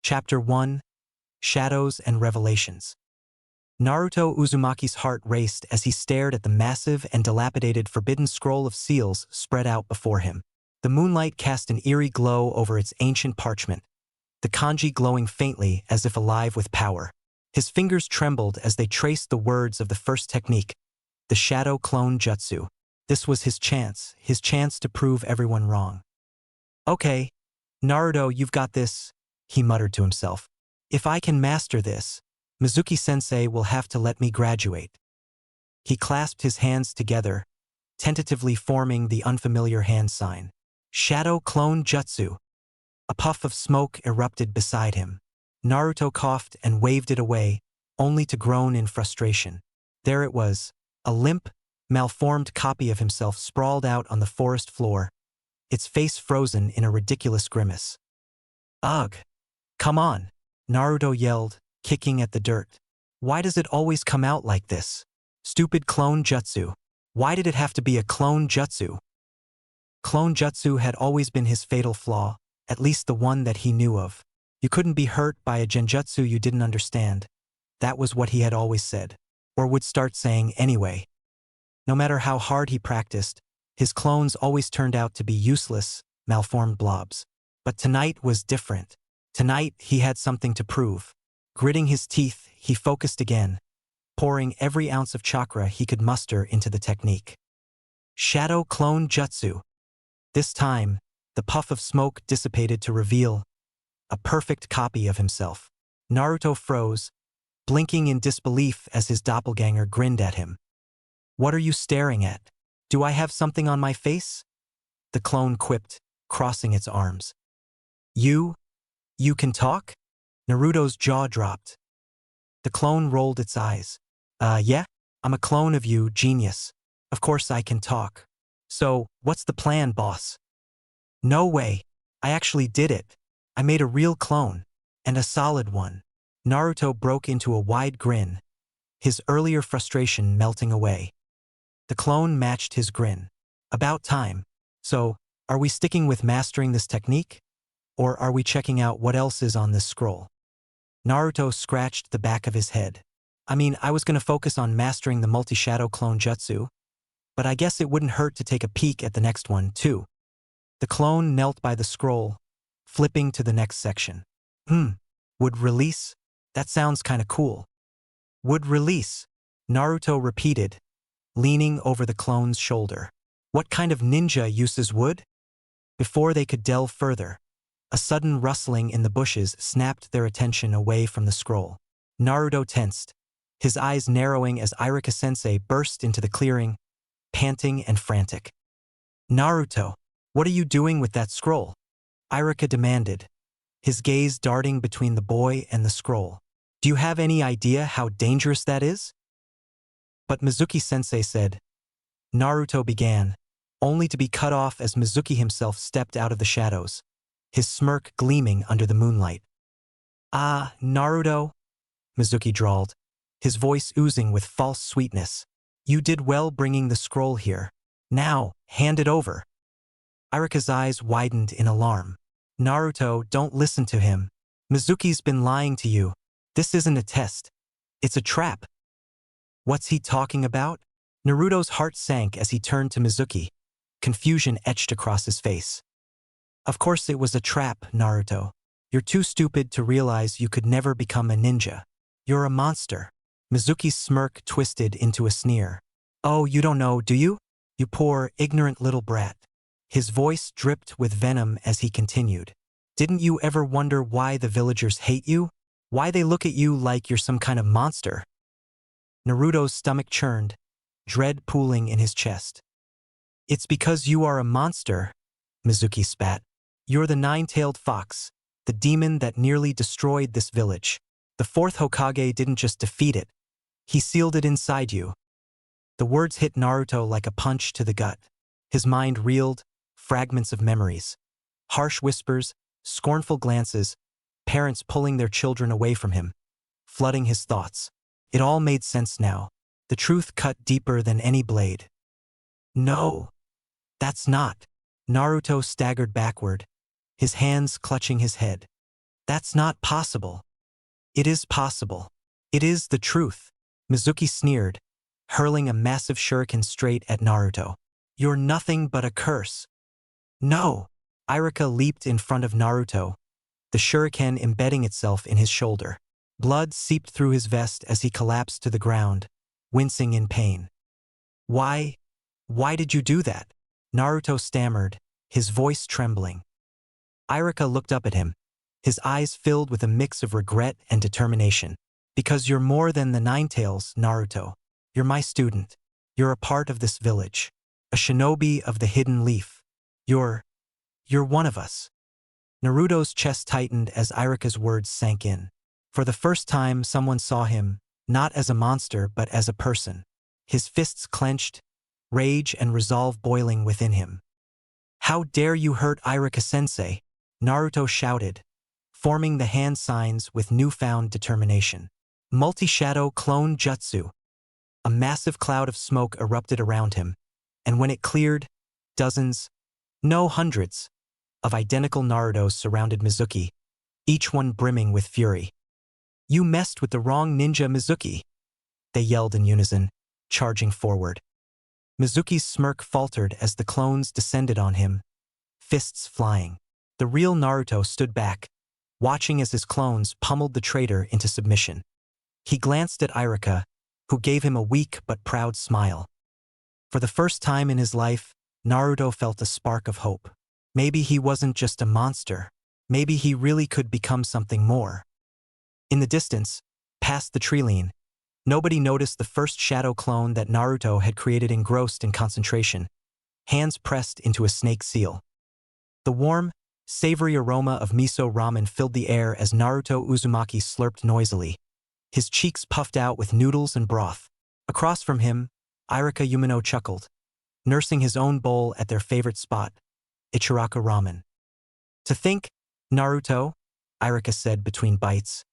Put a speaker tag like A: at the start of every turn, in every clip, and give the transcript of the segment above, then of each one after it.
A: Chapter 1: Shadows and Revelations. Naruto Uzumaki's heart raced as he stared at the massive and dilapidated forbidden scroll of seals spread out before him. The moonlight cast an eerie glow over its ancient parchment, the kanji glowing faintly as if alive with power. His fingers trembled as they traced the words of the first technique, the shadow clone jutsu. This was his chance to prove everyone wrong. "Okay, Naruto, you've got this," he muttered to himself. "If I can master this, Mizuki-sensei will have to let me graduate." He clasped his hands together, tentatively forming the unfamiliar hand sign. Shadow clone jutsu. A puff of smoke erupted beside him. Naruto coughed and waved it away, only to groan in frustration. There it was, a limp, malformed copy of himself sprawled out on the forest floor, its face frozen in a ridiculous grimace. "Ugh! Come on!" Naruto yelled, kicking at the dirt. "Why does it always come out like this? Stupid clone jutsu. Why did it have to be a clone jutsu?" Clone jutsu had always been his fatal flaw, at least the one that he knew of. You couldn't be hurt by a genjutsu you didn't understand. That was what he had always said, or would start saying anyway. No matter how hard he practiced, his clones always turned out to be useless, malformed blobs. But tonight was different. Tonight he had something to prove. Gritting his teeth, he focused again, pouring every ounce of chakra he could muster into the technique. Shadow clone jutsu. This time, the puff of smoke dissipated to reveal a perfect copy of himself. Naruto froze, blinking in disbelief as his doppelganger grinned at him. "What are you staring at? Do I have something on my face?" the clone quipped, crossing its arms. You can talk?" Naruto's jaw dropped. The clone rolled its eyes. Yeah, I'm a clone of you, genius. Of course I can talk. So, what's the plan, boss?" "No way. I actually did it. I made a real clone. And a solid one." Naruto broke into a wide grin, his earlier frustration melting away. The clone matched his grin. "About time. So, are we sticking with mastering this technique? Or are we checking out what else is on this scroll?" Naruto scratched the back of his head. "I mean, I was gonna focus on mastering the multi-shadow clone jutsu, but I guess it wouldn't hurt to take a peek at the next one, too." The clone knelt by the scroll, flipping to the next section. Would release? That sounds kinda cool." "Would release," Naruto repeated, leaning over the clone's shoulder. "What kind of ninja uses wood?" Before they could delve further, a sudden rustling in the bushes snapped their attention away from the scroll. Naruto tensed, his eyes narrowing as Irika-sensei burst into the clearing, panting and frantic. "Naruto, what are you doing with that scroll?" Irika demanded, his gaze darting between the boy and the scroll. "Do you have any idea how dangerous that is?" But Mizuki-sensei said. Naruto began, only to be cut off as Mizuki himself stepped out of the shadows, his smirk gleaming under the moonlight. "Ah, Naruto," Mizuki drawled, his voice oozing with false sweetness. "You did well bringing the scroll here. Now, hand it over." Irika's eyes widened in alarm. "Naruto, don't listen to him. Mizuki's been lying to you. This isn't a test. It's a trap." "What's he talking about?" Naruto's heart sank as he turned to Mizuki, confusion etched across his face. "Of course it was a trap, Naruto. You're too stupid to realize you could never become a ninja. You're a monster." Mizuki's smirk twisted into a sneer. "Oh, you don't know, do you? You poor, ignorant little brat." His voice dripped with venom as he continued. "Didn't you ever wonder why the villagers hate you? Why they look at you like you're some kind of monster?" Naruto's stomach churned, dread pooling in his chest. "It's because you are a monster," Mizuki spat. "You're the nine-tailed fox, the demon that nearly destroyed this village. The fourth Hokage didn't just defeat it. He sealed it inside you." The words hit Naruto like a punch to the gut. His mind reeled, fragments of memories. Harsh whispers, scornful glances, parents pulling their children away from him, flooding his thoughts. It all made sense now. The truth cut deeper than any blade. "No, that's not." Naruto staggered backward, his hands clutching his head. That's not possible. It is possible. It is the truth. Mizuki sneered, hurling a massive shuriken straight at Naruto. You're nothing but a curse. No! Irika leaped in front of Naruto, the shuriken embedding itself in his shoulder. Blood seeped through his vest as he collapsed to the ground, wincing in pain. Why did you do that? Naruto stammered, his voice trembling. Irika looked up at him, his eyes filled with a mix of regret and determination. Because you're more than the Ninetales, Naruto. You're my student. You're a part of this village. A shinobi of the hidden leaf. You're one of us. Naruto's chest tightened as Irika's words sank in. For the first time, someone saw him, not as a monster but as a person. His fists clenched, rage and resolve boiling within him. How dare you hurt Irika-sensei? Naruto shouted, forming the hand signs with newfound determination. Multi-shadow clone jutsu. A massive cloud of smoke erupted around him, and when it cleared, dozens, no hundreds, of identical Narutos surrounded Mizuki, each one brimming with fury. You messed with the wrong ninja, Mizuki, they yelled in unison, charging forward. Mizuki's smirk faltered as the clones descended on him, fists flying. The real Naruto stood back, watching as his clones pummeled the traitor into submission. He glanced at Irika, who gave him a weak but proud smile. For the first time in his life, Naruto felt a spark of hope. Maybe he wasn't just a monster. Maybe he really could become something more. In the distance, past the tree line, nobody noticed the first shadow clone that Naruto had created engrossed in concentration, hands pressed into a snake seal. The warm, savory aroma of miso ramen filled the air as Naruto Uzumaki slurped noisily, his cheeks puffed out with noodles and broth. Across from him, Irika Yumino chuckled, nursing his own bowl at their favorite spot, Ichiraka ramen. To think, Naruto, Irika said between bites,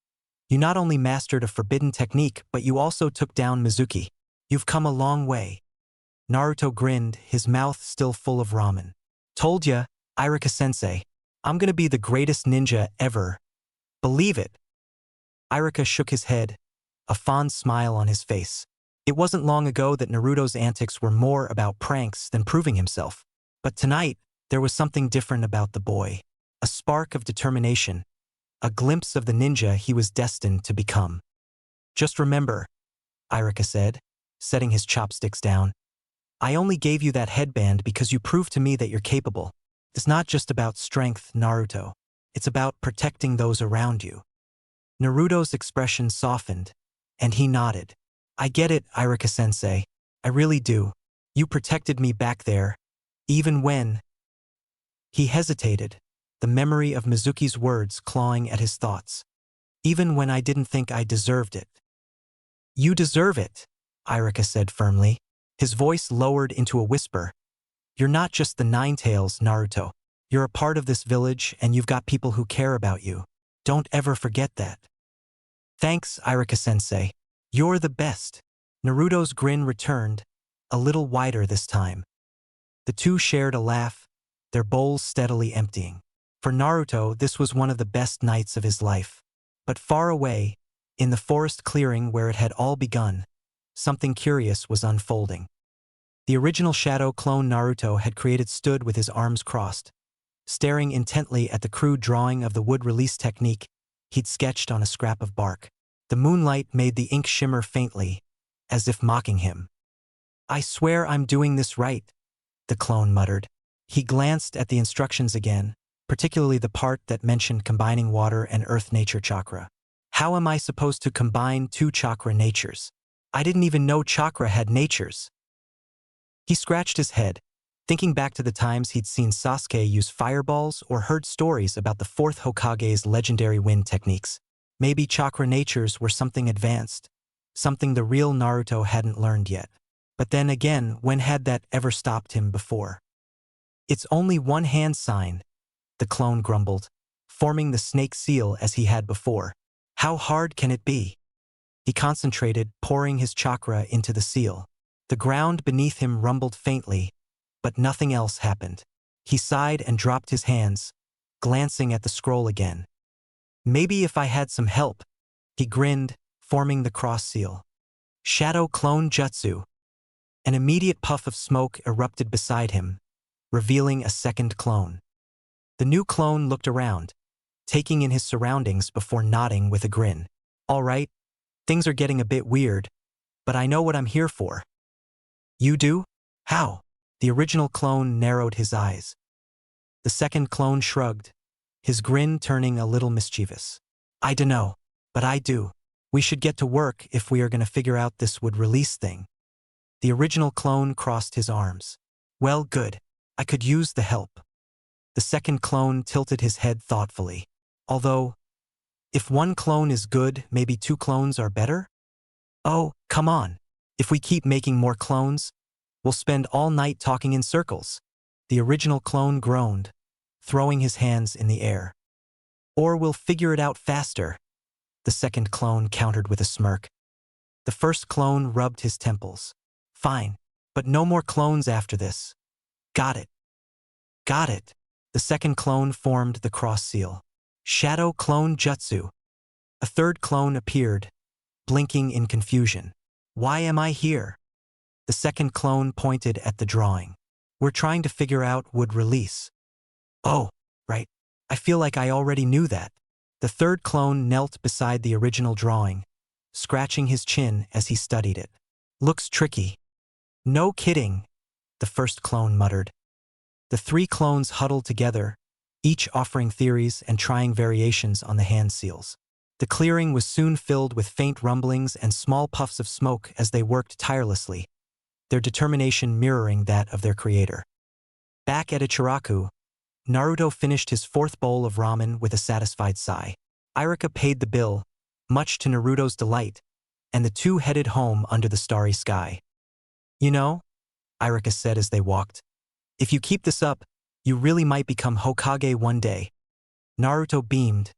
A: you not only mastered a forbidden technique, but you also took down Mizuki. You've come a long way. Naruto grinned, his mouth still full of ramen. Told ya, Irika-sensei, I'm gonna be the greatest ninja ever. Believe it. Irika shook his head, a fond smile on his face. It wasn't long ago that Naruto's antics were more about pranks than proving himself. But tonight, there was something different about the boy. A spark of determination, a glimpse of the ninja he was destined to become. Just remember, Irika said, setting his chopsticks down. I only gave you that headband because you proved to me that you're capable. It's not just about strength, Naruto. It's about protecting those around you. Naruto's expression softened, and he nodded. I get it, Irika-sensei. I really do. You protected me back there, even when... He hesitated, the memory of Mizuki's words clawing at his thoughts. Even when I didn't think I deserved it. You deserve it, Irika said firmly, his voice lowered into a whisper. You're not just the Ninetales, Naruto. You're a part of this village and you've got people who care about you. Don't ever forget that. Thanks, Irika-sensei. You're the best. Naruto's grin returned, a little wider this time. The two shared a laugh, their bowls steadily emptying. For Naruto, this was one of the best nights of his life. But far away, in the forest clearing where it had all begun, something curious was unfolding. The original shadow clone Naruto had created stood with his arms crossed, staring intently at the crude drawing of the wood release technique he'd sketched on a scrap of bark. The moonlight made the ink shimmer faintly, as if mocking him. I swear I'm doing this right, the clone muttered. He glanced at the instructions again, particularly the part that mentioned combining water and earth-nature chakra. How am I supposed to combine two chakra natures? I didn't even know chakra had natures. He scratched his head, thinking back to the times he'd seen Sasuke use fireballs or heard stories about the fourth Hokage's legendary wind techniques. Maybe chakra natures were something advanced, something the real Naruto hadn't learned yet. But then again, when had that ever stopped him before? It's only one hand sign, the clone grumbled, forming the snake seal as he had before. How hard can it be? He concentrated, pouring his chakra into the seal. The ground beneath him rumbled faintly, but nothing else happened. He sighed and dropped his hands, glancing at the scroll again. Maybe if I had some help. He grinned, forming the cross seal. Shadow clone jutsu. An immediate puff of smoke erupted beside him, revealing a second clone. The new clone looked around, taking in his surroundings before nodding with a grin. All right, things are getting a bit weird, but I know what I'm here for. You do? How? The original clone narrowed his eyes. The second clone shrugged, his grin turning a little mischievous. I dunno, but I do. We should get to work if we are gonna figure out this would release thing. The original clone crossed his arms. Well, good. I could use the help. The second clone tilted his head thoughtfully. Although, if one clone is good, maybe two clones are better? Oh, come on. If we keep making more clones, we'll spend all night talking in circles. The original clone groaned, throwing his hands in the air. Or we'll figure it out faster, the second clone countered with a smirk. The first clone rubbed his temples. Fine, but no more clones after this. Got it. Got it. The second clone formed the cross seal. Shadow clone jutsu. A third clone appeared, blinking in confusion. Why am I here? The second clone pointed at the drawing. We're trying to figure out would release. Oh, right. I feel like I already knew that. The third clone knelt beside the original drawing, scratching his chin as he studied it. Looks tricky. No kidding, the first clone muttered. The three clones huddled together, each offering theories and trying variations on the hand seals. The clearing was soon filled with faint rumblings and small puffs of smoke as they worked tirelessly, their determination mirroring that of their creator. Back at Ichiraku, Naruto finished his fourth bowl of ramen with a satisfied sigh. Irika paid the bill, much to Naruto's delight, and the two headed home under the starry sky. You know, Irika said as they walked, if you keep this up, you really might become Hokage one day. Naruto beamed,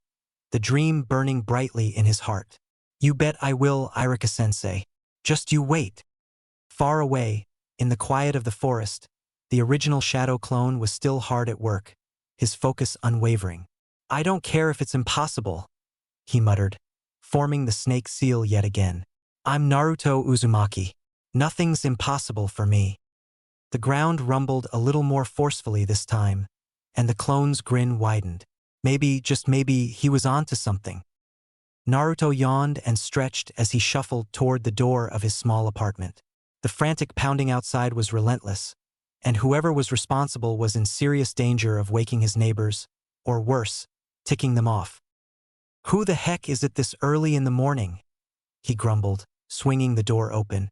A: the dream burning brightly in his heart. You bet I will, Irika-sensei. Just you wait. Far away, in the quiet of the forest, the original shadow clone was still hard at work, his focus unwavering. I don't care if it's impossible, he muttered, forming the snake seal yet again. I'm Naruto Uzumaki. Nothing's impossible for me. The ground rumbled a little more forcefully this time, and the clone's grin widened. Maybe, just maybe, he was onto something. Naruto yawned and stretched as he shuffled toward the door of his small apartment. The frantic pounding outside was relentless, and whoever was responsible was in serious danger of waking his neighbors, or worse, ticking them off. Who the heck is it this early in the morning? He grumbled, swinging the door open.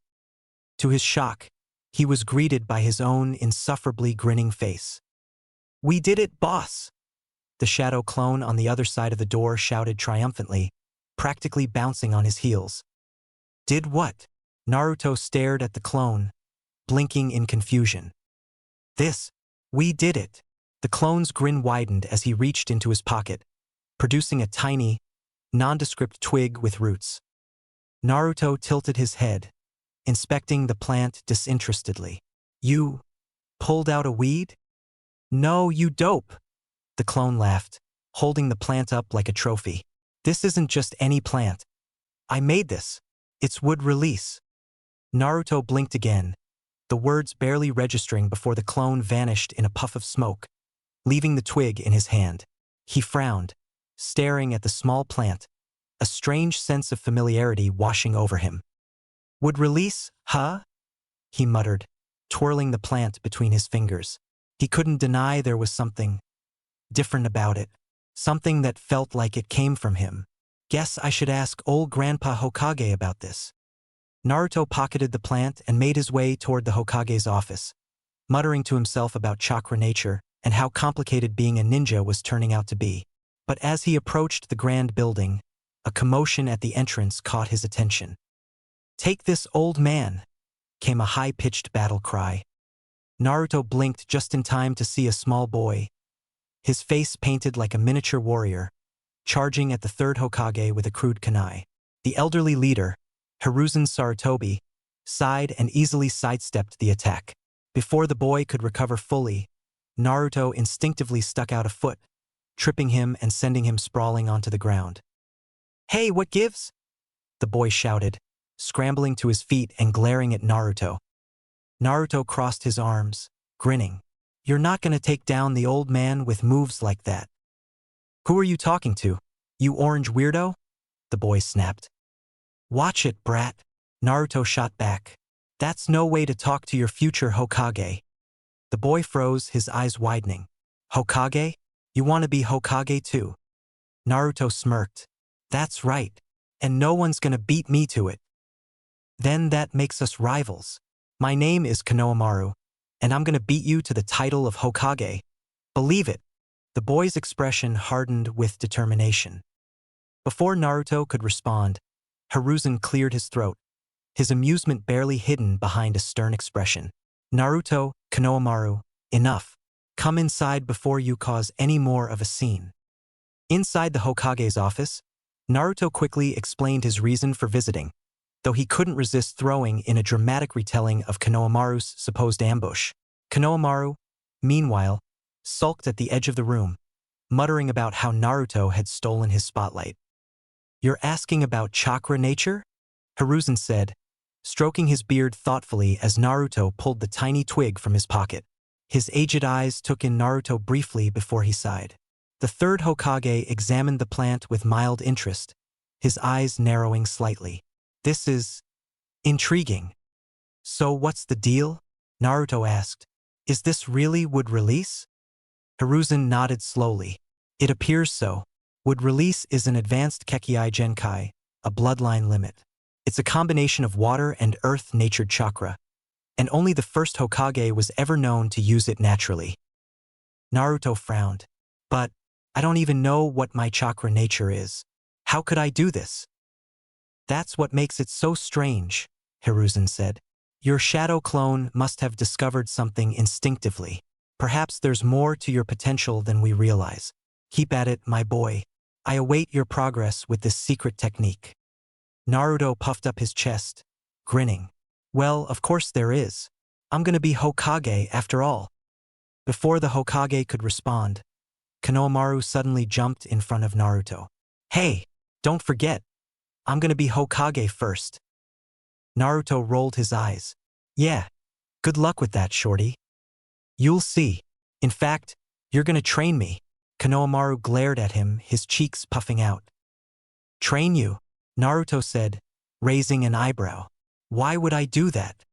A: To his shock, he was greeted by his own insufferably grinning face. We did it, boss! The shadow clone on the other side of the door shouted triumphantly, practically bouncing on his heels. Did what? Naruto stared at the clone, blinking in confusion. We did it. The clone's grin widened as he reached into his pocket, producing a tiny, nondescript twig with roots. Naruto tilted his head, inspecting the plant disinterestedly. You pulled out a weed? No, you dope! The clone laughed, holding the plant up like a trophy. This isn't just any plant. I made this. It's wood release. Naruto blinked again, the words barely registering before the clone vanished in a puff of smoke, leaving the twig in his hand. He frowned, staring at the small plant, a strange sense of familiarity washing over him. Would release, huh? He muttered, twirling the plant between his fingers. He couldn't deny there was something different about it, something that felt like it came from him. Guess I should ask old Grandpa Hokage about this. Naruto pocketed the plant and made his way toward the Hokage's office, muttering to himself about chakra nature and how complicated being a ninja was turning out to be. But as he approached the grand building, a commotion at the entrance caught his attention. Take this, old man, came a high-pitched battle cry. Naruto blinked just in time to see a small boy, his face painted like a miniature warrior, charging at the third Hokage with a crude kunai. The elderly leader, Hiruzen Sarutobi, sighed and easily sidestepped the attack. Before the boy could recover fully, Naruto instinctively stuck out a foot, tripping him and sending him sprawling onto the ground. "Hey, what gives?" the boy shouted, scrambling to his feet and glaring at Naruto. Naruto crossed his arms, grinning. "You're not gonna take down the old man with moves like that." "Who are you talking to, you orange weirdo?" the boy snapped. "Watch it, brat," Naruto shot back. "That's no way to talk to your future Hokage." The boy froze, his eyes widening. "Hokage? You want to be Hokage too?" Naruto smirked. "That's right. And no one's gonna beat me to it." "Then that makes us rivals. My name is Konohamaru, and I'm gonna beat you to the title of Hokage. Believe it." The boy's expression hardened with determination. Before Naruto could respond, Hiruzen cleared his throat, his amusement barely hidden behind a stern expression. "Naruto, Konohamaru, enough. Come inside before you cause any more of a scene." Inside the Hokage's office, Naruto quickly explained his reason for visiting, though he couldn't resist throwing in a dramatic retelling of Konohamaru's supposed ambush. Konohamaru, meanwhile, sulked at the edge of the room, muttering about how Naruto had stolen his spotlight. "You're asking about chakra nature?" Hiruzen said, stroking his beard thoughtfully as Naruto pulled the tiny twig from his pocket. His aged eyes took in Naruto briefly before he sighed. The third Hokage examined the plant with mild interest, his eyes narrowing slightly. "This is intriguing." "So what's the deal?" Naruto asked. "Is this really would release?" Hiruzen nodded slowly. "It appears so. Would release is an advanced Kekkei Genkai, a bloodline limit. It's a combination of water and earth-natured chakra, and only the first Hokage was ever known to use it naturally." Naruto frowned. "But I don't even know what my chakra nature is. How could I do this?" "That's what makes it so strange," Hiruzen said. "Your shadow clone must have discovered something instinctively. Perhaps there's more to your potential than we realize. Keep at it, my boy. I await your progress with this secret technique." Naruto puffed up his chest, grinning. "Well, of course there is. I'm gonna be Hokage after all." Before the Hokage could respond, Konohamaru suddenly jumped in front of Naruto. "Hey, don't forget, I'm gonna be Hokage first." Naruto rolled his eyes. "Yeah, good luck with that, shorty." "You'll see. In fact, you're gonna train me." Konohamaru glared at him, his cheeks puffing out. "Train you?" Naruto said, raising an eyebrow. "Why would I do that?"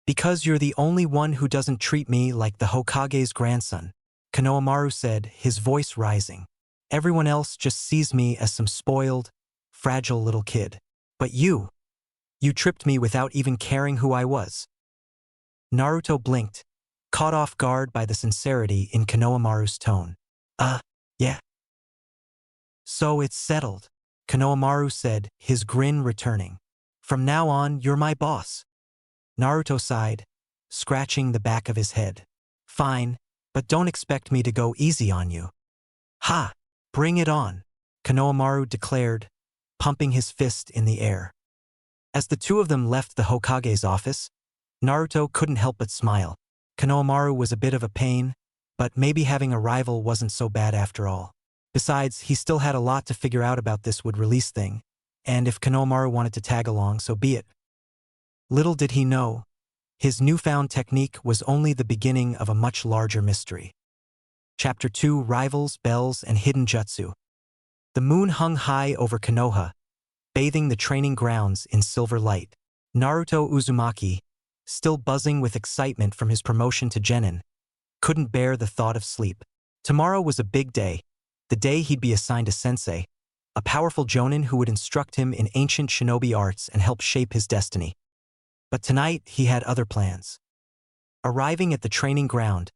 A: "Because you're the only one who doesn't treat me like the Hokage's grandson," Konohamaru said, his voice rising. "Everyone else just sees me as some spoiled, fragile little kid. But you tripped me without even caring who I was." Naruto blinked, caught off guard by the sincerity in Konohamaru's tone. Yeah." "So it's settled," Konohamaru said, his grin returning. "From now on, you're my boss." Naruto sighed, scratching the back of his head. "Fine, but don't expect me to go easy on you." "Ha! Bring it on," Konohamaru declared, pumping his fist in the air. As the two of them left the Hokage's office, Naruto couldn't help but smile. Konohamaru was a bit of a pain, but maybe having a rival wasn't so bad after all. Besides, he still had a lot to figure out about this would-release thing, and if Konohamaru wanted to tag along, so be it. Little did he know, his newfound technique was only the beginning of a much larger mystery. Chapter 2: Rivals, Bells, and Hidden Jutsu. The moon hung high over Konoha, bathing the training grounds in silver light. Naruto Uzumaki, still buzzing with excitement from his promotion to genin, couldn't bear the thought of sleep. Tomorrow was a big day, the day he'd be assigned a sensei, a powerful jonin who would instruct him in ancient shinobi arts and help shape his destiny. But tonight he had other plans. Arriving at the training ground,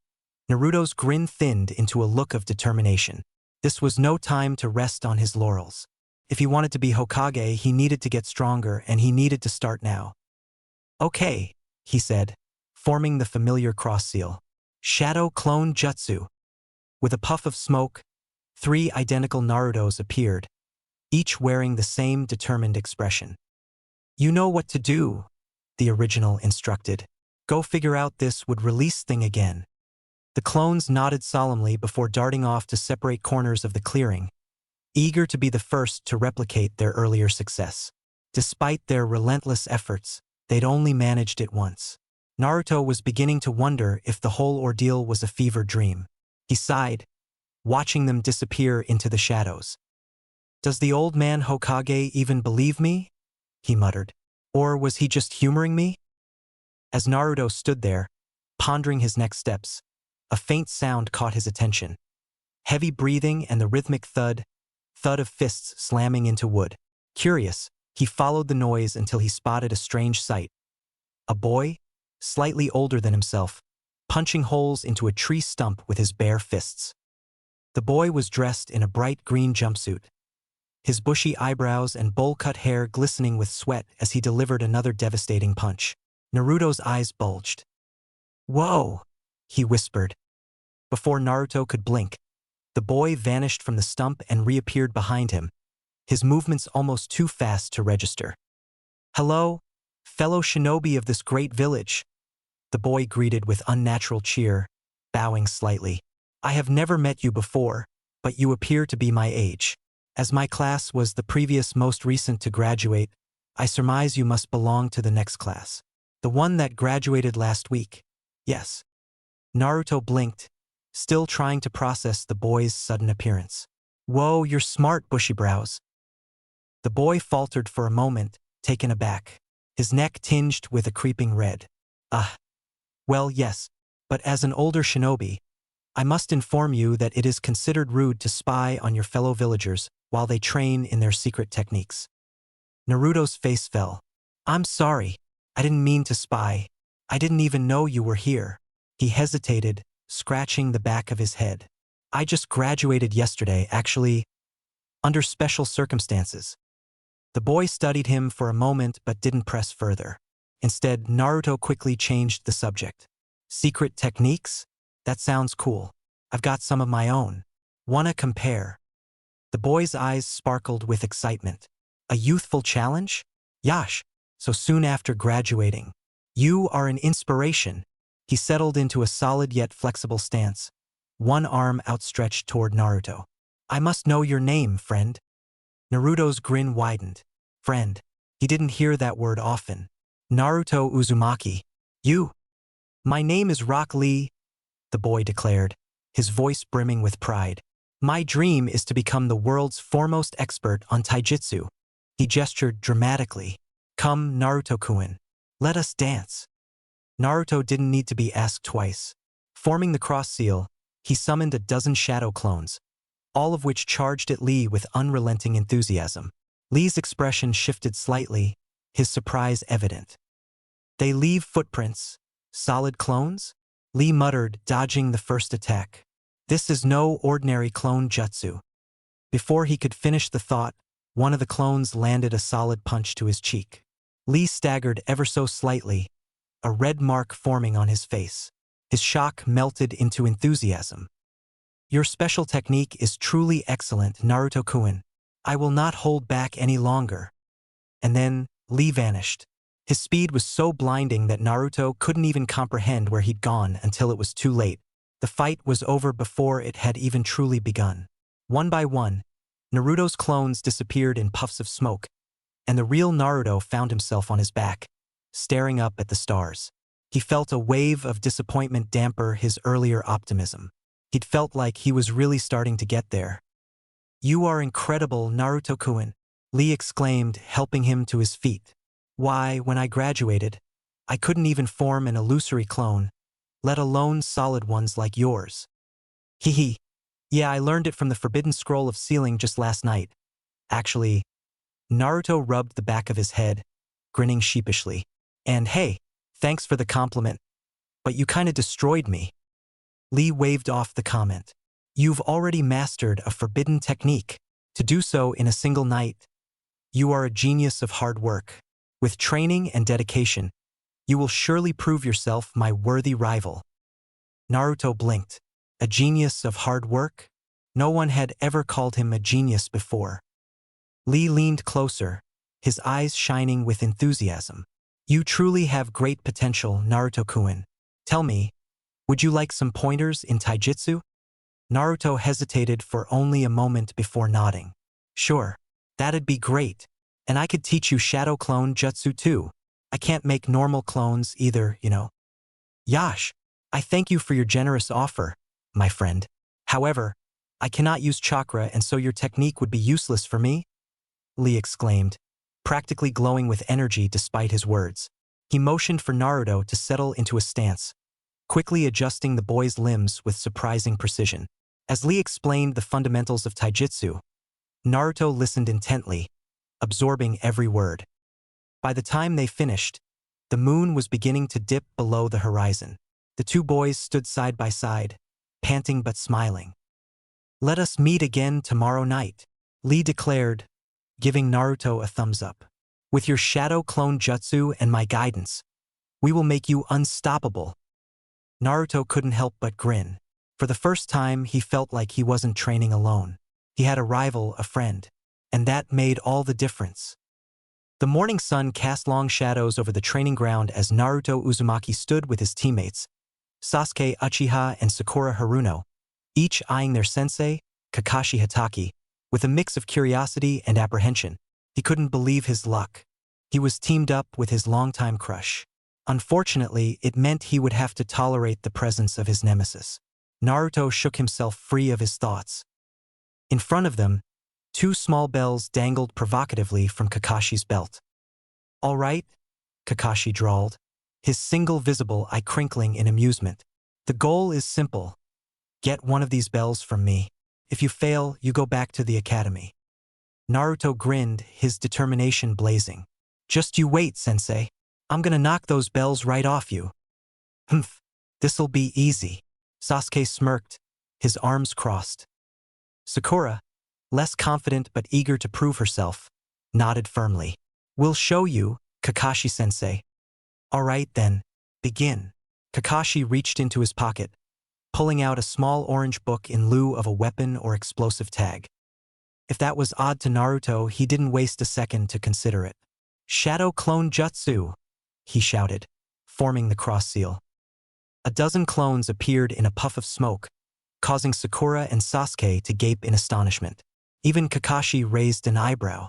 A: Naruto's grin thinned into a look of determination. This was no time to rest on his laurels. If he wanted to be Hokage, he needed to get stronger, and he needed to start now. "Okay," he said, forming the familiar cross seal. "Shadow Clone Jutsu." With a puff of smoke, 3 identical Narutos appeared, each wearing the same determined expression. "You know what to do," the original instructed. "Go figure out this would-release thing again." The clones nodded solemnly before darting off to separate corners of the clearing, eager to be the first to replicate their earlier success. Despite their relentless efforts, they'd only managed it once. Naruto was beginning to wonder if the whole ordeal was a fever dream. He sighed, watching them disappear into the shadows. "Does the old man Hokage even believe me?" he muttered. "Or was he just humoring me?" As Naruto stood there, pondering his next steps, a faint sound caught his attention. Heavy breathing and the rhythmic thud of fists slamming into wood. Curious, he followed the noise until he spotted a strange sight. A boy, slightly older than himself, punching holes into a tree stump with his bare fists. The boy was dressed in a bright green jumpsuit, his bushy eyebrows and bowl-cut hair glistening with sweat as he delivered another devastating punch. Naruto's eyes bulged. "Whoa!" he whispered. Before Naruto could blink, the boy vanished from the stump and reappeared behind him, his movements almost too fast to register. "Hello, fellow shinobi of this great village," the boy greeted with unnatural cheer, bowing slightly. "I have never met you before, but you appear to be my age. As my class was the previous most recent to graduate, I surmise you must belong to the next class. The one that graduated last week." "Yes." Naruto blinked, still trying to process the boy's sudden appearance. "Whoa, you're smart, bushy brows." The boy faltered for a moment, taken aback, his neck tinged with a creeping red. Well, yes, but as an older shinobi, I must inform you that it is considered rude to spy on your fellow villagers while they train in their secret techniques." Naruto's face fell. "I'm sorry, I didn't mean to spy. I didn't even know you were here." He hesitated, scratching the back of his head. "I just graduated yesterday, actually, under special circumstances." The boy studied him for a moment but didn't press further. Instead, Naruto quickly changed the subject. "Secret techniques? That sounds cool. I've got some of my own. Wanna compare?" The boy's eyes sparkled with excitement. "A youthful challenge? Yash, so soon after graduating. You are an inspiration." He settled into a solid yet flexible stance, one arm outstretched toward Naruto. "I must know your name, friend." Naruto's grin widened. Friend. He didn't hear that word often. "Naruto Uzumaki. You?" "My name is Rock Lee," the boy declared, his voice brimming with pride. "My dream is to become the world's foremost expert on taijutsu." He gestured dramatically. "Come, Naruto-kun. Let us dance." Naruto didn't need to be asked twice. Forming the cross seal, he summoned a dozen shadow clones, all of which charged at Lee with unrelenting enthusiasm. Lee's expression shifted slightly, his surprise evident. "They leave footprints? Solid clones?" Lee muttered, dodging the first attack. "This is no ordinary clone jutsu." Before he could finish the thought, one of the clones landed a solid punch to his cheek. Lee staggered ever so slightly, a red mark forming on his face. His shock melted into enthusiasm. "Your special technique is truly excellent, Naruto-kun. I will not hold back any longer." And then, Lee vanished. His speed was so blinding that Naruto couldn't even comprehend where he'd gone until it was too late. The fight was over before it had even truly begun. One by one, Naruto's clones disappeared in puffs of smoke, and the real Naruto found himself on his back, staring up at the stars. He felt a wave of disappointment damper his earlier optimism. He'd felt like he was really starting to get there. "You are incredible, Naruto-kun," Lee exclaimed, helping him to his feet. "Why, when I graduated, I couldn't even form an illusory clone, let alone solid ones like yours." "Hee. Yeah, I learned it from the Forbidden Scroll of Sealing just last night. Actually," Naruto rubbed the back of his head, grinning sheepishly. "And hey, thanks for the compliment. But you kinda destroyed me." Lee waved off the comment. "You've already mastered a forbidden technique. To do so in a single night. You are a genius of hard work. With training and dedication, you will surely prove yourself my worthy rival." Naruto blinked. A genius of hard work? No one had ever called him a genius before. Lee leaned closer, his eyes shining with enthusiasm. "You truly have great potential, Naruto-kun. Tell me, Would you like some pointers in taijutsu? Naruto hesitated for only a moment before nodding. Sure, that'd be great. And I could teach you shadow clone jutsu too. I can't make normal clones either, you know. Yash, I thank you for your generous offer, my friend. However, I cannot use chakra and so your technique would be useless for me? Lee exclaimed, practically glowing with energy despite his words. He motioned for Naruto to settle into a stance, quickly adjusting the boy's limbs with surprising precision. As Lee explained the fundamentals of taijutsu, Naruto listened intently, absorbing every word. By the time they finished, the moon was beginning to dip below the horizon. The two boys stood side by side, panting but smiling. Let us meet again tomorrow night, Lee declared, giving Naruto a thumbs up. With your shadow clone jutsu and my guidance, we will make you unstoppable. Naruto couldn't help but grin. For the first time, he felt like he wasn't training alone. He had a rival, a friend, and that made all the difference. The morning sun cast long shadows over the training ground as Naruto Uzumaki stood with his teammates, Sasuke Uchiha and Sakura Haruno, each eyeing their sensei, Kakashi Hatake, with a mix of curiosity and apprehension. He couldn't believe his luck. He was teamed up with his longtime crush. Unfortunately, it meant he would have to tolerate the presence of his nemesis. Naruto shook himself free of his thoughts. In front of them, two small bells dangled provocatively from Kakashi's belt. All right, Kakashi drawled, his single visible eye crinkling in amusement. The goal is simple. Get one of these bells from me. If you fail, you go back to the academy. Naruto grinned, his determination blazing. Just you wait, sensei. I'm gonna knock those bells right off you. Humph, this'll be easy. Sasuke smirked, his arms crossed. Sakura, less confident but eager to prove herself, nodded firmly. We'll show you, Kakashi-sensei. All right then, begin. Kakashi reached into his pocket, pulling out a small orange book in lieu of a weapon or explosive tag. If that was odd to Naruto, he didn't waste a second to consider it. Shadow Clone Jutsu, he shouted, forming the cross seal. A dozen clones appeared in a puff of smoke, causing Sakura and Sasuke to gape in astonishment. Even Kakashi raised an eyebrow.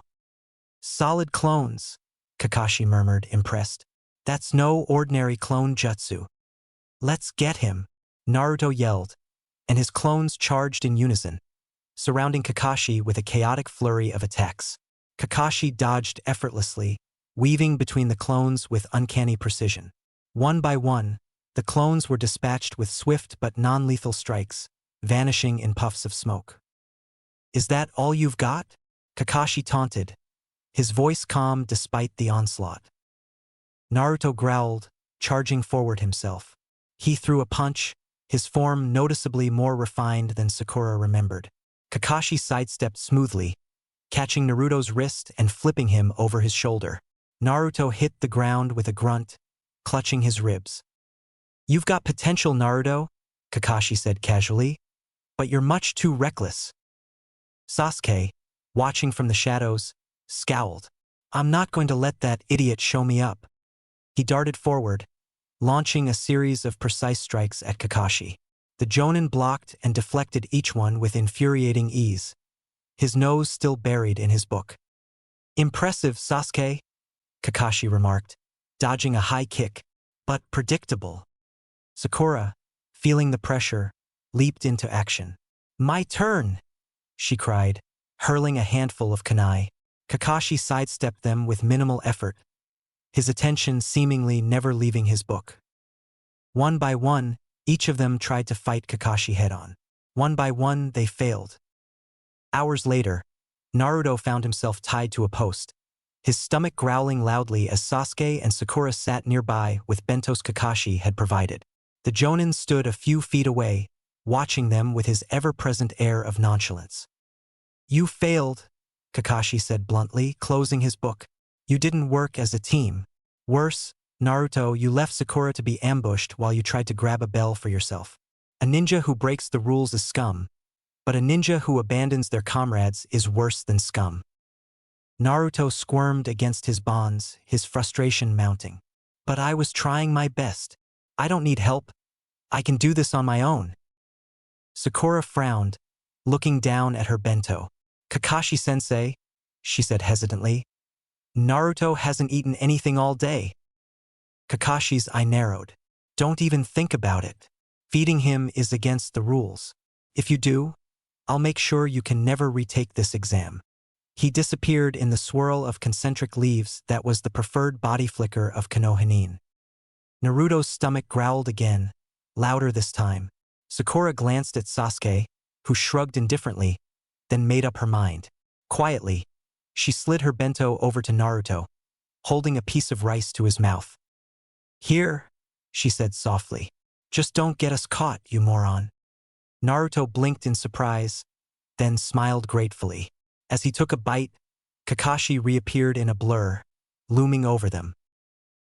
A: Solid clones, Kakashi murmured, impressed. That's no ordinary clone jutsu. Let's get him, Naruto yelled, and his clones charged in unison, surrounding Kakashi with a chaotic flurry of attacks. Kakashi dodged effortlessly, weaving between the clones with uncanny precision. One by one, the clones were dispatched with swift but non-lethal strikes, vanishing in puffs of smoke. Is that all you've got? Kakashi taunted, his voice calm despite the onslaught. Naruto growled, charging forward himself. He threw a punch, his form noticeably more refined than Sakura remembered. Kakashi sidestepped smoothly, catching Naruto's wrist and flipping him over his shoulder. Naruto hit the ground with a grunt, clutching his ribs. You've got potential, Naruto, Kakashi said casually, but you're much too reckless. Sasuke, watching from the shadows, scowled. I'm not going to let that idiot show me up. He darted forward, launching a series of precise strikes at Kakashi. The Jonin blocked and deflected each one with infuriating ease, his nose still buried in his book. Impressive, Sasuke, Kakashi remarked, dodging a high kick, but predictable. Sakura, feeling the pressure, leaped into action. My turn, she cried, hurling a handful of kunai. Kakashi sidestepped them with minimal effort, his attention seemingly never leaving his book. One by one, each of them tried to fight Kakashi head-on. One by one, they failed. Hours later, Naruto found himself tied to a post, his stomach growling loudly as Sasuke and Sakura sat nearby with bentos Kakashi had provided. The Jonin stood a few feet away, watching them with his ever-present air of nonchalance. You failed, Kakashi said bluntly, closing his book. You didn't work as a team. Worse, Naruto, you left Sakura to be ambushed while you tried to grab a bell for yourself. A ninja who breaks the rules is scum, but a ninja who abandons their comrades is worse than scum. Naruto squirmed against his bonds, his frustration mounting. But I was trying my best. I don't need help. I can do this on my own. Sakura frowned, looking down at her bento. Kakashi-sensei, she said hesitantly. Naruto hasn't eaten anything all day. Kakashi's eye narrowed. Don't even think about it. Feeding him is against the rules. If you do, I'll make sure you can never retake this exam. He disappeared in the swirl of concentric leaves that was the preferred body flicker of Konohinin. Naruto's stomach growled again, louder this time. Sakura glanced at Sasuke, who shrugged indifferently, then made up her mind. Quietly, she slid her bento over to Naruto, holding a piece of rice to his mouth. Here, she said softly. Just don't get us caught, you moron. Naruto blinked in surprise, then smiled gratefully. As he took a bite, Kakashi reappeared in a blur, looming over them.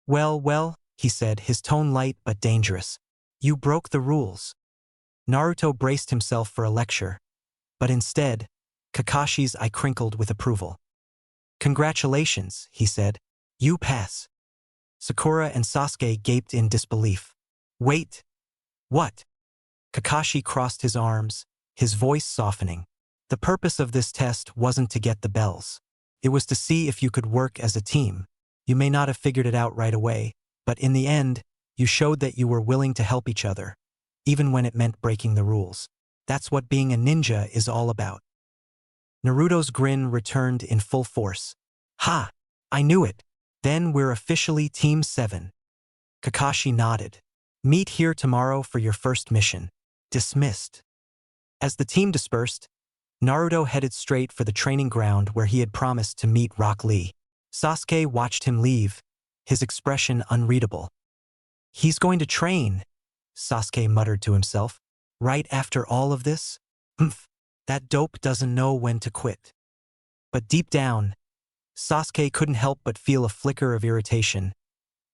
A: Well, he said, his tone light but dangerous. You broke the rules. Naruto braced himself for a lecture, but instead, Kakashi's eye crinkled with approval. Congratulations, he said. You pass. Sakura and Sasuke gaped in disbelief. Wait. What? Kakashi crossed his arms, his voice softening. The purpose of this test wasn't to get the bells. It was to see if you could work as a team. You may not have figured it out right away, but in the end, you showed that you were willing to help each other, even when it meant breaking the rules. That's what being a ninja is all about. Naruto's grin returned in full force. Ha! I knew it. Then we're officially Team 7. Kakashi nodded. Meet here tomorrow for your first mission. Dismissed. As the team dispersed, Naruto headed straight for the training ground where he had promised to meet Rock Lee. Sasuke watched him leave, his expression unreadable. He's going to train, Sasuke muttered to himself. Right after all of this? Humph, that dope doesn't know when to quit. But deep down, Sasuke couldn't help but feel a flicker of irritation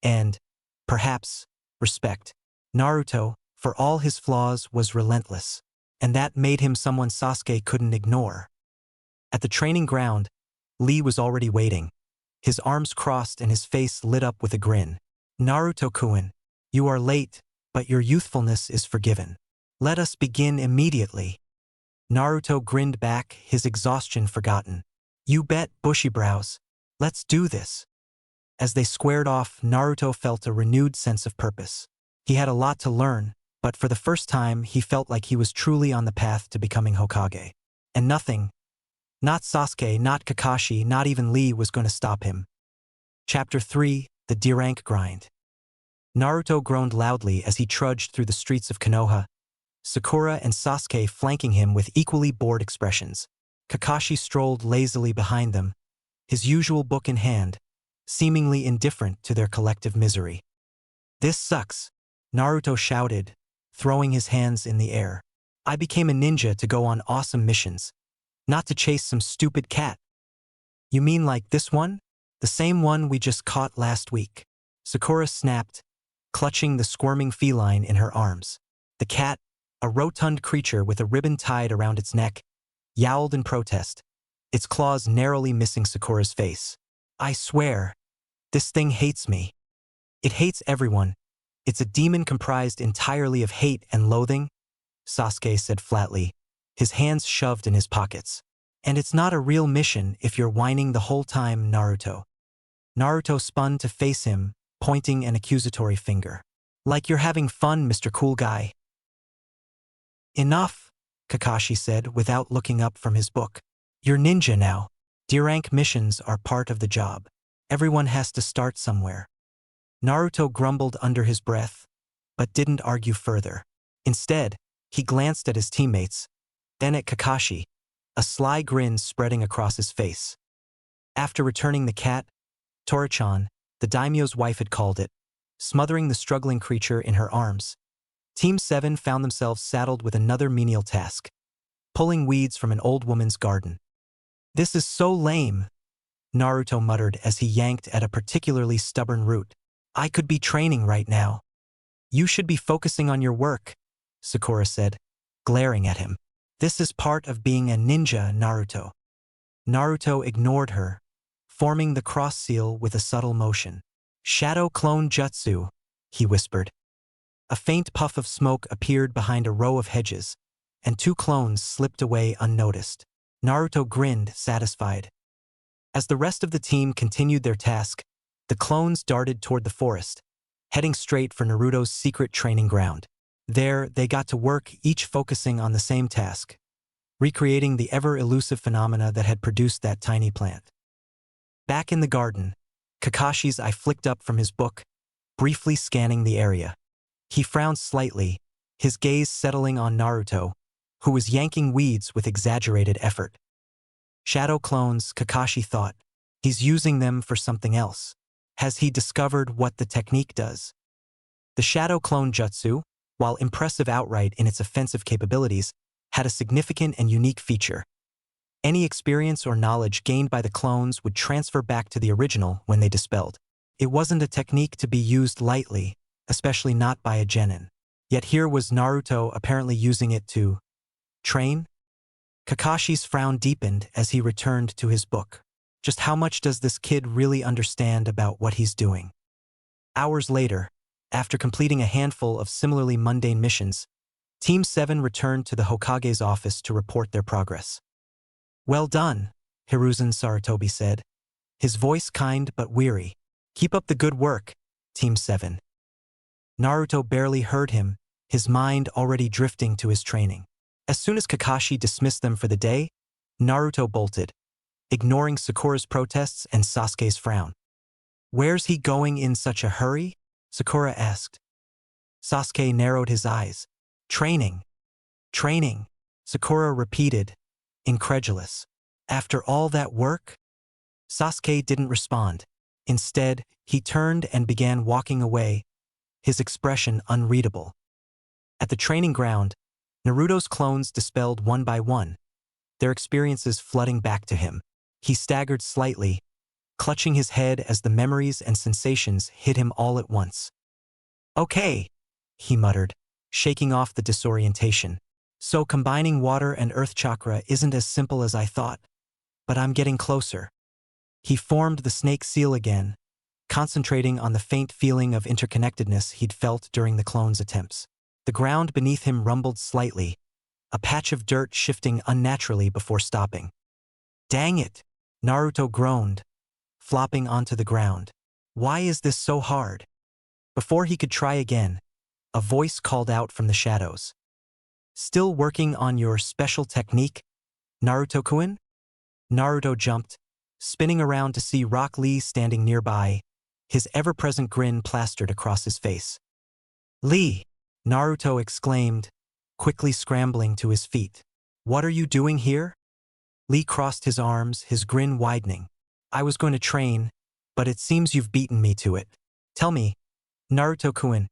A: and, perhaps, respect. Naruto, for all his flaws, was relentless, and that made him someone Sasuke couldn't ignore. At the training ground, Lee was already waiting, his arms crossed and his face lit up with a grin. Naruto-kun, you are late, but your youthfulness is forgiven. Let us begin immediately. Naruto grinned back, his exhaustion forgotten. You bet, bushy brows. Let's do this. As they squared off, Naruto felt a renewed sense of purpose. He had a lot to learn, but for the first time he felt like he was truly on the path to becoming Hokage. And nothing, not Sasuke, not Kakashi, not even Lee was going to stop him. Chapter 3, The D-Rank Grind. Naruto groaned loudly as he trudged through the streets of Konoha, Sakura and Sasuke flanking him with equally bored expressions. Kakashi strolled lazily behind them, his usual book in hand, seemingly indifferent to their collective misery. This sucks, Naruto shouted, throwing his hands in the air. I became a ninja to go on awesome missions, not to chase some stupid cat. You mean like this one? The same one we just caught last week. Sakura snapped, clutching the squirming feline in her arms. The cat, a rotund creature with a ribbon tied around its neck, yowled in protest, its claws narrowly missing Sakura's face. I swear, this thing hates me. It hates everyone. It's a demon comprised entirely of hate and loathing, Sasuke said flatly, his hands shoved in his pockets. And it's not a real mission if you're whining the whole time, Naruto. Naruto spun to face him, pointing an accusatory finger. Like you're having fun, Mr. Cool Guy. Enough, Kakashi said without looking up from his book. You're ninja now. D-rank missions are part of the job. Everyone has to start somewhere. Naruto grumbled under his breath, but didn't argue further. Instead, he glanced at his teammates, then at Kakashi, a sly grin spreading across his face. After returning the cat, Tori-chan, the daimyo's wife had called it, smothering the struggling creature in her arms, Team 7 found themselves saddled with another menial task, pulling weeds from an old woman's garden. This is so lame, Naruto muttered as he yanked at a particularly stubborn root. I could be training right now. You should be focusing on your work, Sakura said, glaring at him. This is part of being a ninja, Naruto. Naruto ignored her, forming the cross seal with a subtle motion. Shadow clone jutsu, he whispered. A faint puff of smoke appeared behind a row of hedges, and two clones slipped away unnoticed. Naruto grinned, satisfied. As the rest of the team continued their task, the clones darted toward the forest, heading straight for Naruto's secret training ground. There, they got to work, each focusing on the same task, recreating the ever-elusive phenomena that had produced that tiny plant. Back in the garden, Kakashi's eye flicked up from his book, briefly scanning the area. He frowned slightly, his gaze settling on Naruto, who was yanking weeds with exaggerated effort. Shadow clones, Kakashi thought. He's using them for something else. Has he discovered what the technique does? The shadow clone jutsu, while impressive outright in its offensive capabilities, had a significant and unique feature. Any experience or knowledge gained by the clones would transfer back to the original when they dispelled. It wasn't a technique to be used lightly, especially not by a genin. Yet here was Naruto apparently using it to train? Kakashi's frown deepened as he returned to his book. Just how much does this kid really understand about what he's doing? Hours later, after completing a handful of similarly mundane missions, Team 7 returned to the Hokage's office to report their progress. "Well done," Hiruzen Sarutobi said, his voice kind but weary. "Keep up the good work, Team 7. Naruto barely heard him, his mind already drifting to his training. As soon as Kakashi dismissed them for the day, Naruto bolted, ignoring Sakura's protests and Sasuke's frown. "Where's he going in such a hurry?" Sakura asked. Sasuke narrowed his eyes. "Training. Training," Sakura repeated, incredulous. "After all that work?" Sasuke didn't respond. Instead, he turned and began walking away, his expression unreadable. At the training ground, Naruto's clones dispelled one by one, their experiences flooding back to him. He staggered slightly, clutching his head as the memories and sensations hit him all at once. "Okay," he muttered, shaking off the disorientation. "So combining water and earth chakra isn't as simple as I thought, but I'm getting closer." He formed the snake seal again, concentrating on the faint feeling of interconnectedness he'd felt during the clone's attempts. The ground beneath him rumbled slightly, a patch of dirt shifting unnaturally before stopping. "Dang it!" Naruto groaned, flopping onto the ground. "Why is this so hard?" Before he could try again, a voice called out from the shadows. "Still working on your special technique, Naruto-kun?" Naruto jumped, spinning around to see Rock Lee standing nearby, his ever-present grin plastered across his face. "Lee!" Naruto exclaimed, quickly scrambling to his feet. "What are you doing here?" Lee crossed his arms, his grin widening. "I was going to train, but it seems you've beaten me to it. Tell me, Naruto-kun,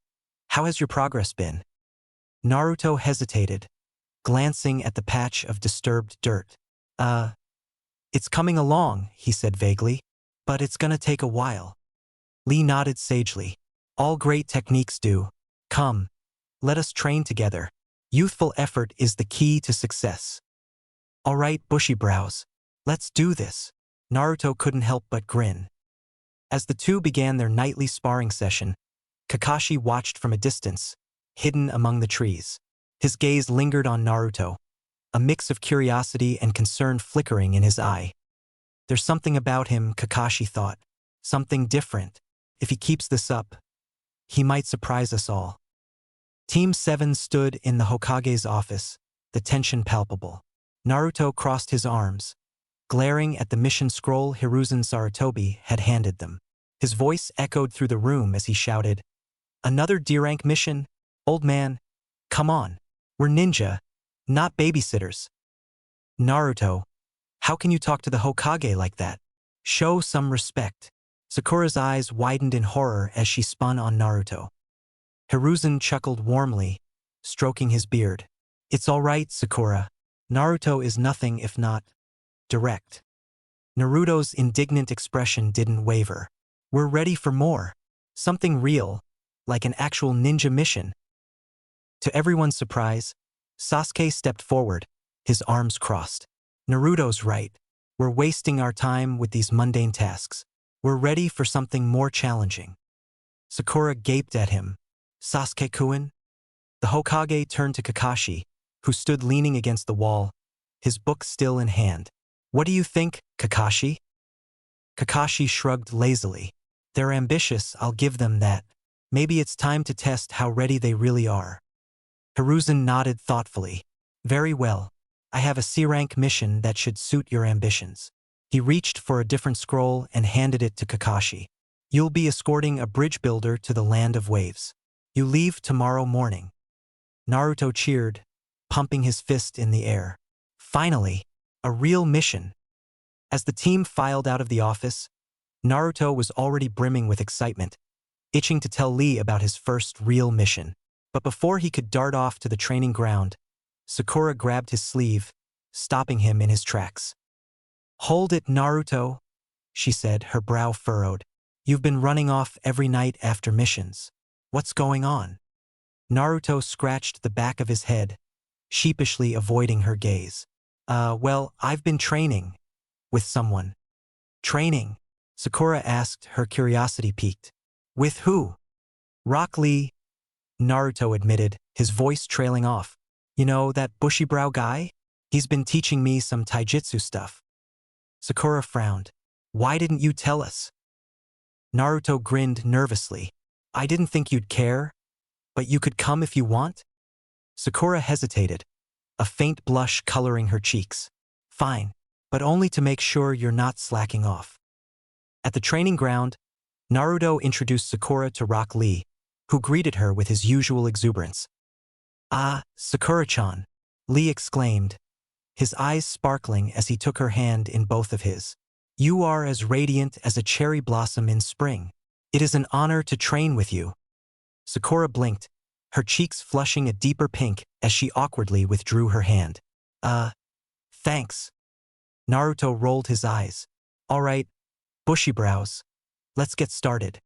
A: how has your progress been?" Naruto hesitated, glancing at the patch of disturbed dirt. It's coming along," he said vaguely, "but it's gonna take a while." Lee nodded sagely. "All great techniques do. Come, let us train together. Youthful effort is the key to success." "All right, bushy brows. Let's do this." Naruto couldn't help but grin. As the two began their nightly sparring session, Kakashi watched from a distance, hidden among the trees. His gaze lingered on Naruto, a mix of curiosity and concern flickering in his eye. There's something about him, Kakashi thought. Something different. If he keeps this up, he might surprise us all. Team 7 stood in the Hokage's office, the tension palpable. Naruto crossed his arms, glaring at the mission scroll Hiruzen Sarutobi had handed them. His voice echoed through the room as he shouted, "Another D-rank mission? Old man, come on. We're ninja, not babysitters." "Naruto, how can you talk to the Hokage like that? Show some respect." Sakura's eyes widened in horror as she spun on Naruto. Hiruzen chuckled warmly, stroking his beard. "It's all right, Sakura. Naruto is nothing if not direct." Naruto's indignant expression didn't waver. "We're ready for more. Something real, like an actual ninja mission." To everyone's surprise, Sasuke stepped forward, his arms crossed. "Naruto's right. We're wasting our time with these mundane tasks. We're ready for something more challenging." Sakura gaped at him, Sasuke-kun? The Hokage turned to Kakashi, who stood leaning against the wall, his book still in hand. What do you think, Kakashi? Kakashi shrugged lazily. They're ambitious, I'll give them that. Maybe it's time to test how ready they really are. Hiruzen nodded thoughtfully. Very well. I have a C-rank mission that should suit your ambitions. He reached for a different scroll and handed it to Kakashi. You'll be escorting a bridge builder to the land of waves. You leave tomorrow morning. Naruto cheered, pumping his fist in the air. Finally, a real mission. As the team filed out of the office, Naruto was already brimming with excitement, itching to tell Lee about his first real mission. But before he could dart off to the training ground, Sakura grabbed his sleeve, stopping him in his tracks. Hold it, Naruto, she said, her brow furrowed. You've been running off every night after missions. What's going on? Naruto scratched the back of his head, sheepishly avoiding her gaze. Well, I've been training. With someone. Training? Sakura asked, her curiosity piqued. With who? Rock Lee, Naruto admitted, his voice trailing off. You know, that bushy-brow guy? He's been teaching me some taijutsu stuff. Sakura frowned. Why didn't you tell us? Naruto grinned nervously. I didn't think you'd care, but you could come if you want? Sakura hesitated, a faint blush coloring her cheeks. Fine, but only to make sure you're not slacking off. At the training ground, Naruto introduced Sakura to Rock Lee, who greeted her with his usual exuberance. Ah, Sakura-chan, Lee exclaimed, his eyes sparkling as he took her hand in both of his. You are as radiant as a cherry blossom in spring. It is an honor to train with you. Sakura blinked, her cheeks flushing a deeper pink as she awkwardly withdrew her hand. Thanks. Naruto rolled his eyes. All right, bushy brows. Let's get started.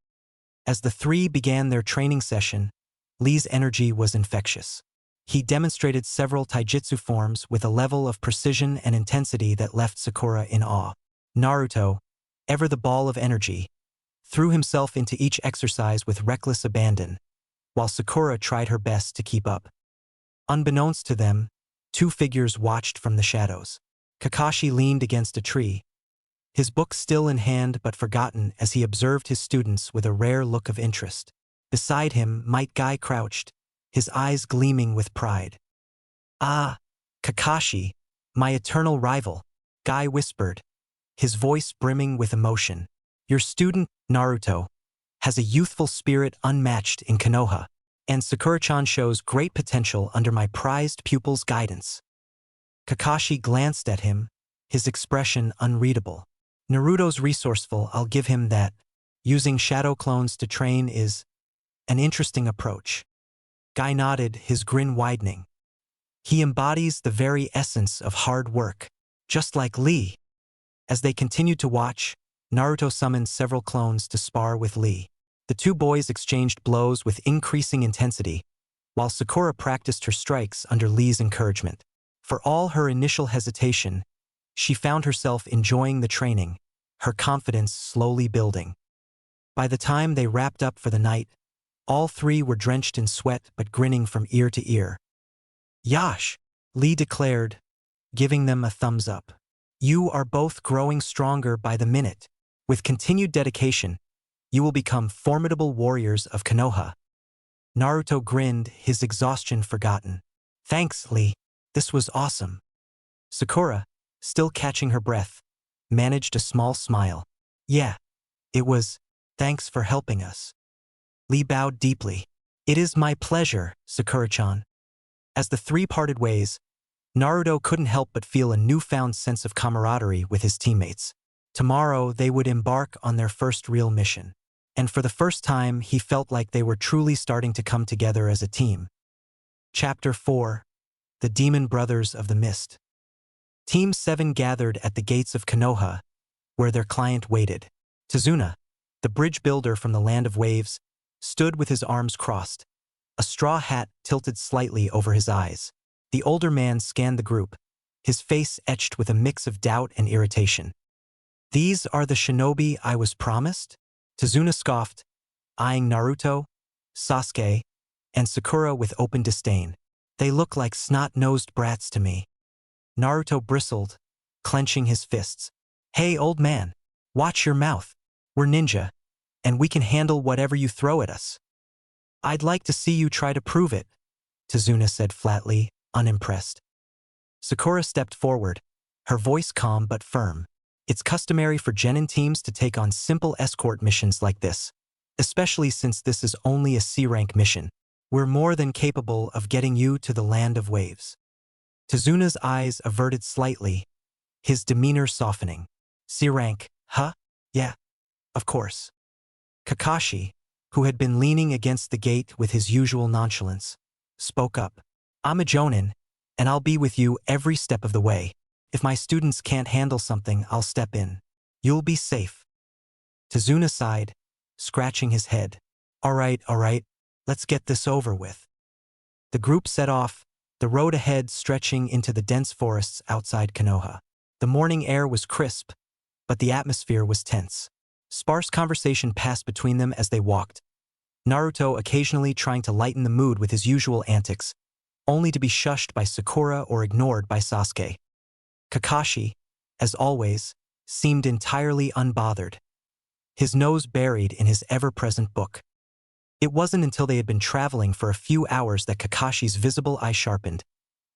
A: As the three began their training session, Lee's energy was infectious. He demonstrated several taijutsu forms with a level of precision and intensity that left Sakura in awe. Naruto, ever the ball of energy, threw himself into each exercise with reckless abandon, while Sakura tried her best to keep up. Unbeknownst to them, two figures watched from the shadows. Kakashi leaned against a tree, his book still in hand but forgotten as he observed his students with a rare look of interest. Beside him, Might Guy crouched, his eyes gleaming with pride. Ah, Kakashi, my eternal rival, Guy whispered, his voice brimming with emotion. Your student, Naruto, has a youthful spirit unmatched in Konoha, and Sakura-chan shows great potential under my prized pupil's guidance. Kakashi glanced at him, his expression unreadable. Naruto's resourceful, I'll give him that. Using shadow clones to train is an interesting approach. Guy nodded, his grin widening. He embodies the very essence of hard work, just like Lee. As they continued to watch, Naruto summoned several clones to spar with Lee. The two boys exchanged blows with increasing intensity, while Sakura practiced her strikes under Lee's encouragement. For all her initial hesitation, she found herself enjoying the training, her confidence slowly building. By the time they wrapped up for the night, all three were drenched in sweat but grinning from ear to ear. Yash, Lee declared, giving them a thumbs up. You are both growing stronger by the minute. With continued dedication, you will become formidable warriors of Konoha. Naruto grinned, his exhaustion forgotten. Thanks, Lee. This was awesome. Sakura, still catching her breath, managed a small smile. Yeah, it was. Thanks for helping us. Lee bowed deeply. It is my pleasure, Sakura-chan. As the three parted ways, Naruto couldn't help but feel a newfound sense of camaraderie with his teammates. Tomorrow they would embark on their first real mission, and for the first time he felt like they were truly starting to come together as a team. Chapter 4. The Demon Brothers of the Mist. Team 7 gathered at the gates of Konoha, where their client waited. Tazuna, the bridge builder from the Land of Waves, stood with his arms crossed, a straw hat tilted slightly over his eyes. The older man scanned the group, his face etched with a mix of doubt and irritation. These are the shinobi I was promised? Tazuna scoffed, eyeing Naruto, Sasuke, and Sakura with open disdain. They look like snot-nosed brats to me. Naruto bristled, clenching his fists. Hey, old man, watch your mouth. We're ninja, and we can handle whatever you throw at us. I'd like to see you try to prove it, Tazuna said flatly, unimpressed. Sakura stepped forward, her voice calm but firm. It's customary for genin teams to take on simple escort missions like this, especially since this is only a C-rank mission. We're more than capable of getting you to the land of waves. Tazuna's eyes averted slightly, his demeanor softening. C-rank, huh? Yeah, of course. Kakashi, who had been leaning against the gate with his usual nonchalance, spoke up. I'm a jonin, and I'll be with you every step of the way. If my students can't handle something, I'll step in. You'll be safe. Tazuna sighed, scratching his head. All right, let's get this over with. The group set off, the road ahead stretching into the dense forests outside Konoha. The morning air was crisp, but the atmosphere was tense. Sparse conversation passed between them as they walked, Naruto occasionally trying to lighten the mood with his usual antics, only to be shushed by Sakura or ignored by Sasuke. Kakashi, as always, seemed entirely unbothered, his nose buried in his ever-present book. It wasn't until they had been traveling for a few hours that Kakashi's visible eye sharpened,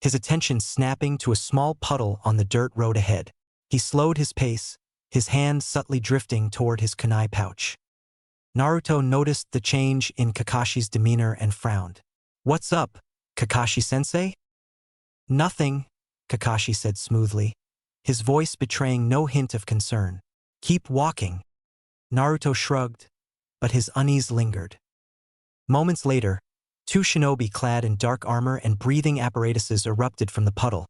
A: his attention snapping to a small puddle on the dirt road ahead. He slowed his pace, his hand subtly drifting toward his kunai pouch. Naruto noticed the change in Kakashi's demeanor and frowned. What's up, Kakashi-sensei? Nothing, Kakashi said smoothly, his voice betraying no hint of concern. Keep walking. Naruto shrugged, but his unease lingered. Moments later, two shinobi clad in dark armor and breathing apparatuses erupted from the puddle,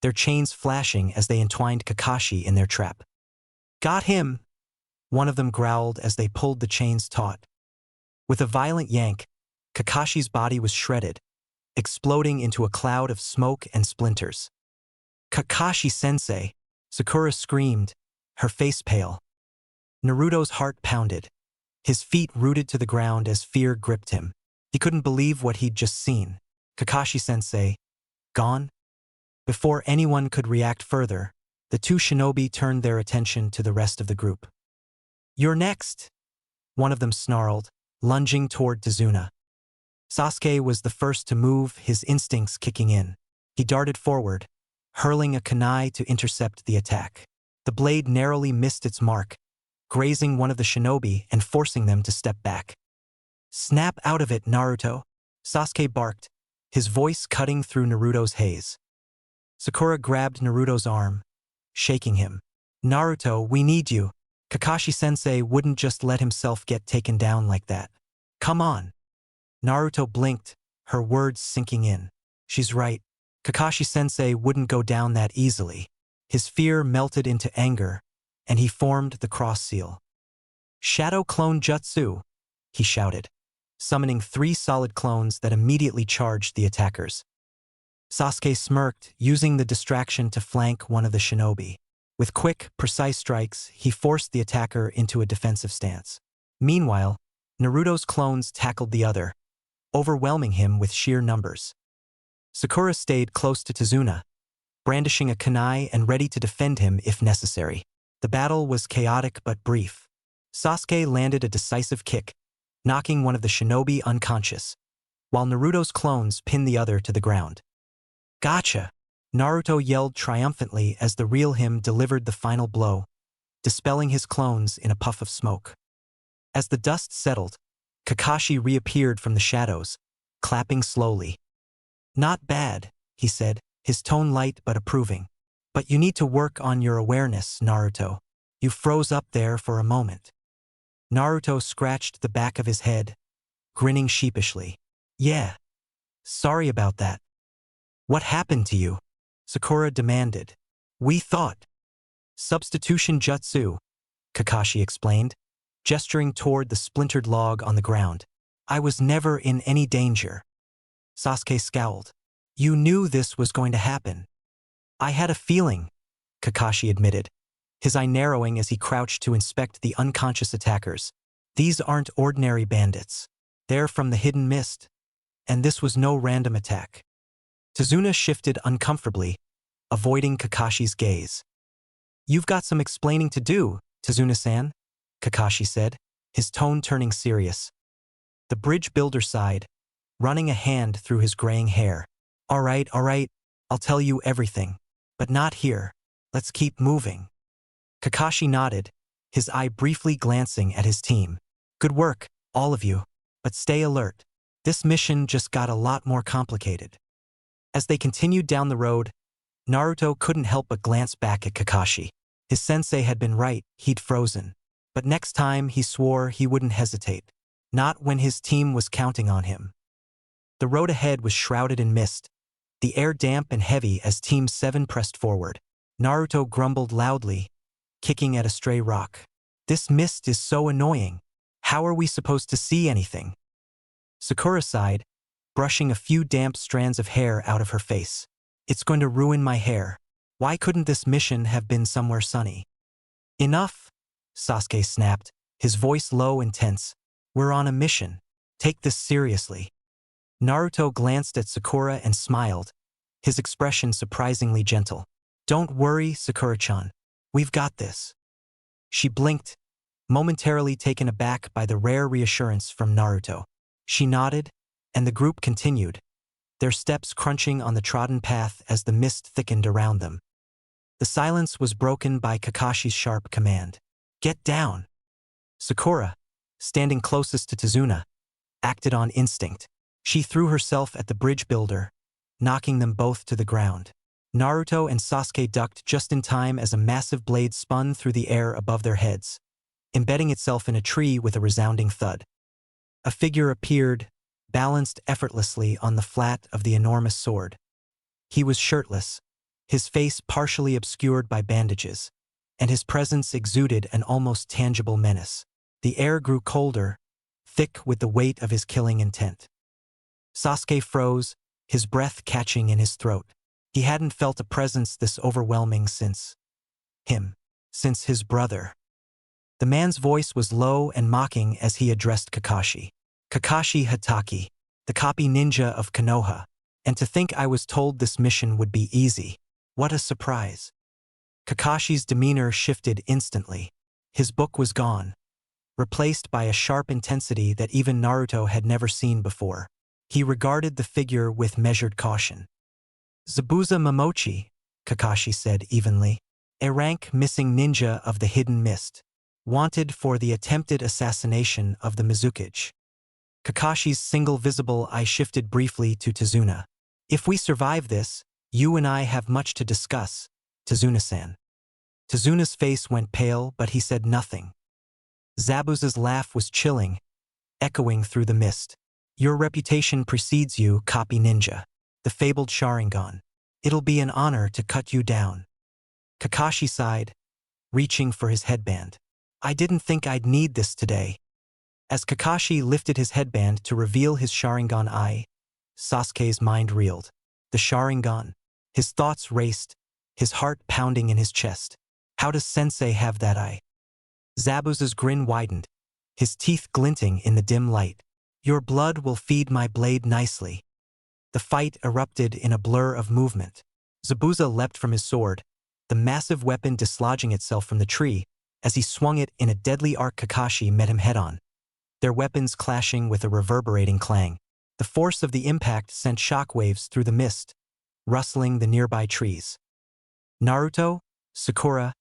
A: their chains flashing as they entwined Kakashi in their trap. Got him, one of them growled as they pulled the chains taut. With a violent yank, Kakashi's body was shredded, exploding into a cloud of smoke and splinters. Kakashi-sensei, Sakura screamed, her face pale. Naruto's heart pounded, his feet rooted to the ground as fear gripped him. He couldn't believe what he'd just seen. Kakashi-sensei, gone? Before anyone could react further, the two shinobi turned their attention to the rest of the group. You're next, one of them snarled, lunging toward Tazuna. Sasuke was the first to move, his instincts kicking in. He darted forward, hurling a kunai to intercept the attack. The blade narrowly missed its mark, grazing one of the shinobi and forcing them to step back. Snap out of it, Naruto, Sasuke barked, his voice cutting through Naruto's haze. Sakura grabbed Naruto's arm, shaking him. Naruto, we need you. Kakashi-sensei wouldn't just let himself get taken down like that. Come on. Naruto blinked, her words sinking in. She's right. Kakashi-sensei wouldn't go down that easily. His fear melted into anger, and he formed the cross seal. Shadow clone jutsu, he shouted, summoning 3 solid clones that immediately charged the attackers. Sasuke smirked, using the distraction to flank one of the shinobi. With quick, precise strikes, he forced the attacker into a defensive stance. Meanwhile, Naruto's clones tackled the other, overwhelming him with sheer numbers. Sakura stayed close to Tazuna, brandishing a kunai and ready to defend him if necessary. The battle was chaotic but brief. Sasuke landed a decisive kick, knocking one of the shinobi unconscious, while Naruto's clones pinned the other to the ground. Gotcha! Naruto yelled triumphantly as the real him delivered the final blow, dispelling his clones in a puff of smoke. As the dust settled, Kakashi reappeared from the shadows, clapping slowly. Not bad, he said, his tone light but approving. But you need to work on your awareness, Naruto. You froze up there for a moment. Naruto scratched the back of his head, grinning sheepishly. Yeah. Sorry about that. What happened to you? Sakura demanded. We thought. Substitution jutsu, Kakashi explained, gesturing toward the splintered log on the ground. I was never in any danger. Sasuke scowled. You knew this was going to happen. I had a feeling, Kakashi admitted, his eye narrowing as he crouched to inspect the unconscious attackers. These aren't ordinary bandits. They're from the hidden mist, and this was no random attack. Tazuna shifted uncomfortably, avoiding Kakashi's gaze. "You've got some explaining to do, Tazuna-san," Kakashi said, his tone turning serious. The bridge builder sighed, running a hand through his graying hair. All right, I'll tell you everything. But not here. Let's keep moving." Kakashi nodded, his eye briefly glancing at his team. "Good work, all of you. But stay alert. This mission just got a lot more complicated." As they continued down the road, Naruto couldn't help but glance back at Kakashi. His sensei had been right, he'd frozen. But next time he swore he wouldn't hesitate. Not when his team was counting on him. The road ahead was shrouded in mist, the air damp and heavy as Team 7 pressed forward. Naruto grumbled loudly, kicking at a stray rock. "This mist is so annoying. How are we supposed to see anything?" Sakura sighed, brushing a few damp strands of hair out of her face. "It's going to ruin my hair. Why couldn't this mission have been somewhere sunny?" "Enough," Sasuke snapped, his voice low and tense. "We're on a mission. Take this seriously." Naruto glanced at Sakura and smiled, his expression surprisingly gentle. "Don't worry, Sakura-chan. We've got this." She blinked, momentarily taken aback by the rare reassurance from Naruto. She nodded, and the group continued, their steps crunching on the trodden path as the mist thickened around them. The silence was broken by Kakashi's sharp command. "Get down!" Sakura, standing closest to Tazuna, acted on instinct. She threw herself at the bridge builder, knocking them both to the ground. Naruto and Sasuke ducked just in time as a massive blade spun through the air above their heads, embedding itself in a tree with a resounding thud. A figure appeared, balanced effortlessly on the flat of the enormous sword. He was shirtless, his face partially obscured by bandages, and his presence exuded an almost tangible menace. The air grew colder, thick with the weight of his killing intent. Sasuke froze, his breath catching in his throat. He hadn't felt a presence this overwhelming since his brother. The man's voice was low and mocking as he addressed Kakashi. "Kakashi Hatake, the copy ninja of Konoha. And to think I was told this mission would be easy. What a surprise." Kakashi's demeanor shifted instantly. His book was gone, replaced by a sharp intensity that even Naruto had never seen before. He regarded the figure with measured caution. "Zabuza Momochi," Kakashi said evenly. "A rank missing ninja of the hidden mist. Wanted for the attempted assassination of the Mizukage." Kakashi's single visible eye shifted briefly to Tazuna. "If we survive this, you and I have much to discuss, Tazuna-san." Tazuna's face went pale, but he said nothing. Zabuza's laugh was chilling, echoing through the mist. "Your reputation precedes you, copy ninja. The fabled Sharingan. It'll be an honor to cut you down." Kakashi sighed, reaching for his headband. "I didn't think I'd need this today." As Kakashi lifted his headband to reveal his Sharingan eye, Sasuke's mind reeled. The Sharingan. His thoughts raced, his heart pounding in his chest. How does Sensei have that eye? Zabuza's grin widened, his teeth glinting in the dim light. "Your blood will feed my blade nicely." The fight erupted in a blur of movement. Zabuza leapt from his sword, the massive weapon dislodging itself from the tree. As he swung it in a deadly arc, Kakashi met him head-on, their weapons clashing with a reverberating clang. The force of the impact sent shockwaves through the mist, rustling the nearby trees. Naruto, Sakura,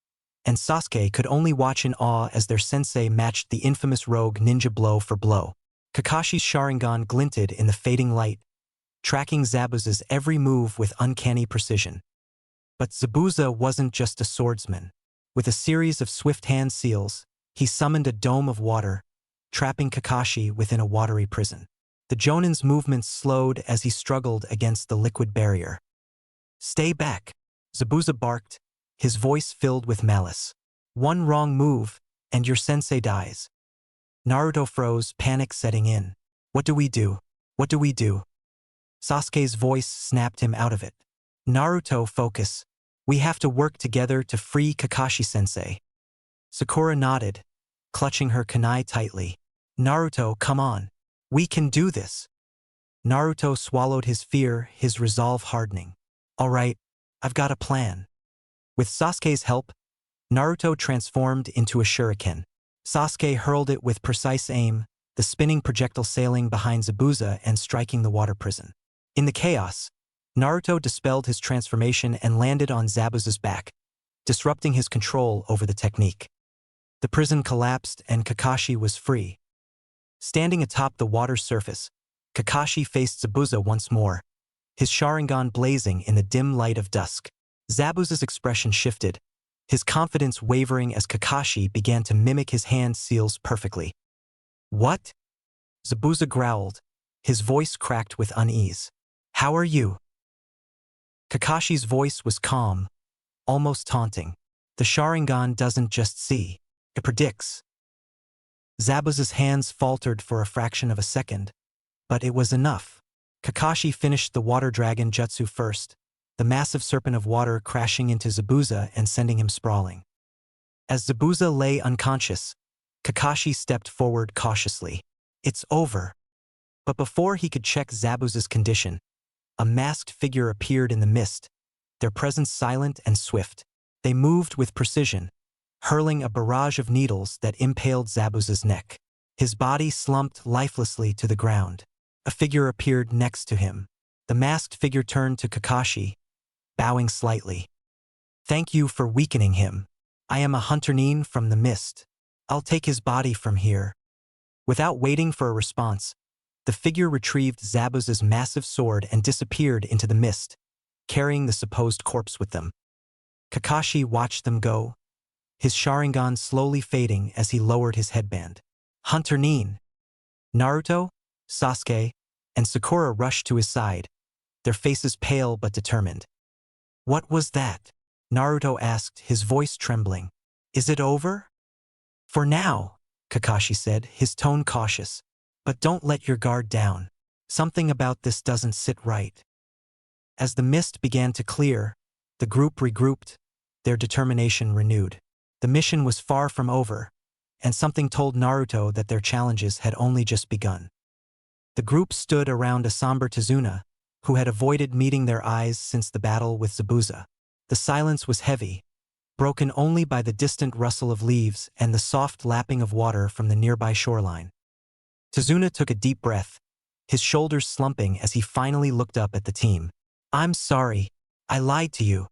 A: and Sasuke could only watch in awe as their sensei matched the infamous rogue ninja blow for blow. Kakashi's Sharingan glinted in the fading light, tracking Zabuza's every move with uncanny precision. But Zabuza wasn't just a swordsman. With a series of swift hand seals, he summoned a dome of water, trapping Kakashi within a watery prison. The Jonin's movements slowed as he struggled against the liquid barrier. "Stay back," Zabuza barked, his voice filled with malice. "One wrong move, and your sensei dies." Naruto froze, panic setting in. What do we do? What do we do?" Sasuke's voice snapped him out of it. "Naruto, focus. We have to work together to free Kakashi-sensei." Sakura nodded, clutching her kunai tightly. "Naruto, come on. We can do this." Naruto swallowed his fear, his resolve hardening. All right, I've got a plan. With Sasuke's help, Naruto transformed into a shuriken. Sasuke hurled it with precise aim, the spinning projectile sailing behind Zabuza and striking the water prison. In the chaos, Naruto dispelled his transformation and landed on Zabuza's back, disrupting his control over the technique. The prison collapsed and Kakashi was free. Standing atop the water's surface, Kakashi faced Zabuza once more, his Sharingan blazing in the dim light of dusk. Zabuza's expression shifted, his confidence wavering as Kakashi began to mimic his hand seals perfectly. What? Zabuza growled, his voice cracked with unease. How are you? Kakashi's voice was calm, almost taunting. The Sharingan doesn't just see, it predicts. Zabuza's hands faltered for a fraction of a second, but it was enough. Kakashi finished the water dragon jutsu first, the massive serpent of water crashing into Zabuza and sending him sprawling. As Zabuza lay unconscious, Kakashi stepped forward cautiously. It's over. But before he could check Zabuza's condition, a masked figure appeared in the mist, their presence silent and swift. They moved with precision, hurling a barrage of needles that impaled Zabuza's neck. His body slumped lifelessly to the ground. A figure appeared next to him. The masked figure turned to Kakashi, bowing slightly. Thank you for weakening him. I am a Chunin from the mist. I'll take his body from here. Without waiting for a response, the figure retrieved Zabuza's massive sword and disappeared into the mist, carrying the supposed corpse with them. Kakashi watched them go, his Sharingan slowly fading as he lowered his headband. Chunin. Naruto, Sasuke, and Sakura rushed to his side, their faces pale but determined. What was that? Naruto asked, his voice trembling. Is it over? For now, Kakashi said, his tone cautious. But don't let your guard down. Something about this doesn't sit right. As the mist began to clear, the group regrouped, their determination renewed. The mission was far from over, and something told Naruto that their challenges had only just begun. The group stood around a somber Tazuna, who had avoided meeting their eyes since the battle with Zabuza. The silence was heavy, broken only by the distant rustle of leaves and the soft lapping of water from the nearby shoreline. Tazuna took a deep breath, his shoulders slumping as he finally looked up at the team. I'm sorry, I lied to you.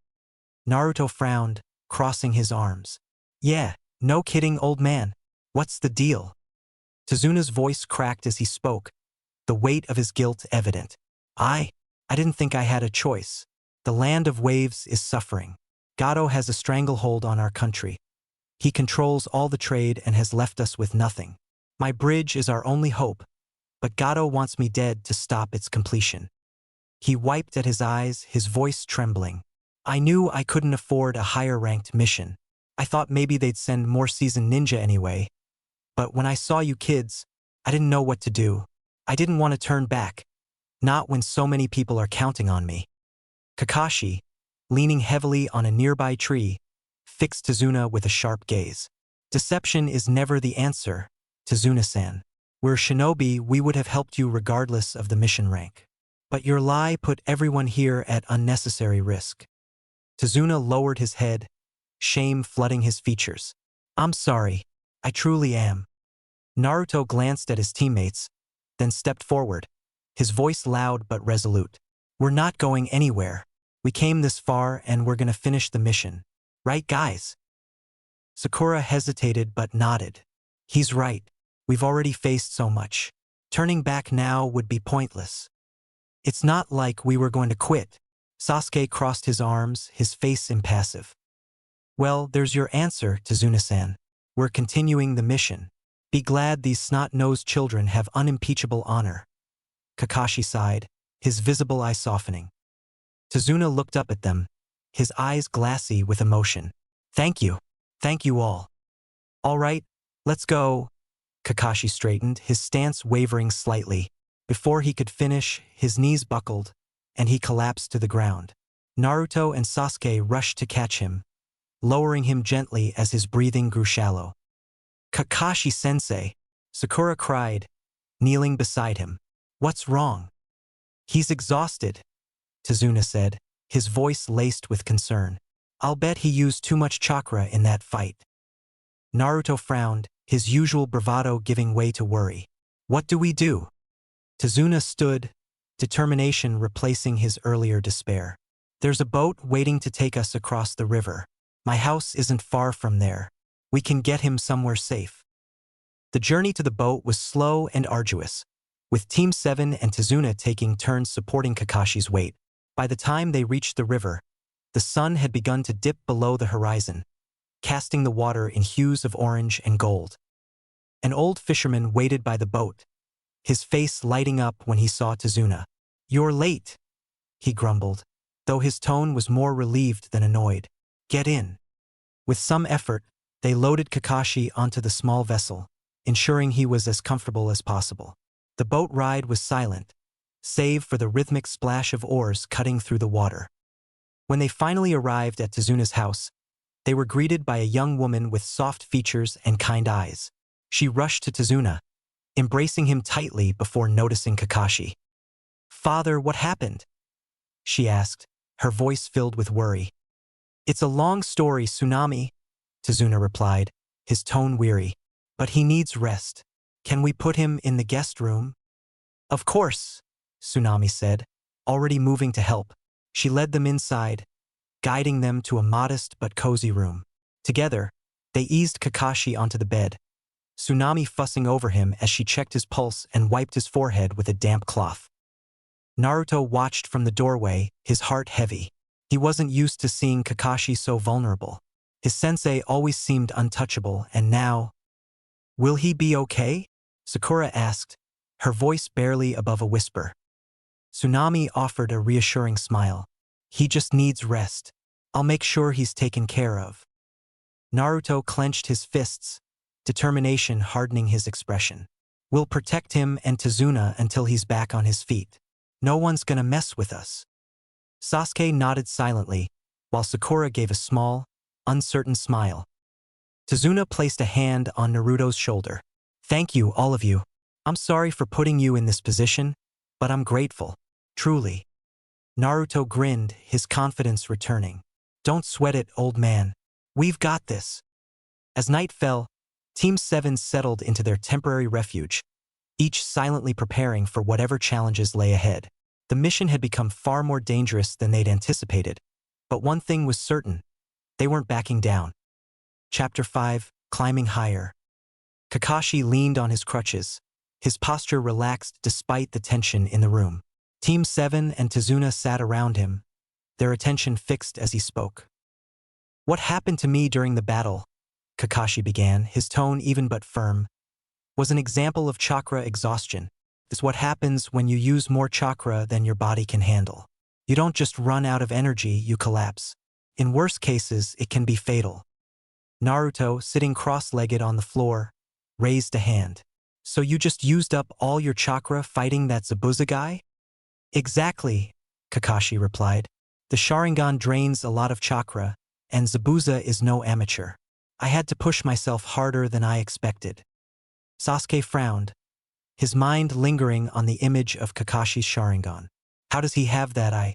A: Naruto frowned, crossing his arms. Yeah, no kidding, old man. What's the deal? Tazuna's voice cracked as he spoke, the weight of his guilt evident. I didn't think I had a choice. The land of waves is suffering. Gaara has a stranglehold on our country. He controls all the trade and has left us with nothing. My bridge is our only hope, but Gaara wants me dead to stop its completion. He wiped at his eyes, his voice trembling. I knew I couldn't afford a higher-ranked mission. I thought maybe they'd send more seasoned ninja anyway. But when I saw you kids, I didn't know what to do. I didn't want to turn back. Not when so many people are counting on me. Kakashi, leaning heavily on a nearby tree, fixed Tazuna with a sharp gaze. Deception is never the answer, Tazuna-san. We're shinobi, we would have helped you regardless of the mission rank. But your lie put everyone here at unnecessary risk. Tazuna lowered his head, shame flooding his features. I'm sorry, I truly am. Naruto glanced at his teammates, then stepped forward, his voice loud but resolute. We're not going anywhere. We came this far and we're gonna finish the mission. Right, guys? Sakura hesitated but nodded. He's right. We've already faced so much. Turning back now would be pointless. It's not like we were going to quit. Sasuke crossed his arms, his face impassive. Well, there's your answer, Tazuna-san. We're continuing the mission. Be glad these snot-nosed children have unimpeachable honor. Kakashi sighed, his visible eye softening. Tazuna looked up at them, his eyes glassy with emotion. Thank you. Thank you all. All right, let's go. Kakashi straightened, his stance wavering slightly. Before he could finish, his knees buckled, and he collapsed to the ground. Naruto and Sasuke rushed to catch him, lowering him gently as his breathing grew shallow. Kakashi-sensei, Sakura cried, kneeling beside him. What's wrong? He's exhausted, Tazuna said, his voice laced with concern. I'll bet he used too much chakra in that fight. Naruto frowned, his usual bravado giving way to worry. What do we do? Tazuna stood, determination replacing his earlier despair. There's a boat waiting to take us across the river. My house isn't far from there. We can get him somewhere safe. The journey to the boat was slow and arduous, with Team 7 and Tazuna taking turns supporting Kakashi's weight. By the time they reached the river, the sun had begun to dip below the horizon, casting the water in hues of orange and gold. An old fisherman waited by the boat, his face lighting up when he saw Tazuna. "You're late," he grumbled, though his tone was more relieved than annoyed. "Get in." With some effort, they loaded Kakashi onto the small vessel, ensuring he was as comfortable as possible. The boat ride was silent, save for the rhythmic splash of oars cutting through the water. When they finally arrived at Tazuna's house, they were greeted by a young woman with soft features and kind eyes. She rushed to Tazuna, embracing him tightly before noticing Kakashi. "Father, what happened?" she asked, her voice filled with worry. "It's a long story, Tsunami," Tazuna replied, his tone weary. "But he needs rest. Can we put him in the guest room?" "Of course," Tsunami said, already moving to help. She led them inside, guiding them to a modest but cozy room. Together, they eased Kakashi onto the bed, Tsunami fussing over him as she checked his pulse and wiped his forehead with a damp cloth. Naruto watched from the doorway, his heart heavy. He wasn't used to seeing Kakashi so vulnerable. His sensei always seemed untouchable, and now… "Will he be okay?" Sakura asked, her voice barely above a whisper. Tsunami offered a reassuring smile. "He just needs rest. I'll make sure he's taken care of." Naruto clenched his fists, determination hardening his expression. "We'll protect him and Tazuna until he's back on his feet. No one's gonna mess with us." Sasuke nodded silently, while Sakura gave a small, uncertain smile. Tazuna placed a hand on Naruto's shoulder. "Thank you, all of you. I'm sorry for putting you in this position, but I'm grateful. Truly." Naruto grinned, his confidence returning. "Don't sweat it, old man. We've got this." As night fell, Team 7 settled into their temporary refuge, each silently preparing for whatever challenges lay ahead. The mission had become far more dangerous than they'd anticipated, but one thing was certain: they weren't backing down. Chapter 5, Climbing Higher. Kakashi leaned on his crutches, his posture relaxed despite the tension in the room. Team 7 and Tazuna sat around him, their attention fixed as he spoke. "What happened to me during the battle," Kakashi began, his tone even but firm, "was an example of chakra exhaustion. It's what happens when you use more chakra than your body can handle. You don't just run out of energy, you collapse. In worse cases, it can be fatal." Naruto, sitting cross-legged on the floor, raised a hand. "So you just used up all your chakra fighting that Zabuza guy?" "Exactly," Kakashi replied. "The Sharingan drains a lot of chakra, and Zabuza is no amateur. I had to push myself harder than I expected." Sasuke frowned, his mind lingering on the image of Kakashi's Sharingan. "How does he have that eye?"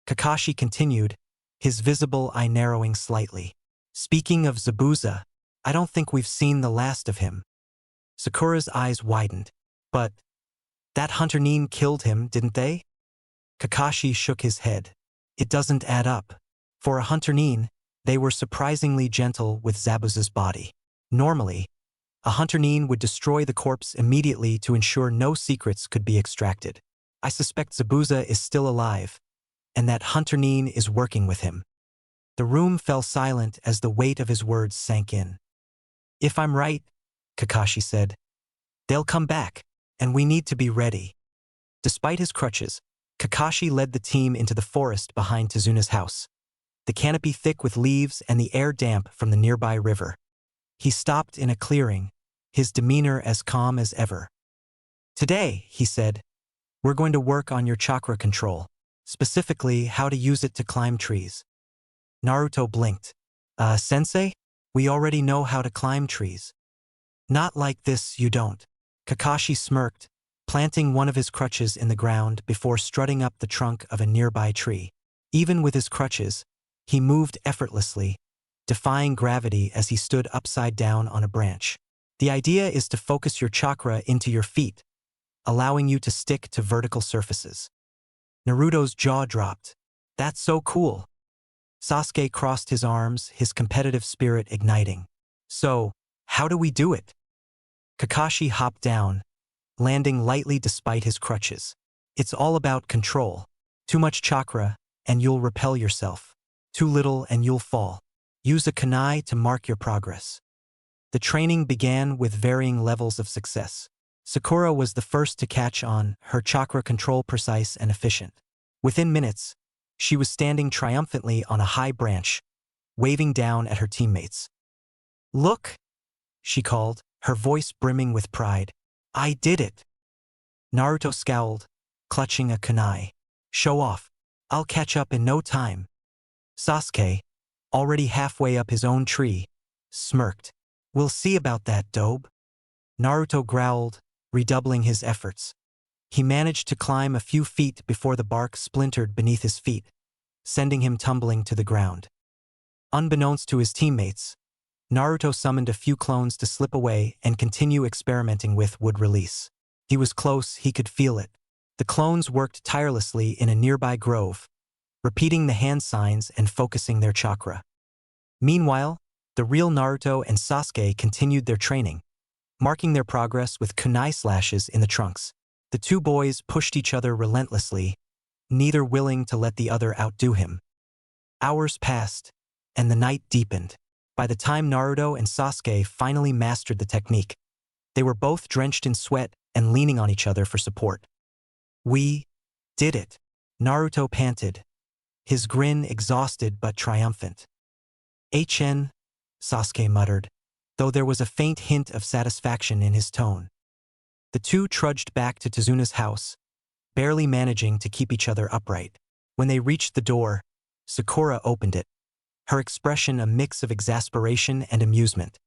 A: Kakashi continued, his visible eye narrowing slightly. "Speaking of Zabuza, I don't think we've seen the last of him." Sakura's eyes widened. "But that Hunter Nin killed him, didn't they?" Kakashi shook his head. "It doesn't add up. For a Hunter Nin, they were surprisingly gentle with Zabuza's body. Normally, a Hunter Nin would destroy the corpse immediately to ensure no secrets could be extracted. I suspect Zabuza is still alive, and that Hunter Nin is working with him." The room fell silent as the weight of his words sank in. "If I'm right," Kakashi said, "they'll come back, and we need to be ready." Despite his crutches, Kakashi led the team into the forest behind Tazuna's house, the canopy thick with leaves and the air damp from the nearby river. He stopped in a clearing, his demeanor as calm as ever. "Today," he said, "we're going to work on your chakra control, specifically how to use it to climb trees." Naruto blinked. Sensei? We already know how to climb trees." "Not like this, you don't." Kakashi smirked, planting one of his crutches in the ground before strutting up the trunk of a nearby tree. Even with his crutches, he moved effortlessly, defying gravity as he stood upside down on a branch. The idea is to focus your chakra into your feet, allowing you to stick to vertical surfaces. Naruto's jaw dropped. That's so cool. Sasuke crossed his arms, his competitive spirit igniting. So, how do we do it? Kakashi hopped down, landing lightly despite his crutches. It's all about control. Too much chakra, and you'll repel yourself. Too little and you'll fall. Use a kunai to mark your progress. The training began with varying levels of success. Sakura was the first to catch on, her chakra control precise and efficient. Within minutes, she was standing triumphantly on a high branch, waving down at her teammates. "Look!" she called, her voice brimming with pride. "I did it!" Naruto scowled, clutching a kunai. "Show off. I'll catch up in no time." Sasuke, already halfway up his own tree, smirked. "We'll see about that, Dobe." Naruto growled, redoubling his efforts. He managed to climb a few feet before the bark splintered beneath his feet, sending him tumbling to the ground. Unbeknownst to his teammates, Naruto summoned a few clones to slip away and continue experimenting with would release. He was close, he could feel it. The clones worked tirelessly in a nearby grove, repeating the hand signs and focusing their chakra. Meanwhile, the real Naruto and Sasuke continued their training, marking their progress with kunai slashes in the trunks. The two boys pushed each other relentlessly, neither willing to let the other outdo him. Hours passed, and the night deepened. By the time Naruto and Sasuke finally mastered the technique, they were both drenched in sweat and leaning on each other for support. "We did it," Naruto panted, his grin exhausted but triumphant. "HN," Sasuke muttered, though there was a faint hint of satisfaction in his tone. The two trudged back to Tazuna's house, barely managing to keep each other upright. When they reached the door, Sakura opened it, her expression a mix of exasperation and amusement.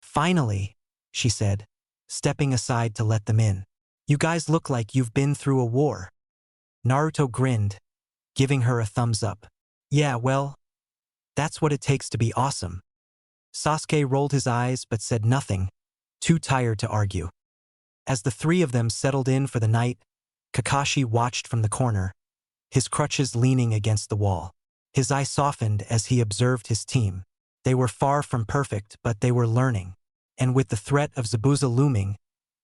A: "Finally," she said, stepping aside to let them in. "You guys look like you've been through a war." Naruto grinned, giving her a thumbs up. "Yeah, well, that's what it takes to be awesome." Sasuke rolled his eyes but said nothing, too tired to argue. As the three of them settled in for the night, Kakashi watched from the corner, his crutches leaning against the wall. His eye softened as he observed his team. They were far from perfect, but they were learning. And with the threat of Zabuza looming,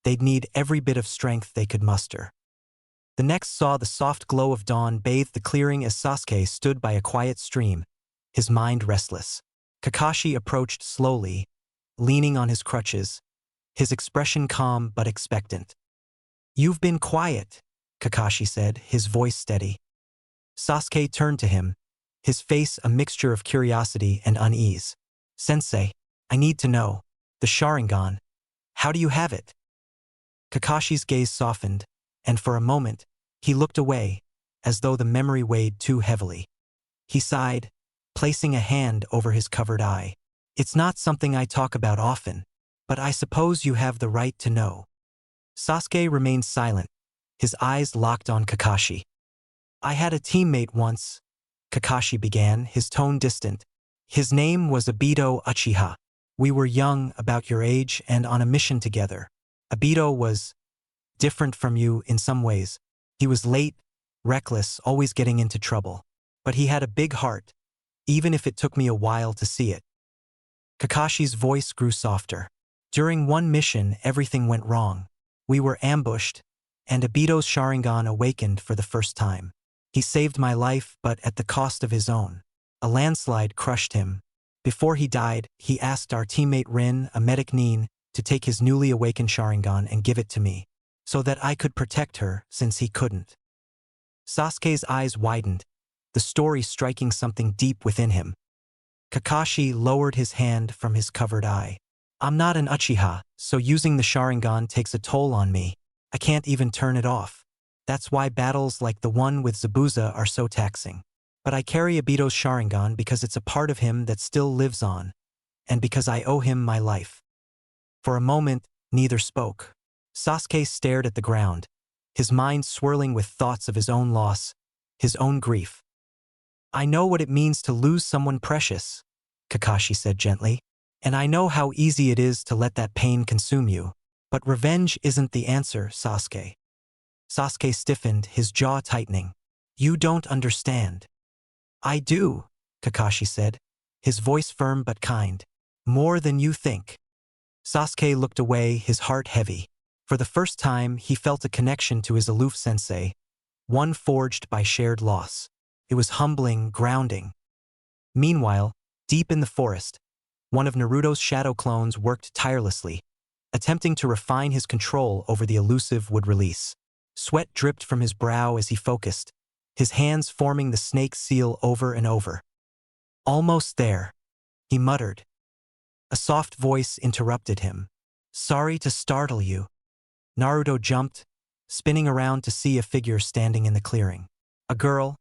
A: they'd need every bit of strength they could muster. The next saw the soft glow of dawn bathe the clearing as Sasuke stood by a quiet stream, his mind restless. Kakashi approached slowly, leaning on his crutches, his expression calm but expectant. "You've been quiet," Kakashi said, his voice steady. Sasuke turned to him, his face a mixture of curiosity and unease. "Sensei, I need to know. The Sharingan. How do you have it?" Kakashi's gaze softened, and for a moment, he looked away, as though the memory weighed too heavily. He sighed, placing a hand over his covered eye. "It's not something I talk about often, but I suppose you have the right to know." Sasuke remained silent, his eyes locked on Kakashi. "I had a teammate once," Kakashi began, his tone distant. "His name was Obito Uchiha. We were young, about your age, and on a mission together. Obito was different from you in some ways. He was late, reckless, always getting into trouble. But he had a big heart, even if it took me a while to see it." Kakashi's voice grew softer. "During one mission, everything went wrong. We were ambushed, and Obito's Sharingan awakened for the first time. He saved my life, but at the cost of his own. A landslide crushed him. Before he died, he asked our teammate Rin, a medic Nin, to take his newly awakened Sharingan and give it to me, so that I could protect her since he couldn't." Sasuke's eyes widened, the story striking something deep within him. Kakashi lowered his hand from his covered eye. "I'm not an Uchiha, so using the Sharingan takes a toll on me. I can't even turn it off. That's why battles like the one with Zabuza are so taxing. But I carry Obito's Sharingan because it's a part of him that still lives on, and because I owe him my life." For a moment, neither spoke. Sasuke stared at the ground, his mind swirling with thoughts of his own loss, his own grief. I know what it means to lose someone precious, Kakashi said gently, and I know how easy it is to let that pain consume you. But revenge isn't the answer, Sasuke. Sasuke stiffened, his jaw tightening. You don't understand. I do, Kakashi said, his voice firm but kind. More than you think. Sasuke looked away, his heart heavy. For the first time, he felt a connection to his aloof sensei, one forged by shared loss. It was humbling, grounding. Meanwhile, deep in the forest, one of Naruto's shadow clones worked tirelessly, attempting to refine his control over the elusive wood release. Sweat dripped from his brow as he focused, his hands forming the snake seal over and over. Almost there, he muttered. A soft voice interrupted him. Sorry to startle you. Naruto jumped, spinning around to see a figure standing in the clearing. A girl,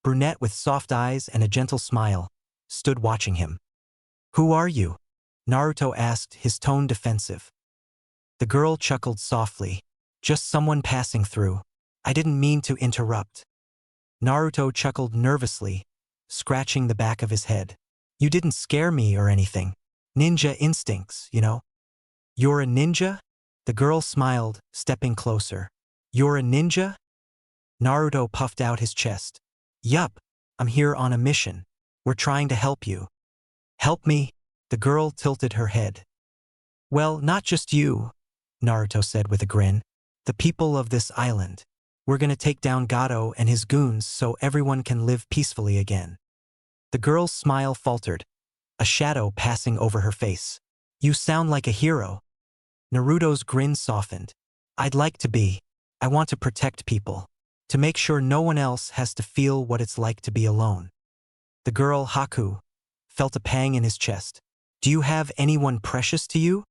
A: brunette with soft eyes and a gentle smile, stood watching him. Who are you? Naruto asked, his tone defensive. The girl chuckled softly. Just someone passing through. I didn't mean to interrupt. Naruto chuckled nervously, scratching the back of his head. You didn't scare me or anything. Ninja instincts, you know. You're a ninja? The girl smiled, stepping closer. You're a ninja? Naruto puffed out his chest. Yup, I'm here on a mission. We're trying to help you. Help me? The girl tilted her head. Well, not just you, Naruto said with a grin. The people of this island. We're gonna take down Gato and his goons so everyone can live peacefully again. The girl's smile faltered, a shadow passing over her face. You sound like a hero. Naruto's grin softened. I'd like to be. I want to protect people. To make sure no one else has to feel what it's like to be alone. The girl, Haku, felt a pang in his chest. Do you have anyone precious to you?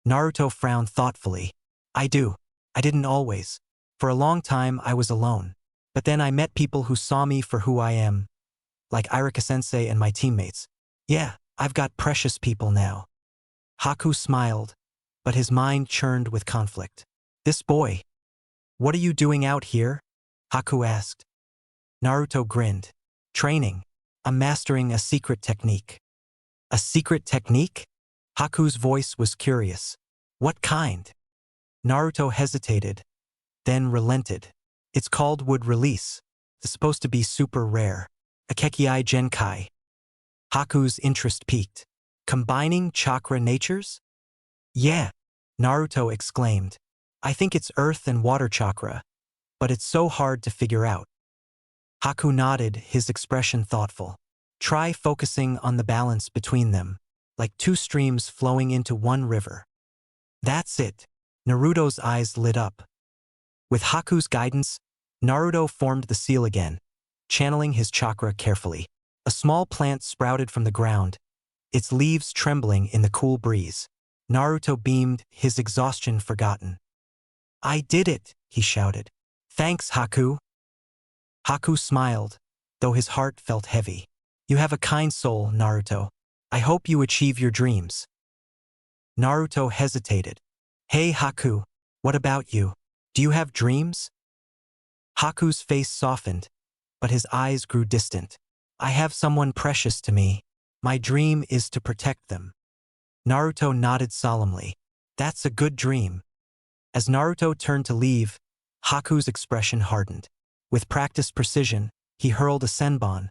A: Naruto frowned thoughtfully. I do. I didn't always. For a long time, I was alone. But then I met people who saw me for who I am. Like Irika-sensei and my teammates. Yeah, I've got precious people now. Haku smiled, but his mind churned with conflict. This boy. What are you doing out here? Haku asked. Naruto grinned. Training. I'm mastering a secret technique. A secret technique? Haku's voice was curious. What kind? Naruto hesitated, then relented. It's called wood release. It's supposed to be super rare. Akekiai Genkai. Haku's interest peaked. Combining chakra natures? Yeah, Naruto exclaimed. I think it's earth and water chakra, but it's so hard to figure out. Haku nodded, his expression thoughtful. Try focusing on the balance between them, like two streams flowing into one river. That's it. Naruto's eyes lit up. With Haku's guidance, Naruto formed the seal again, channeling his chakra carefully. A small plant sprouted from the ground, its leaves trembling in the cool breeze. Naruto beamed, his exhaustion forgotten. I did it, he shouted. Thanks, Haku. Haku smiled, though his heart felt heavy. You have a kind soul, Naruto. I hope you achieve your dreams. Naruto hesitated. Hey, Haku, what about you? Do you have dreams? Haku's face softened, but his eyes grew distant. I have someone precious to me. My dream is to protect them. Naruto nodded solemnly. That's a good dream. As Naruto turned to leave, Haku's expression hardened. With practiced precision, he hurled a senbon,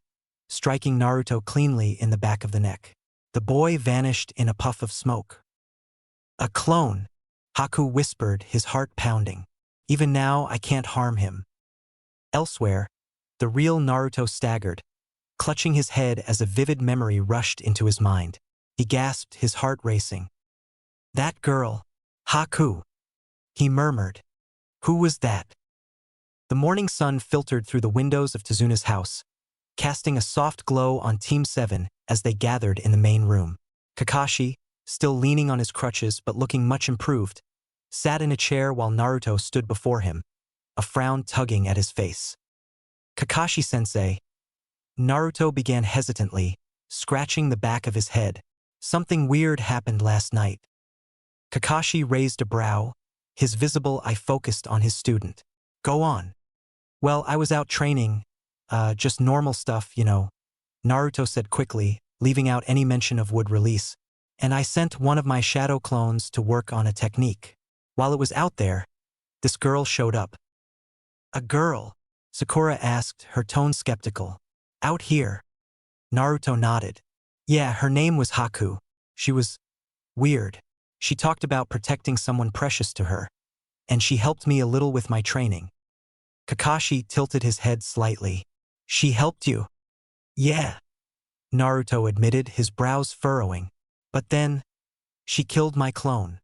A: striking Naruto cleanly in the back of the neck. The boy vanished in a puff of smoke. A clone, Haku whispered, his heart pounding. Even now, I can't harm him. Elsewhere, the real Naruto staggered, clutching his head as a vivid memory rushed into his mind. He gasped, his heart racing. That girl, Haku, he murmured. Who was that? The morning sun filtered through the windows of Tazuna's house, casting a soft glow on Team 7 as they gathered in the main room. Kakashi, still leaning on his crutches but looking much improved, sat in a chair while Naruto stood before him, a frown tugging at his face. Kakashi-sensei. Naruto began hesitantly, scratching the back of his head. Something weird happened last night. Kakashi raised a brow, His visible eye focused on his student. Go on. Well, I was out training. Just normal stuff, you know. Naruto said quickly, leaving out any mention of wood release. And I sent one of my shadow clones to work on a technique. While it was out there, this girl showed up. A girl? Sakura asked, her tone skeptical. Out here? Naruto nodded. Yeah, her name was Haku. She was weird. She talked about protecting someone precious to her. And she helped me a little with my training. Kakashi tilted his head slightly. She helped you? Yeah. Naruto admitted, his brows furrowing. But then, she killed my clone.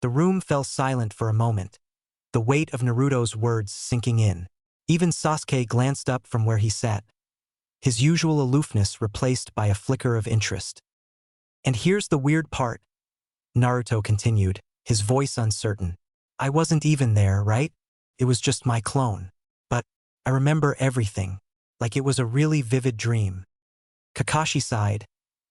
A: The room fell silent for a moment, the weight of Naruto's words sinking in. Even Sasuke glanced up from where he sat, his usual aloofness replaced by a flicker of interest. And here's the weird part, Naruto continued, his voice uncertain. I wasn't even there, right? It was just my clone. But I remember everything, like it was a really vivid dream. Kakashi sighed,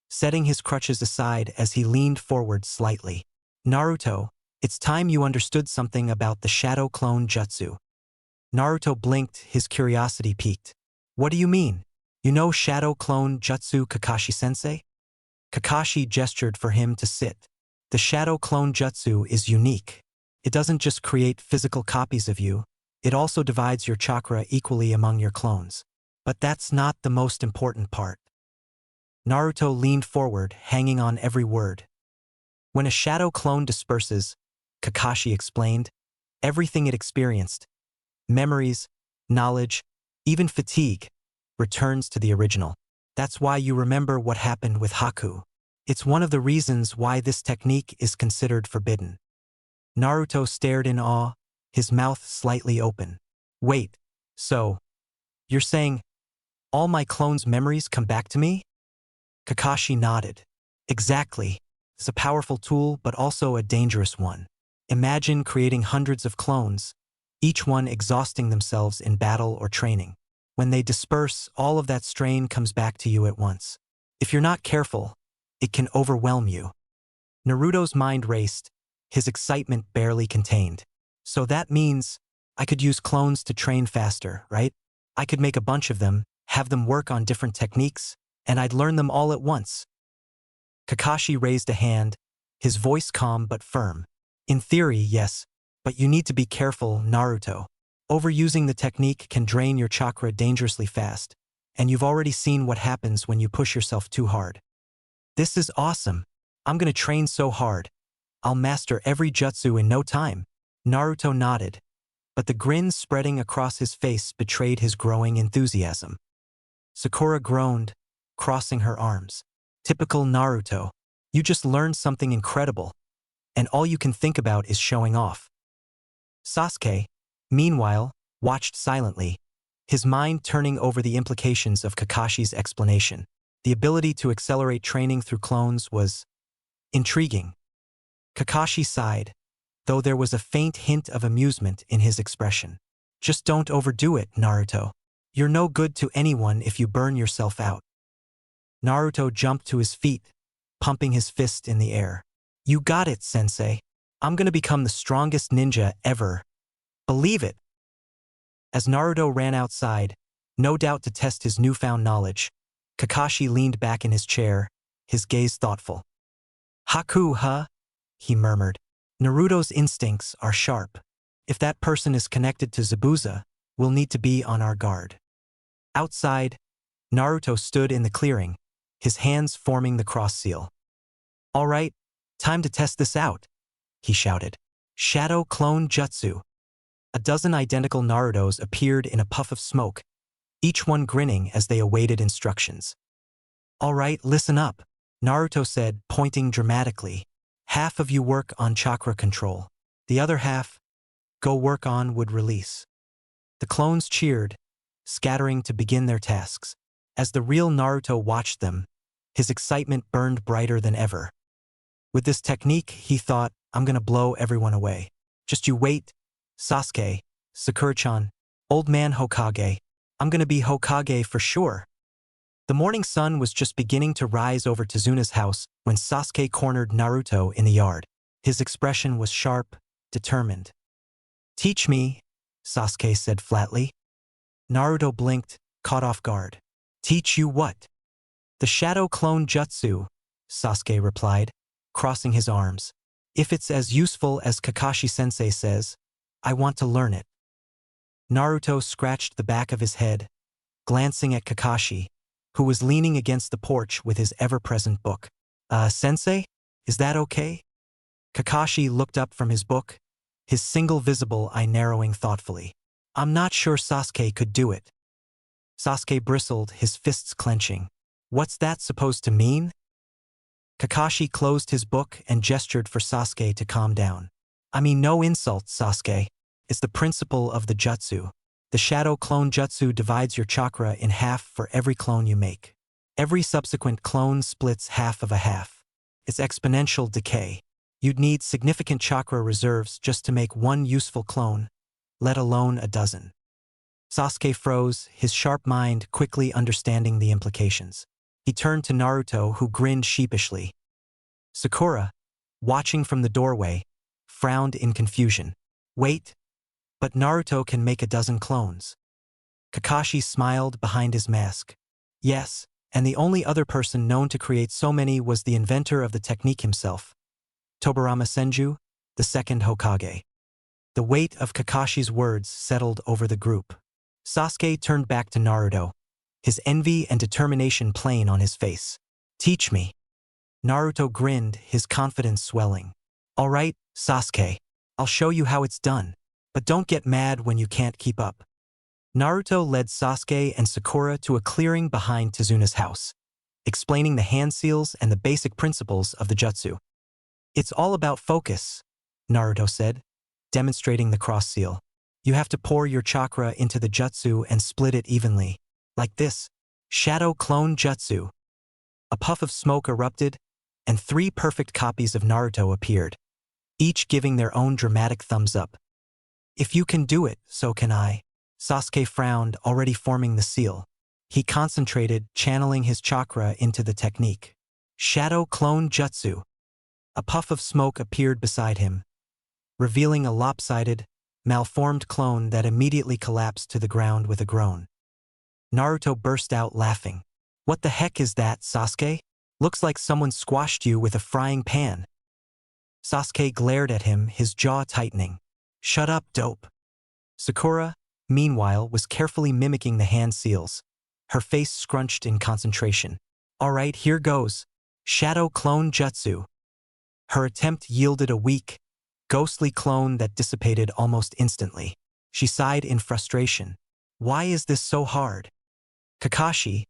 A: setting his crutches aside as he leaned forward slightly. Naruto, it's time you understood something about the shadow clone jutsu. Naruto blinked, his curiosity piqued. What do you mean? You know shadow clone jutsu, Kakashi-sensei? Kakashi gestured for him to sit. The shadow clone jutsu is unique. It doesn't just create physical copies of you, it also divides your chakra equally among your clones. But that's not the most important part. Naruto leaned forward, hanging on every word. When a shadow clone disperses, Kakashi explained, everything it experienced, memories, knowledge, even fatigue, returns to the original. That's why you remember what happened with Haku. It's one of the reasons why this technique is considered forbidden. Naruto stared in awe, his mouth slightly open. Wait, so, you're saying, all my clones' memories come back to me? Kakashi nodded. Exactly. It's a powerful tool, but also a dangerous one. Imagine creating hundreds of clones, each one exhausting themselves in battle or training. When they disperse, all of that strain comes back to you at once. If you're not careful, it can overwhelm you. Naruto's mind raced, his excitement barely contained. So that means I could use clones to train faster, right? I could make a bunch of them, have them work on different techniques, and I'd learn them all at once. Kakashi raised a hand, his voice calm but firm. In theory, yes, but you need to be careful, Naruto. Overusing the technique can drain your chakra dangerously fast, and you've already seen what happens when you push yourself too hard. This is awesome. I'm gonna train so hard. I'll master every jutsu in no time. Naruto nodded, but the grin spreading across his face betrayed his growing enthusiasm. Sakura groaned, crossing her arms. Typical Naruto. You just learned something incredible, and all you can think about is showing off. Sasuke, meanwhile, watched silently, his mind turning over the implications of Kakashi's explanation. The ability to accelerate training through clones was intriguing. Kakashi sighed, though there was a faint hint of amusement in his expression. Just don't overdo it, Naruto. You're no good to anyone if you burn yourself out. Naruto jumped to his feet, pumping his fist in the air. You got it, sensei. I'm gonna become the strongest ninja ever. Believe it. As Naruto ran outside, no doubt to test his newfound knowledge, Kakashi leaned back in his chair, his gaze thoughtful. Haku, huh? He murmured. Naruto's instincts are sharp. If that person is connected to Zabuza, we'll need to be on our guard. Outside, Naruto stood in the clearing, his hands forming the cross seal. All right, time to test this out, he shouted. Shadow clone jutsu. A dozen identical Narutos appeared in a puff of smoke, each one grinning as they awaited instructions. All right, listen up, Naruto said, pointing dramatically. Half of you work on chakra control. The other half, go work on wood release. The clones cheered, scattering to begin their tasks. As the real Naruto watched them, his excitement burned brighter than ever. With this technique, he thought, I'm gonna blow everyone away. Just you wait, Sasuke, Sakura-chan, old man Hokage. I'm gonna be Hokage for sure. The morning sun was just beginning to rise over Tazuna's house when Sasuke cornered Naruto in the yard. His expression was sharp, determined. Teach me, Sasuke said flatly. Naruto blinked, caught off guard. Teach you what? The shadow clone jutsu, Sasuke replied, crossing his arms. If it's as useful as Kakashi-sensei says, I want to learn it. Naruto scratched the back of his head, glancing at Kakashi, who was leaning against the porch with his ever-present book. Sensei? Is that okay? Kakashi looked up from his book, his single visible eye narrowing thoughtfully. I'm not sure Sasuke could do it. Sasuke bristled, his fists clenching. What's that supposed to mean? Kakashi closed his book and gestured for Sasuke to calm down. I mean, no insult, Sasuke. It's the principle of the jutsu. The shadow clone jutsu divides your chakra in half for every clone you make. Every subsequent clone splits half of a half. It's exponential decay. You'd need significant chakra reserves just to make one useful clone, let alone a dozen. Sasuke froze, his sharp mind quickly understanding the implications. He turned to Naruto, who grinned sheepishly. Sakura, watching from the doorway, frowned in confusion. Wait, but Naruto can make a dozen clones. Kakashi smiled behind his mask. Yes, and the only other person known to create so many was the inventor of the technique himself, Tobirama Senju, the second Hokage. The weight of Kakashi's words settled over the group. Sasuke turned back to Naruto, his envy and determination plain on his face. Teach me. Naruto grinned, his confidence swelling. All right, Sasuke, I'll show you how it's done, but don't get mad when you can't keep up. Naruto led Sasuke and Sakura to a clearing behind Tazuna's house, explaining the hand seals and the basic principles of the jutsu. It's all about focus, Naruto said, demonstrating the cross seal. You have to pour your chakra into the jutsu and split it evenly, like this. Shadow clone jutsu. A puff of smoke erupted, and 3 perfect copies of Naruto appeared, each giving their own dramatic thumbs up. If you can do it, so can I. Sasuke frowned, already forming the seal. He concentrated, channeling his chakra into the technique. Shadow clone jutsu. A puff of smoke appeared beside him, revealing a lopsided, malformed clone that immediately collapsed to the ground with a groan. Naruto burst out laughing. What the heck is that, Sasuke? Looks like someone squashed you with a frying pan. Sasuke glared at him, his jaw tightening. Shut up, dope. Sakura, meanwhile, was carefully mimicking the hand seals, her face scrunched in concentration. All right, here goes. Shadow clone jutsu. Her attempt yielded a weak, ghostly clone that dissipated almost instantly. She sighed in frustration. Why is this so hard? Kakashi,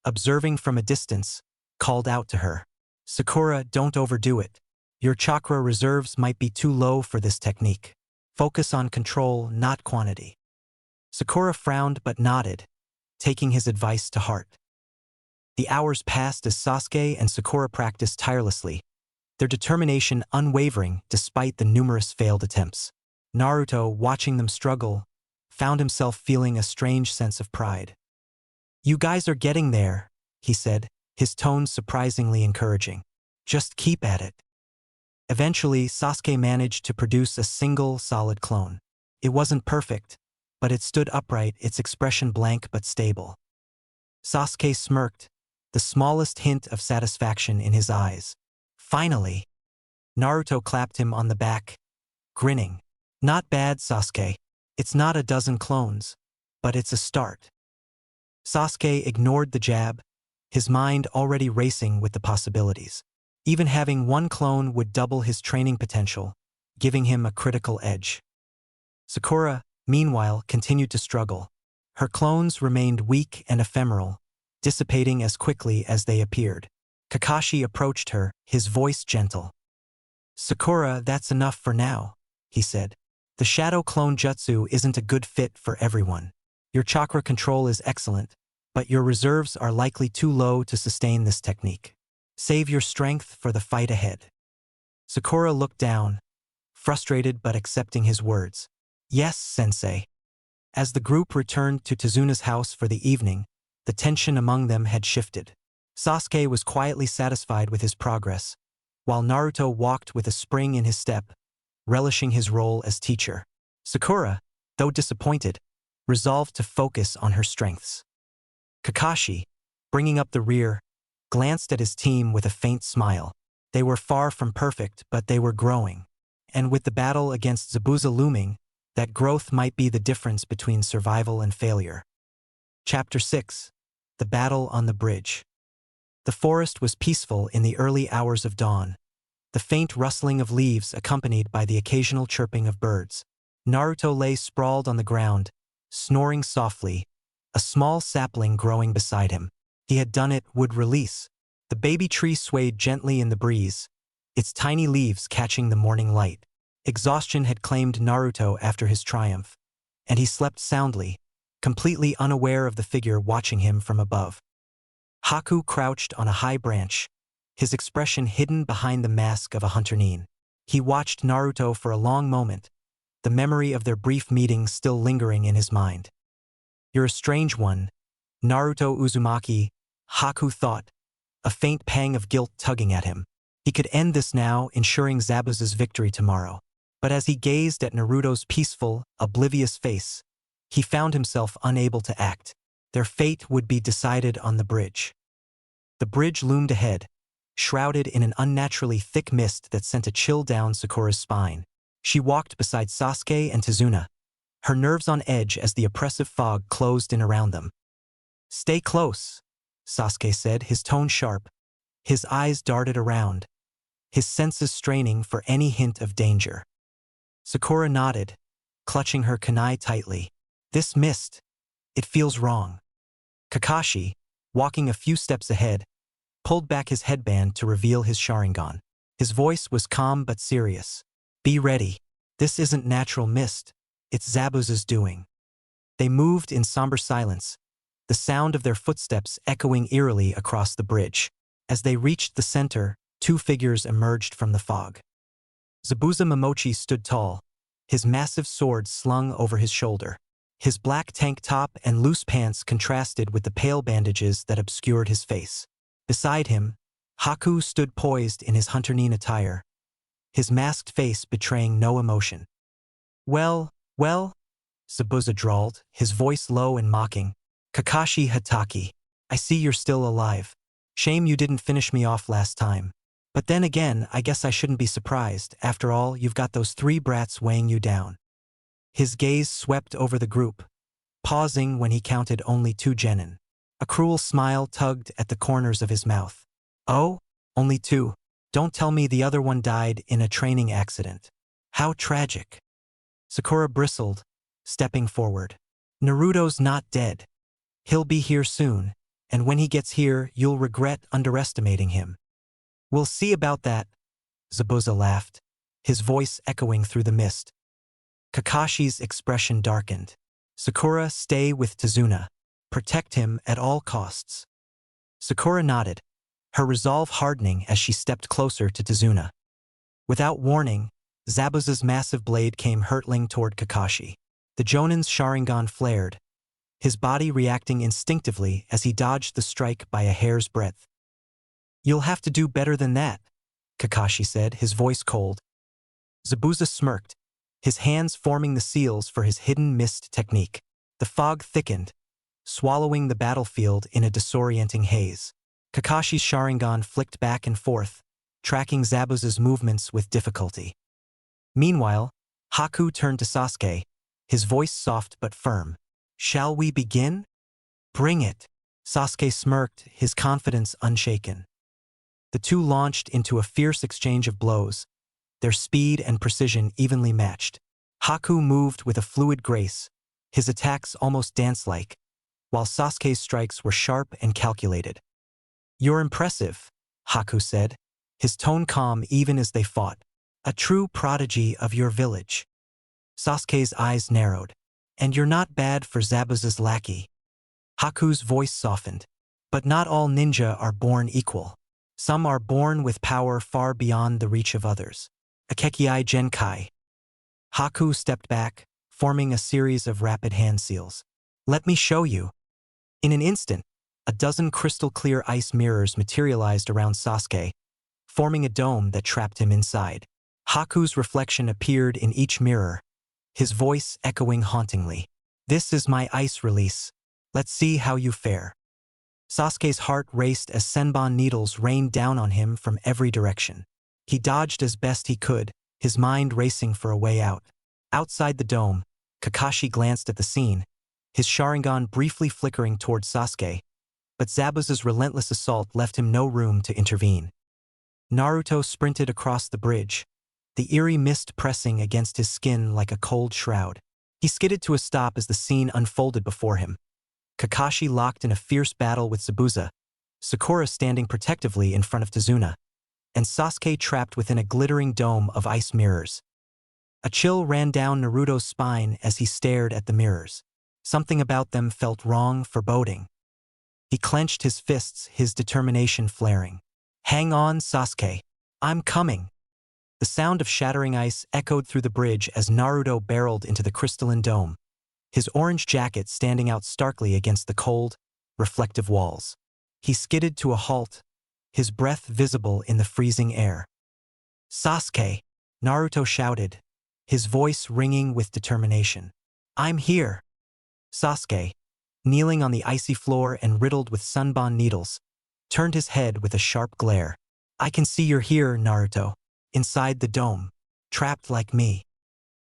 A: observing from a distance, called out to her. Sakura, don't overdo it. Your chakra reserves might be too low for this technique. Focus on control, not quantity. Sakura frowned but nodded, taking his advice to heart. The hours passed as Sasuke and Sakura practiced tirelessly, their determination unwavering despite the numerous failed attempts. Naruto, watching them struggle, found himself feeling a strange sense of pride. You guys are getting there, he said, his tone surprisingly encouraging. Just keep at it. Eventually, Sasuke managed to produce a single, solid clone. It wasn't perfect, but it stood upright, its expression blank but stable. Sasuke smirked, the smallest hint of satisfaction in his eyes. Finally, Naruto clapped him on the back, grinning. Not bad, Sasuke. It's not a dozen clones, but it's a start. Sasuke ignored the jab, his mind already racing with the possibilities. Even having one clone would double his training potential, giving him a critical edge. Sakura, meanwhile, continued to struggle. Her clones remained weak and ephemeral, dissipating as quickly as they appeared. Kakashi approached her, his voice gentle. Sakura, that's enough for now, he said. The shadow clone jutsu isn't a good fit for everyone. Your chakra control is excellent, but your reserves are likely too low to sustain this technique. Save your strength for the fight ahead. Sakura looked down, frustrated but accepting his words. Yes, sensei. As the group returned to Tazuna's house for the evening, the tension among them had shifted. Sasuke was quietly satisfied with his progress, while Naruto walked with a spring in his step, relishing his role as teacher. Sakura, though disappointed, resolved to focus on her strengths. Kakashi, bringing up the rear, glanced at his team with a faint smile. They were far from perfect, but they were growing. And with the battle against Zabuza looming, that growth might be the difference between survival and failure. Chapter 6. The Battle on the Bridge. The forest was peaceful in the early hours of dawn, the faint rustling of leaves accompanied by the occasional chirping of birds. Naruto lay sprawled on the ground, snoring softly, a small sapling growing beside him. He had done it, would release. The baby tree swayed gently in the breeze, its tiny leaves catching the morning light. Exhaustion had claimed Naruto after his triumph, and he slept soundly, completely unaware of the figure watching him from above. Haku crouched on a high branch, his expression hidden behind the mask of a hunter-nin. He watched Naruto for a long moment, the memory of their brief meeting still lingering in his mind. "You're a strange one, Naruto Uzumaki," Haku thought, a faint pang of guilt tugging at him. He could end this now, ensuring Zabuza's victory tomorrow. But as he gazed at Naruto's peaceful, oblivious face, he found himself unable to act. Their fate would be decided on the bridge. The bridge loomed ahead, shrouded in an unnaturally thick mist that sent a chill down Sakura's spine. She walked beside Sasuke and Tazuna, her nerves on edge as the oppressive fog closed in around them. "Stay close," Sasuke said, his tone sharp. His eyes darted around, his senses straining for any hint of danger. Sakura nodded, clutching her kunai tightly. "This mist, it feels wrong." Kakashi, walking a few steps ahead, pulled back his headband to reveal his Sharingan. His voice was calm but serious. "Be ready. This isn't natural mist, it's Zabuza's doing." They moved in somber silence, the sound of their footsteps echoing eerily across the bridge. As they reached the center, two figures emerged from the fog. Zabuza Momochi stood tall, his massive sword slung over his shoulder. His black tank top and loose pants contrasted with the pale bandages that obscured his face. Beside him, Haku stood poised in his hunter-nin attire, his masked face betraying no emotion. Well, Zabuza drawled, his voice low and mocking. "Kakashi Hatake, I see you're still alive. Shame you didn't finish me off last time. But then again, I guess I shouldn't be surprised. After all, you've got those three brats weighing you down." His gaze swept over the group, pausing when he counted only 2 genin. A cruel smile tugged at the corners of his mouth. "Oh, only 2. Don't tell me the other one died in a training accident. How tragic." Sakura bristled, stepping forward. "Naruto's not dead. He'll be here soon, and when he gets here, you'll regret underestimating him." "We'll see about that," Zabuza laughed, his voice echoing through the mist. Kakashi's expression darkened. "Sakura, stay with Tazuna. Protect him at all costs." Sakura nodded, her resolve hardening as she stepped closer to Tazuna. Without warning, Zabuza's massive blade came hurtling toward Kakashi. The Jonin's Sharingan flared, his body reacting instinctively as he dodged the strike by a hair's breadth. "You'll have to do better than that," Kakashi said, his voice cold. Zabuza smirked, his hands forming the seals for his hidden mist technique. The fog thickened, swallowing the battlefield in a disorienting haze. Kakashi's Sharingan flicked back and forth, tracking Zabuza's movements with difficulty. Meanwhile, Haku turned to Sasuke, his voice soft but firm. "Shall we begin?" "Bring it." Sasuke smirked, his confidence unshaken. The two launched into a fierce exchange of blows, their speed and precision evenly matched. Haku moved with a fluid grace, his attacks almost dance-like, while Sasuke's strikes were sharp and calculated. "You're impressive," Haku said, his tone calm even as they fought. "A true prodigy of your village." Sasuke's eyes narrowed. "And you're not bad for Zabuza's lackey." Haku's voice softened. "But not all ninja are born equal. Some are born with power far beyond the reach of others." Akekiai Genkai. Haku stepped back, forming a series of rapid hand seals. "Let me show you." In an instant, a dozen crystal-clear ice mirrors materialized around Sasuke, forming a dome that trapped him inside. Haku's reflection appeared in each mirror, his voice echoing hauntingly. "This is my ice release. Let's see how you fare." Sasuke's heart raced as Senbon needles rained down on him from every direction. He dodged as best he could, his mind racing for a way out. Outside the dome, Kakashi glanced at the scene, his Sharingan briefly flickering toward Sasuke, but Zabuza's relentless assault left him no room to intervene. Naruto sprinted across the bridge, the eerie mist pressing against his skin like a cold shroud. He skidded to a stop as the scene unfolded before him. Kakashi locked in a fierce battle with Zabuza, Sakura standing protectively in front of Tazuna, and Sasuke trapped within a glittering dome of ice mirrors. A chill ran down Naruto's spine as he stared at the mirrors. Something about them felt wrong, foreboding. He clenched his fists, his determination flaring. "Hang on, Sasuke. I'm coming." The sound of shattering ice echoed through the bridge as Naruto barreled into the crystalline dome, his orange jacket standing out starkly against the cold, reflective walls. He skidded to a halt, his breath visible in the freezing air. "Sasuke!" Naruto shouted, his voice ringing with determination. "I'm here." Sasuke, kneeling on the icy floor and riddled with sunbon needles, turned his head with a sharp glare. "I can see you're here, Naruto. Inside the dome. Trapped like me."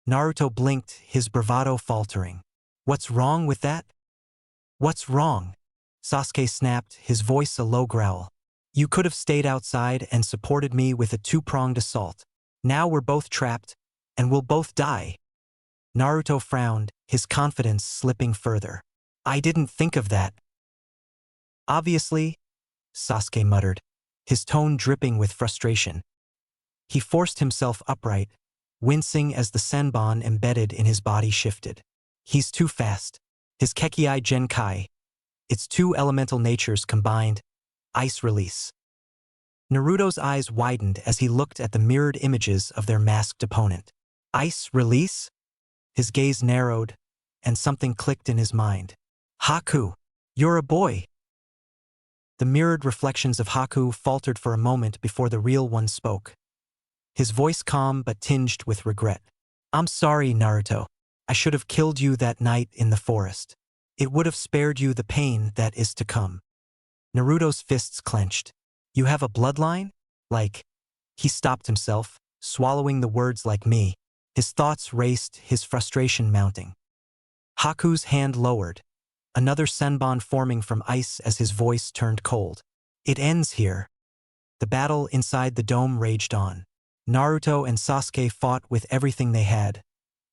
A: Naruto blinked, his bravado faltering. "What's wrong with that?" "What's wrong?" Sasuke snapped, his voice a low growl. "You could have stayed outside and supported me with a two-pronged assault. Now we're both trapped, and we'll both die." Naruto frowned, his confidence slipping further. "I didn't think of that." "Obviously," Sasuke muttered, his tone dripping with frustration. He forced himself upright, wincing as the senbon embedded in his body shifted. "He's too fast." His Kekkei Genkai, its two elemental natures combined, ice release. Naruto's eyes widened as he looked at the mirrored images of their masked opponent. "Ice release?" His gaze narrowed, and something clicked in his mind. "Haku, you're a boy." The mirrored reflections of Haku faltered for a moment before the real one spoke. His voice calm but tinged with regret. "I'm sorry, Naruto. I should have killed you that night in the forest. It would have spared you the pain that is to come." Naruto's fists clenched. "You have a bloodline? Like..." He stopped himself, swallowing the words "like me." His thoughts raced, his frustration mounting. Haku's hand lowered, another senbon forming from ice as his voice turned cold. "It ends here." The battle inside the dome raged on. Naruto and Sasuke fought with everything they had,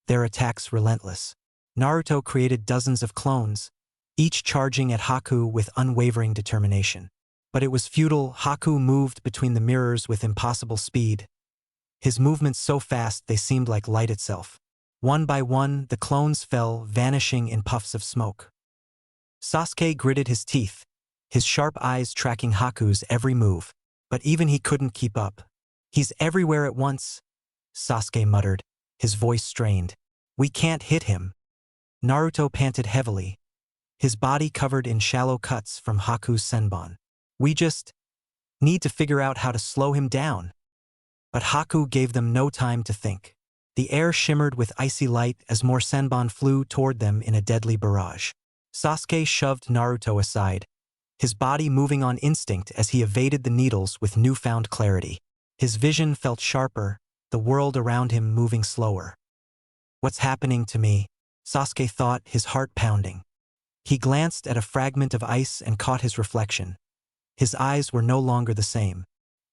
A: their attacks relentless. Naruto created dozens of clones, each charging at Haku with unwavering determination. But it was futile. Haku moved between the mirrors with impossible speed, his movements so fast they seemed like light itself. One by one, the clones fell, vanishing in puffs of smoke. Sasuke gritted his teeth, his sharp eyes tracking Haku's every move, but even he couldn't keep up. "He's everywhere at once," Sasuke muttered, his voice strained. "We can't hit him." Naruto panted heavily, his body covered in shallow cuts from Haku's senbon. "We just need to figure out how to slow him down." But Haku gave them no time to think. The air shimmered with icy light as more senbon flew toward them in a deadly barrage. Sasuke shoved Naruto aside, his body moving on instinct as he evaded the needles with newfound clarity. His vision felt sharper, the world around him moving slower. "What's happening to me?" Sasuke thought, his heart pounding. He glanced at a fragment of ice and caught his reflection. His eyes were no longer the same.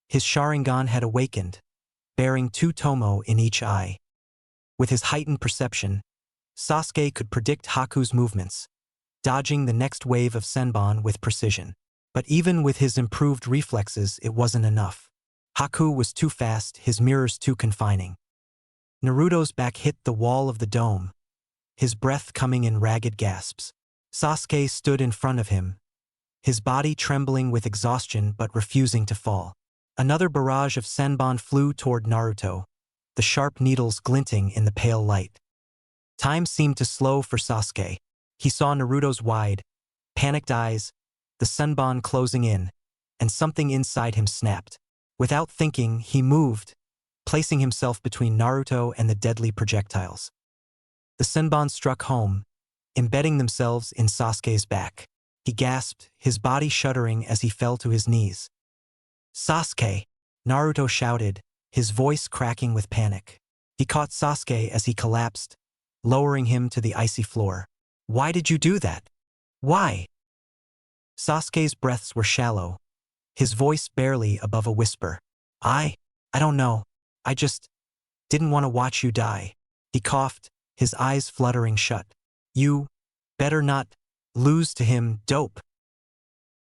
A: His Sharingan had awakened, bearing two tomo in each eye. With his heightened perception, Sasuke could predict Haku's movements, dodging the next wave of senbon with precision. But even with his improved reflexes, it wasn't enough. Haku was too fast, his mirrors too confining. Naruto's back hit the wall of the dome, his breath coming in ragged gasps. Sasuke stood in front of him, his body trembling with exhaustion but refusing to fall. Another barrage of senbon flew toward Naruto, the sharp needles glinting in the pale light. Time seemed to slow for Sasuke. He saw Naruto's wide, panicked eyes, the senbon closing in, and something inside him snapped. Without thinking, he moved, placing himself between Naruto and the deadly projectiles. The senbon struck home, embedding themselves in Sasuke's back. He gasped, his body shuddering as he fell to his knees. "Sasuke!" Naruto shouted, his voice cracking with panic. He caught Sasuke as he collapsed, lowering him to the icy floor. "Why did you do that? Why?" Sasuke's breaths were shallow, his voice barely above a whisper. I don't know. I just didn't want to watch you die." He coughed, his eyes fluttering shut. "You better not lose to him, dope."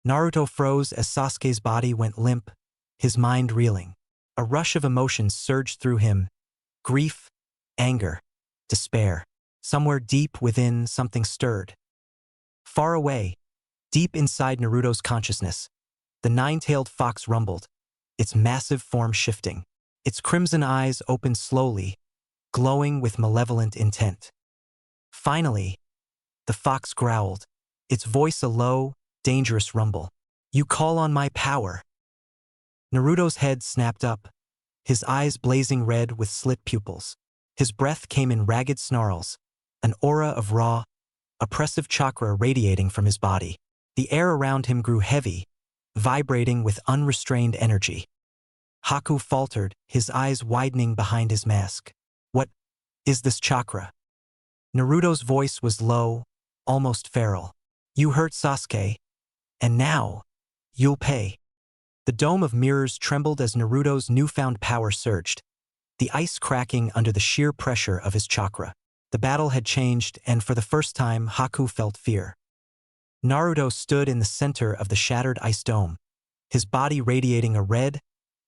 A: Naruto froze as Sasuke's body went limp, his mind reeling. A rush of emotions surged through him: grief, anger, despair. Somewhere deep within, something stirred. Far away, deep inside Naruto's consciousness, the nine-tailed fox rumbled, its massive form shifting. Its crimson eyes opened slowly, glowing with malevolent intent. Finally, the fox growled, its voice a low, dangerous rumble. "You call on my power." Naruto's head snapped up, his eyes blazing red with slit pupils. His breath came in ragged snarls, an aura of raw, oppressive chakra radiating from his body. The air around him grew heavy, vibrating with unrestrained energy. Haku faltered, his eyes widening behind his mask. "What is this chakra?" Naruto's voice was low, almost feral. "You hurt Sasuke, and now you'll pay." The dome of mirrors trembled as Naruto's newfound power surged, the ice cracking under the sheer pressure of his chakra. The battle had changed, and for the first time, Haku felt fear. Naruto stood in the center of the shattered ice dome, his body radiating a red,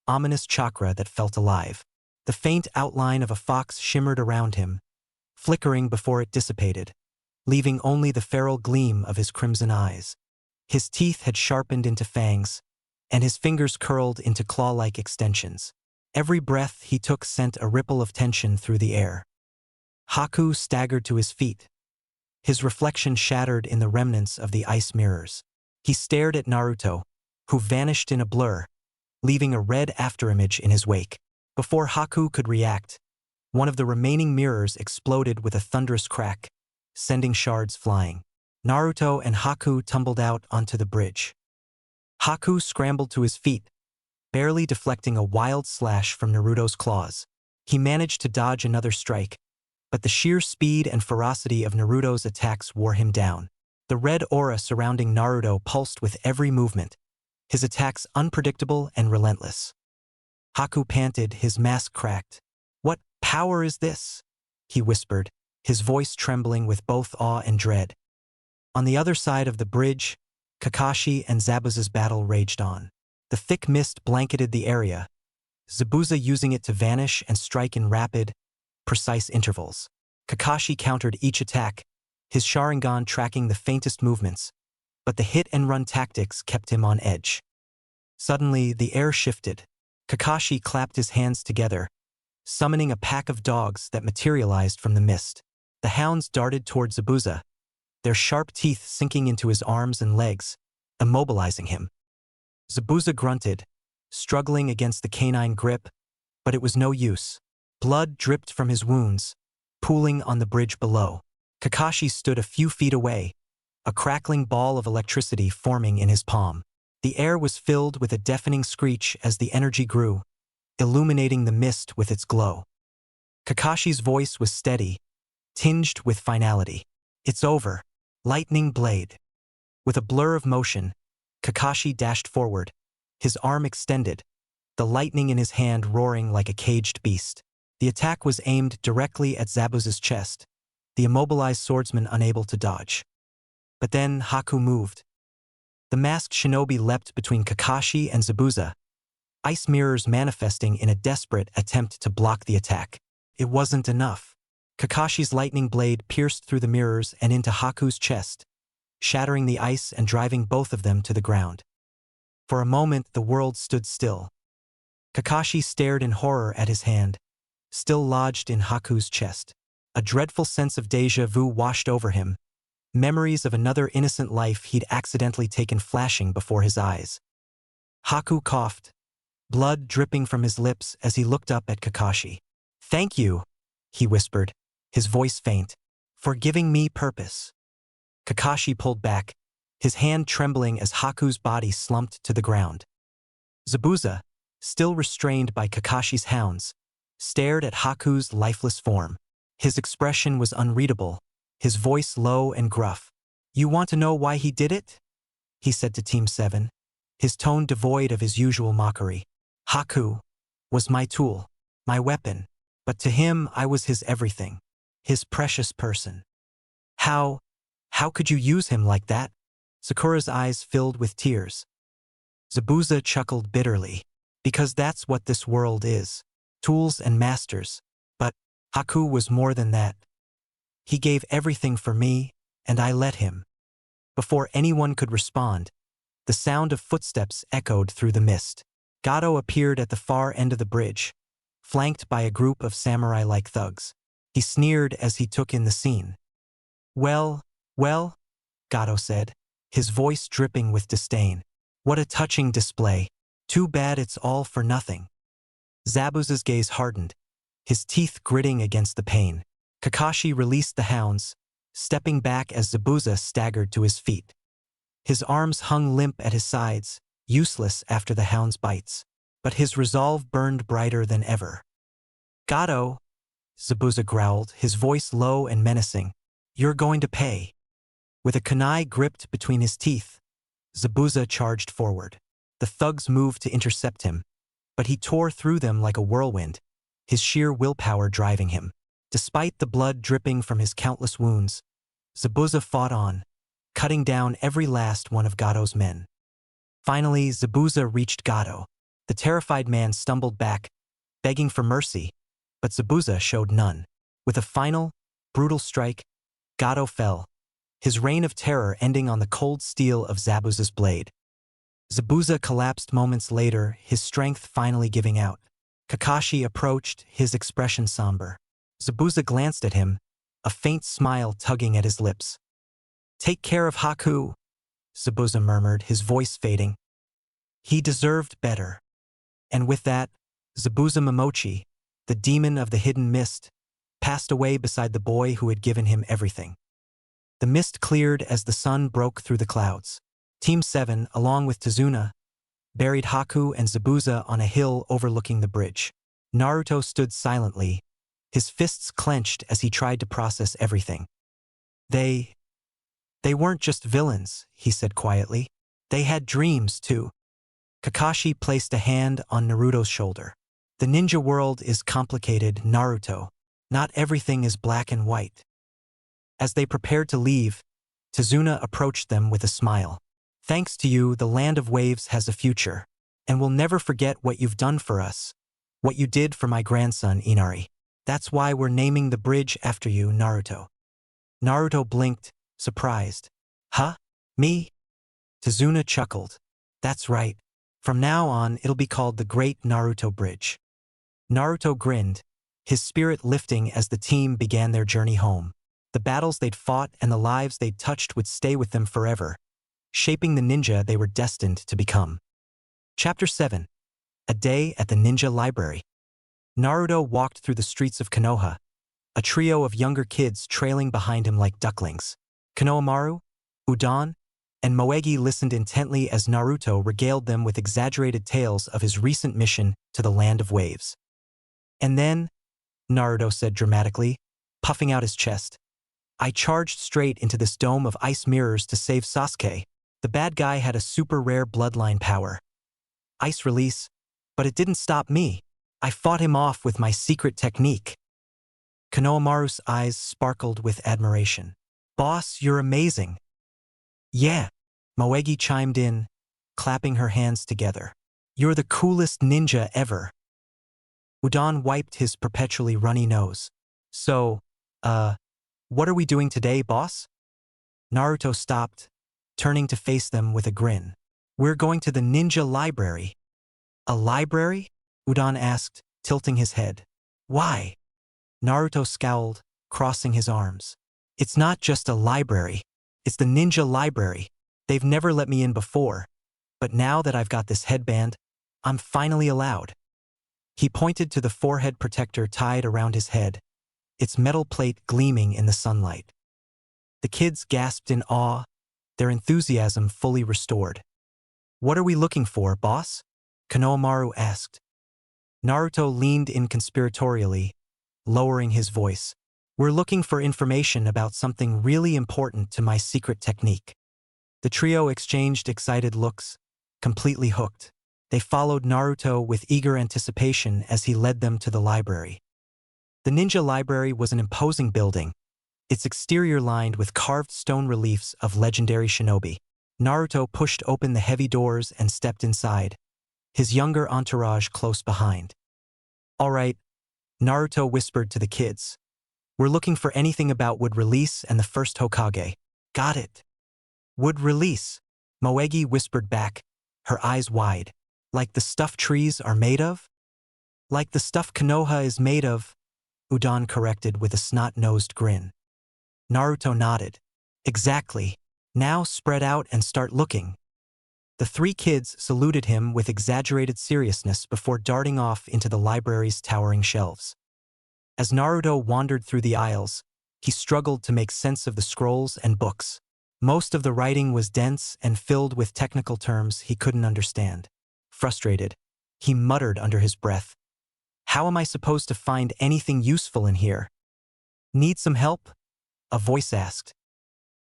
A: ominous chakra that felt alive. The faint outline of a fox shimmered around him, flickering before it dissipated, leaving only the feral gleam of his crimson eyes. His teeth had sharpened into fangs, and his fingers curled into claw-like extensions. Every breath he took sent a ripple of tension through the air. Haku staggered to his feet, his reflection shattered in the remnants of the ice mirrors. He stared at Naruto, who vanished in a blur, leaving a red afterimage in his wake. Before Haku could react, one of the remaining mirrors exploded with a thunderous crack, sending shards flying. Naruto and Haku tumbled out onto the bridge. Haku scrambled to his feet, barely deflecting a wild slash from Naruto's claws. He managed to dodge another strike, but the sheer speed and ferocity of Naruto's attacks wore him down. The red aura surrounding Naruto pulsed with every movement, his attacks unpredictable and relentless. Haku panted, his mask cracked. "What power is this?" he whispered, his voice trembling with both awe and dread. On the other side of the bridge, Kakashi and Zabuza's battle raged on. The thick mist blanketed the area, Zabuza using it to vanish and strike in rapid, precise intervals. Kakashi countered each attack, his Sharingan tracking the faintest movements, but the hit-and-run tactics kept him on edge. Suddenly, the air shifted. Kakashi clapped his hands together, summoning a pack of dogs that materialized from the mist. The hounds darted toward Zabuza, their sharp teeth sinking into his arms and legs, immobilizing him. Zabuza grunted, struggling against the canine grip, but it was no use. Blood dripped from his wounds, pooling on the bridge below. Kakashi stood a few feet away, a crackling ball of electricity forming in his palm. The air was filled with a deafening screech as the energy grew, illuminating the mist with its glow. Kakashi's voice was steady, tinged with finality. "It's over. Lightning blade." With a blur of motion, Kakashi dashed forward, his arm extended, the lightning in his hand roaring like a caged beast. The attack was aimed directly at Zabuza's chest, the immobilized swordsman unable to dodge. But then Haku moved. The masked shinobi leapt between Kakashi and Zabuza, ice mirrors manifesting in a desperate attempt to block the attack. It wasn't enough. Kakashi's lightning blade pierced through the mirrors and into Haku's chest, shattering the ice and driving both of them to the ground. For a moment, the world stood still. Kakashi stared in horror at his hand, still lodged in Haku's chest. A dreadful sense of déjà vu washed over him, memories of another innocent life he'd accidentally taken flashing before his eyes. Haku coughed, blood dripping from his lips as he looked up at Kakashi. "Thank you," he whispered, his voice faint, "for giving me purpose." Kakashi pulled back, his hand trembling as Haku's body slumped to the ground. Zabuza, still restrained by Kakashi's hounds, stared at Haku's lifeless form. His expression was unreadable, his voice low and gruff. "You want to know why he did it?" he said to Team 7, his tone devoid of his usual mockery. "Haku was my tool, my weapon, but to him I was his everything, his precious person. How could you use him like that?" Sakura's eyes filled with tears. Zabuza chuckled bitterly. "Because that's what this world is. Tools and masters. But Haku was more than that. He gave everything for me, and I let him." Before anyone could respond, the sound of footsteps echoed through the mist. Gato appeared at the far end of the bridge, flanked by a group of samurai-like thugs. He sneered as he took in the scene. Well, Gato said, his voice dripping with disdain. "What a touching display. Too bad it's all for nothing." Zabuza's gaze hardened, his teeth gritting against the pain. Kakashi released the hounds, stepping back as Zabuza staggered to his feet. His arms hung limp at his sides, useless after the hound's bites, but his resolve burned brighter than ever. "Gato," Zabuza growled, his voice low and menacing, "you're going to pay." With a kunai gripped between his teeth, Zabuza charged forward. The thugs moved to intercept him, but he tore through them like a whirlwind, his sheer willpower driving him. Despite the blood dripping from his countless wounds, Zabuza fought on, cutting down every last one of Gato's men. Finally, Zabuza reached Gato. The terrified man stumbled back, begging for mercy, but Zabuza showed none. With a final, brutal strike, Gato fell, his reign of terror ending on the cold steel of Zabuza's blade. Zabuza collapsed moments later, his strength finally giving out. Kakashi approached, his expression somber. Zabuza glanced at him, a faint smile tugging at his lips. "Take care of Haku," Zabuza murmured, his voice fading. "He deserved better." And with that, Zabuza Momochi, the demon of the hidden mist, passed away beside the boy who had given him everything. The mist cleared as the sun broke through the clouds. Team 7, along with Tazuna, buried Haku and Zabuza on a hill overlooking the bridge. Naruto stood silently, his fists clenched as he tried to process everything. They weren't just villains," he said quietly. "They had dreams, too." Kakashi placed a hand on Naruto's shoulder. "The ninja world is complicated, Naruto. Not everything is black and white." As they prepared to leave, Tazuna approached them with a smile. "Thanks to you, the Land of Waves has a future, and we'll never forget what you've done for us, what you did for my grandson, Inari. That's why we're naming the bridge after you, Naruto." Naruto blinked, surprised. "Huh? Me?" Tazuna chuckled. "That's right. From now on, it'll be called the Great Naruto Bridge." Naruto grinned, his spirit lifting as the team began their journey home. The battles they'd fought and the lives they'd touched would stay with them forever, shaping the ninja they were destined to become. Chapter 7. A Day at the Ninja Library. Naruto walked through the streets of Konoha, a trio of younger kids trailing behind him like ducklings. Konohamaru, Udon, and Moegi listened intently as Naruto regaled them with exaggerated tales of his recent mission to the Land of Waves. "And then," Naruto said dramatically, puffing out his chest, "I charged straight into this dome of ice mirrors to save Sasuke. The bad guy had a super rare bloodline power. Ice release, but it didn't stop me. I fought him off with my secret technique." Konohamaru's eyes sparkled with admiration. "Boss, you're amazing." "Yeah," Moegi chimed in, clapping her hands together. "You're the coolest ninja ever." Udon wiped his perpetually runny nose. "So, what are we doing today, boss?" Naruto stopped, turning to face them with a grin. "We're going to the ninja library." "A library?" Udon asked, tilting his head. "Why?" Naruto scowled, crossing his arms. "It's not just a library. It's the ninja library. They've never let me in before. But now that I've got this headband, I'm finally allowed. He pointed to the forehead protector tied around his head, its metal plate gleaming in the sunlight. The kids gasped in awe, their enthusiasm fully restored. What are we looking for, boss? Konohamaru asked. Naruto leaned in conspiratorially, lowering his voice. We're looking for information about something really important to my secret technique. The trio exchanged excited looks, completely hooked. They followed Naruto with eager anticipation as he led them to the library. The ninja library was an imposing building, its exterior lined with carved stone reliefs of legendary shinobi. Naruto pushed open the heavy doors and stepped inside, his younger entourage close behind. All right, Naruto whispered to the kids. We're looking for anything about wood release and the first Hokage. Got it. Wood release, Moegi whispered back, her eyes wide. Like the stuff trees are made of? Like the stuff Konoha is made of, Udon corrected with a snot-nosed grin. Naruto nodded. Exactly. Now spread out and start looking. The three kids saluted him with exaggerated seriousness before darting off into the library's towering shelves. As Naruto wandered through the aisles, he struggled to make sense of the scrolls and books. Most of the writing was dense and filled with technical terms he couldn't understand. Frustrated, he muttered under his breath, "How am I supposed to find anything useful in here?" Need some help? A voice asked.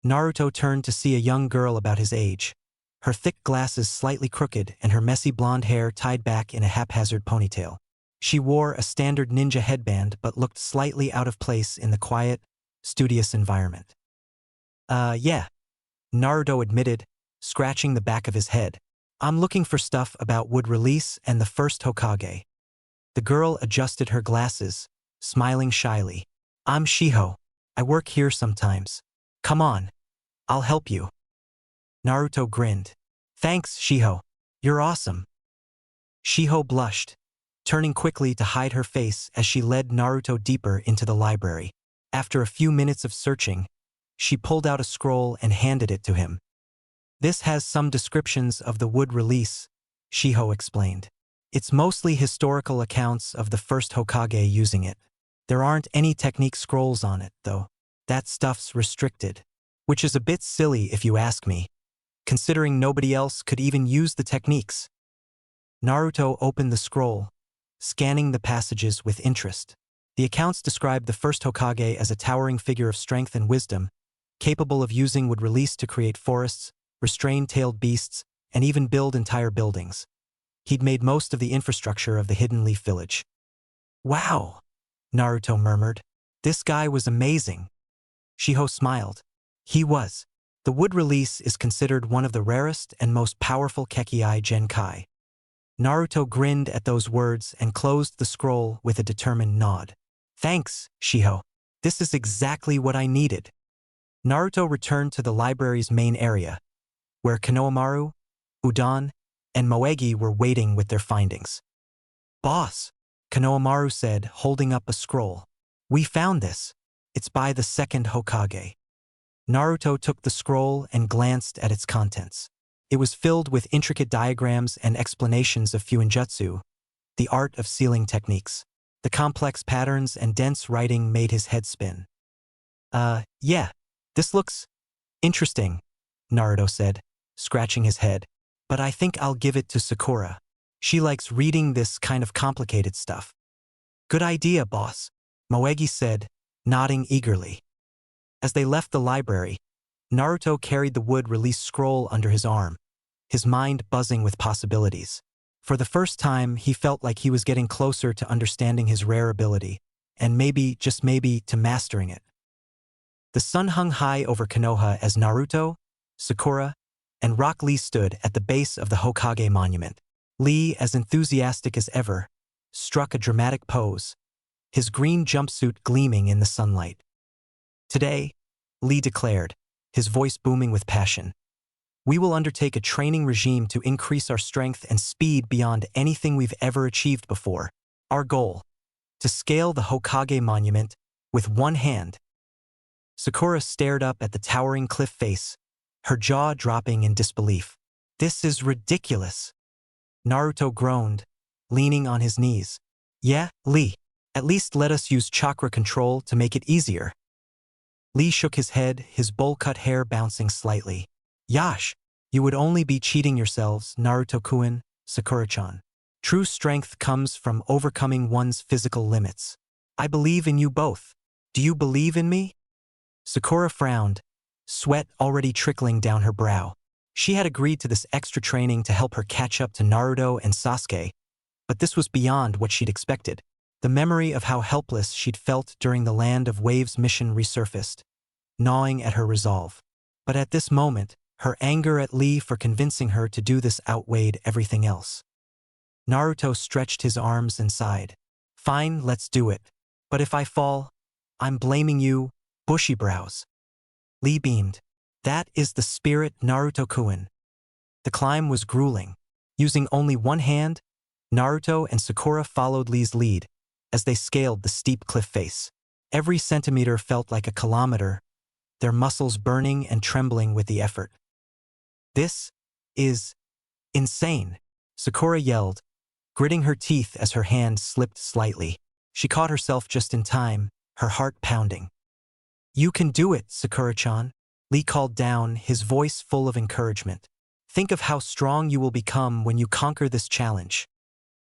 A: Naruto turned to see a young girl about his age, her thick glasses slightly crooked and her messy blonde hair tied back in a haphazard ponytail. She wore a standard ninja headband but looked slightly out of place in the quiet, studious environment. Yeah, Naruto admitted, scratching the back of his head. I'm looking for stuff about wood release and the first Hokage. The girl adjusted her glasses, smiling shyly. I'm Shiho. I work here sometimes. Come on. I'll help you. Naruto grinned. Thanks, Shiho. You're awesome. Shiho blushed, turning quickly to hide her face as she led Naruto deeper into the library. After a few minutes of searching, she pulled out a scroll and handed it to him. This has some descriptions of the wood release, Shiho explained. It's mostly historical accounts of the first Hokage using it. There aren't any technique scrolls on it, though. That stuff's restricted. Which is a bit silly if you ask me, considering nobody else could even use the techniques. Naruto opened the scroll, scanning the passages with interest. The accounts described the first Hokage as a towering figure of strength and wisdom, capable of using wood release to create forests, restrain tailed beasts, and even build entire buildings. He'd made most of the infrastructure of the Hidden Leaf Village. Wow, Naruto murmured. This guy was amazing. Shiho smiled. He was. The wood release is considered one of the rarest and most powerful Kekkei Genkai. Naruto grinned at those words and closed the scroll with a determined nod. Thanks, Shiho. This is exactly what I needed. Naruto returned to the library's main area, where Konohamaru, Udon, and Moegi were waiting with their findings. Boss, Konohamaru said, holding up a scroll. We found this. It's by the second Hokage. Naruto took the scroll and glanced at its contents. It was filled with intricate diagrams and explanations of fuinjutsu, the art of sealing techniques. The complex patterns and dense writing made his head spin. Yeah, this looks interesting, Naruto said, scratching his head. But I think I'll give it to Sakura. She likes reading this kind of complicated stuff. Good idea, boss, Moegi said, nodding eagerly. As they left the library, Naruto carried the wood release scroll under his arm, his mind buzzing with possibilities. For the first time, he felt like he was getting closer to understanding his rare ability, and maybe, just maybe, to mastering it. The sun hung high over Konoha as Naruto, Sakura, and Rock Lee stood at the base of the Hokage monument. Lee, as enthusiastic as ever, struck a dramatic pose, his green jumpsuit gleaming in the sunlight. Today, Lee declared, his voice booming with passion, we will undertake a training regime to increase our strength and speed beyond anything we've ever achieved before. Our goal, to scale the Hokage monument with one hand. Sakura stared up at the towering cliff face, her jaw dropping in disbelief. This is ridiculous. Naruto groaned, leaning on his knees. Yeah, Lee. At least let us use chakra control to make it easier. Lee shook his head, his bowl-cut hair bouncing slightly. Yash, you would only be cheating yourselves, Naruto-kun, Sakura-chan. True strength comes from overcoming one's physical limits. I believe in you both. Do you believe in me? Sakura frowned, sweat already trickling down her brow. She had agreed to this extra training to help her catch up to Naruto and Sasuke, but this was beyond what she'd expected. The memory of how helpless she'd felt during the Land of Waves mission resurfaced, gnawing at her resolve. But at this moment, her anger at Lee for convincing her to do this outweighed everything else. Naruto stretched his arms and sighed. Fine, let's do it. But if I fall, I'm blaming you, bushy brows. Lee beamed. That is the spirit, Naruto-kun. The climb was grueling. Using only one hand, Naruto and Sakura followed Lee's lead as they scaled the steep cliff face. Every centimeter felt like a kilometer, their muscles burning and trembling with the effort. This is insane, Sakura yelled, gritting her teeth as her hand slipped slightly. She caught herself just in time, her heart pounding. You can do it, Sakura-chan, Lee called down, his voice full of encouragement. Think of how strong you will become when you conquer this challenge.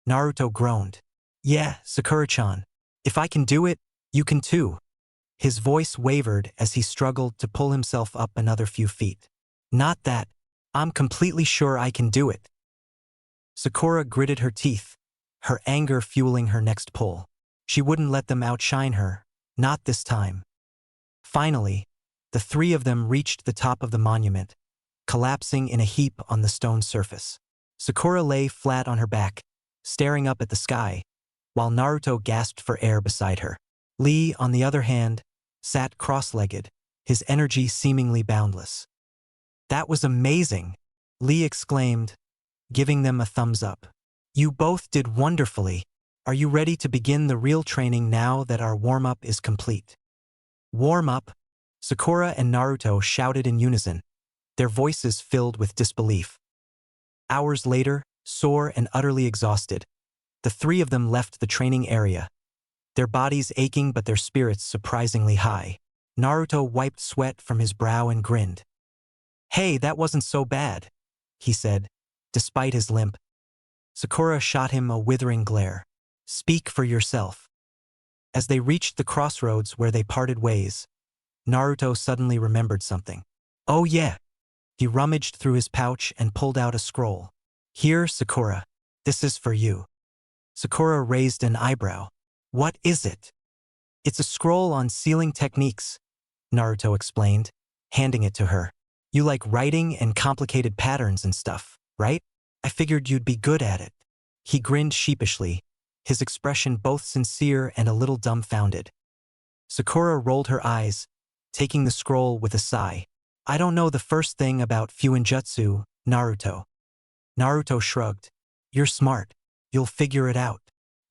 A: Naruto groaned. Yeah, Sakura-chan. If I can do it, you can too. His voice wavered as he struggled to pull himself up another few feet. Not that. I'm completely sure I can do it. Sakura gritted her teeth, her anger fueling her next pull. She wouldn't let them outshine her, not this time. Finally, the three of them reached the top of the monument, collapsing in a heap on the stone surface. Sakura lay flat on her back, staring up at the sky, while Naruto gasped for air beside her. Lee, on the other hand, sat cross-legged, his energy seemingly boundless. That was amazing, Lee exclaimed, giving them a thumbs up. You both did wonderfully. Are you ready to begin the real training now that our warm-up is complete? Warm-up? Sakura and Naruto shouted in unison, their voices filled with disbelief. Hours later, sore and utterly exhausted, the three of them left the training area, their bodies aching but their spirits surprisingly high. Naruto wiped sweat from his brow and grinned. Hey, that wasn't so bad, he said, despite his limp. Sakura shot him a withering glare. Speak for yourself. As they reached the crossroads where they parted ways, Naruto suddenly remembered something. Oh yeah. He rummaged through his pouch and pulled out a scroll. Here, Sakura. This is for you. Sakura raised an eyebrow. What is it? It's a scroll on sealing techniques, Naruto explained, handing it to her. You like writing and complicated patterns and stuff, right? I figured you'd be good at it. He grinned sheepishly, his expression both sincere and a little dumbfounded. Sakura rolled her eyes, taking the scroll with a sigh. I don't know the first thing about Fuinjutsu, Naruto. Naruto shrugged. You're smart. You'll figure it out.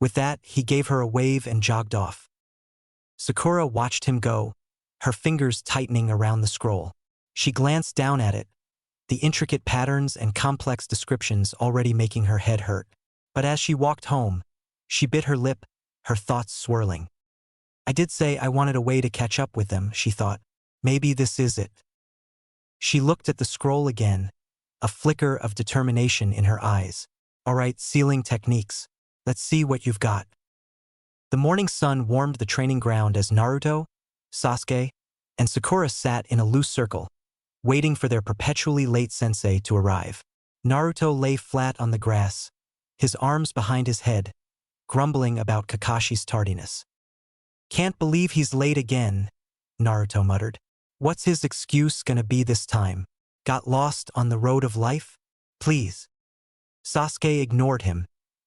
A: With that, he gave her a wave and jogged off. Sakura watched him go, her fingers tightening around the scroll. She glanced down at it, the intricate patterns and complex descriptions already making her head hurt. But as she walked home, she bit her lip, her thoughts swirling. I did say I wanted a way to catch up with them, she thought. Maybe this is it. She looked at the scroll again, a flicker of determination in her eyes. All right, sealing techniques. Let's see what you've got. The morning sun warmed the training ground as Naruto, Sasuke, and Sakura sat in a loose circle, waiting for their perpetually late sensei to arrive. Naruto lay flat on the grass, his arms behind his head, grumbling about Kakashi's tardiness. Can't believe he's late again, Naruto muttered. What's his excuse gonna be this time? Got lost on the road of life? Please. Sasuke ignored him,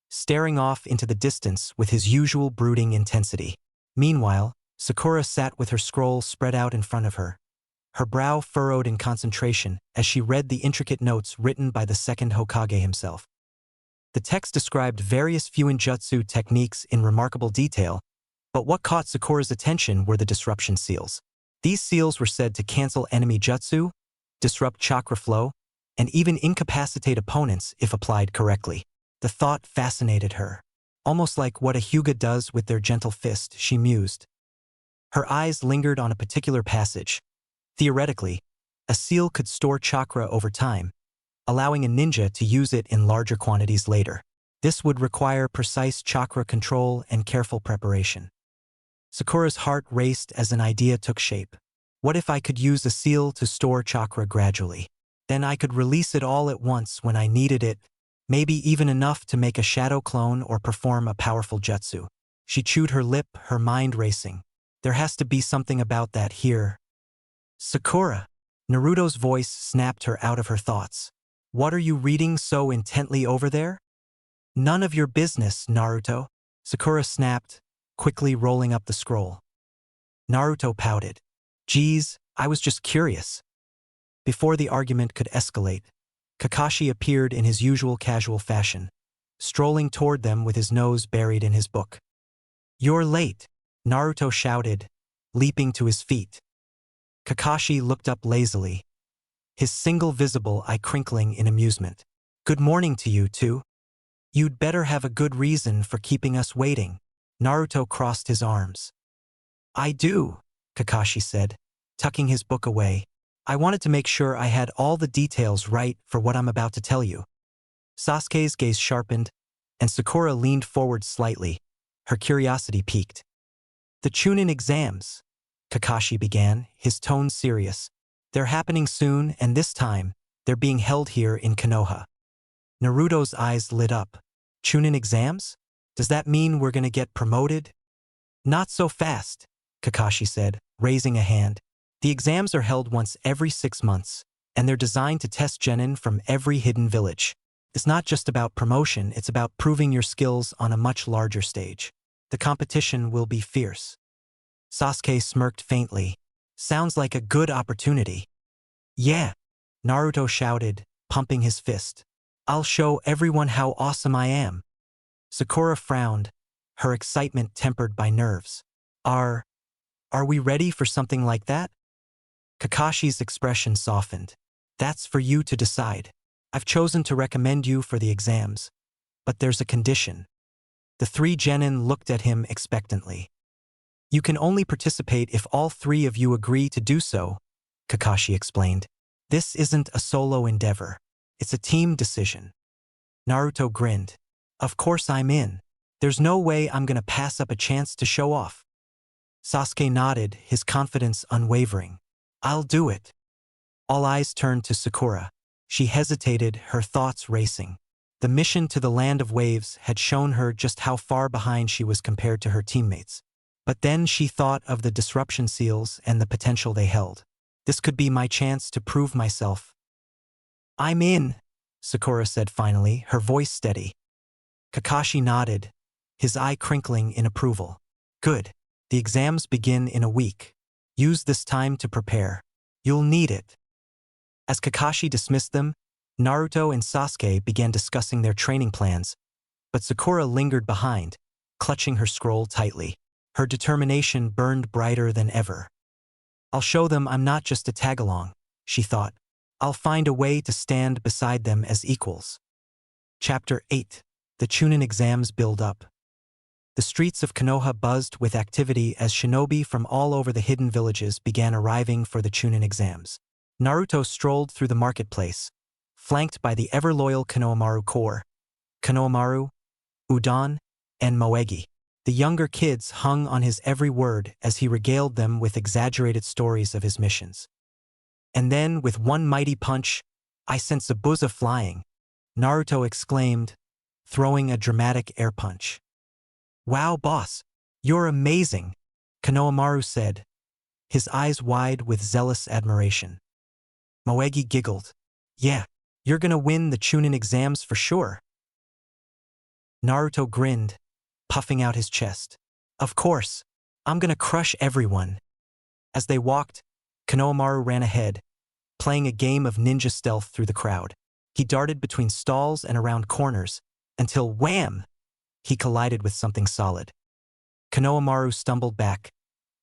A: staring off into the distance with his usual brooding intensity. Meanwhile, Sakura sat with her scroll spread out in front of her, her brow furrowed in concentration as she read the intricate notes written by the second Hokage himself. The text described various Fuinjutsu techniques in remarkable detail, but what caught Sakura's attention were the disruption seals. These seals were said to cancel enemy jutsu, disrupt chakra flow, and even incapacitate opponents if applied correctly. The thought fascinated her. Almost like what a Hyuga does with their gentle fist, she mused. Her eyes lingered on a particular passage. Theoretically, a seal could store chakra over time, allowing a ninja to use it in larger quantities later. This would require precise chakra control and careful preparation. Sakura's heart raced as an idea took shape. What if I could use a seal to store chakra gradually? Then I could release it all at once when I needed it, maybe even enough to make a shadow clone or perform a powerful jutsu. She chewed her lip, her mind racing. There has to be something about that here. Sakura. Naruto's voice snapped her out of her thoughts. What are you reading so intently over there? None of your business, Naruto. Sakura snapped, quickly rolling up the scroll. Naruto pouted. Geez, I was just curious. Before the argument could escalate, Kakashi appeared in his usual casual fashion, strolling toward them with his nose buried in his book. You're late, Naruto shouted, leaping to his feet. Kakashi looked up lazily, his single visible eye crinkling in amusement. Good morning to you too. You'd better have a good reason for keeping us waiting. Naruto crossed his arms. I do, Kakashi said, tucking his book away. I wanted to make sure I had all the details right for what I'm about to tell you. Sasuke's gaze sharpened, and Sakura leaned forward slightly, her curiosity piqued. The Chunin exams, Kakashi began, his tone serious. They're happening soon, and this time, they're being held here in Konoha. Naruto's eyes lit up. Chunin exams? Does that mean we're gonna get promoted? Not so fast, Kakashi said, raising a hand. The exams are held once every 6 months, and they're designed to test genin from every hidden village. It's not just about promotion, it's about proving your skills on a much larger stage. The competition will be fierce. Sasuke smirked faintly. Sounds like a good opportunity. Yeah, Naruto shouted, pumping his fist. I'll show everyone how awesome I am. Sakura frowned, her excitement tempered by nerves. Are we ready for something like that? Kakashi's expression softened. That's for you to decide. I've chosen to recommend you for the exams. But there's a condition. The 3 genin looked at him expectantly. You can only participate if all 3 of you agree to do so, Kakashi explained. This isn't a solo endeavor. It's a team decision. Naruto grinned. Of course I'm in. There's no way I'm gonna pass up a chance to show off. Sasuke nodded, his confidence unwavering. I'll do it. All eyes turned to Sakura. She hesitated, her thoughts racing. The mission to the Land of Waves had shown her just how far behind she was compared to her teammates. But then she thought of the disruption seals and the potential they held. This could be my chance to prove myself. I'm in, Sakura said finally, her voice steady. Kakashi nodded, his eye crinkling in approval. Good. The exams begin in a week. Use this time to prepare. You'll need it. As Kakashi dismissed them, Naruto and Sasuke began discussing their training plans, but Sakura lingered behind, clutching her scroll tightly. Her determination burned brighter than ever. I'll show them I'm not just a tag-along, she thought. I'll find a way to stand beside them as equals. Chapter 8. The Chunin exams build up. The streets of Konoha buzzed with activity as shinobi from all over the hidden villages began arriving for the Chunin exams. Naruto strolled through the marketplace, flanked by the ever-loyal Konohamaru Corps, Konohamaru, Udon, and Moegi. The younger kids hung on his every word as he regaled them with exaggerated stories of his missions. And then, with one mighty punch, I sent Zabuza flying, Naruto exclaimed, throwing a dramatic air punch. Wow, boss, you're amazing, Konohamaru said, his eyes wide with zealous admiration. Moegi giggled. Yeah, you're gonna win the Chunin exams for sure. Naruto grinned, puffing out his chest. Of course, I'm gonna crush everyone. As they walked, Konohamaru ran ahead, playing a game of ninja stealth through the crowd. He darted between stalls and around corners, until wham! He collided with something solid. Konohamaru stumbled back,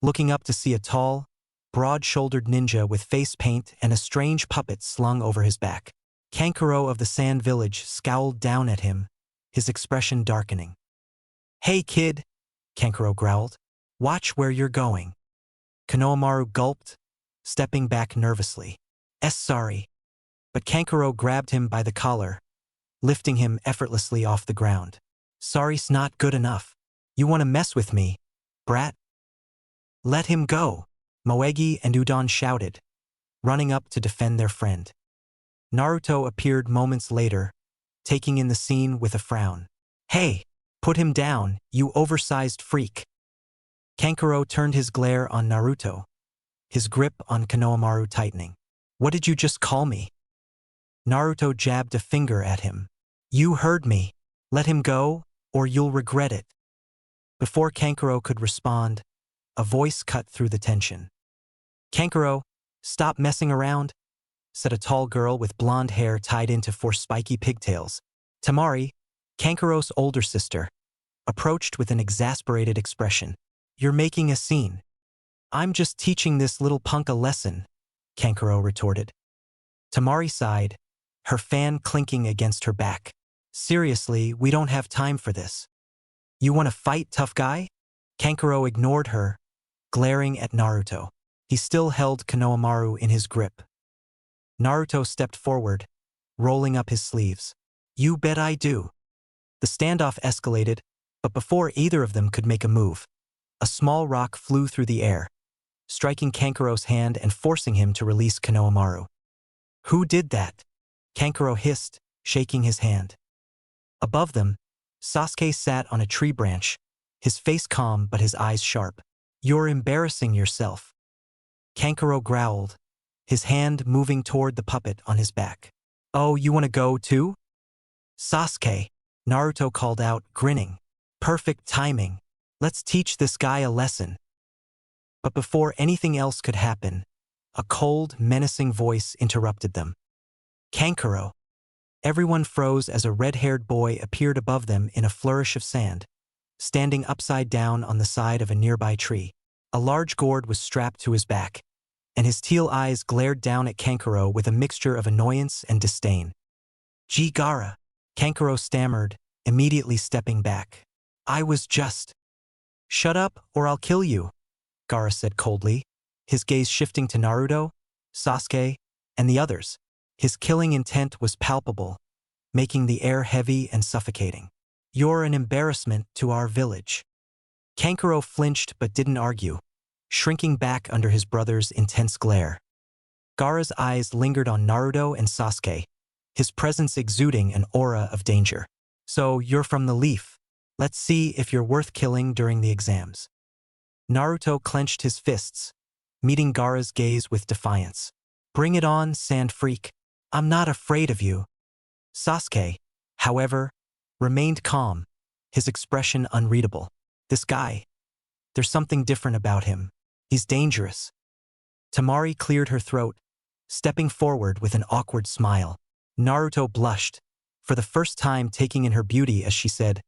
A: looking up to see a tall, broad-shouldered ninja with face paint and a strange puppet slung over his back. Kankuro of the Sand Village scowled down at him, his expression darkening. "Hey kid," Kankuro growled. "Watch where you're going." Konohamaru gulped, stepping back nervously. Sorry." But Kankuro grabbed him by the collar, lifting him effortlessly off the ground. "Sorry's not good enough. You want to mess with me, brat? Let him go," Moegi and Udon shouted, running up to defend their friend. Naruto appeared moments later, taking in the scene with a frown. "Hey, put him down, you oversized freak." Kankuro turned his glare on Naruto, his grip on Konohamaru tightening. "What did you just call me?" Naruto jabbed a finger at him. "You heard me. Let him go, or you'll regret it." Before Kankuro could respond, a voice cut through the tension. "Kankuro, stop messing around," said a tall girl with blonde hair tied into four spiky pigtails. Temari, Kankuro's older sister, approached with an exasperated expression. "You're making a scene." "I'm just teaching this little punk a lesson," Kankuro retorted. Temari sighed, her fan clinking against her back. "Seriously, we don't have time for this." "You want to fight, tough guy?" Kankuro ignored her, glaring at Naruto. He still held Konohamaru in his grip. Naruto stepped forward, rolling up his sleeves. "You bet I do." The standoff escalated, but before either of them could make a move, a small rock flew through the air, striking Kankuro's hand and forcing him to release Konohamaru. "Who did that?" Kankuro hissed, shaking his hand. Above them, Sasuke sat on a tree branch, his face calm but his eyes sharp. "You're embarrassing yourself." Kankuro growled, his hand moving toward the puppet on his back. "Oh, you want to go too?" "Sasuke," Naruto called out, grinning. "Perfect timing. Let's teach this guy a lesson." But before anything else could happen, a cold, menacing voice interrupted them. "Kankuro." Everyone froze as a red-haired boy appeared above them in a flourish of sand, standing upside down on the side of a nearby tree. A large gourd was strapped to his back, and his teal eyes glared down at Kankuro with a mixture of annoyance and disdain. Gaara," Kankuro stammered, immediately stepping back. "I was just—" "Shut up, or I'll kill you," Gaara said coldly, his gaze shifting to Naruto, Sasuke, and the others. His killing intent was palpable, making the air heavy and suffocating. "You're an embarrassment to our village." Kankuro flinched but didn't argue, shrinking back under his brother's intense glare. Gaara's eyes lingered on Naruto and Sasuke, his presence exuding an aura of danger. "So, you're from the Leaf. Let's see if you're worth killing during the exams." Naruto clenched his fists, meeting Gaara's gaze with defiance. "Bring it on, sand freak. I'm not afraid of you." Sasuke, however, remained calm, his expression unreadable. "This guy. There's something different about him. He's dangerous." Temari cleared her throat, stepping forward with an awkward smile. Naruto blushed, for the first time taking in her beauty as she said,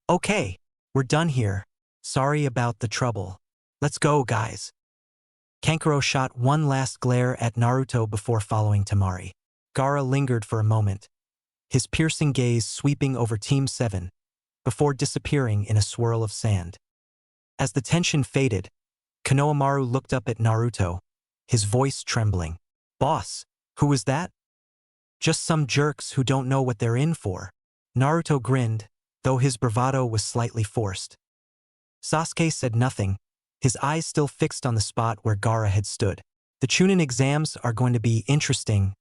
A: Okay, we're done here. Sorry about the trouble. Let's go, guys." Kankuro shot one last glare at Naruto before following Temari. Gaara lingered for a moment, his piercing gaze sweeping over Team 7, before disappearing in a swirl of sand. As the tension faded, Konohamaru looked up at Naruto, his voice trembling. "Boss, who was that?" "Just some jerks who don't know what they're in for." Naruto grinned, though his bravado was slightly forced. Sasuke said nothing, his eyes still fixed on the spot where Gaara had stood. "The Chunin exams are going to be interesting."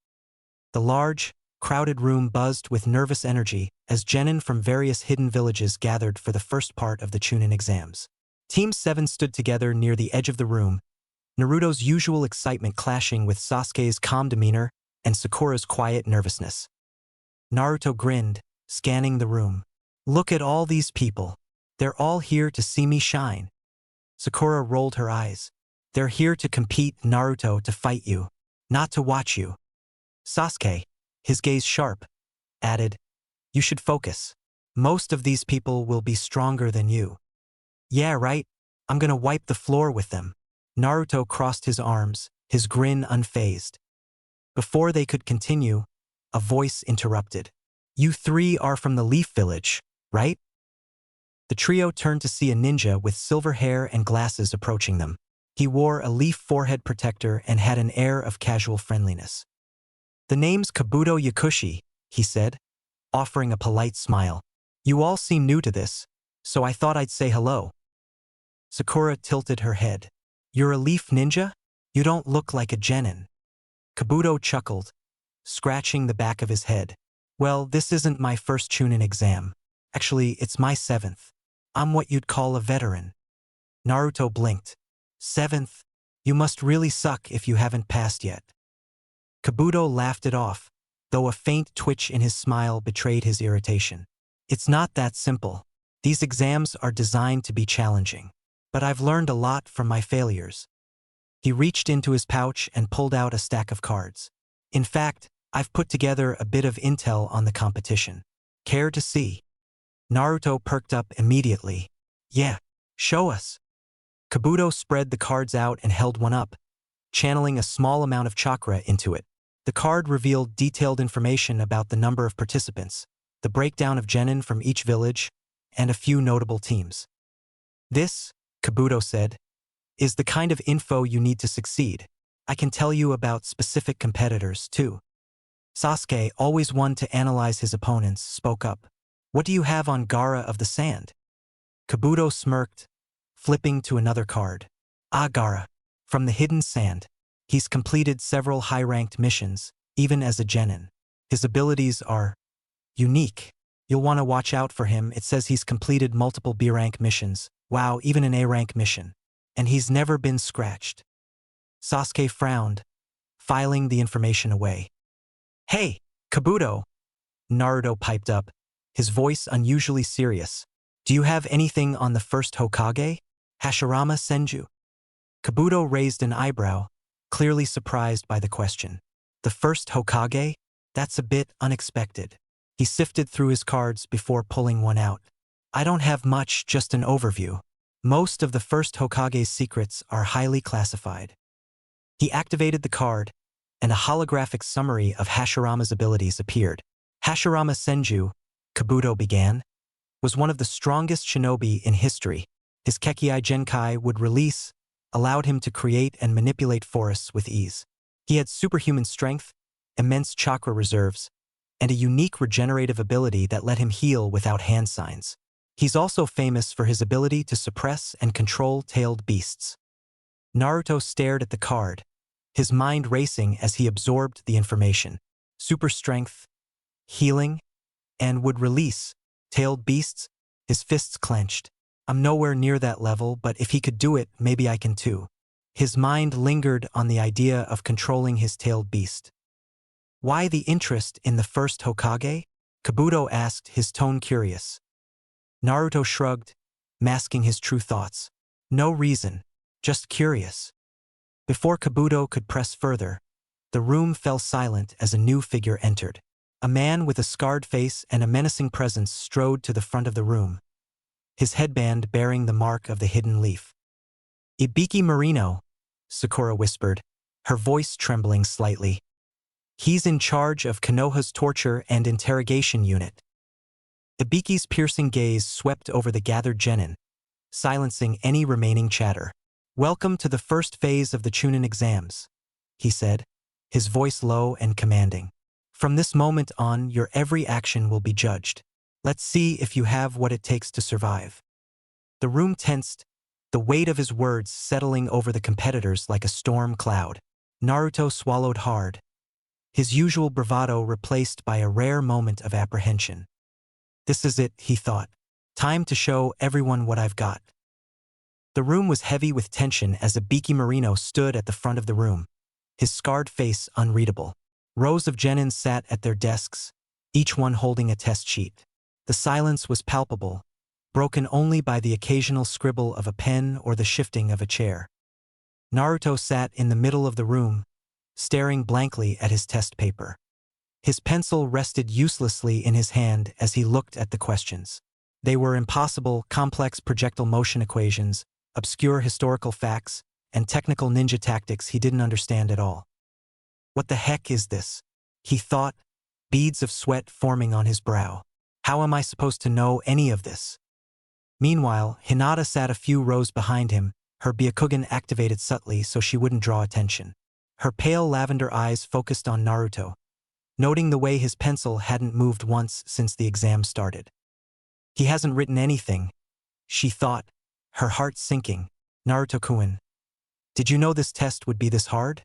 A: The large, crowded room buzzed with nervous energy as genin from various hidden villages gathered for the first part of the Chunin exams. Team 7 stood together near the edge of the room, Naruto's usual excitement clashing with Sasuke's calm demeanor and Sakura's quiet nervousness. Naruto grinned, scanning the room. "Look at all these people. They're all here to see me shine." Sakura rolled her eyes. "They're here to compete, Naruto, to fight you, not to watch you." Sasuke, his gaze sharp, added, "You should focus. Most of these people will be stronger than you." "Yeah, right. I'm gonna wipe the floor with them." Naruto crossed his arms, his grin unfazed. Before they could continue, a voice interrupted. You three are from the Leaf Village, right? The trio turned to see a ninja with silver hair and glasses approaching them. He wore a leaf forehead protector and had an air of casual friendliness. The name's Kabuto Yakushi, he said, offering a polite smile. You all seem new to this, so I thought I'd say hello. Sakura tilted her head. You're a leaf ninja? You don't look like a genin. Kabuto chuckled, scratching the back of his head. Well, this isn't my first Chunin exam. Actually, it's my 7th. I'm what you'd call a veteran. Naruto blinked. 7th? You must really suck if you haven't passed yet. Kabuto laughed it off, though a faint twitch in his smile betrayed his irritation. It's not that simple. These exams are designed to be challenging. But I've learned a lot from my failures. He reached into his pouch and pulled out a stack of cards. In fact, I've put together a bit of intel on the competition. Care to see? Naruto perked up immediately. Yeah, show us. Kabuto spread the cards out and held one up, channeling a small amount of chakra into it. The card revealed detailed information about the number of participants, the breakdown of genin from each village, and a few notable teams. This, Kabuto said, is the kind of info you need to succeed. I can tell you about specific competitors, too. Sasuke, always one to analyze his opponents, spoke up. What do you have on Gaara of the Sand? Kabuto smirked, flipping to another card. Ah, Gaara. From the Hidden Sand. He's completed several high-ranked missions, even as a genin. His abilities are unique. You'll want to watch out for him. It says he's completed multiple B-rank missions. Wow, even an A-rank mission. And he's never been scratched. Sasuke frowned, filing the information away. Hey, Kabuto! Naruto piped up, his voice unusually serious. Do you have anything on the first Hokage? Hashirama Senju? Kabuto raised an eyebrow, clearly surprised by the question. The first Hokage? That's a bit unexpected. He sifted through his cards before pulling one out. I don't have much, just an overview. Most of the first Hokage's secrets are highly classified. He activated the card, and a holographic summary of Hashirama's abilities appeared. Hashirama Senju, Kabuto began, was one of the strongest shinobi in history. His Kekei Genkai would release, allowed him to create and manipulate forests with ease. He had superhuman strength, immense chakra reserves, and a unique regenerative ability that let him heal without hand signs. He's also famous for his ability to suppress and control tailed beasts. Naruto stared at the card, his mind racing as he absorbed the information. Super strength, healing, and would release tailed beasts. His fists clenched. I'm nowhere near that level, but if he could do it, maybe I can too. His mind lingered on the idea of controlling his tailed beast. Why the interest in the first Hokage? Kabuto asked, his tone curious. Naruto shrugged, masking his true thoughts. No reason, just curious. Before Kabuto could press further, the room fell silent as a new figure entered. A man with a scarred face and a menacing presence strode to the front of the room, his headband bearing the mark of the hidden leaf. Ibiki Marino, Sakura whispered, her voice trembling slightly. He's in charge of Konoha's torture and interrogation unit. Ibiki's piercing gaze swept over the gathered genin, silencing any remaining chatter. Welcome to the first phase of the Chunin exams, he said, his voice low and commanding. From this moment on, your every action will be judged. Let's see if you have what it takes to survive. The room tensed, the weight of his words settling over the competitors like a storm cloud. Naruto swallowed hard, his usual bravado replaced by a rare moment of apprehension. This is it, he thought. Time to show everyone what I've got. The room was heavy with tension as Ibiki Marino stood at the front of the room, his scarred face unreadable. Rows of genins sat at their desks, each one holding a test sheet. The silence was palpable, broken only by the occasional scribble of a pen or the shifting of a chair. Naruto sat in the middle of the room, staring blankly at his test paper. His pencil rested uselessly in his hand as he looked at the questions. They were impossible, complex projectile motion equations, obscure historical facts, and technical ninja tactics he didn't understand at all. What the heck is this? He thought, beads of sweat forming on his brow. How am I supposed to know any of this? Meanwhile, Hinata sat a few rows behind him, her Byakugan activated subtly so she wouldn't draw attention. Her pale lavender eyes focused on Naruto, noting the way his pencil hadn't moved once since the exam started. He hasn't written anything, she thought, her heart sinking. Naruto-kun, did you know this test would be this hard?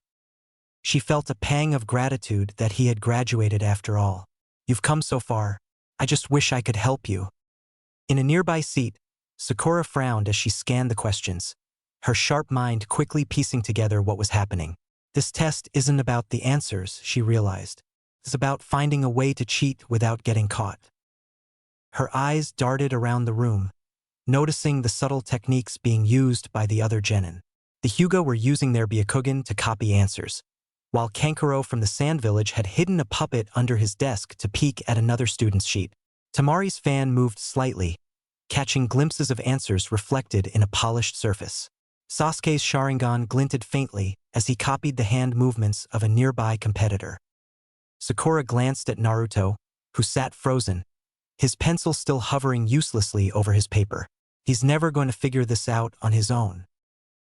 A: She felt a pang of gratitude that he had graduated after all. You've come so far. I just wish I could help you. In a nearby seat, Sakura frowned as she scanned the questions, her sharp mind quickly piecing together what was happening. This test isn't about the answers, she realized. It's about finding a way to cheat without getting caught. Her eyes darted around the room, noticing the subtle techniques being used by the other genin. The Hyuga were using their Byakugan to copy answers, while Kankuro from the Sand Village had hidden a puppet under his desk to peek at another student's sheet. Temari's fan moved slightly, catching glimpses of answers reflected in a polished surface. Sasuke's Sharingan glinted faintly as he copied the hand movements of a nearby competitor. Sakura glanced at Naruto, who sat frozen, his pencil still hovering uselessly over his paper. He's never going to figure this out on his own.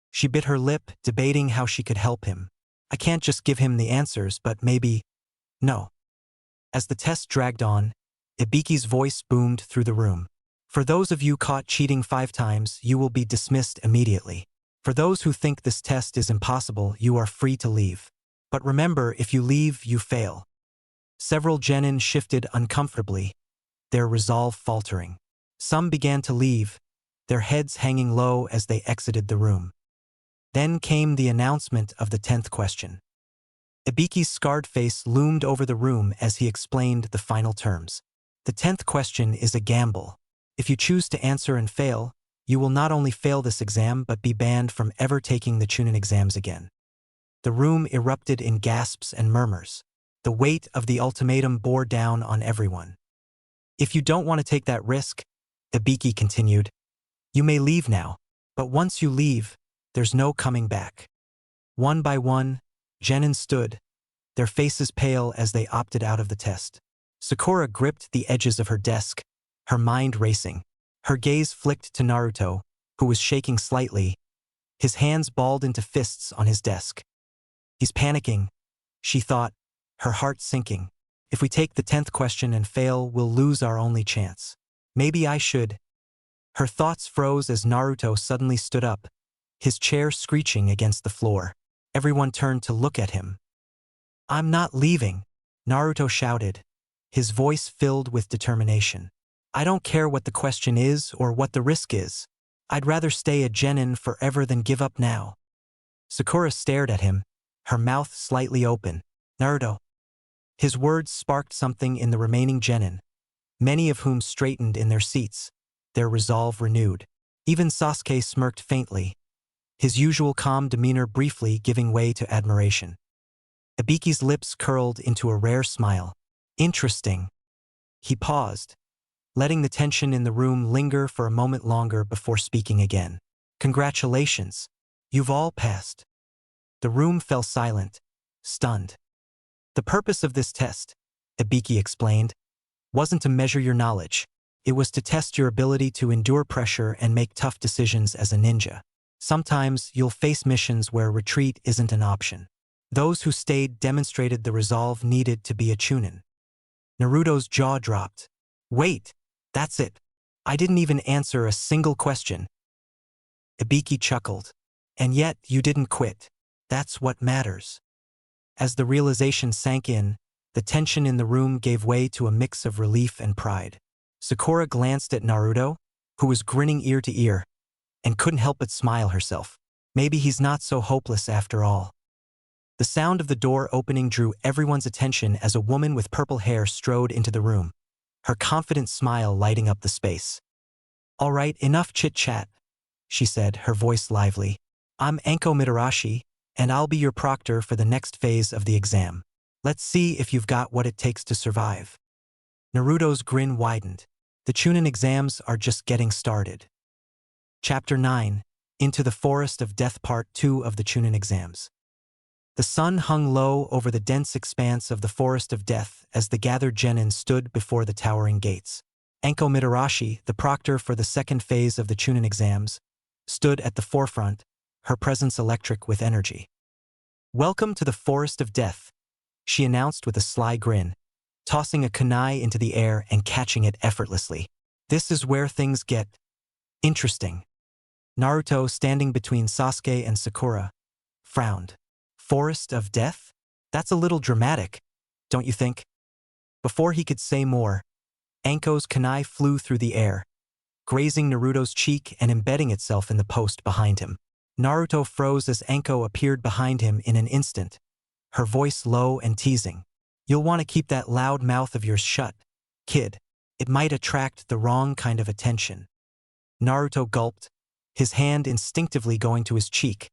A: She bit her lip, debating how she could help him. I can't just give him the answers, but maybe… No. As the test dragged on, Ibiki's voice boomed through the room. For those of you caught cheating 5 times, you will be dismissed immediately. For those who think this test is impossible, you are free to leave. But remember, if you leave, you fail. Several genin shifted uncomfortably, their resolve faltering. Some began to leave, their heads hanging low as they exited the room. Then came the announcement of the 10th question. Ibiki's scarred face loomed over the room as he explained the final terms. The 10th question is a gamble. If you choose to answer and fail, you will not only fail this exam but be banned from ever taking the Chunin exams again. The room erupted in gasps and murmurs. The weight of the ultimatum bore down on everyone. If you don't want to take that risk, Ibiki continued, you may leave now, but once you leave, there's no coming back. One by one, genin stood, their faces pale as they opted out of the test. Sakura gripped the edges of her desk, her mind racing. Her gaze flicked to Naruto, who was shaking slightly, his hands balled into fists on his desk. He's panicking, she thought, her heart sinking. If we take the 10th question and fail, we'll lose our only chance. Maybe I should. Her thoughts froze as Naruto suddenly stood up, his chair screeching against the floor. Everyone turned to look at him. I'm not leaving, Naruto shouted, his voice filled with determination. I don't care what the question is or what the risk is. I'd rather stay a genin forever than give up now. Sakura stared at him, her mouth slightly open. Naruto. His words sparked something in the remaining genin, many of whom straightened in their seats, their resolve renewed. Even Sasuke smirked faintly, his usual calm demeanor briefly giving way to admiration. Ibiki's lips curled into a rare smile. Interesting. He paused, letting the tension in the room linger for a moment longer before speaking again. Congratulations. You've all passed. The room fell silent, stunned. The purpose of this test, Ibiki explained, wasn't to measure your knowledge. It was to test your ability to endure pressure and make tough decisions as a ninja. Sometimes you'll face missions where retreat isn't an option. Those who stayed demonstrated the resolve needed to be a Chunin. Naruto's jaw dropped. Wait, that's it. I didn't even answer a single question. Ibiki chuckled. And yet you didn't quit. That's what matters. As the realization sank in, the tension in the room gave way to a mix of relief and pride. Sakura glanced at Naruto, who was grinning ear to ear, and couldn't help but smile herself. Maybe he's not so hopeless after all. The sound of the door opening drew everyone's attention as a woman with purple hair strode into the room, her confident smile lighting up the space. All right, enough chit-chat, she said, her voice lively. I'm Anko Mitarashi, and I'll be your proctor for the next phase of the exam. Let's see if you've got what it takes to survive. Naruto's grin widened. The Chunin exams are just getting started. Chapter 9, Into the Forest of Death Part 2 of the Chunin exams. The sun hung low over the dense expanse of the Forest of Death as the gathered genin stood before the towering gates. Anko Mitarashi, the proctor for the second phase of the Chunin exams, stood at the forefront, her presence electric with energy. "Welcome to the Forest of Death," she announced with a sly grin, tossing a kunai into the air and catching it effortlessly. "This is where things get interesting." Naruto, standing between Sasuke and Sakura, frowned. "Forest of Death? That's a little dramatic, don't you think?" Before he could say more, Anko's kunai flew through the air, grazing Naruto's cheek and embedding itself in the post behind him. Naruto froze as Anko appeared behind him in an instant, her voice low and teasing. "You'll want to keep that loud mouth of yours shut, kid. It might attract the wrong kind of attention." Naruto gulped, his hand instinctively going to his cheek,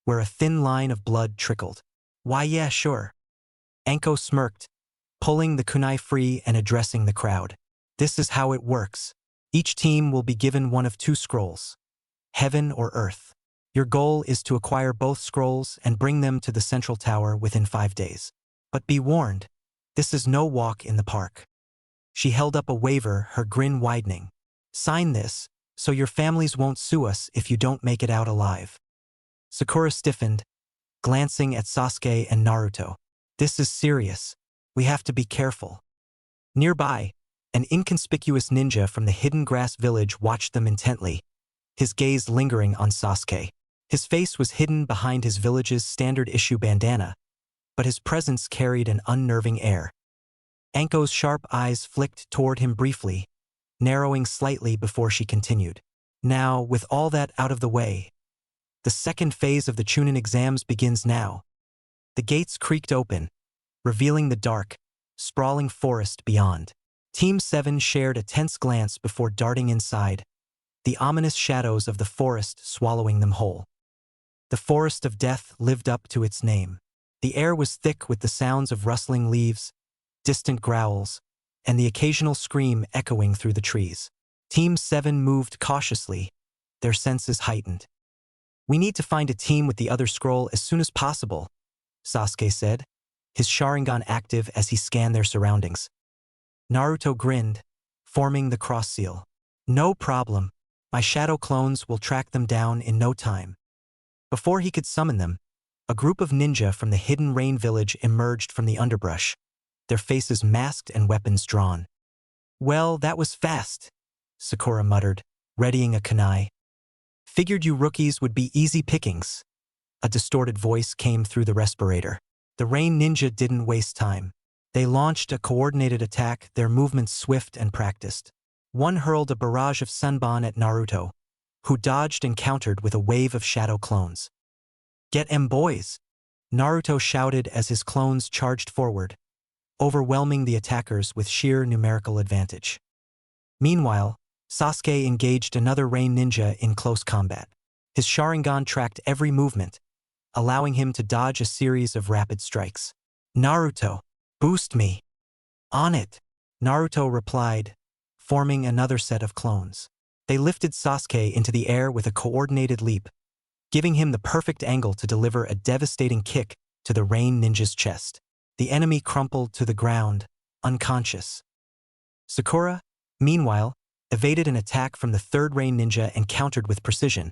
A: where a thin line of blood trickled. "Why, yeah, sure." Anko smirked, pulling the kunai free and addressing the crowd. "This is how it works. Each team will be given one of two scrolls, heaven or earth. Your goal is to acquire both scrolls and bring them to the central tower within 5 days. But be warned, this is no walk in the park." She held up a waiver, her grin widening. "Sign this, so your families won't sue us if you don't make it out alive." Sakura stiffened, glancing at Sasuke and Naruto. "This is serious. We have to be careful." Nearby, an inconspicuous ninja from the hidden grass village watched them intently, his gaze lingering on Sasuke. His face was hidden behind his village's standard-issue bandana, but his presence carried an unnerving air. Anko's sharp eyes flicked toward him briefly, narrowing slightly before she continued. "Now, with all that out of the way, the second phase of the Chunin exams begins now." The gates creaked open, revealing the dark, sprawling forest beyond. Team 7 shared a tense glance before darting inside, the ominous shadows of the forest swallowing them whole. The Forest of Death lived up to its name. The air was thick with the sounds of rustling leaves, distant growls, and the occasional scream echoing through the trees. Team 7 moved cautiously, their senses heightened. "We need to find a team with the other scroll as soon as possible," Sasuke said, his Sharingan active as he scanned their surroundings. Naruto grinned, forming the cross seal. "No problem. My shadow clones will track them down in no time." Before he could summon them, a group of ninja from the hidden rain village emerged from the underbrush, their faces masked and weapons drawn. "Well, that was fast," Sakura muttered, readying a kunai. "Figured you rookies would be easy pickings." A distorted voice came through the respirator. The rain ninja didn't waste time. They launched a coordinated attack, their movements swift and practiced. One hurled a barrage of sunban at Naruto, who dodged and countered with a wave of shadow clones. "Get 'em, boys!" Naruto shouted as his clones charged forward, overwhelming the attackers with sheer numerical advantage. Meanwhile, Sasuke engaged another rain ninja in close combat. His Sharingan tracked every movement, allowing him to dodge a series of rapid strikes. "Naruto, boost me." "On it," Naruto replied, forming another set of clones. They lifted Sasuke into the air with a coordinated leap, giving him the perfect angle to deliver a devastating kick to the rain ninja's chest. The enemy crumpled to the ground, unconscious. Sakura, meanwhile, evaded an attack from the third rain ninja and countered with precision,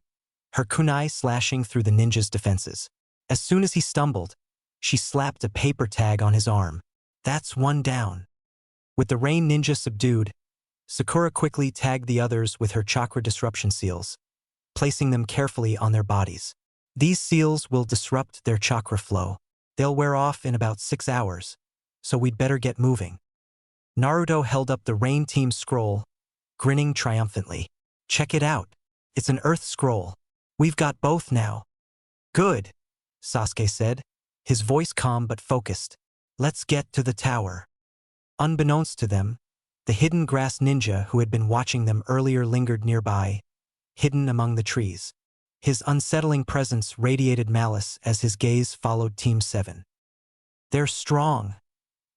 A: her kunai slashing through the ninja's defenses. As soon as he stumbled, she slapped a paper tag on his arm. "That's one down." With the rain ninja subdued, Sakura quickly tagged the others with her chakra disruption seals, placing them carefully on their bodies. "These seals will disrupt their chakra flow. They'll wear off in about 6 hours, so we'd better get moving." Naruto held up the rain team's scroll, grinning triumphantly. "Check it out. It's an earth scroll. We've got both now." "Good," Sasuke said, his voice calm but focused. "Let's get to the tower." Unbeknownst to them, the hidden grass ninja who had been watching them earlier lingered nearby, hidden among the trees. His unsettling presence radiated malice as his gaze followed Team 7. "They're strong,"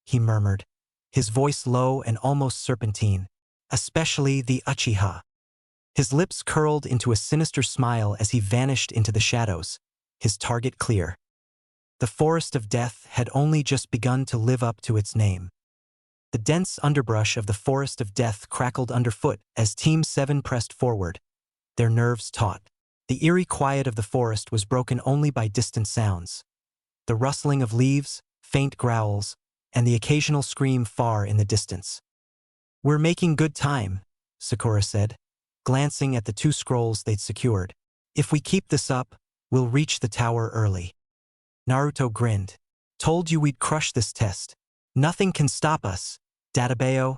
A: he murmured, his voice low and almost serpentine, "especially the Uchiha." His lips curled into a sinister smile as he vanished into the shadows, his target clear. The forest of death had only just begun to live up to its name. The dense underbrush of the forest of death crackled underfoot as Team 7 pressed forward, their nerves taut. The eerie quiet of the forest was broken only by distant sounds. The rustling of leaves, faint growls, and the occasional scream far in the distance. "We're making good time," Sakura said, glancing at the 2 scrolls they'd secured. "If we keep this up, we'll reach the tower early." Naruto grinned. "Told you we'd crush this test. Nothing can stop us, Databeo."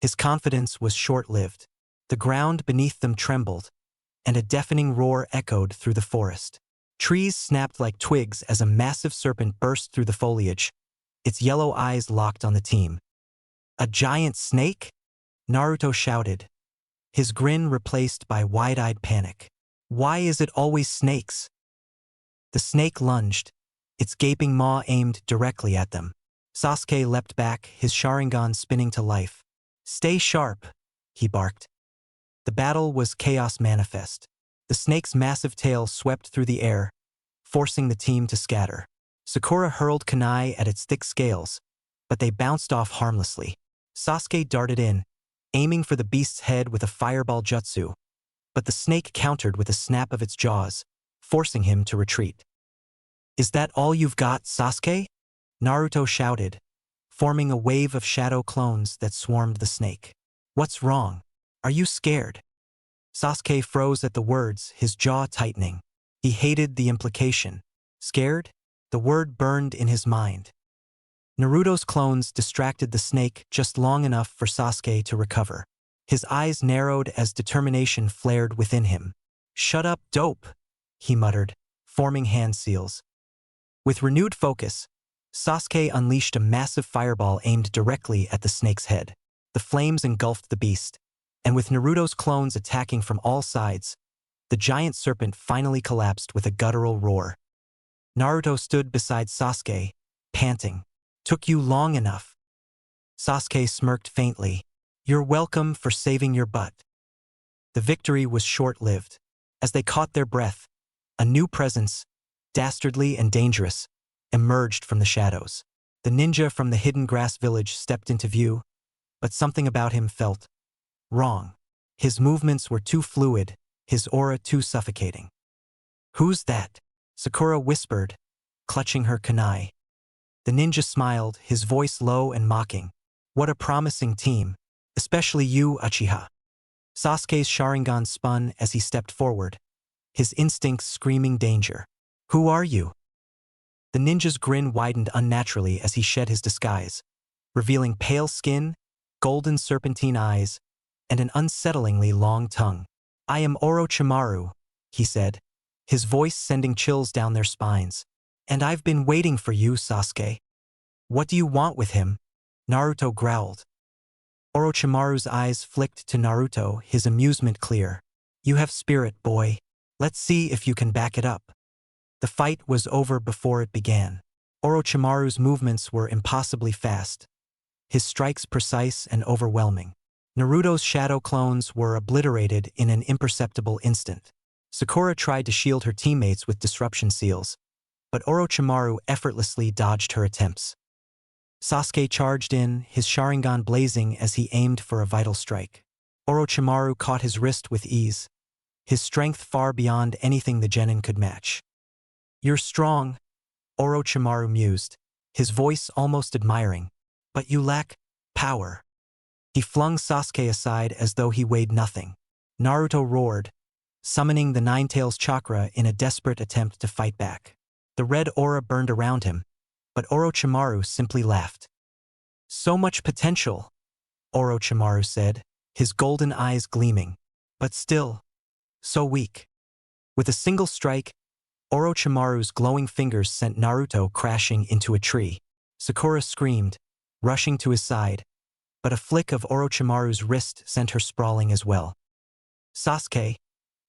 A: His confidence was short-lived. The ground beneath them trembled, and a deafening roar echoed through the forest. Trees snapped like twigs as a massive serpent burst through the foliage, its yellow eyes locked on the team. "A giant snake?" Naruto shouted, his grin replaced by wide-eyed panic. "Why is it always snakes?" The snake lunged, its gaping maw aimed directly at them. Sasuke leapt back, his Sharingan spinning to life. "Stay sharp," he barked. The battle was chaos manifest. The snake's massive tail swept through the air, forcing the team to scatter. Sakura hurled kunai at its thick scales, but they bounced off harmlessly. Sasuke darted in, aiming for the beast's head with a fireball jutsu, but the snake countered with a snap of its jaws, forcing him to retreat. "Is that all you've got, Sasuke?" Naruto shouted, forming a wave of shadow clones that swarmed the snake. "What's wrong? Are you scared?" Sasuke froze at the words, his jaw tightening. He hated the implication. Scared? The word burned in his mind. Naruto's clones distracted the snake just long enough for Sasuke to recover. His eyes narrowed as determination flared within him. "Shut up, dope," he muttered, forming hand seals. With renewed focus, Sasuke unleashed a massive fireball aimed directly at the snake's head. The flames engulfed the beast, and with Naruto's clones attacking from all sides, the giant serpent finally collapsed with a guttural roar. Naruto stood beside Sasuke, panting. "Took you long enough." Sasuke smirked faintly. "You're welcome for saving your butt." The victory was short-lived. As they caught their breath, a new presence, dastardly and dangerous, emerged from the shadows. The ninja from the hidden grass village stepped into view, but something about him felt wrong. His movements were too fluid, his aura too suffocating. "Who's that?" Sakura whispered, clutching her kunai. The ninja smiled, his voice low and mocking. "What a promising team, especially you, Uchiha." Sasuke's Sharingan spun as he stepped forward, his instincts screaming danger. "Who are you?" The ninja's grin widened unnaturally as he shed his disguise, revealing pale skin, golden serpentine eyes, and an unsettlingly long tongue. "I am Orochimaru," he said, his voice sending chills down their spines. "And I've been waiting for you, Sasuke." "What do you want with him?" Naruto growled. Orochimaru's eyes flicked to Naruto, his amusement clear. "You have spirit, boy. Let's see if you can back it up." The fight was over before it began. Orochimaru's movements were impossibly fast, his strikes precise and overwhelming. Naruto's shadow clones were obliterated in an imperceptible instant. Sakura tried to shield her teammates with disruption seals, but Orochimaru effortlessly dodged her attempts. Sasuke charged in, his Sharingan blazing as he aimed for a vital strike. Orochimaru caught his wrist with ease, his strength far beyond anything the genin could match. "You're strong," Orochimaru mused, his voice almost admiring, "but you lack power." He flung Sasuke aside as though he weighed nothing. Naruto roared, summoning the Ninetales Chakra in a desperate attempt to fight back. The red aura burned around him, but Orochimaru simply laughed. "So much potential," Orochimaru said, his golden eyes gleaming, "but still, so weak." With a single strike, Orochimaru's glowing fingers sent Naruto crashing into a tree. Sakura screamed, rushing to his side, but a flick of Orochimaru's wrist sent her sprawling as well. Sasuke,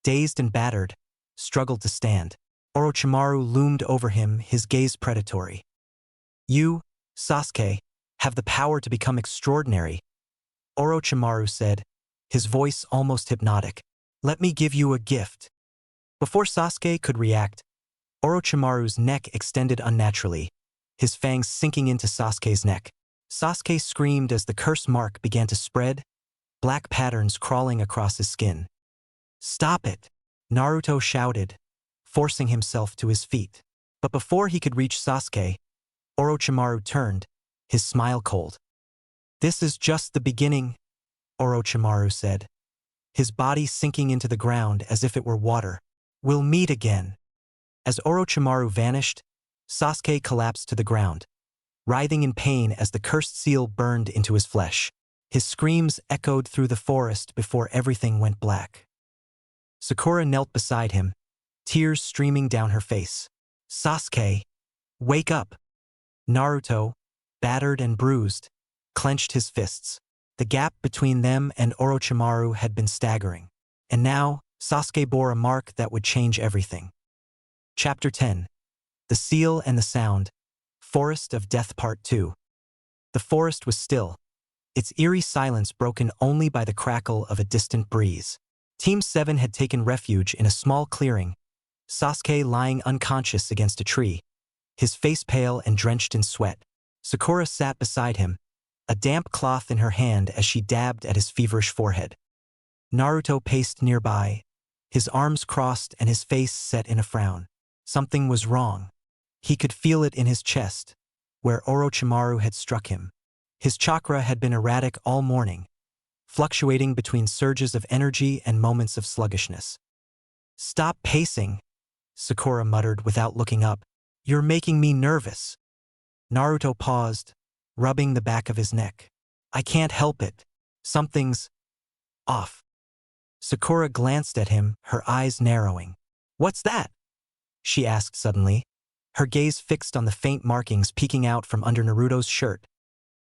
A: dazed and battered, struggled to stand. Orochimaru loomed over him, his gaze predatory. "You, Sasuke, have the power to become extraordinary," Orochimaru said, his voice almost hypnotic. "Let me give you a gift." Before Sasuke could react, Orochimaru's neck extended unnaturally, his fangs sinking into Sasuke's neck. Sasuke screamed as the curse mark began to spread, black patterns crawling across his skin. "Stop it!" Naruto shouted, forcing himself to his feet. But before he could reach Sasuke, Orochimaru turned, his smile cold. "This is just the beginning," Orochimaru said, his body sinking into the ground as if it were water. "We'll meet again." As Orochimaru vanished, Sasuke collapsed to the ground, writhing in pain as the cursed seal burned into his flesh. His screams echoed through the forest before everything went black. Sakura knelt beside him, tears streaming down her face. "Sasuke, wake up!" Naruto, battered and bruised, clenched his fists. The gap between them and Orochimaru had been staggering. And now, Sasuke bore a mark that would change everything. Chapter 10. The Seal and the Sound. Forest of Death Part 2. The forest was still, its eerie silence broken only by the crackle of a distant breeze. Team 7 had taken refuge in a small clearing, Sasuke lying unconscious against a tree, his face pale and drenched in sweat. Sakura sat beside him, a damp cloth in her hand as she dabbed at his feverish forehead. Naruto paced nearby, his arms crossed and his face set in a frown. Something was wrong. He could feel it in his chest, where Orochimaru had struck him. His chakra had been erratic all morning, fluctuating between surges of energy and moments of sluggishness. "Stop pacing," Sakura muttered without looking up. "You're making me nervous." Naruto paused, rubbing the back of his neck. "I can't help it. Something's off." Sakura glanced at him, her eyes narrowing. "What's that?" she asked suddenly, her gaze fixed on the faint markings peeking out from under Naruto's shirt.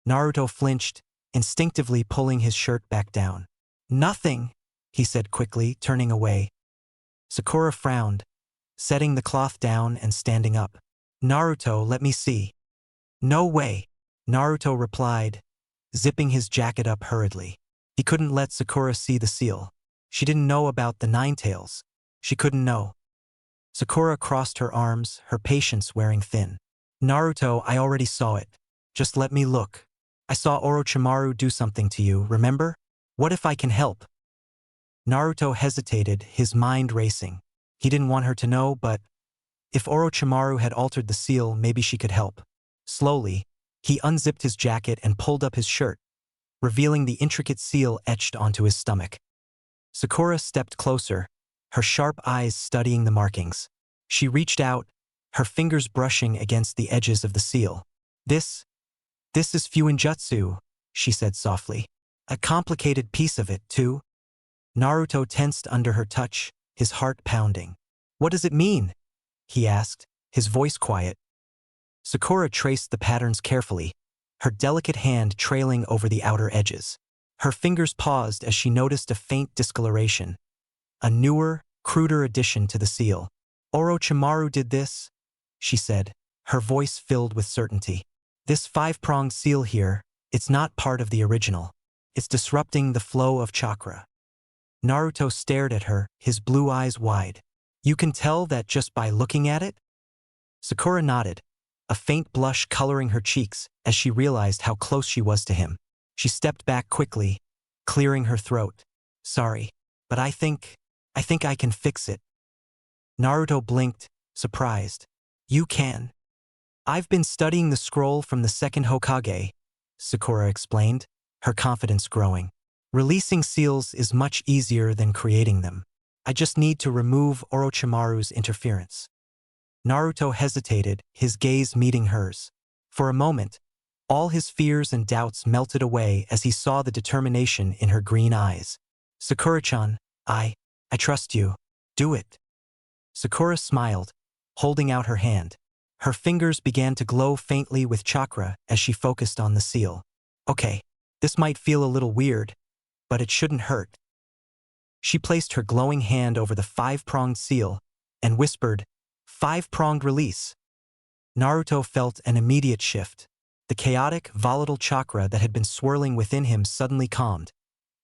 A: Naruto flinched, instinctively pulling his shirt back down. "Nothing," he said quickly, turning away. Sakura frowned, setting the cloth down and standing up. "Naruto, let me see." "No way," Naruto replied, zipping his jacket up hurriedly. He couldn't let Sakura see the seal. She didn't know about the nine tails. She couldn't know. Sakura crossed her arms, her patience wearing thin. "Naruto, I already saw it. Just let me look. I saw Orochimaru do something to you, remember? What if I can help?" Naruto hesitated, his mind racing. He didn't want her to know, but if Orochimaru had altered the seal, maybe she could help. Slowly, he unzipped his jacket and pulled up his shirt, revealing the intricate seal etched onto his stomach. Sakura stepped closer, her sharp eyes studying the markings. She reached out, her fingers brushing against the edges of the seal. This is Fuinjutsu," she said softly. "A complicated piece of it, too." Naruto tensed under her touch, his heart pounding. "What does it mean?" he asked, his voice quiet. Sakura traced the patterns carefully, her delicate hand trailing over the outer edges. Her fingers paused as she noticed a faint discoloration, a newer, cruder addition to the seal. "Orochimaru did this," she said, her voice filled with certainty. "This five-pronged seal here, it's not part of the original. It's disrupting the flow of chakra." Naruto stared at her, his blue eyes wide. "You can tell that just by looking at it?" Sakura nodded, a faint blush coloring her cheeks as she realized how close she was to him. She stepped back quickly, clearing her throat. "Sorry, but I think I can fix it." Naruto blinked, surprised. "You can?" "I've been studying the scroll from the second Hokage," Sakura explained, her confidence growing. "Releasing seals is much easier than creating them. I just need to remove Orochimaru's interference." Naruto hesitated, his gaze meeting hers. For a moment, all his fears and doubts melted away as he saw the determination in her green eyes. "Sakura-chan, I trust you. Do it." Sakura smiled, holding out her hand. Her fingers began to glow faintly with chakra as she focused on the seal. "Okay, this might feel a little weird, but it shouldn't hurt." She placed her glowing hand over the five-pronged seal and whispered, "Five-pronged release." Naruto felt an immediate shift. The chaotic, volatile chakra that had been swirling within him suddenly calmed,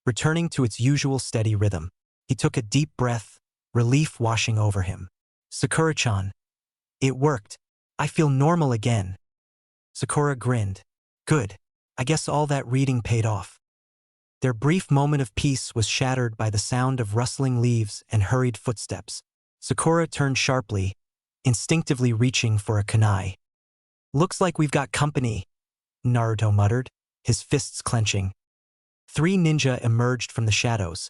A: returning to its usual steady rhythm. He took a deep breath, relief washing over him. "Sakura-chan, It worked. I feel normal again. Sakura grinned. Good. I guess all that reading paid off. Their brief moment of peace was shattered by the sound of rustling leaves and hurried footsteps. Sakura turned sharply, instinctively reaching for a kunai. Looks like we've got company, Naruto muttered, his fists clenching. 3 ninja emerged from the shadows,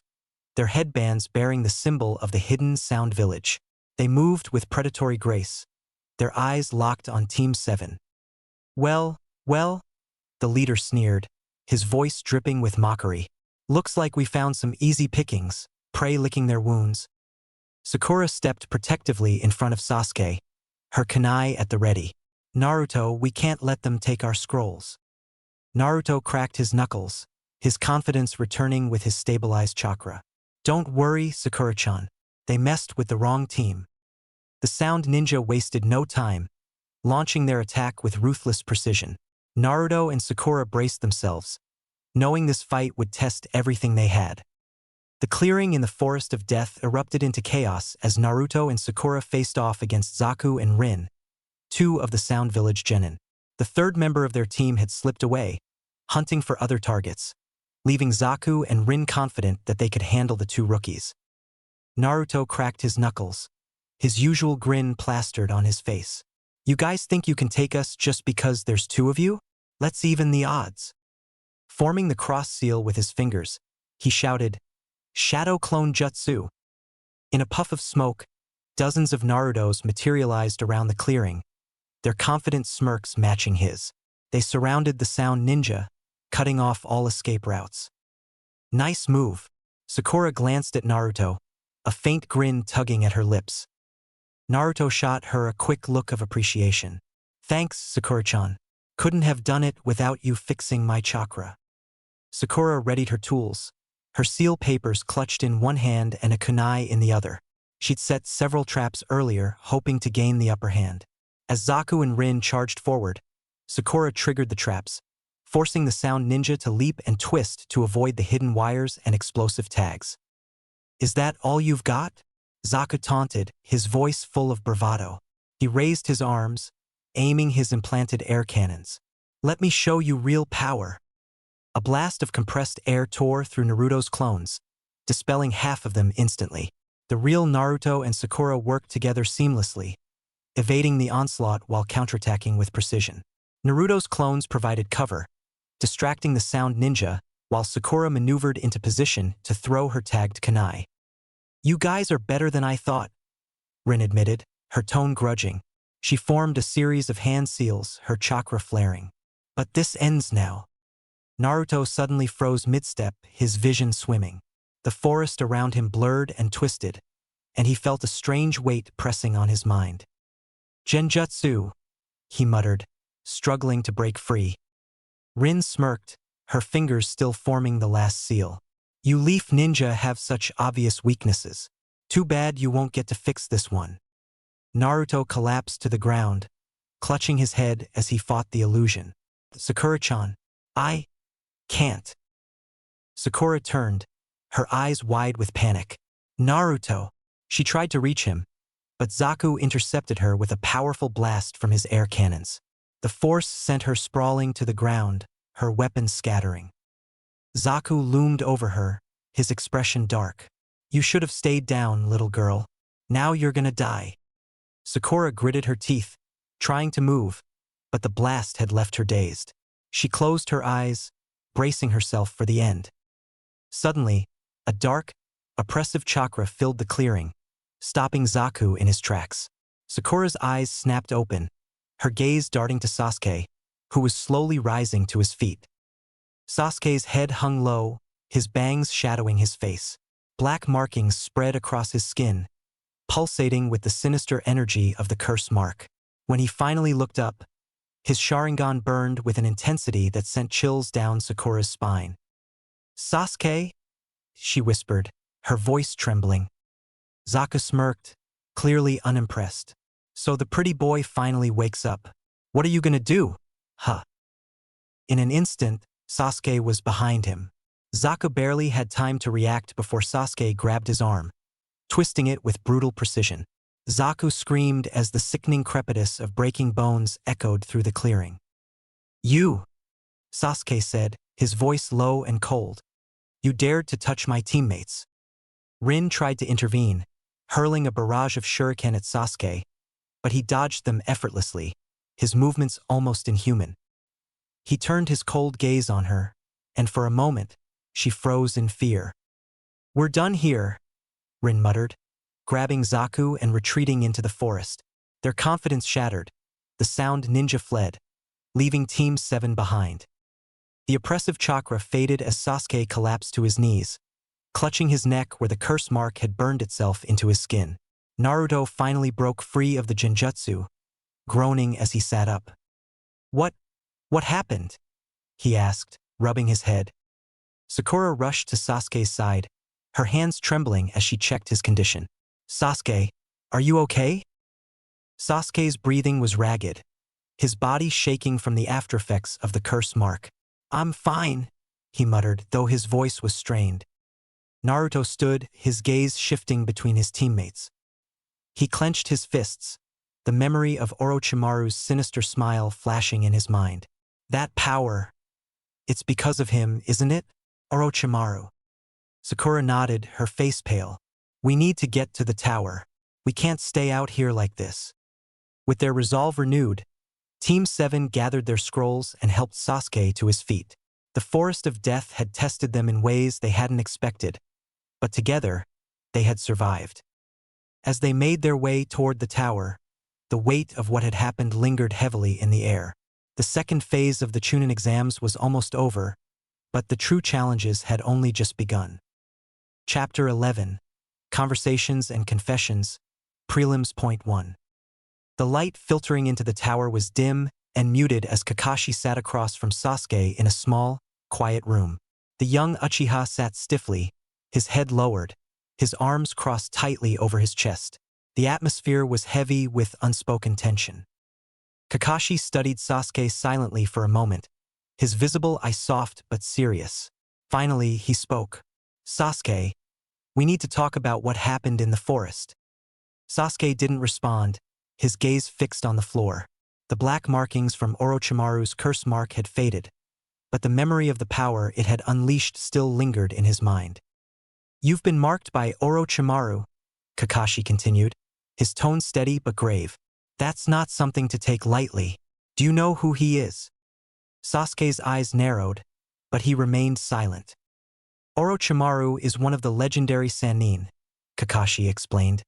A: their headbands bearing the symbol of the hidden Sound Village. They moved with predatory grace, their eyes locked on Team 7. Well, the leader sneered, his voice dripping with mockery. Looks like we found some easy pickings, prey licking their wounds. Sakura stepped protectively in front of Sasuke, her kunai at the ready. Naruto, we can't let them take our scrolls. Naruto cracked his knuckles, his confidence returning with his stabilized chakra. Don't worry, Sakura-chan. They messed with the wrong team. The Sound Ninja wasted no time, launching their attack with ruthless precision. Naruto and Sakura braced themselves, knowing this fight would test everything they had. The clearing in the Forest of Death erupted into chaos as Naruto and Sakura faced off against Zaku and Rin, 2 of the Sound Village genin. The third member of their team had slipped away, hunting for other targets, leaving Zaku and Rin confident that they could handle the 2 rookies. Naruto cracked his knuckles, his usual grin plastered on his face. You guys think you can take us just because there's 2 of you? Let's even the odds. Forming the cross seal with his fingers, he shouted, Shadow Clone Jutsu. In a puff of smoke, dozens of Narutos materialized around the clearing, their confident smirks matching his. They surrounded the Sound Ninja, cutting off all escape routes. Nice move. Sakura glanced at Naruto, a faint grin tugging at her lips. Naruto shot her a quick look of appreciation. Thanks, Sakura-chan. Couldn't have done it without you fixing my chakra. Sakura readied her tools, her seal papers clutched in one hand and a kunai in the other. She'd set several traps earlier, hoping to gain the upper hand. As Zaku and Rin charged forward, Sakura triggered the traps, forcing the Sound Ninja to leap and twist to avoid the hidden wires and explosive tags. Is that all you've got? Zaku taunted, his voice full of bravado. He raised his arms, aiming his implanted air cannons. Let me show you real power. A blast of compressed air tore through Naruto's clones, dispelling half of them instantly. The real Naruto and Sakura worked together seamlessly, evading the onslaught while counterattacking with precision. Naruto's clones provided cover, distracting the Sound Ninja, while Sakura maneuvered into position to throw her tagged kunai. You guys are better than I thought, Rin admitted, her tone grudging. She formed a series of hand seals, her chakra flaring. But this ends now. Naruto suddenly froze mid-step, his vision swimming. The forest around him blurred and twisted, and he felt a strange weight pressing on his mind. Genjutsu, he muttered, struggling to break free. Rin smirked, her fingers still forming the last seal. You leaf ninja have such obvious weaknesses. Too bad you won't get to fix this one. Naruto collapsed to the ground, clutching his head as he fought the illusion. Sakura-chan, I can't. Sakura turned, her eyes wide with panic. Naruto. She tried to reach him, but Zaku intercepted her with a powerful blast from his air cannons. The force sent her sprawling to the ground, her weapons scattering. Zaku loomed over her, his expression dark. You should have stayed down, little girl. Now you're gonna die. Sakura gritted her teeth, trying to move, but the blast had left her dazed. She closed her eyes, bracing herself for the end. Suddenly, a dark, oppressive chakra filled the clearing, stopping Zaku in his tracks. Sakura's eyes snapped open, her gaze darting to Sasuke, who was slowly rising to his feet. Sasuke's head hung low, his bangs shadowing his face. Black markings spread across his skin, pulsating with the sinister energy of the curse mark. When he finally looked up, his Sharingan burned with an intensity that sent chills down Sakura's spine. Sasuke? She whispered, her voice trembling. Zaku smirked, clearly unimpressed. So the pretty boy finally wakes up. What are you gonna do? Huh. In an instant, Sasuke was behind him. Zaku barely had time to react before Sasuke grabbed his arm, twisting it with brutal precision. Zaku screamed as the sickening crepitus of breaking bones echoed through the clearing. You, Sasuke said, his voice low and cold. You dared to touch my teammates. Rin tried to intervene, hurling a barrage of shuriken at Sasuke, but he dodged them effortlessly, his movements almost inhuman. He turned his cold gaze on her, and for a moment, she froze in fear. We're done here, Rin muttered, grabbing Zaku and retreating into the forest. Their confidence shattered. The sound ninja fled, leaving Team 7 behind. The oppressive chakra faded as Sasuke collapsed to his knees, clutching his neck where the curse mark had burned itself into his skin. Naruto finally broke free of the genjutsu, groaning as he sat up. What happened? He asked, rubbing his head. Sakura rushed to Sasuke's side, her hands trembling as she checked his condition. Sasuke, are you okay? Sasuke's breathing was ragged, his body shaking from the aftereffects of the curse mark. I'm fine, he muttered, though his voice was strained. Naruto stood, his gaze shifting between his teammates. He clenched his fists, the memory of Orochimaru's sinister smile flashing in his mind. That power. It's because of him, isn't it? Orochimaru. Sakura nodded, her face pale. We need to get to the tower. We can't stay out here like this. With their resolve renewed, Team 7 gathered their scrolls and helped Sasuke to his feet. The forest of death had tested them in ways they hadn't expected, but together, they had survived. As they made their way toward the tower, the weight of what had happened lingered heavily in the air. The second phase of the Chunin exams was almost over, but the true challenges had only just begun. Chapter 11. Conversations and Confessions, Prelims. Point 1. The light filtering into the tower was dim and muted as Kakashi sat across from Sasuke in a small, quiet room. The young Uchiha sat stiffly, his head lowered, his arms crossed tightly over his chest. The atmosphere was heavy with unspoken tension. Kakashi studied Sasuke silently for a moment, his visible eye soft but serious. Finally, he spoke. Sasuke, we need to talk about what happened in the forest. Sasuke didn't respond, his gaze fixed on the floor. The black markings from Orochimaru's curse mark had faded, but the memory of the power it had unleashed still lingered in his mind. You've been marked by Orochimaru, Kakashi continued, his tone steady but grave. That's not something to take lightly. Do you know who he is? Sasuke's eyes narrowed, but he remained silent. Orochimaru is one of the legendary Sanin, Kakashi explained.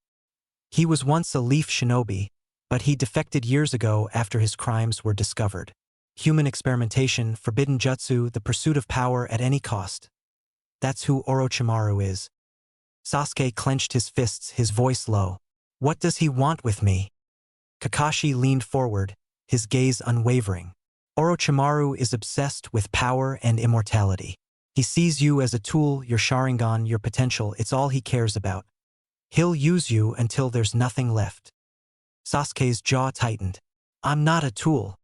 A: He was once a leaf shinobi, but he defected years ago after his crimes were discovered. Human experimentation, forbidden jutsu, the pursuit of power at any cost. That's who Orochimaru is. Sasuke clenched his fists, his voice low. What does he want with me? Kakashi leaned forward, his gaze unwavering. Orochimaru is obsessed with power and immortality. He sees you as a tool, your Sharingan, your potential, it's all he cares about. He'll use you until there's nothing left. Sasuke's jaw tightened. I'm not a tool.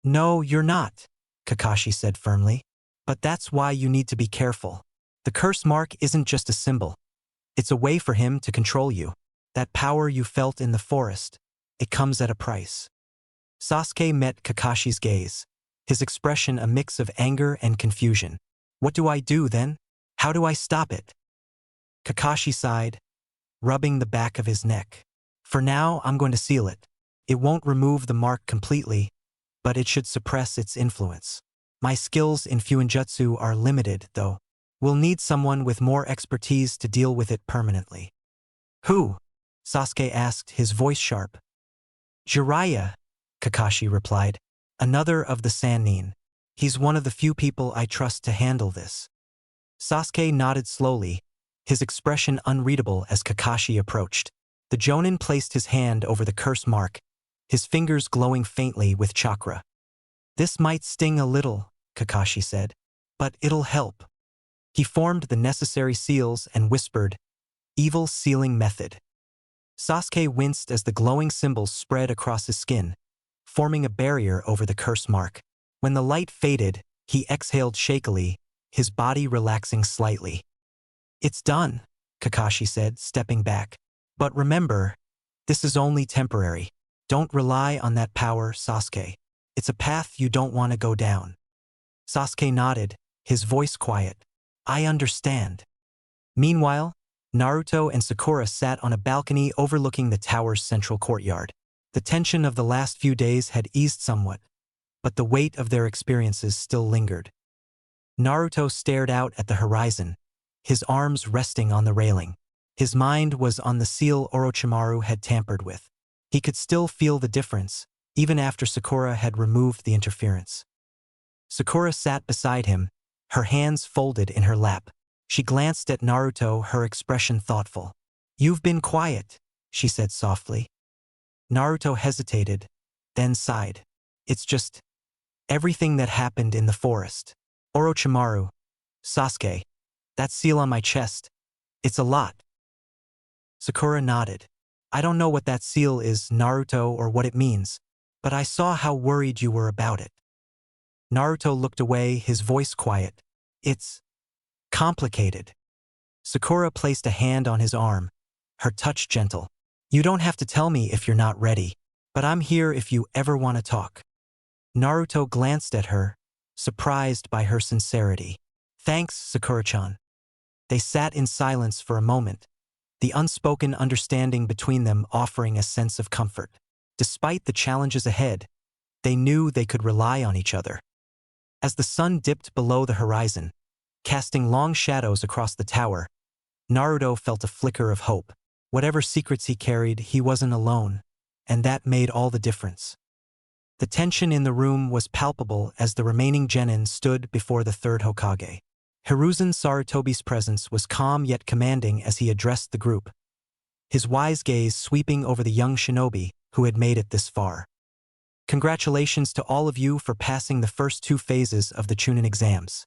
A: No, you're not, Kakashi said firmly. But that's why you need to be careful. The curse mark isn't just a symbol. It's a way for him to control you. That power you felt in the forest, it comes at a price. Sasuke met Kakashi's gaze, his expression a mix of anger and confusion. What do I do then? How do I stop it? Kakashi sighed, rubbing the back of his neck. For now, I'm going to seal it. It won't remove the mark completely, but it should suppress its influence. My skills in Fuinjutsu are limited, though. We'll need someone with more expertise to deal with it permanently. Who? Sasuke asked, his voice sharp. Jiraiya, Kakashi replied, another of the Sanin. He's one of the few people I trust to handle this. Sasuke nodded slowly, his expression unreadable as Kakashi approached. The Jonin placed his hand over the curse mark, his fingers glowing faintly with chakra. This might sting a little, Kakashi said, but it'll help. He formed the necessary seals and whispered, evil sealing method. Sasuke winced as the glowing symbols spread across his skin, forming a barrier over the curse mark. When the light faded, he exhaled shakily, his body relaxing slightly. It's done, Kakashi said, stepping back. But remember, This is only temporary. Don't rely on that power, Sasuke. It's a path you don't want to go down. Sasuke nodded, his voice quiet. I understand. Meanwhile, Naruto and Sakura sat on a balcony overlooking the tower's central courtyard. The tension of the last few days had eased somewhat, but the weight of their experiences still lingered. Naruto stared out at the horizon, his arms resting on the railing. His mind was on the seal Orochimaru had tampered with. He could still feel the difference, even after Sakura had removed the interference. Sakura sat beside him, her hands folded in her lap. She glanced at Naruto, her expression thoughtful. You've been quiet, she said softly. Naruto hesitated, then sighed. It's just everything that happened in the forest. Orochimaru, Sasuke, that seal on my chest, it's a lot. Sakura nodded. I don't know what that seal is, Naruto, or what it means, but I saw how worried you were about it. Naruto looked away, his voice quiet. It's complicated. Sakura placed a hand on his arm, her touch gentle. You don't have to tell me if you're not ready, but I'm here if you ever want to talk. Naruto glanced at her, surprised by her sincerity. Thanks, Sakura-chan. They sat in silence for a moment, the unspoken understanding between them offering a sense of comfort. Despite the challenges ahead, they knew they could rely on each other. As the sun dipped below the horizon, casting long shadows across the tower, Naruto felt a flicker of hope. Whatever secrets he carried, he wasn't alone, and that made all the difference. The tension in the room was palpable as the remaining genin stood before the third Hokage. Hiruzen Sarutobi's presence was calm yet commanding as he addressed the group, his wise gaze sweeping over the young shinobi who had made it this far. Congratulations to all of you for passing the first 2 phases of the Chunin exams,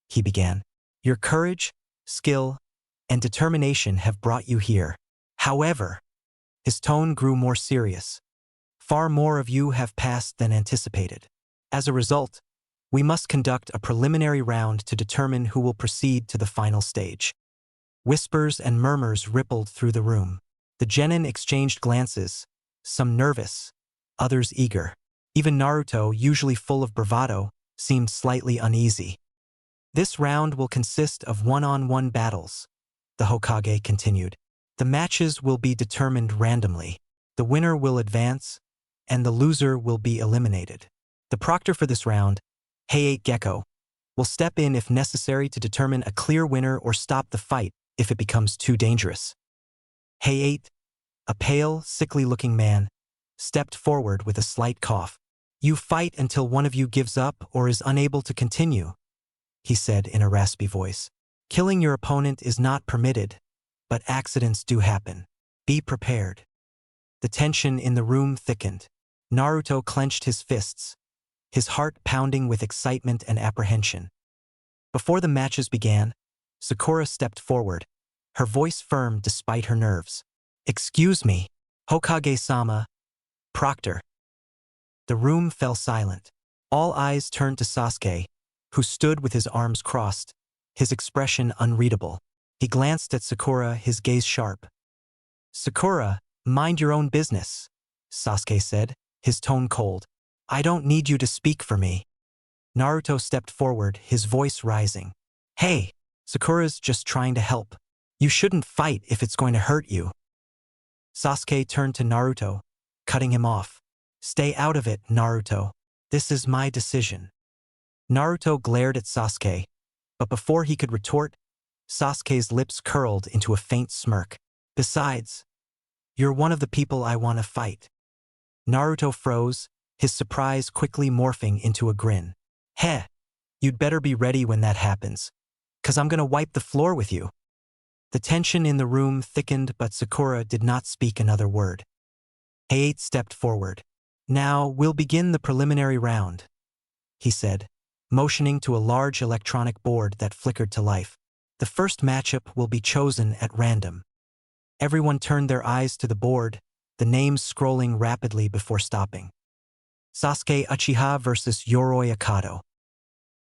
A: he began. Your courage, skill, and determination have brought you here. However, his tone grew more serious. Far more of you have passed than anticipated. As a result, we must conduct a preliminary round to determine who will proceed to the final stage. Whispers and murmurs rippled through the room. The genin exchanged glances, some nervous, others eager. Even Naruto, usually full of bravado, seemed slightly uneasy. This round will consist of one-on-one battles, the Hokage continued. The matches will be determined randomly. The winner will advance, and the loser will be eliminated. The proctor for this round, Hayate Gecko, will step in if necessary to determine a clear winner or stop the fight if it becomes too dangerous. Hayate, a pale, sickly-looking man, stepped forward with a slight cough. You fight until one of you gives up or is unable to continue, he said in a raspy voice. Killing your opponent is not permitted, but accidents do happen. Be prepared. The tension in the room thickened. Naruto clenched his fists, his heart pounding with excitement and apprehension. Before the matches began, Sakura stepped forward, her voice firm despite her nerves. Excuse me, Hokage-sama, Proctor. The room fell silent. All eyes turned to Sasuke, who stood with his arms crossed, his expression unreadable. He glanced at Sakura, his gaze sharp. Sakura, mind your own business, Sasuke said, his tone cold. I don't need you to speak for me. Naruto stepped forward, his voice rising. Hey, Sakura's just trying to help. You shouldn't fight if it's going to hurt you. Sasuke turned to Naruto, cutting him off. Stay out of it, Naruto. This is my decision. Naruto glared at Sasuke, but before he could retort, Sasuke's lips curled into a faint smirk. Besides, you're one of the people I want to fight. Naruto froze, his surprise quickly morphing into a grin. Heh, you'd better be ready when that happens, 'cause I'm gonna wipe the floor with you. The tension in the room thickened, but Sakura did not speak another word. Hayate stepped forward. Now, we'll begin the preliminary round, he said, motioning to a large electronic board that flickered to life. The first matchup will be chosen at random. Everyone turned their eyes to the board, the names scrolling rapidly before stopping. Sasuke Uchiha versus Yoroi Akado.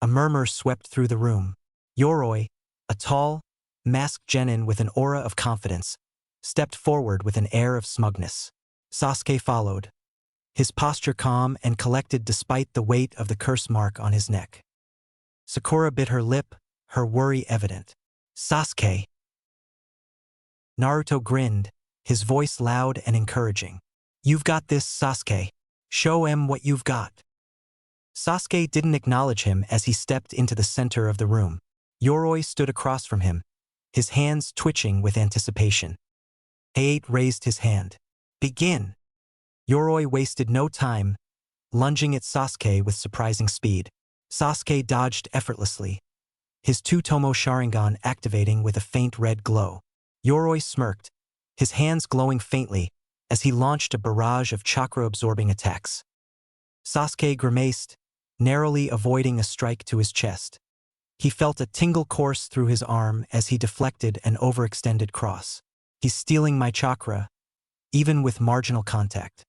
A: A murmur swept through the room. Yoroi, a tall, masked genin with an aura of confidence, stepped forward with an air of smugness. Sasuke followed, his posture calm and collected despite the weight of the curse mark on his neck. Sakura bit her lip, her worry evident. Sasuke. Naruto grinned, his voice loud and encouraging. You've got this, Sasuke. Show him what you've got. Sasuke didn't acknowledge him as he stepped into the center of the room. Yoroi stood across from him, his hands twitching with anticipation. Hayate raised his hand. Begin. Yoroi wasted no time, lunging at Sasuke with surprising speed. Sasuke dodged effortlessly, his two-tomo Sharingan activating with a faint red glow. Yoroi smirked, his hands glowing faintly as he launched a barrage of chakra-absorbing attacks. Sasuke grimaced, narrowly avoiding a strike to his chest. He felt a tingle course through his arm as he deflected an overextended cross. He's stealing my chakra, even with marginal contact.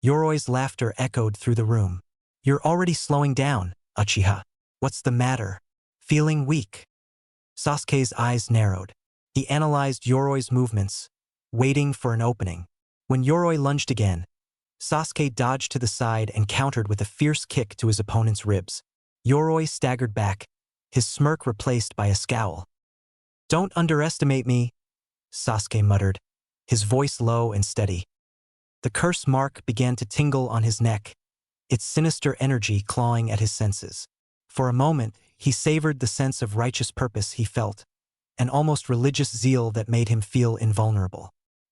A: Yoroi's laughter echoed through the room. You're already slowing down, Uchiha. What's the matter? Feeling weak? Sasuke's eyes narrowed. He analyzed Yoroi's movements, waiting for an opening. When Yoroi lunged again, Sasuke dodged to the side and countered with a fierce kick to his opponent's ribs. Yoroi staggered back, his smirk replaced by a scowl. Don't underestimate me, Sasuke muttered, his voice low and steady. The curse mark began to tingle on his neck, its sinister energy clawing at his senses. For a moment, he savored the sense of righteous purpose he felt, an almost religious zeal that made him feel invulnerable.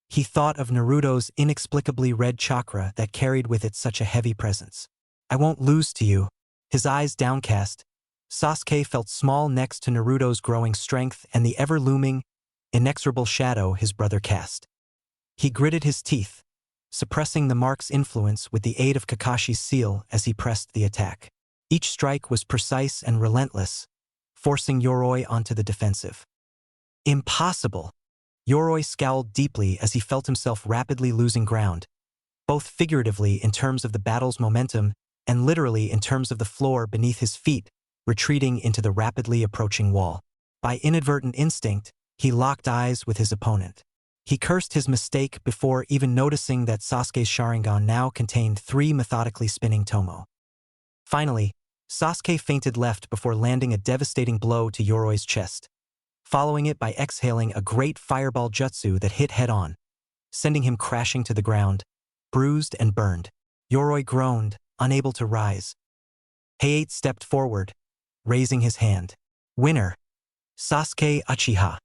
A: He thought of Naruto's inexplicably red chakra that carried with it such a heavy presence. I won't lose to you. His eyes downcast, Sasuke felt small next to Naruto's growing strength and the ever-looming, inexorable shadow his brother cast. He gritted his teeth, suppressing the mark's influence with the aid of Kakashi's seal as he pressed the attack. Each strike was precise and relentless, forcing Yoroi onto the defensive. Impossible! Yoroi scowled deeply as he felt himself rapidly losing ground, both figuratively in terms of the battle's momentum and literally in terms of the floor beneath his feet, retreating into the rapidly approaching wall. By inadvertent instinct, he locked eyes with his opponent. He cursed his mistake before even noticing that Sasuke's Sharingan now contained 3 methodically spinning tomo. Finally, Sasuke feinted left before landing a devastating blow to Yoroi's chest, following it by exhaling a great fireball jutsu that hit head-on, sending him crashing to the ground, bruised and burned. Yoroi groaned, unable to rise. Hayate stepped forward, raising his hand. Winner! Sasuke Uchiha!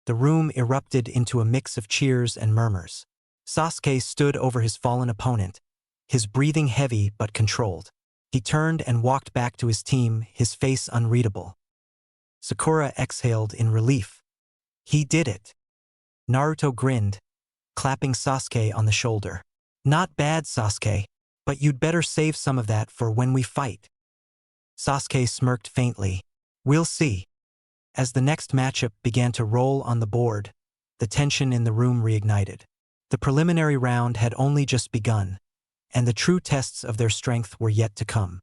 A: The room erupted into a mix of cheers and murmurs. Sasuke stood over his fallen opponent, his breathing heavy but controlled. He turned and walked back to his team, his face unreadable. Sakura exhaled in relief. He did it. Naruto grinned, clapping Sasuke on the shoulder. Not bad, Sasuke, but you'd better save some of that for when we fight. Sasuke smirked faintly. We'll see. As the next matchup began to roll on the board, the tension in the room reignited. The preliminary round had only just begun, and the true tests of their strength were yet to come.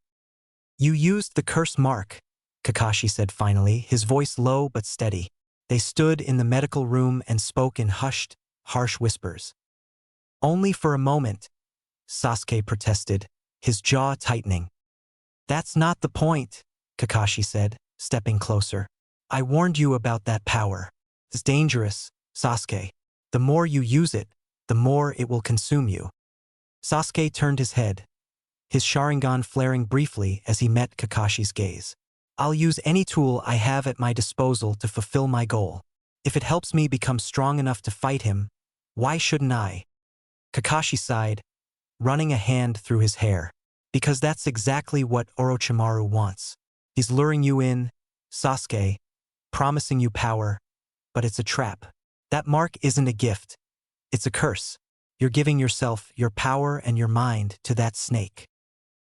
A: You used the curse mark, Kakashi said finally, his voice low but steady. They stood in the medical room and spoke in hushed, harsh whispers. Only for a moment, Sasuke protested, his jaw tightening. That's not the point, Kakashi said, stepping closer. I warned you about that power. It's dangerous, Sasuke. The more you use it, the more it will consume you. Sasuke turned his head, his Sharingan flaring briefly as he met Kakashi's gaze. I'll use any tool I have at my disposal to fulfill my goal. If it helps me become strong enough to fight him, why shouldn't I? Kakashi sighed, running a hand through his hair. Because that's exactly what Orochimaru wants. He's luring you in, Sasuke, promising you power, but it's a trap. That mark isn't a gift. It's a curse. You're giving yourself, your power and your mind to that snake.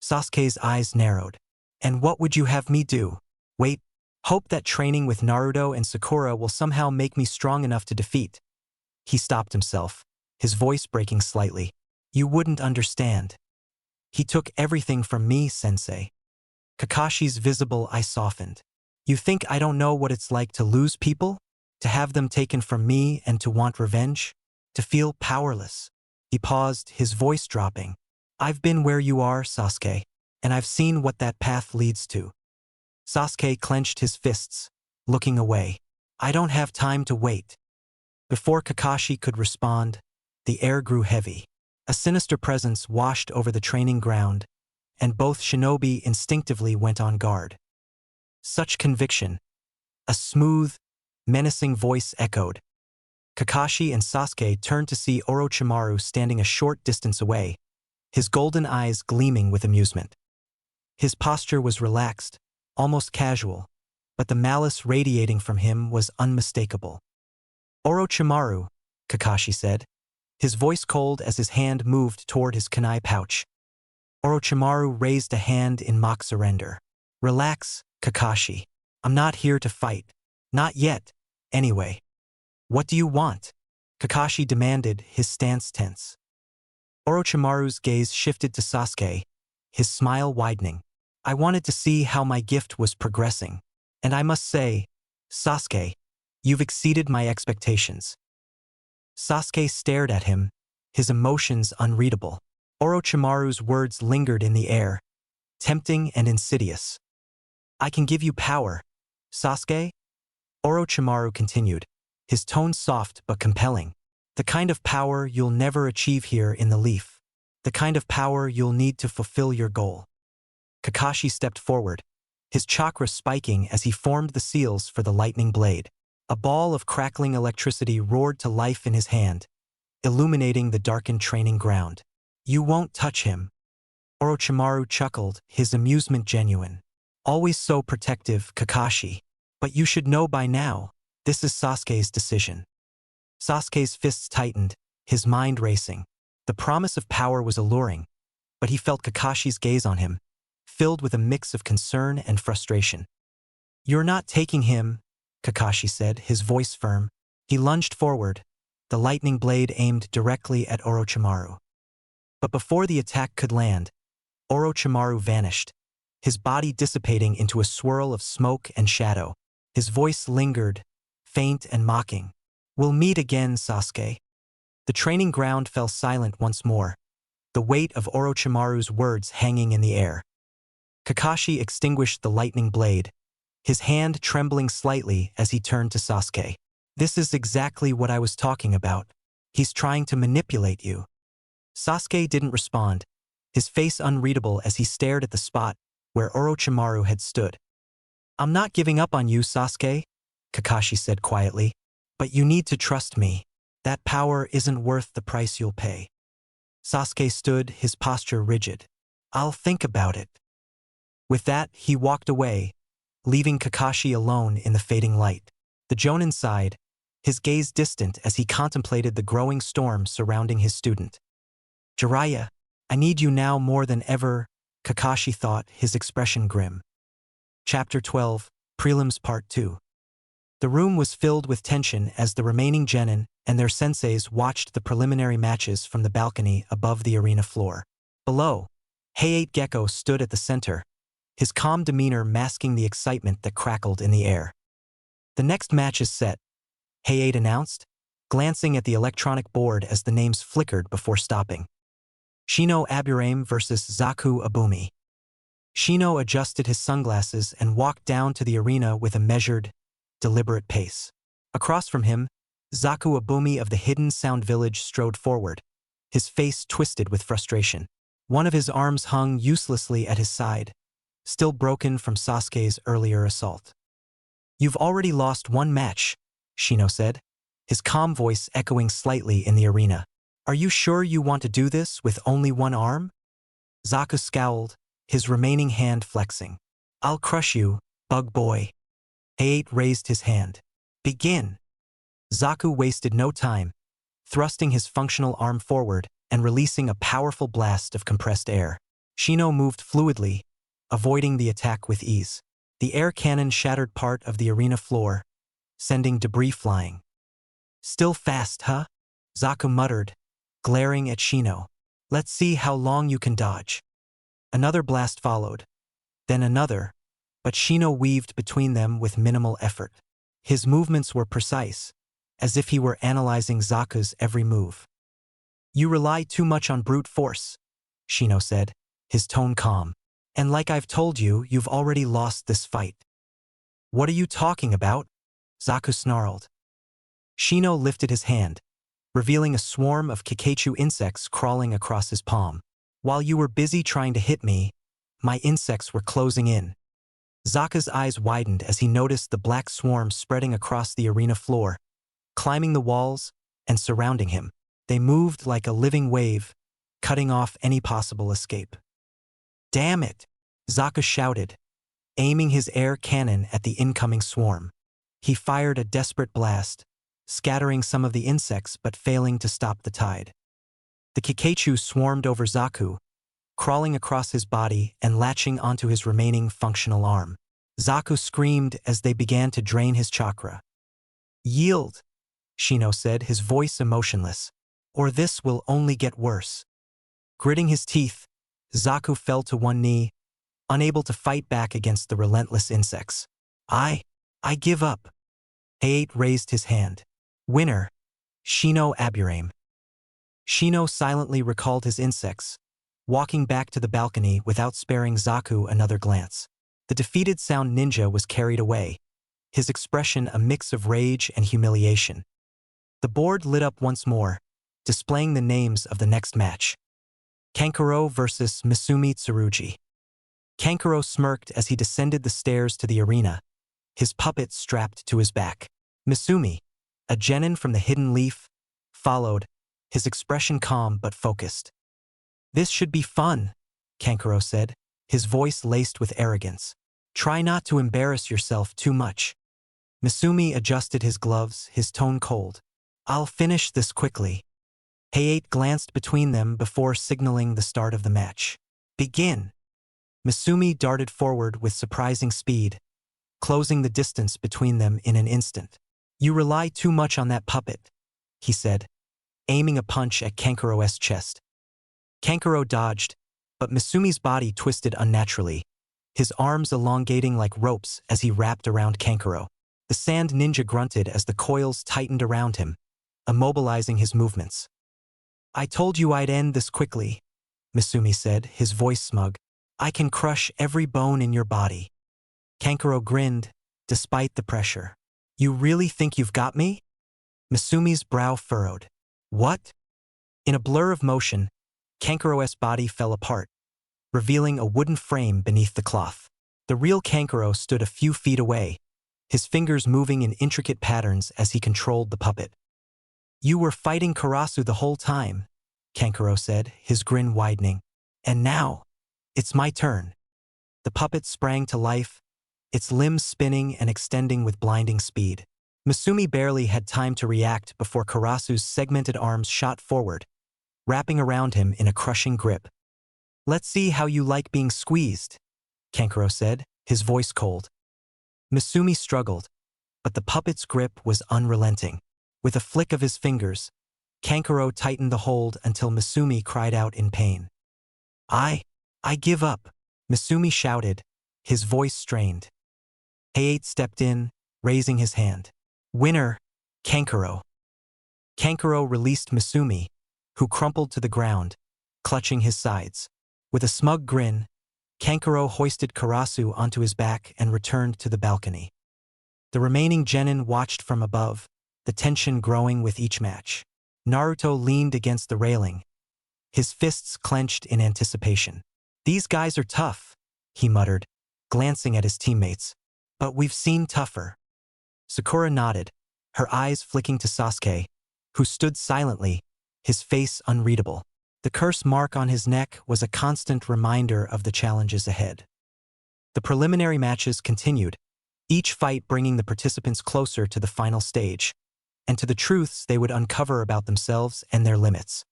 A: Sasuke's eyes narrowed. And what would you have me do? Wait, hope that training with Naruto and Sakura will somehow make me strong enough to defeat. He stopped himself, his voice breaking slightly. You wouldn't understand. He took everything from me, sensei. Kakashi's visible eye softened. You think I don't know what it's like to lose people? To have them taken from me and to want revenge? To feel powerless? He paused, his voice dropping. I've been where you are, Sasuke, and I've seen what that path leads to. Sasuke clenched his fists, looking away. I don't have time to wait. Before Kakashi could respond, the air grew heavy. A sinister presence washed over the training ground, and both shinobi instinctively went on guard. Such conviction. A smooth, menacing voice echoed. Kakashi and Sasuke turned to see Orochimaru standing a short distance away, his golden eyes gleaming with amusement. His posture was relaxed, almost casual, but the malice radiating from him was unmistakable. Orochimaru, Kakashi said, his voice cold as his hand moved toward his kunai pouch. Orochimaru raised a hand in mock surrender. Relax, Kakashi. I'm not here to fight. Not yet, anyway. What do you want? Kakashi demanded, his stance tense. Orochimaru's gaze shifted to Sasuke, his smile widening. I wanted to see how my gift was progressing. And I must say, Sasuke, you've exceeded my expectations. Sasuke stared at him, his emotions unreadable. Orochimaru's words lingered in the air, tempting and insidious. I can give you power, Sasuke? Orochimaru continued, his tone soft but compelling. The kind of power you'll never achieve here in the Leaf. The kind of power you'll need to fulfill your goal. Kakashi stepped forward, his chakra spiking as he formed the seals for the lightning blade. A ball of crackling electricity roared to life in his hand, illuminating the darkened training ground. You won't touch him. Orochimaru chuckled, his amusement genuine. Always so protective, Kakashi. But you should know by now, this is Sasuke's decision. Sasuke's fists tightened, his mind racing. The promise of power was alluring, but he felt Kakashi's gaze on him, filled with a mix of concern and frustration. You're not taking him, Kakashi said, his voice firm. He lunged forward, the lightning blade aimed directly at Orochimaru. But before the attack could land, Orochimaru vanished, his body dissipating into a swirl of smoke and shadow. His voice lingered, faint and mocking. We'll meet again, Sasuke. The training ground fell silent once more, the weight of Orochimaru's words hanging in the air. Kakashi extinguished the lightning blade, his hand trembling slightly as he turned to Sasuke. This is exactly what I was talking about. He's trying to manipulate you. Sasuke didn't respond, his face unreadable as he stared at the spot where Orochimaru had stood. I'm not giving up on you, Sasuke, Kakashi said quietly, but you need to trust me. That power isn't worth the price you'll pay. Sasuke stood, his posture rigid. I'll think about it. With that, he walked away, leaving Kakashi alone in the fading light. The Jonin sighed, his gaze distant as he contemplated the growing storm surrounding his student. Jiraiya, I need you now more than ever, Kakashi thought, his expression grim. Chapter 12, Prelims Part 2. The room was filled with tension as the remaining genin and their senseis watched the preliminary matches from the balcony above the arena floor. Below, Hayate Gecko stood at the center, his calm demeanor masking the excitement that crackled in the air. The next match is set, Hayate announced, glancing at the electronic board as the names flickered before stopping. Shino Aburame versus Zaku Abumi. Shino adjusted his sunglasses and walked down to the arena with a measured, deliberate pace. Across from him, Zaku Abumi of the Hidden Sound Village strode forward, his face twisted with frustration. One of his arms hung uselessly at his side, still broken from Sasuke's earlier assault. You've already lost one match, Shino said, his calm voice echoing slightly in the arena. Are you sure you want to do this with only one arm? Zaku scowled, his remaining hand flexing. I'll crush you, bug boy. Hayate raised his hand. Begin. Zaku wasted no time, thrusting his functional arm forward and releasing a powerful blast of compressed air. Shino moved fluidly, avoiding the attack with ease. The air cannon shattered part of the arena floor, sending debris flying. Still fast, huh? Zaku muttered, glaring at Shino. Let's see how long you can dodge. Another blast followed, then another, but Shino weaved between them with minimal effort. His movements were precise, as if he were analyzing Zaku's every move. You rely too much on brute force, Shino said, his tone calm. And like I've told you, you've already lost this fight. What are you talking about? Zaku snarled. Shino lifted his hand, revealing a swarm of Kikachu insects crawling across his palm. While you were busy trying to hit me, my insects were closing in. Zaku's eyes widened as he noticed the black swarm spreading across the arena floor, climbing the walls and surrounding him. They moved like a living wave, cutting off any possible escape. Damn it! Zaku shouted, aiming his air cannon at the incoming swarm. He fired a desperate blast, scattering some of the insects but failing to stop the tide. The Kikachu swarmed over Zaku, crawling across his body and latching onto his remaining functional arm. Zaku screamed as they began to drain his chakra. Yield, Shino said, his voice emotionless, or this will only get worse. Gritting his teeth, Zaku fell to one knee, unable to fight back against the relentless insects. I give up. Hayate raised his hand. Winner, Shino Aburame. Shino silently recalled his insects, walking back to the balcony without sparing Zaku another glance. The defeated sound ninja was carried away, his expression a mix of rage and humiliation. The board lit up once more, displaying the names of the next match. Kankuro versus Misumi Tsurugi. Kankuro smirked as he descended the stairs to the arena, his puppet strapped to his back. Misumi, a genin from the hidden leaf, followed, his expression calm but focused. This should be fun, Kankuro said, his voice laced with arrogance. Try not to embarrass yourself too much. Misumi adjusted his gloves, his tone cold. I'll finish this quickly. Hayate glanced between them before signaling the start of the match. Begin. Misumi darted forward with surprising speed, closing the distance between them in an instant. You rely too much on that puppet, he said, aiming a punch at Kankuro's chest. Kankuro dodged, but Misumi's body twisted unnaturally, his arms elongating like ropes as he wrapped around Kankuro. The sand ninja grunted as the coils tightened around him, immobilizing his movements. I told you I'd end this quickly, Misumi said, his voice smug. I can crush every bone in your body. Kankuro grinned, despite the pressure. You really think you've got me? Misumi's brow furrowed. What? In a blur of motion, Kankuro's body fell apart, revealing a wooden frame beneath the cloth. The real Kankuro stood a few feet away, his fingers moving in intricate patterns as he controlled the puppet. You were fighting Karasu the whole time, Kankuro said, his grin widening. And now, it's my turn. The puppet sprang to life, its limbs spinning and extending with blinding speed. Misumi barely had time to react before Karasu's segmented arms shot forward, wrapping around him in a crushing grip. Let's see how you like being squeezed, Kankuro said, his voice cold. Misumi struggled, but the puppet's grip was unrelenting. With a flick of his fingers, Kankuro tightened the hold until Misumi cried out in pain. I give up, Misumi shouted, his voice strained. Hayate stepped in, raising his hand. Winner, Kankuro. Kankuro released Misumi, who crumpled to the ground, clutching his sides. With a smug grin, Kankuro hoisted Karasu onto his back and returned to the balcony. The remaining genin watched from above, the tension growing with each match. Naruto leaned against the railing, his fists clenched in anticipation. These guys are tough, he muttered, glancing at his teammates. But we've seen tougher. Sakura nodded, her eyes flicking to Sasuke, who stood silently, his face unreadable. The curse mark on his neck was a constant reminder of the challenges ahead. The preliminary matches continued, each fight bringing the participants closer to the final stage, and to the truths they would uncover about themselves and their limits.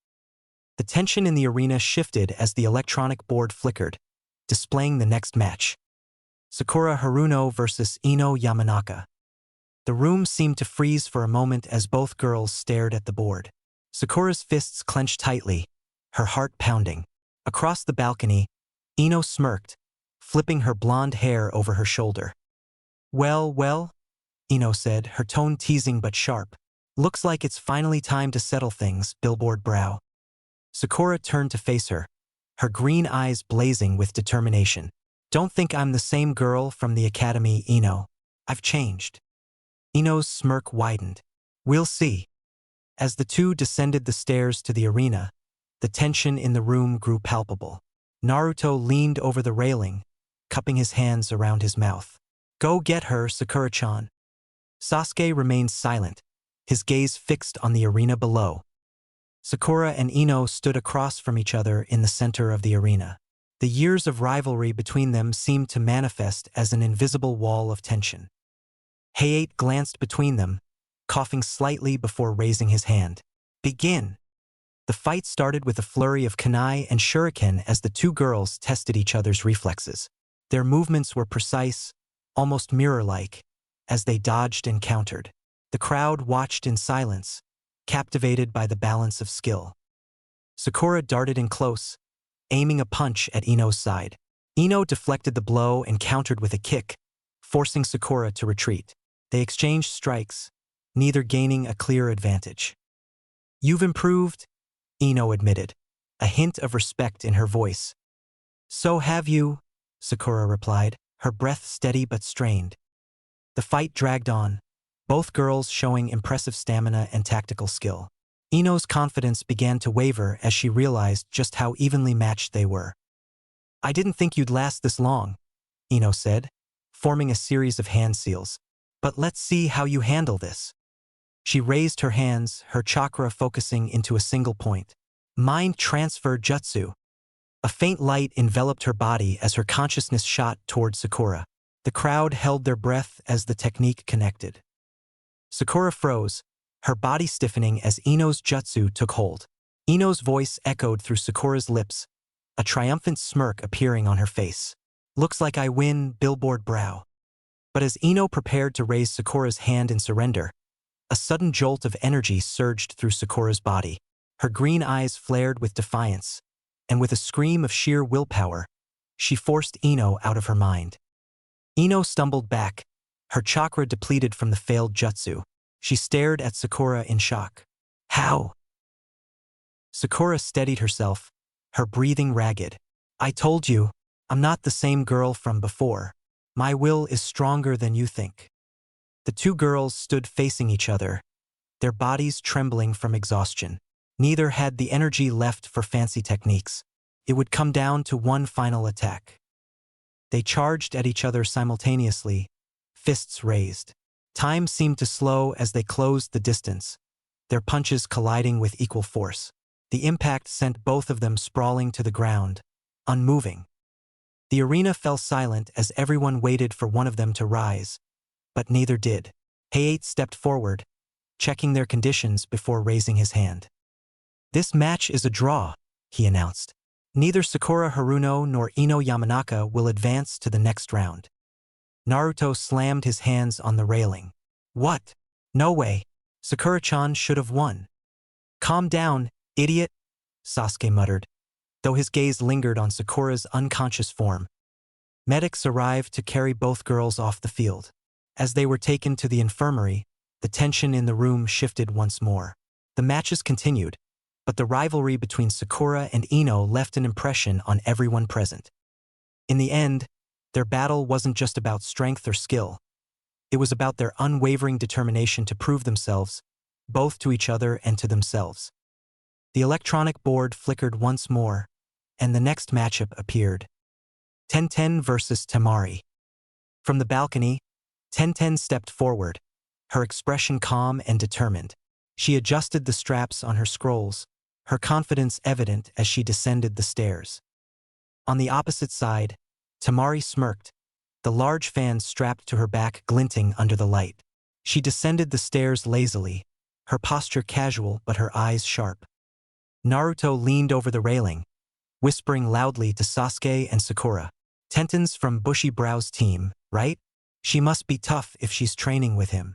A: The tension in the arena shifted as the electronic board flickered, displaying the next match. Sakura Haruno versus Ino Yamanaka. The room seemed to freeze for a moment as both girls stared at the board. Sakura's fists clenched tightly, her heart pounding. Across the balcony, Ino smirked, flipping her blonde hair over her shoulder. Well, Ino said, her tone teasing but sharp. Looks like it's finally time to settle things, billboard brow. Sakura turned to face her, her green eyes blazing with determination. Don't think I'm the same girl from the academy, Ino. I've changed. Ino's smirk widened. We'll see. As the two descended the stairs to the arena, the tension in the room grew palpable. Naruto leaned over the railing, cupping his hands around his mouth. Go get her, Sakura-chan. Sasuke remained silent, his gaze fixed on the arena below. Sakura and Ino stood across from each other in the center of the arena. The years of rivalry between them seemed to manifest as an invisible wall of tension. Hayate glanced between them, coughing slightly before raising his hand. Begin! The fight started with a flurry of kunai and shuriken as the two girls tested each other's reflexes. Their movements were precise, almost mirror-like, as they dodged and countered. The crowd watched in silence, captivated by the balance of skill. Sakura darted in close, aiming a punch at Ino's side. Ino deflected the blow and countered with a kick, forcing Sakura to retreat. They exchanged strikes, neither gaining a clear advantage. You've improved, Ino admitted, a hint of respect in her voice. So have you, Sakura replied, her breath steady but strained. The fight dragged on, both girls showing impressive stamina and tactical skill. Ino's confidence began to waver as she realized just how evenly matched they were. I didn't think you'd last this long, Ino said, forming a series of hand seals. But let's see how you handle this. She raised her hands, her chakra focusing into a single point. Mind transfer jutsu. A faint light enveloped her body as her consciousness shot toward Sakura. The crowd held their breath as the technique connected. Sakura froze, her body stiffening as Ino's jutsu took hold. Ino's voice echoed through Sakura's lips, a triumphant smirk appearing on her face. Looks like I win, billboard brow. But as Ino prepared to raise Sakura's hand in surrender, a sudden jolt of energy surged through Sakura's body. Her green eyes flared with defiance, and with a scream of sheer willpower, she forced Ino out of her mind. Ino stumbled back, her chakra depleted from the failed jutsu. She stared at Sakura in shock. How? Sakura steadied herself, her breathing ragged. I told you, I'm not the same girl from before. My will is stronger than you think. The two girls stood facing each other, their bodies trembling from exhaustion. Neither had the energy left for fancy techniques. It would come down to one final attack. They charged at each other simultaneously, fists raised. Time seemed to slow as they closed the distance, their punches colliding with equal force. The impact sent both of them sprawling to the ground, unmoving. The arena fell silent as everyone waited for one of them to rise, but neither did. Hayate stepped forward, checking their conditions before raising his hand. This match is a draw, he announced. Neither Sakura Haruno nor Ino Yamanaka will advance to the next round. Naruto slammed his hands on the railing. What? No way. Sakura-chan should have won. Calm down, idiot, Sasuke muttered, though his gaze lingered on Sakura's unconscious form. Medics arrived to carry both girls off the field. As they were taken to the infirmary, the tension in the room shifted once more. The matches continued, but the rivalry between Sakura and Ino left an impression on everyone present. In the end, their battle wasn't just about strength or skill. It was about their unwavering determination to prove themselves, both to each other and to themselves. The electronic board flickered once more, and the next matchup appeared. Tenten versus Temari. From the balcony, Tenten stepped forward, her expression calm and determined. She adjusted the straps on her scrolls, her confidence evident as she descended the stairs. On the opposite side, Temari smirked, the large fan strapped to her back glinting under the light. She descended the stairs lazily, her posture casual but her eyes sharp. Naruto leaned over the railing, whispering loudly to Sasuke and Sakura. Tenten's from Bushy Brow's team, right? She must be tough if she's training with him.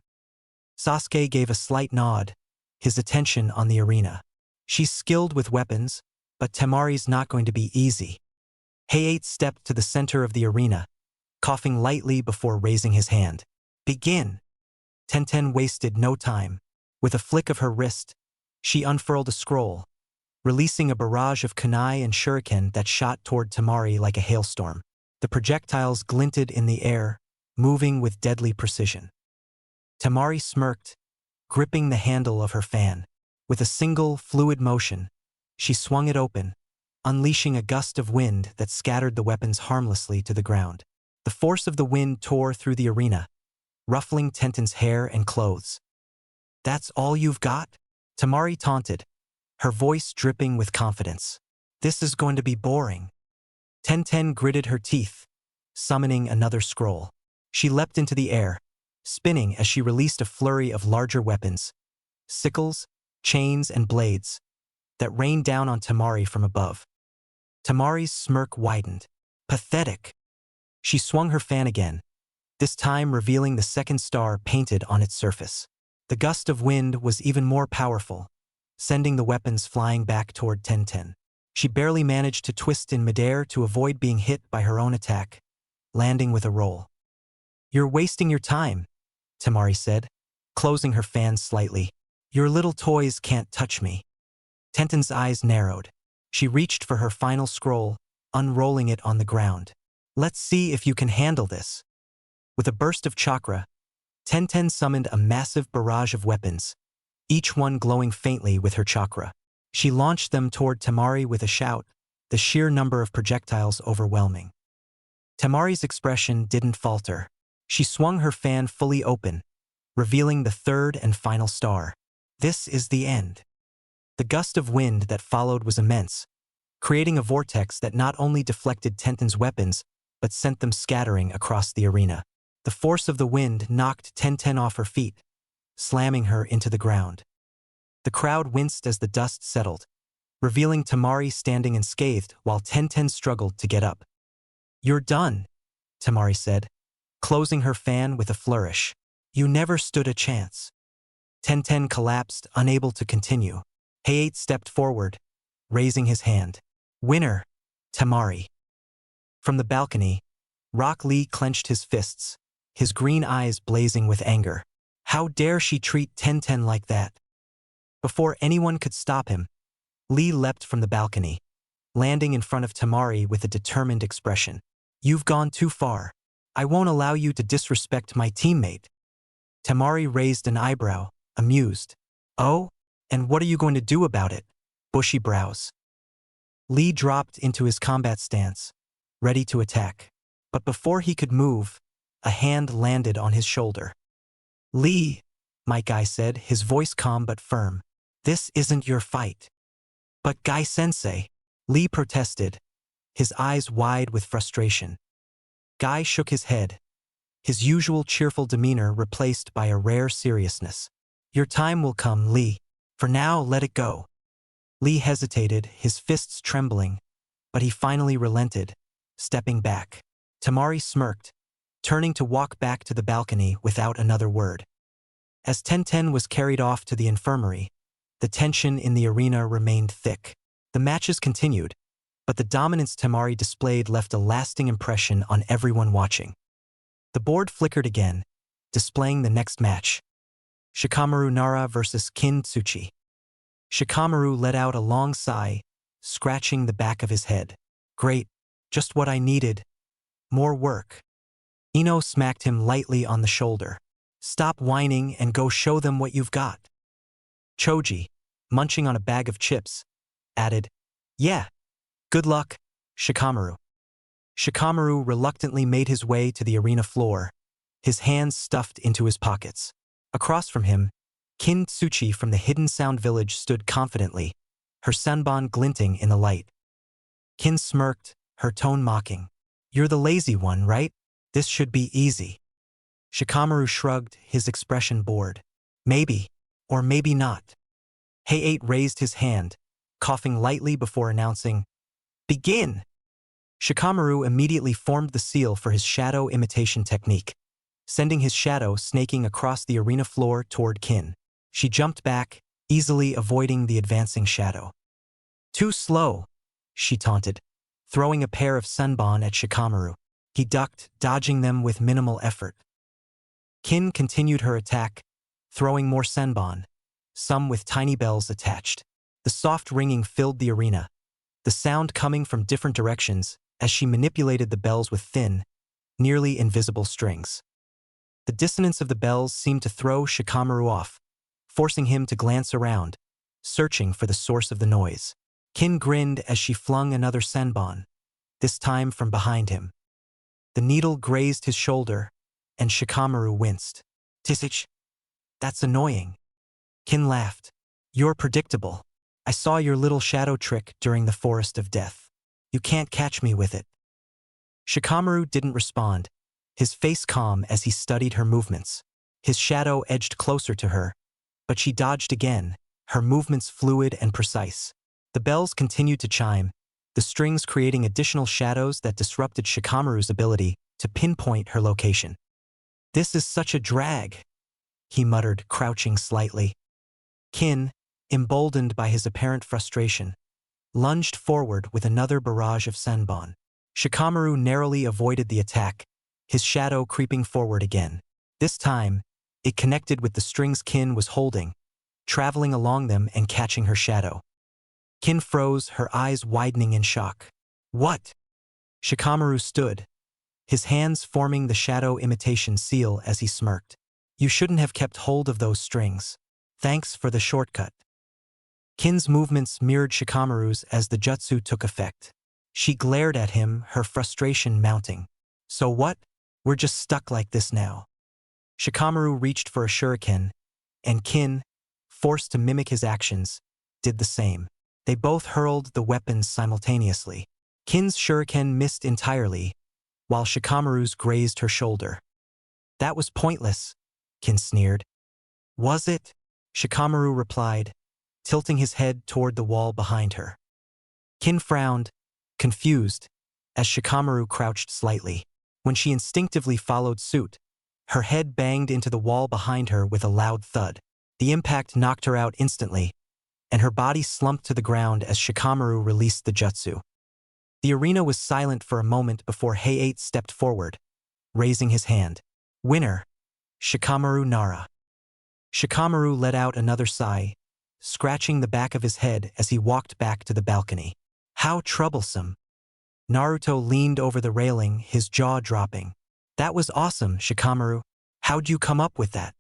A: Sasuke gave a slight nod, his attention on the arena. She's skilled with weapons, but Temari's not going to be easy. Hayate stepped to the center of the arena, coughing lightly before raising his hand. Begin! Tenten wasted no time. With a flick of her wrist, she unfurled a scroll, releasing a barrage of kunai and shuriken that shot toward Temari like a hailstorm. The projectiles glinted in the air, moving with deadly precision. Temari smirked, gripping the handle of her fan. With a single, fluid motion, she swung it open, unleashing a gust of wind that scattered the weapons harmlessly to the ground. The force of the wind tore through the arena, ruffling Tenten's hair and clothes. "That's all you've got?" Temari taunted, her voice dripping with confidence. "This is going to be boring." Tenten gritted her teeth, summoning another scroll. She leapt into the air, spinning as she released a flurry of larger weapons, sickles, chains, and blades, that rained down on Temari from above. Temari's smirk widened. Pathetic. She swung her fan again, this time revealing the second star painted on its surface. The gust of wind was even more powerful, sending the weapons flying back toward Tenten. She barely managed to twist in midair to avoid being hit by her own attack, landing with a roll. "You're wasting your time," Temari said, closing her fan slightly. "Your little toys can't touch me." Tenten's eyes narrowed. She reached for her final scroll, unrolling it on the ground. "Let's see if you can handle this." With a burst of chakra, Tenten summoned a massive barrage of weapons, each one glowing faintly with her chakra. She launched them toward Temari with a shout, the sheer number of projectiles overwhelming. Temari's expression didn't falter. She swung her fan fully open, revealing the third and final star. This is the end. The gust of wind that followed was immense, creating a vortex that not only deflected Tenten's weapons, but sent them scattering across the arena. The force of the wind knocked Tenten off her feet, slamming her into the ground. The crowd winced as the dust settled, revealing Temari standing unscathed while Tenten struggled to get up. "You're done," Temari said, closing her fan with a flourish. "You never stood a chance." Tenten collapsed, unable to continue. Hayate stepped forward, raising his hand. "Winner, Temari." From the balcony, Rock Lee clenched his fists, his green eyes blazing with anger. How dare she treat Tenten like that? Before anyone could stop him, Lee leapt from the balcony, landing in front of Temari with a determined expression. "You've gone too far. I won't allow you to disrespect my teammate." Temari raised an eyebrow, amused. "Oh? And what are you going to do about it?" Bushy brows. Lee dropped into his combat stance, ready to attack. But before he could move, a hand landed on his shoulder. "Lee," my guy said, his voice calm but firm. "This isn't your fight." "But Guy-sensei," Lee protested, his eyes wide with frustration. Guy shook his head, his usual cheerful demeanor replaced by a rare seriousness. "Your time will come, Lee. For now, let it go." Lee hesitated, his fists trembling, but he finally relented, stepping back. Temari smirked, turning to walk back to the balcony without another word. As Tenten was carried off to the infirmary, the tension in the arena remained thick. The matches continued, but the dominance Temari displayed left a lasting impression on everyone watching. The board flickered again, displaying the next match. Shikamaru Nara versus Kintsuchi. Shikamaru let out a long sigh, scratching the back of his head. "Great, just what I needed. More work." Ino smacked him lightly on the shoulder. "Stop whining and go show them what you've got." Choji, munching on a bag of chips, added, "Yeah, good luck, Shikamaru." Shikamaru reluctantly made his way to the arena floor, his hands stuffed into his pockets. Across from him, Kintsuchi from the Hidden Sound Village stood confidently, her sanbon glinting in the light. Kin smirked, her tone mocking. "You're the lazy one, right? This should be easy." Shikamaru shrugged, his expression bored. "Maybe, or maybe not." Hayate raised his hand, coughing lightly before announcing, "Begin!" Shikamaru immediately formed the seal for his shadow imitation technique, sending his shadow snaking across the arena floor toward Kin. She jumped back, easily avoiding the advancing shadow. "Too slow," she taunted, throwing a pair of sanbon at Shikamaru. He ducked, dodging them with minimal effort. Kin continued her attack, throwing more sanbon, some with tiny bells attached. The soft ringing filled the arena, the sound coming from different directions as she manipulated the bells with thin, nearly invisible strings. The dissonance of the bells seemed to throw Shikamaru off, forcing him to glance around, searching for the source of the noise. Kin grinned as she flung another senbon, this time from behind him. The needle grazed his shoulder, and Shikamaru winced. "Tisich, that's annoying." Kin laughed. "You're predictable. I saw your little shadow trick during the Forest of Death. You can't catch me with it." Shikamaru didn't respond, his face calm as he studied her movements. His shadow edged closer to her, but she dodged again, her movements fluid and precise. The bells continued to chime, the strings creating additional shadows that disrupted Shikamaru's ability to pinpoint her location. "This is such a drag," he muttered, crouching slightly. Kin, emboldened by his apparent frustration, lunged forward with another barrage of senbon. Shikamaru narrowly avoided the attack, his shadow creeping forward again. This time, it connected with the strings Kin was holding, traveling along them and catching her shadow. Kin froze, her eyes widening in shock. "What?" Shikamaru stood, his hands forming the shadow imitation seal as he smirked. "You shouldn't have kept hold of those strings. Thanks for the shortcut." Kin's movements mirrored Shikamaru's as the jutsu took effect. She glared at him, her frustration mounting. "So what? We're just stuck like this now." Shikamaru reached for a shuriken, and Kin, forced to mimic his actions, did the same. They both hurled the weapons simultaneously. Kin's shuriken missed entirely, while Shikamaru's grazed her shoulder. "That was pointless," Kin sneered. "Was it?" Shikamaru replied, tilting his head toward the wall behind her. Kin frowned, confused, as Shikamaru crouched slightly. When she instinctively followed suit, her head banged into the wall behind her with a loud thud. The impact knocked her out instantly, and her body slumped to the ground as Shikamaru released the jutsu. The arena was silent for a moment before Heiei stepped forward, raising his hand. "Winner, Shikamaru Nara." Shikamaru let out another sigh, scratching the back of his head as he walked back to the balcony. "How troublesome." Naruto leaned over the railing, his jaw dropping. "That was awesome, Shikamaru. How'd you come up with that?"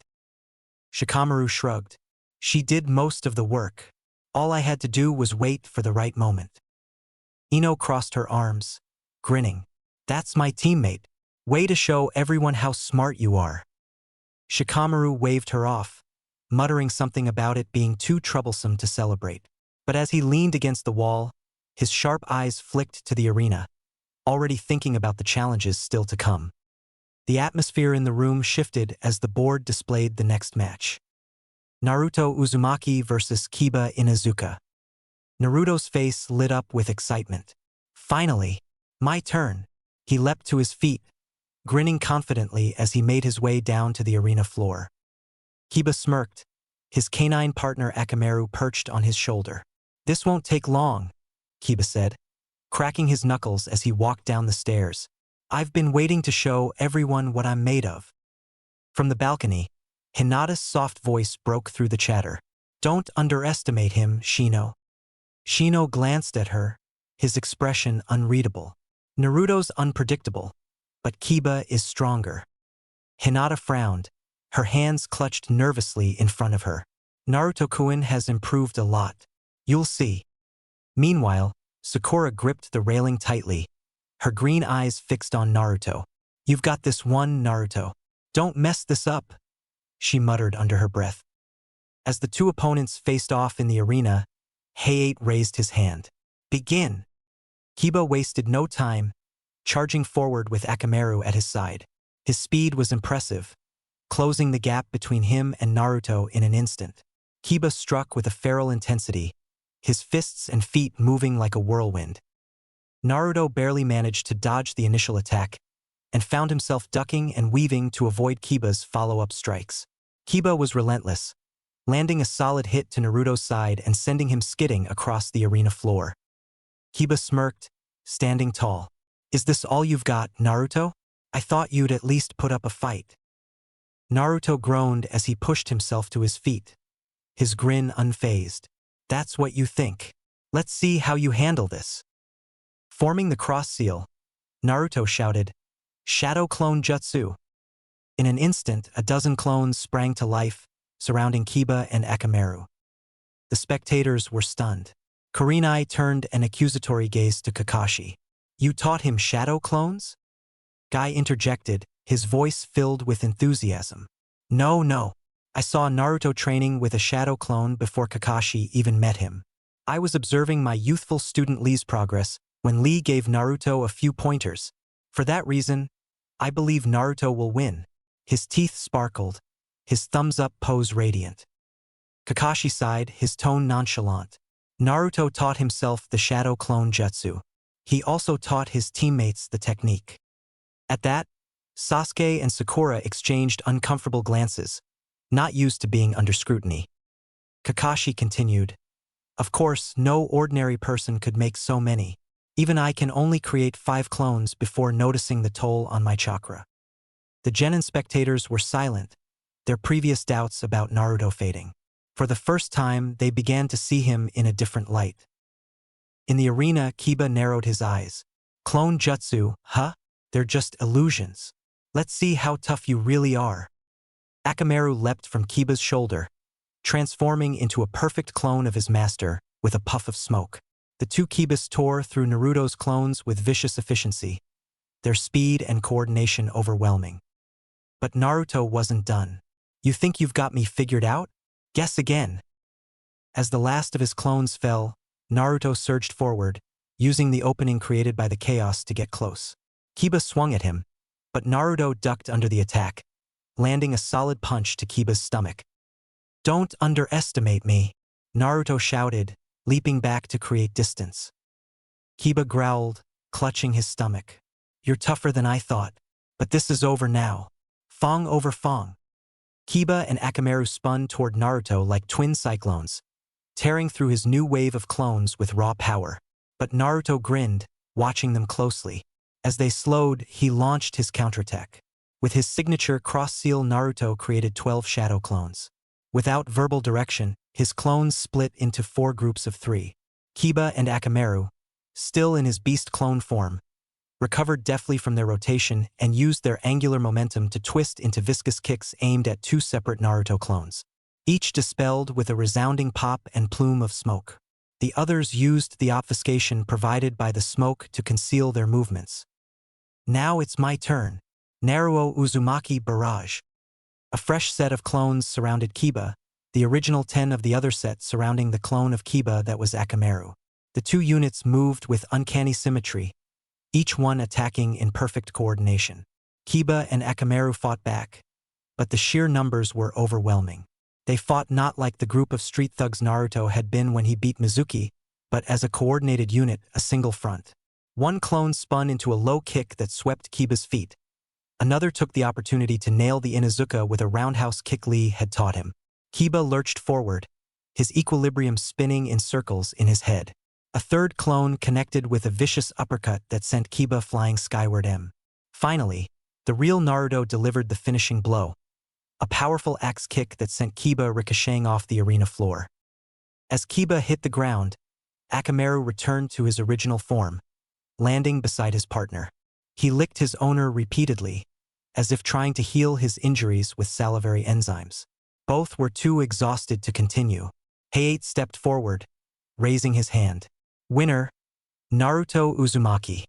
A: Shikamaru shrugged. "She did most of the work. All I had to do was wait for the right moment." Ino crossed her arms, grinning. "That's my teammate. Way to show everyone how smart you are." Shikamaru waved her off, muttering something about it being too troublesome to celebrate. But as he leaned against the wall, his sharp eyes flicked to the arena, already thinking about the challenges still to come. The atmosphere in the room shifted as the board displayed the next match. Naruto Uzumaki versus Kiba Inuzuka. Naruto's face lit up with excitement. "Finally! My turn!" He leapt to his feet, grinning confidently as he made his way down to the arena floor. Kiba smirked, his canine partner Akamaru perched on his shoulder. "This won't take long," Kiba said, cracking his knuckles as he walked down the stairs. "I've been waiting to show everyone what I'm made of." From the balcony, Hinata's soft voice broke through the chatter. "Don't underestimate him, Shino." Shino glanced at her, his expression unreadable. "Naruto's unpredictable, but Kiba is stronger." Hinata frowned, her hands clutched nervously in front of her. "Naruto-kun has improved a lot. You'll see." Meanwhile, Sakura gripped the railing tightly, her green eyes fixed on Naruto. "You've got this one, Naruto. Don't mess this up," she muttered under her breath. As the two opponents faced off in the arena, Heiei raised his hand. "Begin." Kiba wasted no time, charging forward with Akamaru at his side. His speed was impressive, closing the gap between him and Naruto in an instant. Kiba struck with a feral intensity, his fists and feet moving like a whirlwind. Naruto barely managed to dodge the initial attack, and found himself ducking and weaving to avoid Kiba's follow-up strikes. Kiba was relentless, landing a solid hit to Naruto's side and sending him skidding across the arena floor. Kiba smirked, standing tall. "Is this all you've got, Naruto? I thought you'd at least put up a fight." Naruto groaned as he pushed himself to his feet, his grin unfazed. That's what you think. Let's see how you handle this. Forming the cross seal, Naruto shouted, "Shadow clone jutsu." In an instant, a dozen clones sprang to life, surrounding Kiba and Akamaru. The spectators were stunned. Kurenai turned an accusatory gaze to Kakashi. "You taught him shadow clones?" Guy interjected, his voice filled with enthusiasm. No. I saw Naruto training with a shadow clone before Kakashi even met him. I was observing my youthful student Lee's progress when Lee gave Naruto a few pointers. For that reason, I believe Naruto will win." His teeth sparkled, his thumbs-up pose radiant. Kakashi sighed, his tone nonchalant. Naruto taught himself the shadow clone jutsu. He also taught his teammates the technique. At that, Sasuke and Sakura exchanged uncomfortable glances, not used to being under scrutiny. Kakashi continued, "Of course, no ordinary person could make so many. Even I can only create 5 clones before noticing the toll on my chakra." The genin spectators were silent, their previous doubts about Naruto fading. For the first time, they began to see him in a different light. In the arena, Kiba narrowed his eyes. "Clone jutsu, huh? They're just illusions. Let's see how tough you really are." Akamaru leapt from Kiba's shoulder, transforming into a perfect clone of his master with a puff of smoke. The two Kibas tore through Naruto's clones with vicious efficiency, their speed and coordination overwhelming. But Naruto wasn't done. "You think you've got me figured out? Guess again." As the last of his clones fell, Naruto surged forward, using the opening created by the chaos to get close. Kiba swung at him, but Naruto ducked under the attack, landing a solid punch to Kiba's stomach. "Don't underestimate me," Naruto shouted, leaping back to create distance. Kiba growled, clutching his stomach. "You're tougher than I thought, but this is over now. Fong over Fong." Kiba and Akamaru spun toward Naruto like twin cyclones, tearing through his new wave of clones with raw power. But Naruto grinned, watching them closely. As they slowed, he launched his counterattack. With his signature cross-seal, Naruto created 12 shadow clones. Without verbal direction, his clones split into 4 groups of 3. Kiba and Akamaru, still in his beast clone form, recovered deftly from their rotation and used their angular momentum to twist into viscous kicks aimed at 2 separate Naruto clones. Each dispelled with a resounding pop and plume of smoke. The others used the obfuscation provided by the smoke to conceal their movements. "Now it's my turn." Naruto Uzumaki Barrage. A fresh set of clones surrounded Kiba, the original 10 of the other set surrounding the clone of Kiba that was Akamaru. The 2 units moved with uncanny symmetry, each one attacking in perfect coordination. Kiba and Akamaru fought back, but the sheer numbers were overwhelming. They fought not like the group of street thugs Naruto had been when he beat Mizuki, but as a coordinated unit, a single front. One clone spun into a low kick that swept Kiba's feet. Another took the opportunity to nail the Inuzuka with a roundhouse kick Lee had taught him. Kiba lurched forward, his equilibrium spinning in circles in his head. A third clone connected with a vicious uppercut that sent Kiba flying skyward. Finally, the real Naruto delivered the finishing blow, a powerful axe kick that sent Kiba ricocheting off the arena floor. As Kiba hit the ground, Akamaru returned to his original form, landing beside his partner. He licked his owner repeatedly, as if trying to heal his injuries with salivary enzymes. Both were too exhausted to continue. Hayate stepped forward, raising his hand. "Winner, Naruto Uzumaki."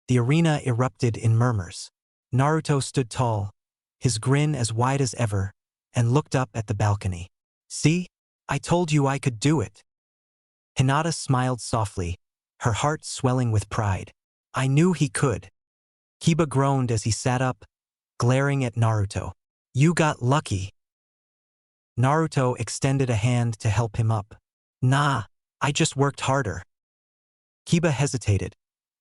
A: The arena erupted in murmurs. Naruto stood tall, his grin as wide as ever, and looked up at the balcony. "See? I told you I could do it." Hinata smiled softly, her heart swelling with pride. "I knew he could." Kiba groaned as he sat up, glaring at Naruto. "You got lucky." Naruto extended a hand to help him up. "Nah, I just worked harder." Kiba hesitated,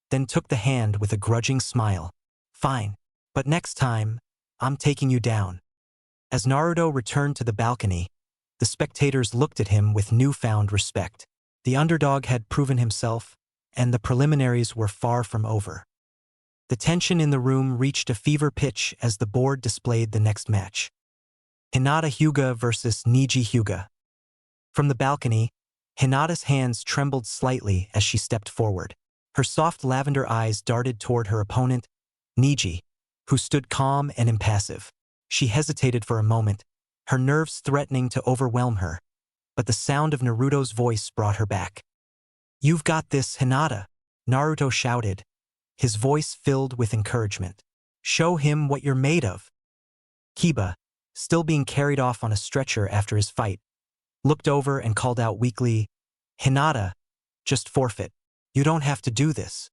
A: then took the hand with a grudging smile. "Fine, but next time, I'm taking you down." As Naruto returned to the balcony, the spectators looked at him with newfound respect. The underdog had proven himself, and the preliminaries were far from over. The tension in the room reached a fever pitch as the board displayed the next match. Hinata Hyuga versus Neji Hyuga. From the balcony, Hinata's hands trembled slightly as she stepped forward. Her soft lavender eyes darted toward her opponent, Neji, who stood calm and impassive. She hesitated for a moment, her nerves threatening to overwhelm her, but the sound of Naruto's voice brought her back. "You've got this, Hinata," Naruto shouted, his voice filled with encouragement. "Show him what you're made of." Kiba, still being carried off on a stretcher after his fight, looked over and called out weakly, "Hinata, just forfeit. You don't have to do this."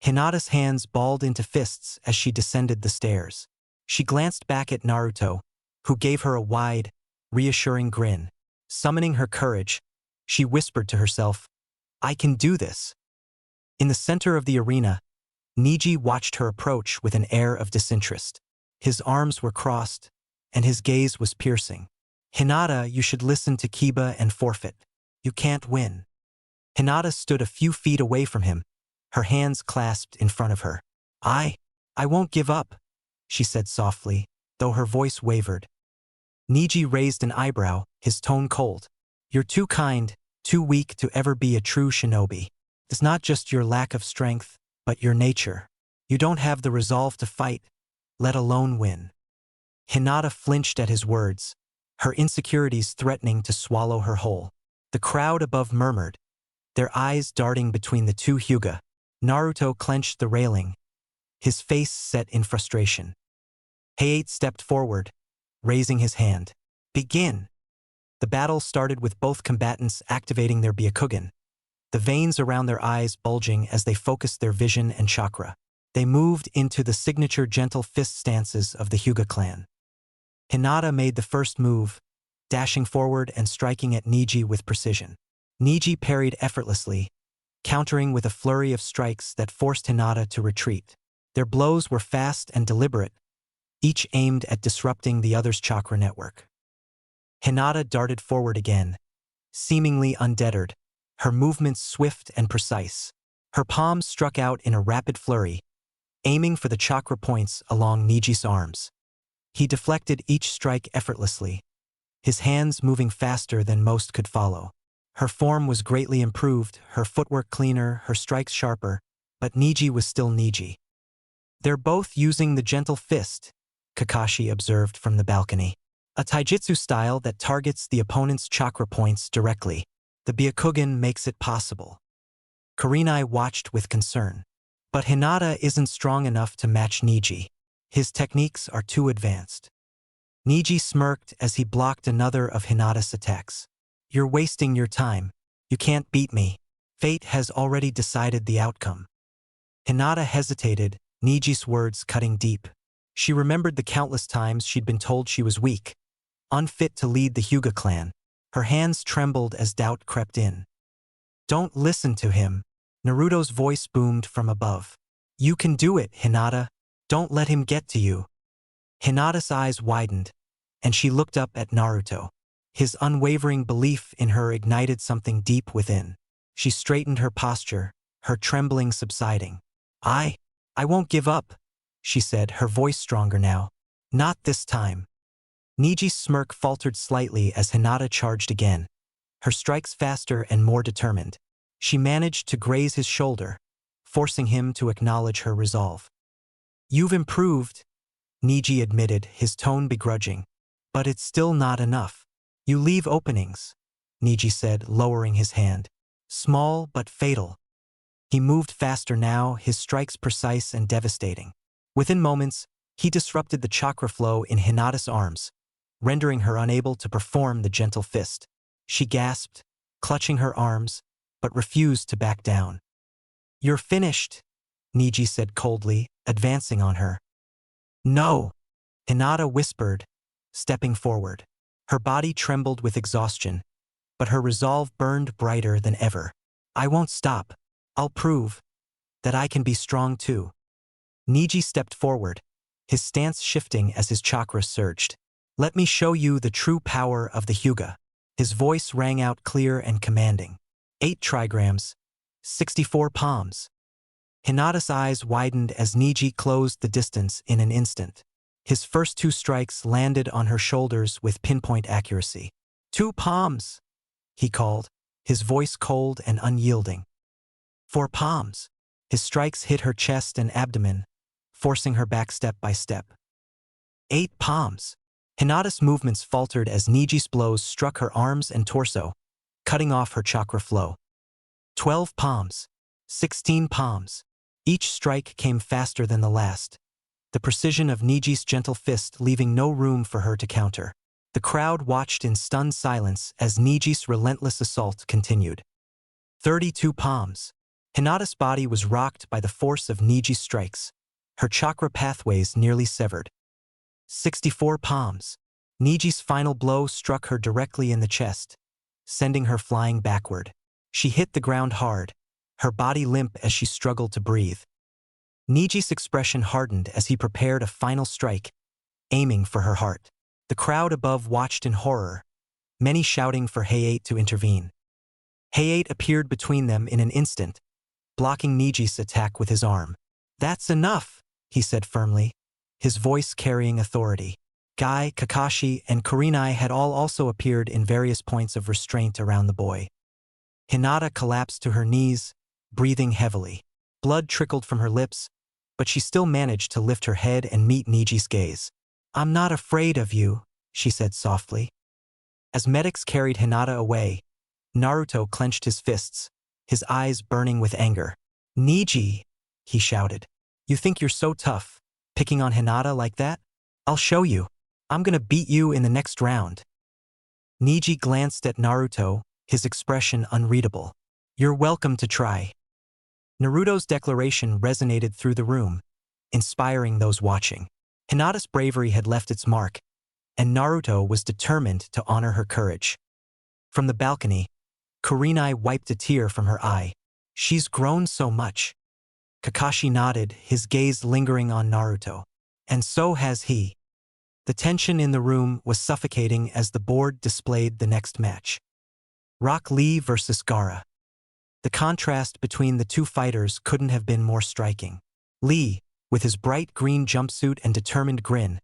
A: Hinata's hands balled into fists as she descended the stairs. She glanced back at Naruto, who gave her a wide, reassuring grin. Summoning her courage, she whispered to herself, "I can do this." In the center of the arena, Neji watched her approach with an air of disinterest. His arms were crossed, and his gaze was piercing. "Hinata, you should listen to Kiba and forfeit. You can't win." Hinata stood a few feet away from him, her hands clasped in front of her. I won't give up," she said softly, though her voice wavered. Neji raised an eyebrow, his tone cold. "You're too kind, too weak to ever be a true shinobi. It's not just your lack of strength, but your nature. You don't have the resolve to fight, let alone win." Hinata flinched at his words, her insecurities threatening to swallow her whole. The crowd above murmured, their eyes darting between the two Hyuga. Naruto clenched the railing, his face set in frustration. Hayate stepped forward, raising his hand. "Begin." The battle started with both combatants activating their Byakugan, the veins around their eyes bulging as they focused their vision and chakra. They moved into the signature gentle fist stances of the Hyuga clan. Hinata made the first move, dashing forward and striking at Neji with precision. Neji parried effortlessly, countering with a flurry of strikes that forced Hinata to retreat. Their blows were fast and deliberate, each aimed at disrupting the other's chakra network. Hinata darted forward again, seemingly undeterred, her movements swift and precise. Her palms struck out in a rapid flurry, aiming for the chakra points along Neji's arms. He deflected each strike effortlessly, his hands moving faster than most could follow. Her form was greatly improved, her footwork cleaner, her strikes sharper, but Neji was still Neji. "They're both using the gentle fist," Kakashi observed from the balcony. "A taijutsu style that targets the opponent's chakra points directly. The Byakugan makes it possible." Kurenai watched with concern. "But Hinata isn't strong enough to match Neji. His techniques are too advanced." Neji smirked as he blocked another of Hinata's attacks. "You're wasting your time. You can't beat me. Fate has already decided the outcome." Hinata hesitated, Neji's words cutting deep. She remembered the countless times she'd been told she was weak, unfit to lead the Hyuga clan. Her hands trembled as doubt crept in. "Don't listen to him," Naruto's voice boomed from above. "You can do it, Hinata. Don't let him get to you." Hinata's eyes widened, and she looked up at Naruto. His unwavering belief in her ignited something deep within. She straightened her posture, her trembling subsiding. I won't give up," she said, her voice stronger now. "Not this time." Neji's smirk faltered slightly as Hinata charged again, her strikes faster and more determined. She managed to graze his shoulder, forcing him to acknowledge her resolve. "You've improved," Neji admitted, his tone begrudging. "But it's still not enough. You leave openings," Neji said, lowering his hand. "Small but fatal." He moved faster now, his strikes precise and devastating. Within moments, he disrupted the chakra flow in Hinata's arms, rendering her unable to perform the gentle fist. She gasped, clutching her arms, but refused to back down. "You're finished," Neji said coldly, advancing on her. "No," Hinata whispered, stepping forward. Her body trembled with exhaustion, but her resolve burned brighter than ever. "I won't stop. I'll prove that I can be strong too." Neji stepped forward, his stance shifting as his chakra surged. "Let me show you the true power of the Hyuga." His voice rang out clear and commanding. 8 trigrams, 64 palms. Hinata's eyes widened as Neji closed the distance in an instant. His first 2 strikes landed on her shoulders with pinpoint accuracy. 2 palms, he called, his voice cold and unyielding. 4 palms. His strikes hit her chest and abdomen, forcing her back step by step. 8 palms. Hinata's movements faltered as Neji's blows struck her arms and torso, cutting off her chakra flow. 12 palms. 16 palms. Each strike came faster than the last, the precision of Neji's gentle fist leaving no room for her to counter. The crowd watched in stunned silence as Neji's relentless assault continued. 32 palms. Hinata's body was rocked by the force of Neji's strikes, her chakra pathways nearly severed. 64 palms. Neji's final blow struck her directly in the chest, sending her flying backward. She hit the ground hard, her body limp as she struggled to breathe. Neji's expression hardened as he prepared a final strike, aiming for her heart. The crowd above watched in horror, many shouting for Hayate to intervene. Hayate appeared between them in an instant, blocking Neji's attack with his arm. "That's enough," he said firmly, his voice carrying authority. Guy, Kakashi, and Kurenai had all also appeared in various points of restraint around the boy. Hinata collapsed to her knees, breathing heavily. Blood trickled from her lips, but she still managed to lift her head and meet Neji's gaze. "I'm not afraid of you," she said softly. As medics carried Hinata away, Naruto clenched his fists, his eyes burning with anger. "Neji," he shouted. "You think you're so tough, picking on Hinata like that? I'll show you. I'm gonna beat you in the next round." Neji glanced at Naruto, his expression unreadable. "You're welcome to try." Naruto's declaration resonated through the room, inspiring those watching. Hinata's bravery had left its mark, and Naruto was determined to honor her courage. From the balcony, Kurenai wiped a tear from her eye. "She's grown so much." Kakashi nodded, his gaze lingering on Naruto. "And so has he." The tension in the room was suffocating as the board displayed the next match. Rock Lee versus Gaara. The contrast between the two fighters couldn't have been more striking. Lee, with his bright green jumpsuit and determined grin,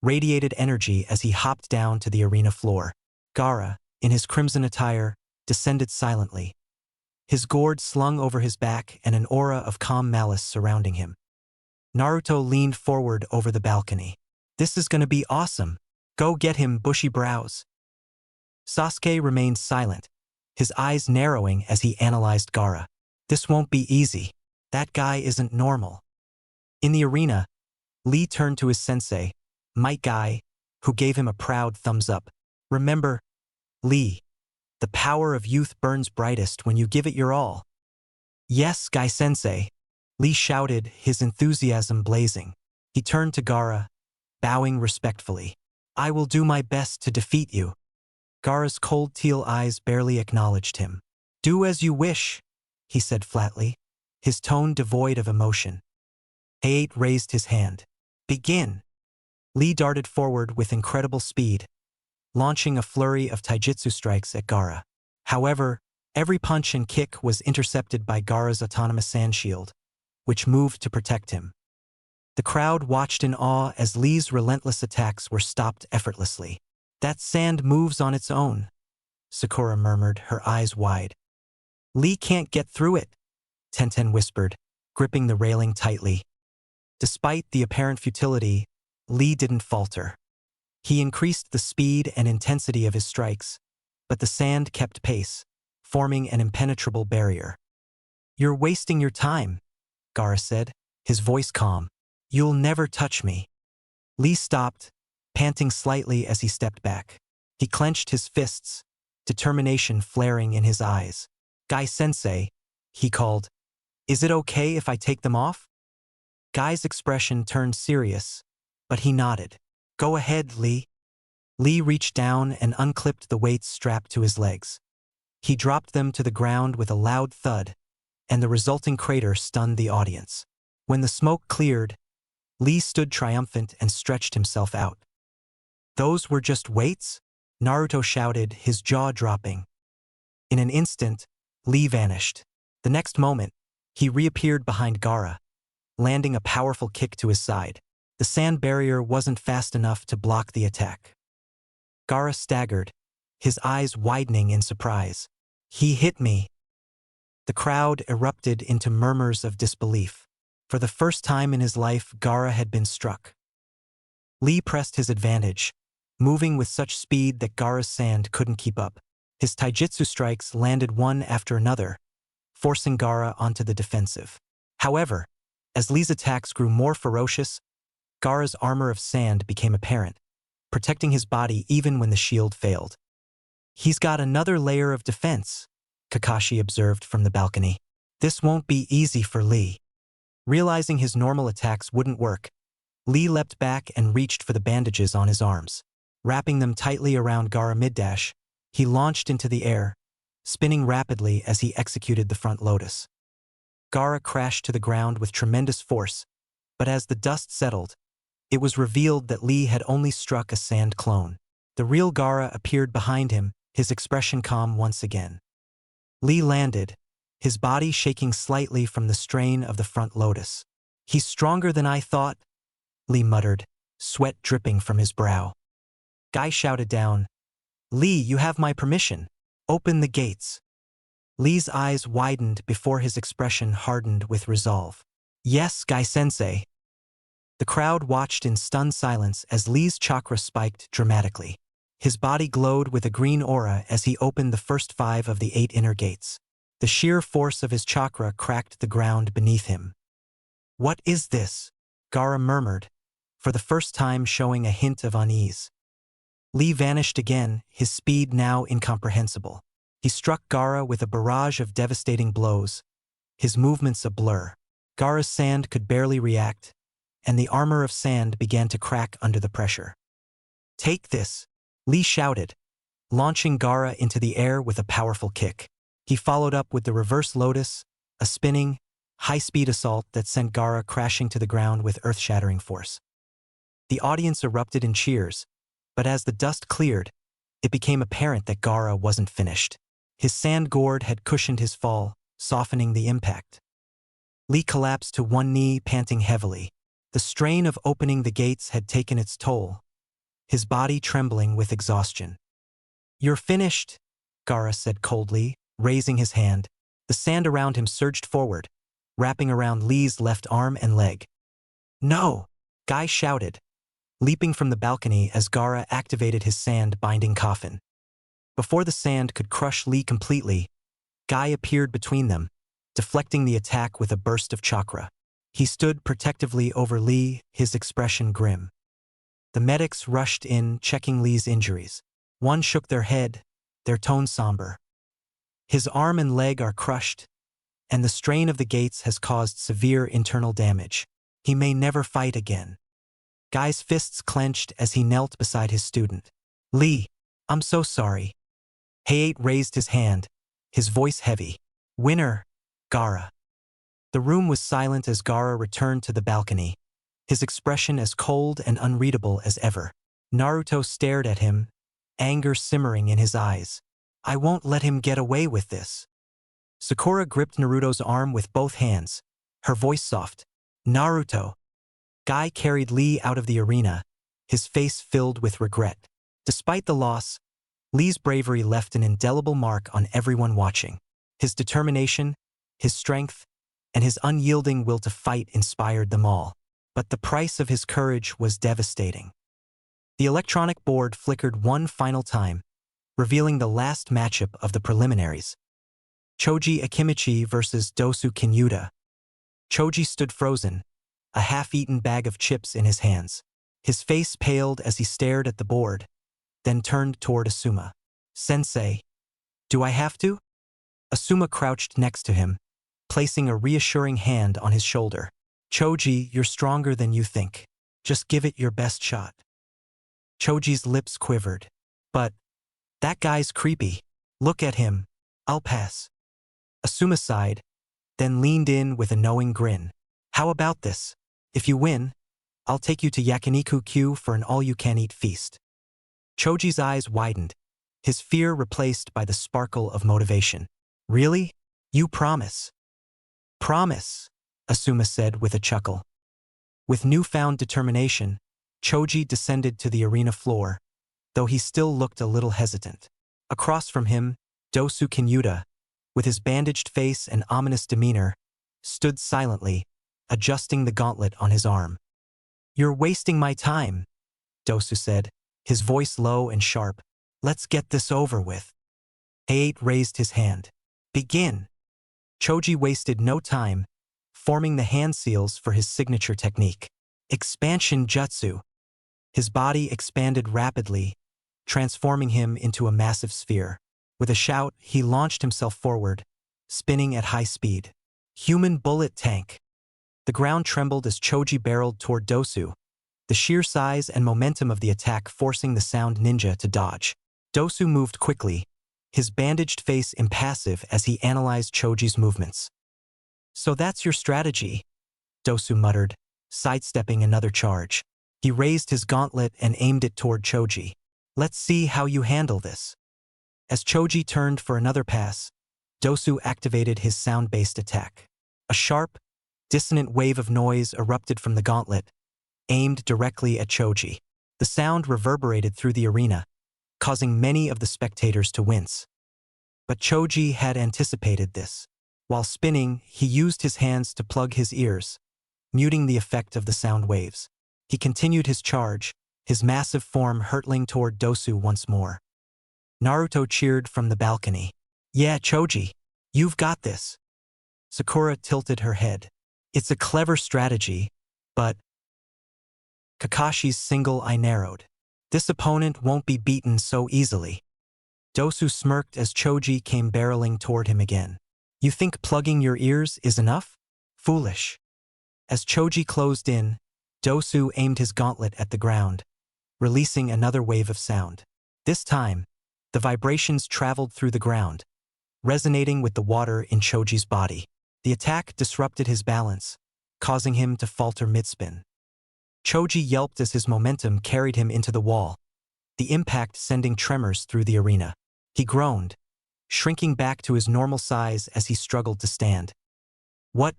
A: radiated energy as he hopped down to the arena floor. Gaara, in his crimson attire, descended silently, his gourd slung over his back and an aura of calm malice surrounding him. Naruto leaned forward over the balcony. "This is gonna be awesome. Go get him, bushy brows." Sasuke remained silent, his eyes narrowing as he analyzed Gaara. "This won't be easy. That guy isn't normal." In the arena, Lee turned to his sensei, Might Guy, who gave him a proud thumbs up. "Remember, Lee, the power of youth burns brightest when you give it your all." "Yes, Guy Sensei," Lee shouted, his enthusiasm blazing. He turned to Gaara, bowing respectfully. "I will do my best to defeat you." Gaara's cold teal eyes barely acknowledged him. "Do as you wish," he said flatly, his tone devoid of emotion. Hayate raised his hand. "Begin." Lee darted forward with incredible speed, launching a flurry of taijutsu strikes at Gaara. However, every punch and kick was intercepted by Gaara's autonomous sand shield, which moved to protect him. The crowd watched in awe as Lee's relentless attacks were stopped effortlessly. "That sand moves on its own," Sakura murmured, her eyes wide. "Lee can't get through it," Tenten whispered, gripping the railing tightly. Despite the apparent futility, Lee didn't falter. He increased the speed and intensity of his strikes, but the sand kept pace, forming an impenetrable barrier. "You're wasting your time," Gaara said, his voice calm. "You'll never touch me." Lee stopped, panting slightly as he stepped back. He clenched his fists, determination flaring in his eyes. "Guy Sensei," he called, "is it okay if I take them off?" Guy's expression turned serious, but he nodded. "Go ahead, Lee." Lee reached down and unclipped the weights strapped to his legs. He dropped them to the ground with a loud thud, and the resulting crater stunned the audience. When the smoke cleared, Lee stood triumphant and stretched himself out. "Those were just weights?" Naruto shouted, his jaw dropping. In an instant, Lee vanished. The next moment, he reappeared behind Gaara, landing a powerful kick to his side. The sand barrier wasn't fast enough to block the attack. Gaara staggered, his eyes widening in surprise. He hit me. The crowd erupted into murmurs of disbelief. For the first time in his life, Gaara had been struck. Lee pressed his advantage, moving with such speed that Gaara's sand couldn't keep up. His taijutsu strikes landed one after another, forcing Gaara onto the defensive. However, as Lee's attacks grew more ferocious, Gaara's armor of sand became apparent, protecting his body even when the shield failed. He's got another layer of defense, Kakashi observed from the balcony. This won't be easy for Lee. Realizing his normal attacks wouldn't work, Lee leapt back and reached for the bandages on his arms. Wrapping them tightly around Gaara mid-dash, he launched into the air, spinning rapidly as he executed the front lotus. Gaara crashed to the ground with tremendous force, but as the dust settled, it was revealed that Lee had only struck a sand clone. The real Gaara appeared behind him, his expression calm once again. Lee landed, his body shaking slightly from the strain of the front lotus. He's stronger than I thought, Lee muttered, sweat dripping from his brow. Guy shouted down, Lee, you have my permission. Open the gates. Lee's eyes widened before his expression hardened with resolve. Yes, Guy-sensei. The crowd watched in stunned silence as Lee's chakra spiked dramatically. His body glowed with a green aura as he opened the first 5 of the 8 inner gates. The sheer force of his chakra cracked the ground beneath him. What is this? Gaara murmured, for the first time showing a hint of unease. Lee vanished again, his speed now incomprehensible. He struck Gaara with a barrage of devastating blows, his movements a blur. Gaara's sand could barely react, and the armor of sand began to crack under the pressure. Take this, Lee shouted, launching Gaara into the air with a powerful kick. He followed up with the reverse lotus, a spinning, high-speed assault that sent Gaara crashing to the ground with earth-shattering force. The audience erupted in cheers, but as the dust cleared, it became apparent that Gaara wasn't finished. His sand gourd had cushioned his fall, softening the impact. Lee collapsed to one knee, panting heavily. The strain of opening the gates had taken its toll, his body trembling with exhaustion. You're finished, Gaara said coldly, raising his hand. The sand around him surged forward, wrapping around Lee's left arm and leg. No! Guy shouted, leaping from the balcony as Gaara activated his sand-binding coffin. Before the sand could crush Lee completely, Guy appeared between them, deflecting the attack with a burst of chakra. He stood protectively over Lee, his expression grim. The medics rushed in, checking Lee's injuries. One shook their head, their tone somber. His arm and leg are crushed, and the strain of the gates has caused severe internal damage. He may never fight again. Guy's fists clenched as he knelt beside his student. Lee, I'm so sorry. Hayate raised his hand, his voice heavy. Winner, Gaara. The room was silent as Gaara returned to the balcony, his expression as cold and unreadable as ever. Naruto stared at him, anger simmering in his eyes. I won't let him get away with this. Sakura gripped Naruto's arm with both hands, her voice soft. Naruto. Guy carried Lee out of the arena, his face filled with regret. Despite the loss, Lee's bravery left an indelible mark on everyone watching. His determination, his strength, and his unyielding will to fight inspired them all. But the price of his courage was devastating. The electronic board flickered one final time, revealing the last matchup of the preliminaries. Choji Akimichi versus Dosu Kinyuta. Choji stood frozen, a half-eaten bag of chips in his hands. His face paled as he stared at the board, then turned toward Asuma. Sensei, do I have to? Asuma crouched next to him, placing a reassuring hand on his shoulder. Choji, you're stronger than you think. Just give it your best shot. Choji's lips quivered. But, that guy's creepy. Look at him. I'll pass. Asuma sighed, then leaned in with a knowing grin. How about this? If you win, I'll take you to Yakiniku-Q for an all-you-can-eat feast. Choji's eyes widened, his fear replaced by the sparkle of motivation. Really? You promise? Promise, Asuma said with a chuckle. With newfound determination, Choji descended to the arena floor, though he still looked a little hesitant. Across from him, Dosu Kinyuta, with his bandaged face and ominous demeanor, stood silently, adjusting the gauntlet on his arm. "You're wasting my time," Dosu said, his voice low and sharp. "Let's get this over with." Height raised his hand. "Begin." Choji wasted no time, forming the hand seals for his signature technique. Expansion Jutsu. His body expanded rapidly, transforming him into a massive sphere. With a shout, he launched himself forward, spinning at high speed. Human bullet tank. The ground trembled as Choji barreled toward Dosu, the sheer size and momentum of the attack forcing the sound ninja to dodge. Dosu moved quickly, his bandaged face impassive as he analyzed Choji's movements. "So that's your strategy," Dosu muttered, sidestepping another charge. He raised his gauntlet and aimed it toward Choji. "Let's see how you handle this." As Choji turned for another pass, Dosu activated his sound-based attack. A sharp, dissonant wave of noise erupted from the gauntlet, aimed directly at Choji. The sound reverberated through the arena, causing many of the spectators to wince. But Choji had anticipated this. While spinning, he used his hands to plug his ears, muting the effect of the sound waves. He continued his charge, his massive form hurtling toward Dosu once more. Naruto cheered from the balcony. "Yeah, Choji, you've got this." Sakura tilted her head. "It's a clever strategy, but..." Kakashi's single eye narrowed. "This opponent won't be beaten so easily." Dosu smirked as Choji came barreling toward him again. "You think plugging your ears is enough? Foolish." As Choji closed in, Dosu aimed his gauntlet at the ground, releasing another wave of sound. This time, the vibrations traveled through the ground, resonating with the water in Choji's body. The attack disrupted his balance, causing him to falter mid-spin. Choji yelped as his momentum carried him into the wall, the impact sending tremors through the arena. He groaned, shrinking back to his normal size as he struggled to stand. What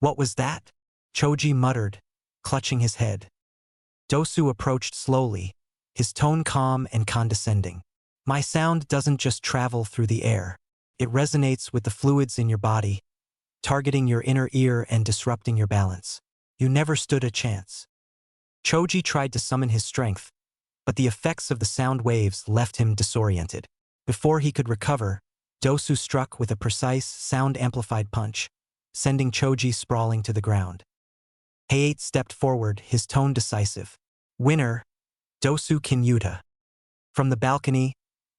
A: was that?" Choji muttered, clutching his head. Dosu approached slowly, his tone calm and condescending. "My sound doesn't just travel through the air. It resonates with the fluids in your body, targeting your inner ear and disrupting your balance. You never stood a chance." Choji tried to summon his strength, but the effects of the sound waves left him disoriented. Before he could recover, Dosu struck with a precise, sound-amplified punch, sending Choji sprawling to the ground. Height stepped forward, his tone decisive. "Winner, Dosu Kinyuta." From the balcony,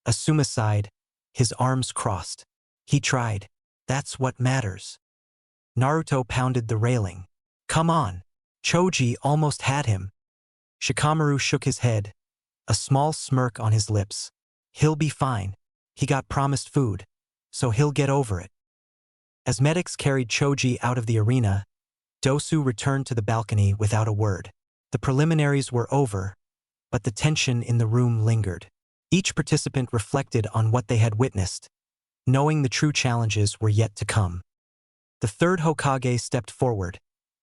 A: Asuma sighed, his arms crossed. "He tried. That's what matters." Naruto pounded the railing. "Come on." Choji almost had him. Shikamaru shook his head, a small smirk on his lips. "He'll be fine. He got promised food, so he'll get over it." As medics carried Choji out of the arena, Dosu returned to the balcony without a word. The preliminaries were over, but the tension in the room lingered. Each participant reflected on what they had witnessed, knowing the true challenges were yet to come. The third Hokage stepped forward,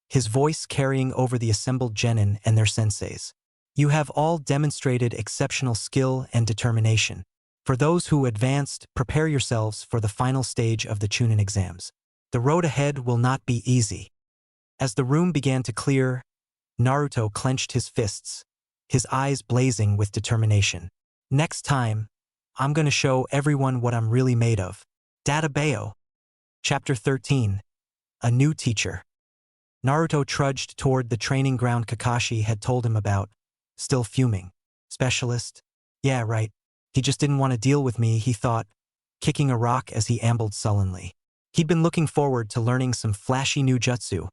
A: his voice carrying over the assembled genin and their senseis. "You have all demonstrated exceptional skill and determination. For those who advanced, prepare yourselves for the final stage of the Chunin exams. The road ahead will not be easy." As the room began to clear, Naruto clenched his fists, his eyes blazing with determination. "Next time, I'm gonna show everyone what I'm really made of." Databeo. Chapter 13. A New Teacher. Naruto trudged toward the training ground Kakashi had told him about, still fuming. "Specialist? Yeah, right. He just didn't want to deal with me," he thought, kicking a rock as he ambled sullenly. He'd been looking forward to learning some flashy new jutsu,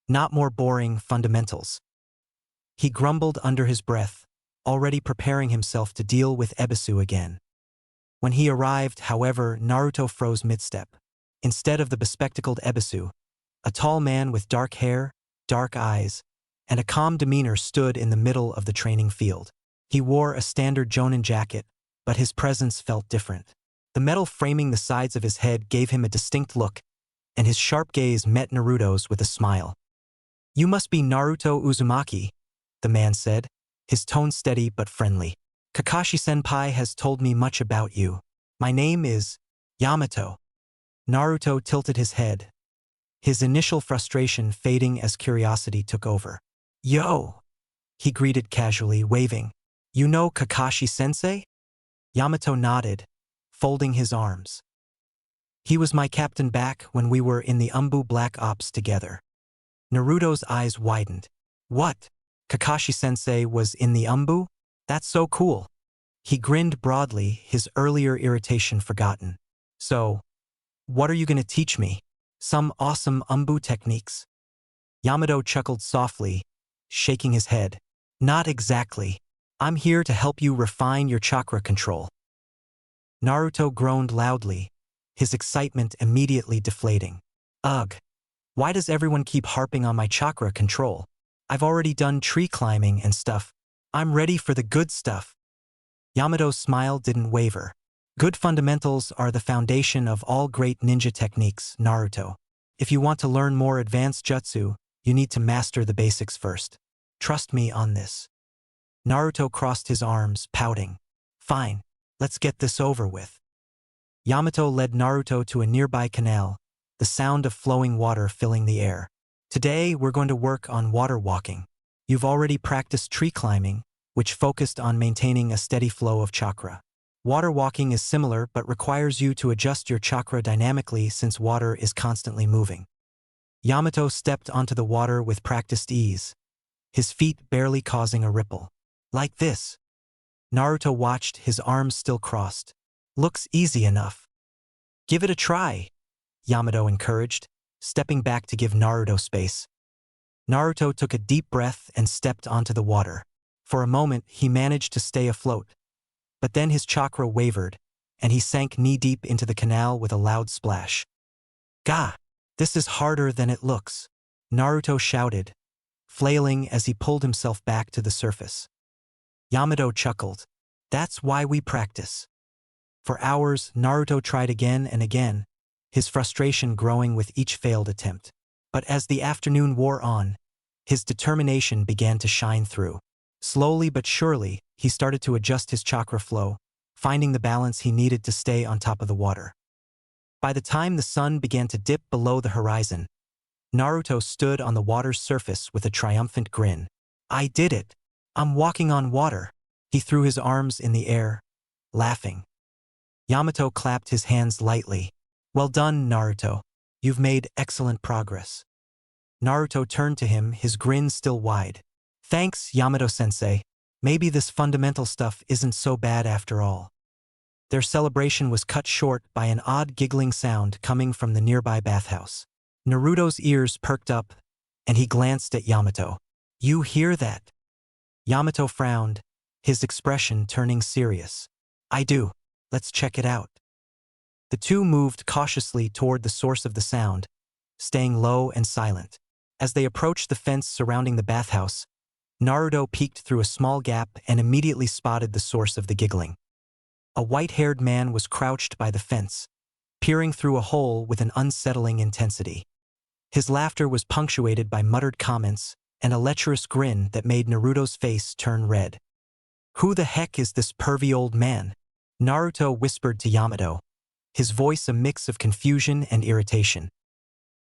A: not more boring fundamentals. He grumbled under his breath, already preparing himself to deal with Ebisu again. When he arrived, however, Naruto froze mid-step. Instead of the bespectacled Ebisu, a tall man with dark hair, dark eyes, and a calm demeanor stood in the middle of the training field. He wore a standard jonin jacket, but his presence felt different. The metal framing the sides of his head gave him a distinct look, and his sharp gaze met Naruto's with a smile. "You must be Naruto Uzumaki," the man said, his tone steady but friendly. "Kakashi-senpai has told me much about you. My name is..." Yamato. Naruto tilted his head, his initial frustration fading as curiosity took over. Yo! He greeted casually, waving. You know Kakashi-sensei? Yamato nodded, folding his arms. He was my captain back when we were in the Umbu Black Ops together. Naruto's eyes widened. What? Kakashi-sensei was in the Umbu? That's so cool. He grinned broadly, his earlier irritation forgotten. So, what are you gonna teach me? Some awesome Umbu techniques? Yamato chuckled softly, shaking his head. Not exactly. I'm here to help you refine your chakra control. Naruto groaned loudly, his excitement immediately deflating. Ugh. Why does everyone keep harping on my chakra control? I've already done tree climbing and stuff. I'm ready for the good stuff. Yamato's smile didn't waver. Good fundamentals are the foundation of all great ninja techniques, Naruto. If you want to learn more advanced jutsu, you need to master the basics first. Trust me on this. Naruto crossed his arms, pouting. Fine, let's get this over with. Yamato led Naruto to a nearby canal, the sound of flowing water filling the air. Today, we're going to work on water walking. You've already practiced tree climbing, which focused on maintaining a steady flow of chakra. Water walking is similar but requires you to adjust your chakra dynamically since water is constantly moving. Yamato stepped onto the water with practiced ease, his feet barely causing a ripple. Like this. Naruto watched, his arms still crossed. Looks easy enough. Give it a try, Yamato encouraged, stepping back to give Naruto space. Naruto took a deep breath and stepped onto the water. For a moment, he managed to stay afloat. But then his chakra wavered, and he sank knee-deep into the canal with a loud splash. Gah! This is harder than it looks, Naruto shouted, flailing as he pulled himself back to the surface. Yamato chuckled. That's why we practice. For hours, Naruto tried again and again, his frustration growing with each failed attempt. But as the afternoon wore on, his determination began to shine through. Slowly but surely, he started to adjust his chakra flow, finding the balance he needed to stay on top of the water. By the time the sun began to dip below the horizon, Naruto stood on the water's surface with a triumphant grin. I did it! I'm walking on water! He threw his arms in the air, laughing. Yamato clapped his hands lightly. Well done, Naruto. You've made excellent progress. Naruto turned to him, his grin still wide. Thanks, Yamato-sensei. Maybe this fundamental stuff isn't so bad after all. Their celebration was cut short by an odd giggling sound coming from the nearby bathhouse. Naruto's ears perked up, and he glanced at Yamato. You hear that? Yamato frowned, his expression turning serious. I do. Let's check it out. The two moved cautiously toward the source of the sound, staying low and silent. As they approached the fence surrounding the bathhouse, Naruto peeked through a small gap and immediately spotted the source of the giggling. A white-haired man was crouched by the fence, peering through a hole with an unsettling intensity. His laughter was punctuated by muttered comments and a lecherous grin that made Naruto's face turn red. Who the heck is this pervy old man? Naruto whispered to Yamato, his voice a mix of confusion and irritation.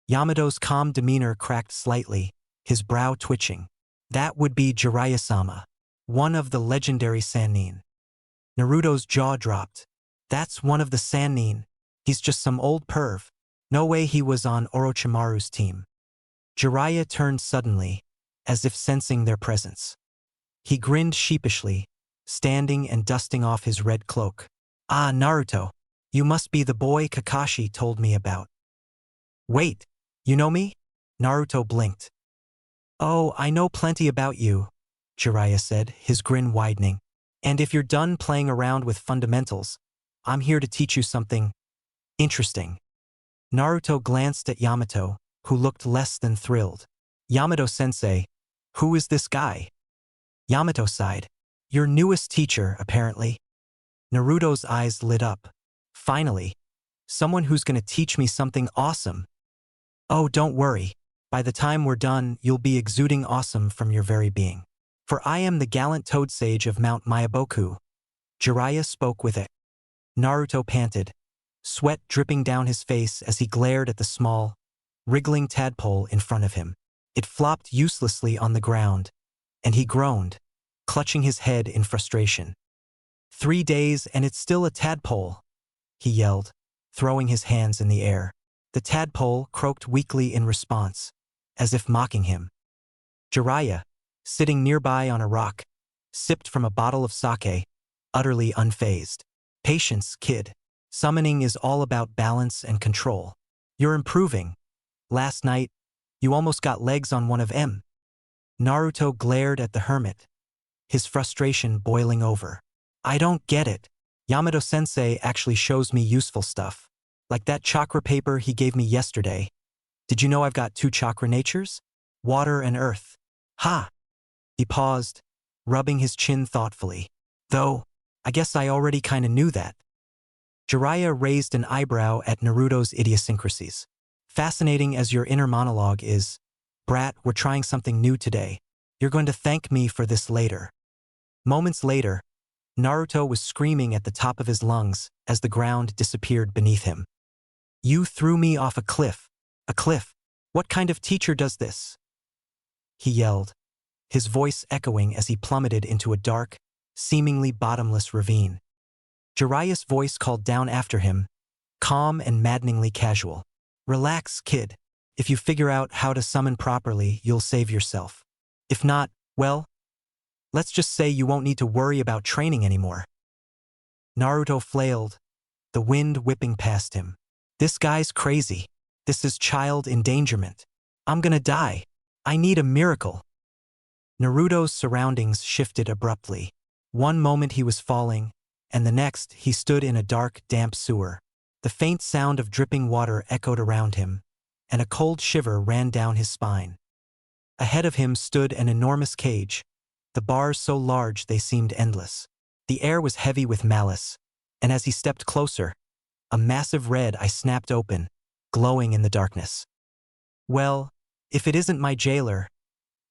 A: Yamato's calm demeanor cracked slightly, his brow twitching. That would be Jiraiya-sama, one of the legendary Sanin. Naruto's jaw dropped. That's one of the Sanin. He's just some old perv. No way he was on Orochimaru's team. Jiraiya turned suddenly, as if sensing their presence. He grinned sheepishly, standing and dusting off his red cloak. Ah, Naruto, you must be the boy Kakashi told me about. Wait, you know me? Naruto blinked. Oh, I know plenty about you, Jiraiya said, his grin widening. And if you're done playing around with fundamentals, I'm here to teach you something interesting. Naruto glanced at Yamato, who looked less than thrilled. Yamato-sensei, who is this guy? Yamato sighed. Your newest teacher, apparently. Naruto's eyes lit up. Finally, someone who's gonna teach me something awesome. Oh, don't worry. By the time we're done, you'll be exuding awesome from your very being. For I am the gallant toad sage of Mount Myaboku. Jiraiya spoke with it. Naruto panted, sweat dripping down his face as he glared at the small, wriggling tadpole in front of him. It flopped uselessly on the ground, and he groaned, clutching his head in frustration. 3 days and it's still a tadpole, he yelled, throwing his hands in the air. The tadpole croaked weakly in response, as if mocking him. Jiraiya, sitting nearby on a rock, sipped from a bottle of sake, utterly unfazed. Patience, kid. Summoning is all about balance and control. You're improving. Last night, you almost got legs on one of them. Naruto glared at the hermit, his frustration boiling over. I don't get it. Yamato-sensei actually shows me useful stuff. Like that chakra paper he gave me yesterday. Did you know I've got 2 chakra natures? Water and earth. Ha! He paused, rubbing his chin thoughtfully. Though, I guess I already kinda knew that. Jiraiya raised an eyebrow at Naruto's idiosyncrasies. Fascinating as your inner monologue is, brat, we're trying something new today. You're going to thank me for this later. Moments later, Naruto was screaming at the top of his lungs as the ground disappeared beneath him. You threw me off a cliff. A cliff? What kind of teacher does this? He yelled, his voice echoing as he plummeted into a dark, seemingly bottomless ravine. Jiraiya's voice called down after him, calm and maddeningly casual. Relax, kid. If you figure out how to summon properly, you'll save yourself. If not, well, let's just say you won't need to worry about training anymore. Naruto flailed, the wind whipping past him. This guy's crazy. This is child endangerment. I'm gonna die. I need a miracle. Naruto's surroundings shifted abruptly. One moment he was falling, and the next he stood in a dark, damp sewer. The faint sound of dripping water echoed around him, and a cold shiver ran down his spine. Ahead of him stood an enormous cage, the bars so large they seemed endless. The air was heavy with malice, and as he stepped closer, a massive red eye snapped open, glowing in the darkness. Well, if it isn't my jailer,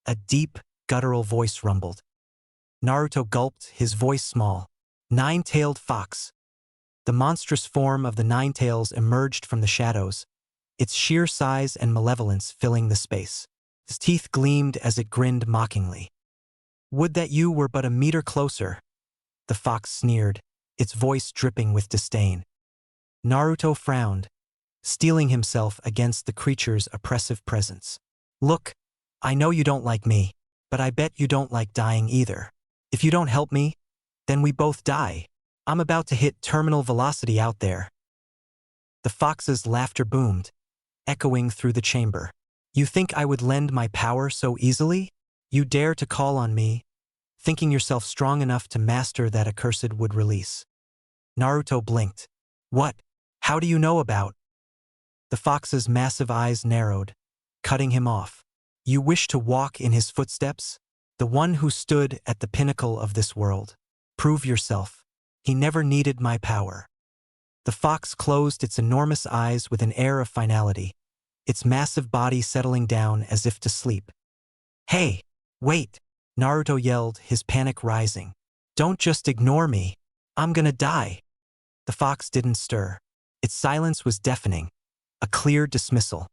A: a deep, guttural voice rumbled. Naruto gulped, his voice small. 9-tailed fox. The monstrous form of the 9-tails emerged from the shadows, its sheer size and malevolence filling the space. His teeth gleamed as it grinned mockingly. Would that you were but a meter closer, the fox sneered, its voice dripping with disdain. Naruto frowned, steeling himself against the creature's oppressive presence. Look, I know you don't like me, but I bet you don't like dying either. If you don't help me, then we both die. I'm about to hit terminal velocity out there. The fox's laughter boomed, echoing through the chamber. You think I would lend my power so easily? You dare to call on me, thinking yourself strong enough to master that accursed would release. Naruto blinked. What? How do you know about? The fox's massive eyes narrowed, cutting him off. You wish to walk in his footsteps? The one who stood at the pinnacle of this world. Prove yourself. He never needed my power. The fox closed its enormous eyes with an air of finality, its massive body settling down as if to sleep. Hey, wait, Naruto yelled, his panic rising. Don't just ignore me. I'm gonna die. The fox didn't stir. Its silence was deafening, a clear dismissal.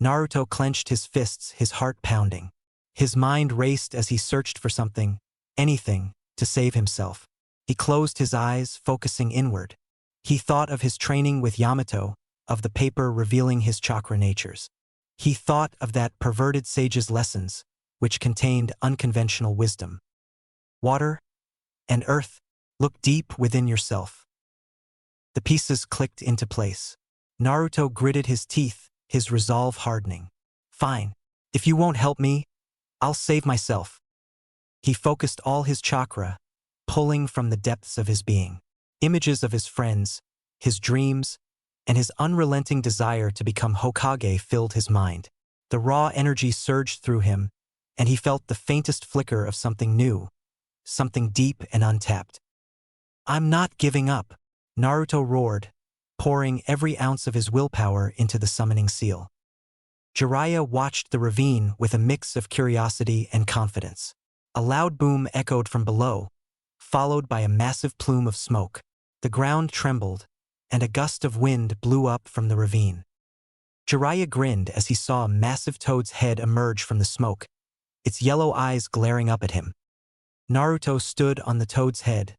A: Naruto clenched his fists, his heart pounding. His mind raced as he searched for something, anything, to save himself. He closed his eyes, focusing inward. He thought of his training with Yamato, of the paper revealing his chakra natures. He thought of that perverted sage's lessons, which contained unconventional wisdom. Water and earth, look deep within yourself. The pieces clicked into place. Naruto gritted his teeth, his resolve hardening. Fine. If you won't help me, I'll save myself. He focused all his chakra, pulling from the depths of his being. Images of his friends, his dreams, and his unrelenting desire to become Hokage filled his mind. The raw energy surged through him, and he felt the faintest flicker of something new, something deep and untapped. I'm not giving up, Naruto roared, pouring every ounce of his willpower into the summoning seal. Jiraiya watched the ravine with a mix of curiosity and confidence. A loud boom echoed from below, followed by a massive plume of smoke. The ground trembled, and a gust of wind blew up from the ravine. Jiraiya grinned as he saw a massive toad's head emerge from the smoke, its yellow eyes glaring up at him. Naruto stood on the toad's head,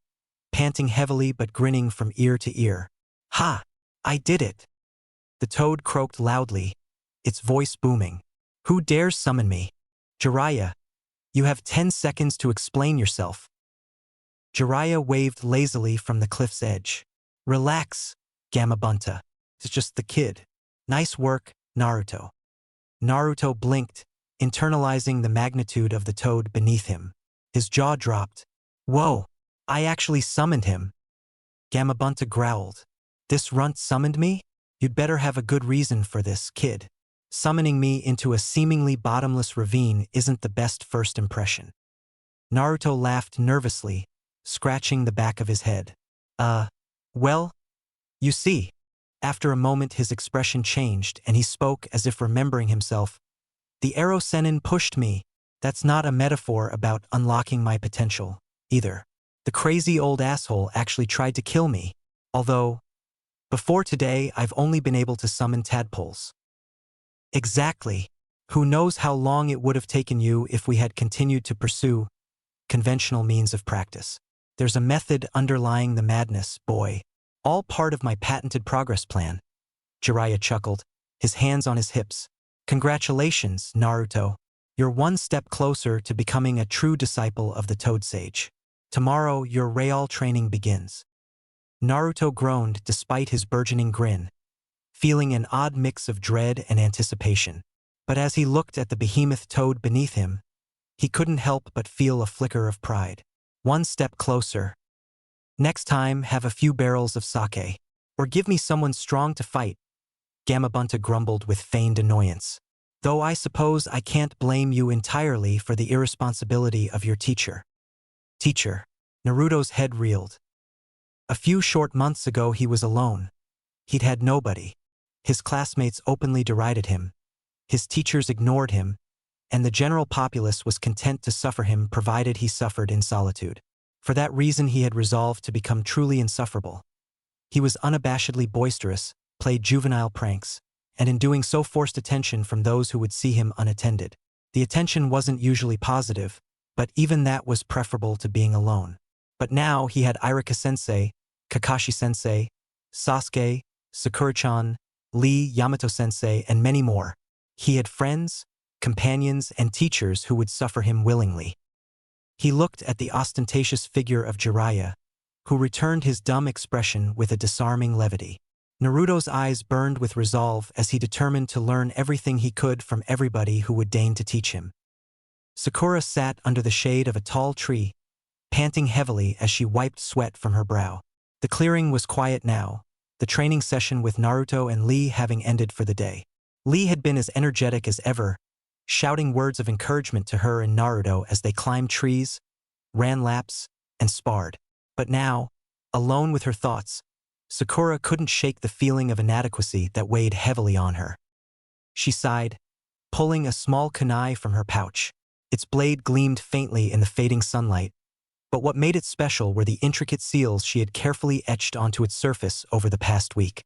A: panting heavily but grinning from ear to ear. "Ha! I did it!" The toad croaked loudly, its voice booming. "Who dares summon me? Jiraiya, you have 10 seconds to explain yourself." Jiraiya waved lazily from the cliff's edge. "Relax, Gamabunta. It's just the kid. Nice work, Naruto." Naruto blinked, internalizing the magnitude of the toad beneath him. His jaw dropped. "Whoa, I actually summoned him." Gamabunta growled. "This runt summoned me? You'd better have a good reason for this, kid. Summoning me into a seemingly bottomless ravine isn't the best first impression." Naruto laughed nervously, scratching the back of his head. Well, you see." After a moment his expression changed and he spoke as if remembering himself. "The arrow Sanin pushed me. That's not a metaphor about unlocking my potential, either. The crazy old asshole actually tried to kill me, although, before today I've only been able to summon tadpoles." "Exactly. Who knows how long it would have taken you if we had continued to pursue conventional means of practice. There's a method underlying the madness, boy. All part of my patented progress plan." Jiraiya chuckled, his hands on his hips. "Congratulations, Naruto. You're one step closer to becoming a true disciple of the Toad Sage. Tomorrow your Real training begins." Naruto groaned despite his burgeoning grin, feeling an odd mix of dread and anticipation. But as he looked at the behemoth toad beneath him, he couldn't help but feel a flicker of pride. One step closer. "Next time, have a few barrels of sake. Or give me someone strong to fight," Gamabunta grumbled with feigned annoyance. "Though I suppose I can't blame you entirely for the irresponsibility of your teacher." Teacher. Naruto's head reeled. A few short months ago he was alone. He'd had nobody. His classmates openly derided him. His teachers ignored him, and the general populace was content to suffer him provided he suffered in solitude. For that reason he had resolved to become truly insufferable. He was unabashedly boisterous, played juvenile pranks, and in doing so forced attention from those who would see him unattended. The attention wasn't usually positive, but even that was preferable to being alone. But now he had Irika-sensei, Kakashi-sensei, Sasuke, Sakura-chan, Lee, Yamato-sensei, and many more. He had friends, companions, and teachers who would suffer him willingly. He looked at the ostentatious figure of Jiraiya, who returned his dumb expression with a disarming levity. Naruto's eyes burned with resolve as he determined to learn everything he could from everybody who would deign to teach him. Sakura sat under the shade of a tall tree, panting heavily as she wiped sweat from her brow. The clearing was quiet now, the training session with Naruto and Lee having ended for the day. Lee had been as energetic as ever, shouting words of encouragement to her and Naruto as they climbed trees, ran laps, and sparred. But now, alone with her thoughts, Sakura couldn't shake the feeling of inadequacy that weighed heavily on her. She sighed, pulling a small kunai from her pouch. Its blade gleamed faintly in the fading sunlight, but what made it special were the intricate seals she had carefully etched onto its surface over the past week.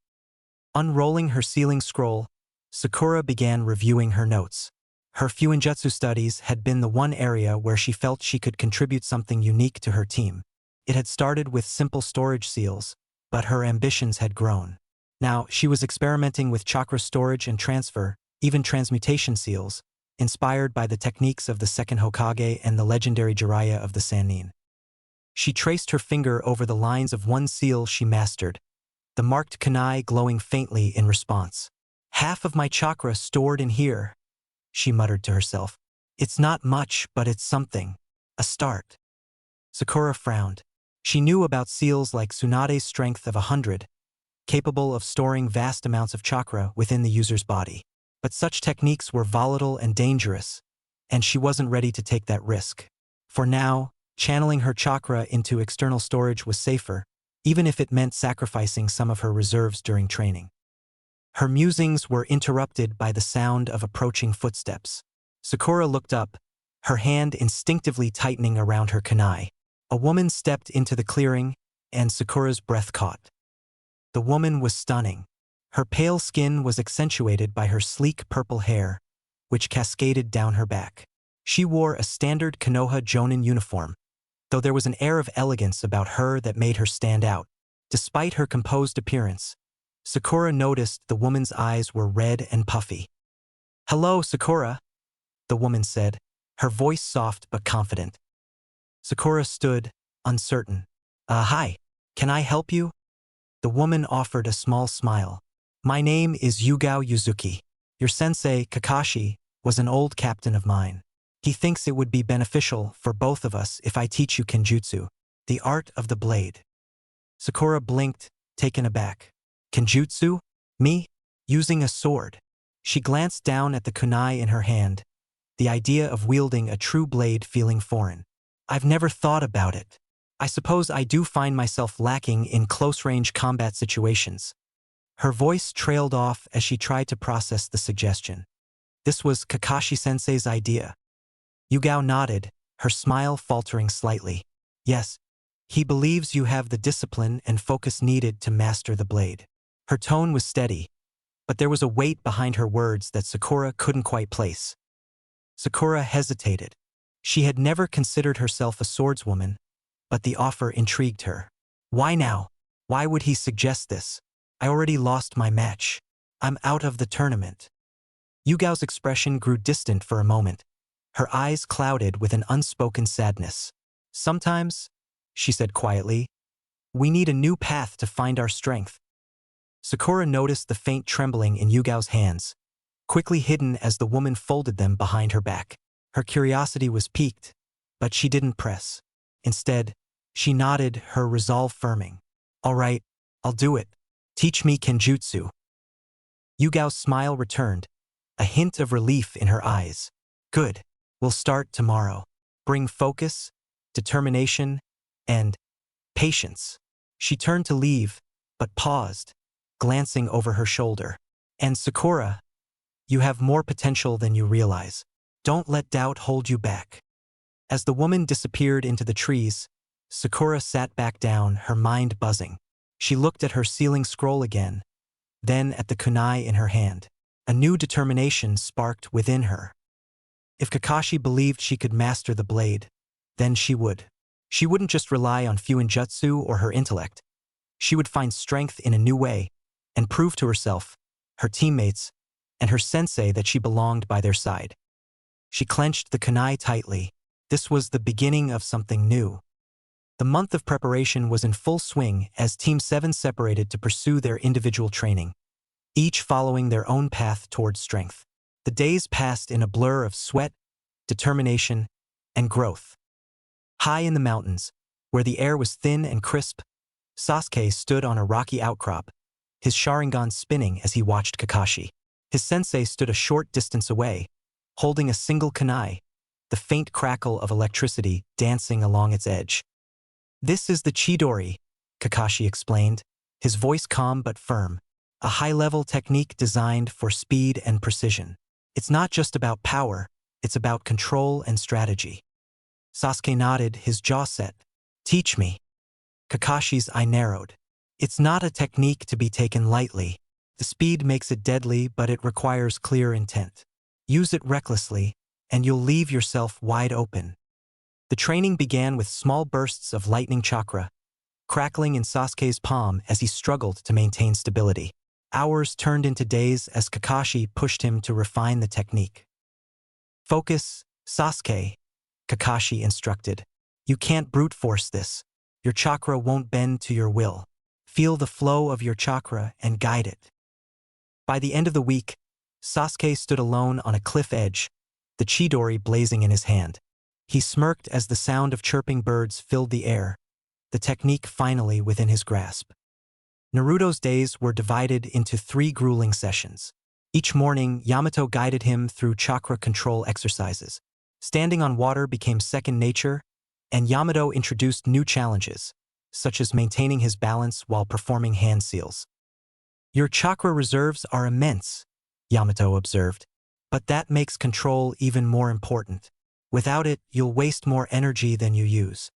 A: Unrolling her sealing scroll, Sakura began reviewing her notes. Her fuinjutsu studies had been the one area where she felt she could contribute something unique to her team. It had started with simple storage seals, but her ambitions had grown. Now, she was experimenting with chakra storage and transfer, even transmutation seals, inspired by the techniques of the second Hokage and the legendary Jiraiya of the Sanin. She traced her finger over the lines of one seal she mastered, the marked kunai glowing faintly in response. "Half of my chakra stored in here," she muttered to herself. "It's not much, but it's something. A start." Sakura frowned. She knew about seals like Tsunade's strength of 100, capable of storing vast amounts of chakra within the user's body. But such techniques were volatile and dangerous, and she wasn't ready to take that risk. For now, channeling her chakra into external storage was safer, even if it meant sacrificing some of her reserves during training. Her musings were interrupted by the sound of approaching footsteps. Sakura looked up, her hand instinctively tightening around her kunai. A woman stepped into the clearing, and Sakura's breath caught. The woman was stunning. Her pale skin was accentuated by her sleek purple hair, which cascaded down her back. She wore a standard Konoha Jonin uniform, though there was an air of elegance about her that made her stand out. Despite her composed appearance, Sakura noticed the woman's eyes were red and puffy. "Hello, Sakura," the woman said, her voice soft but confident. Sakura stood, uncertain. Hi, can I help you?" The woman offered a small smile. "My name is Yugao Yuzuki. Your sensei, Kakashi, was an old captain of mine. He thinks it would be beneficial for both of us if I teach you kenjutsu, the art of the blade." Sakura blinked, taken aback. "Kenjutsu? Me? Using a sword?" She glanced down at the kunai in her hand, the idea of wielding a true blade feeling foreign. "I've never thought about it. I suppose I do find myself lacking in close-range combat situations." Her voice trailed off as she tried to process the suggestion. This was Kakashi-sensei's idea. Yugao nodded, her smile faltering slightly. "Yes, he believes you have the discipline and focus needed to master the blade." Her tone was steady, but there was a weight behind her words that Sakura couldn't quite place. Sakura hesitated. She had never considered herself a swordswoman, but the offer intrigued her. "Why now? Why would he suggest this? I already lost my match. I'm out of the tournament." Yugao's expression grew distant for a moment, her eyes clouded with an unspoken sadness. "Sometimes," she said quietly, "we need a new path to find our strength." Sakura noticed the faint trembling in Yugao's hands, quickly hidden as the woman folded them behind her back. Her curiosity was piqued, but she didn't press. Instead, she nodded, her resolve firming. "All right, I'll do it. Teach me kenjutsu." Yugao's smile returned, a hint of relief in her eyes. "Good. We'll start tomorrow. Bring focus, determination, and patience." She turned to leave, but paused, glancing over her shoulder. "And Sakura, you have more potential than you realize. Don't let doubt hold you back." As the woman disappeared into the trees, Sakura sat back down, her mind buzzing. She looked at her ceiling scroll again, then at the kunai in her hand. A new determination sparked within her. If Kakashi believed she could master the blade, then she would. She wouldn't just rely on jutsu or her intellect. She would find strength in a new way and prove to herself, her teammates, and her sensei that she belonged by their side. She clenched the kunai tightly. This was the beginning of something new. The month of preparation was in full swing as Team 7 separated to pursue their individual training, each following their own path towards strength. The days passed in a blur of sweat, determination, and growth. High in the mountains, where the air was thin and crisp, Sasuke stood on a rocky outcrop, his Sharingan spinning as he watched Kakashi. His sensei stood a short distance away, holding a single kunai, the faint crackle of electricity dancing along its edge. "This is the Chidori," Kakashi explained, his voice calm but firm, a high-level technique designed for speed and precision. "It's not just about power, it's about control and strategy." Sasuke nodded, his jaw set. "Teach me." Kakashi's eye narrowed. "It's not a technique to be taken lightly. The speed makes it deadly, but it requires clear intent. Use it recklessly, and you'll leave yourself wide open." The training began with small bursts of lightning chakra, crackling in Sasuke's palm as he struggled to maintain stability. Hours turned into days as Kakashi pushed him to refine the technique. "Focus, Sasuke," Kakashi instructed. "You can't brute force this. Your chakra won't bend to your will. Feel the flow of your chakra and guide it." By the end of the week, Sasuke stood alone on a cliff edge, the Chidori blazing in his hand. He smirked as the sound of chirping birds filled the air, the technique finally within his grasp. Naruto's days were divided into 3 grueling sessions. Each morning, Yamato guided him through chakra control exercises. Standing on water became second nature, and Yamato introduced new challenges, such as maintaining his balance while performing hand seals. "Your chakra reserves are immense," Yamato observed, "but that makes control even more important. Without it, you'll waste more energy than you use."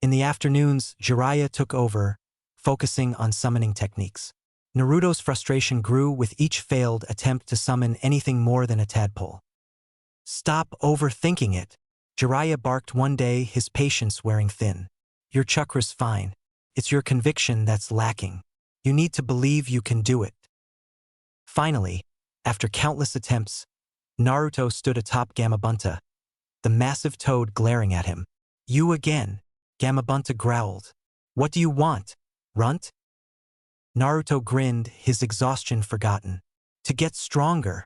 A: In the afternoons, Jiraiya took over, focusing on summoning techniques. Naruto's frustration grew with each failed attempt to summon anything more than a tadpole. "Stop overthinking it," Jiraiya barked one day, his patience wearing thin. "Your chakra's fine. It's your conviction that's lacking. You need to believe you can do it." Finally, after countless attempts, Naruto stood atop Gamabunta, the massive toad glaring at him. "You again," Gamabunta growled. "What do you want, runt?" Naruto grinned, his exhaustion forgotten. "To get stronger."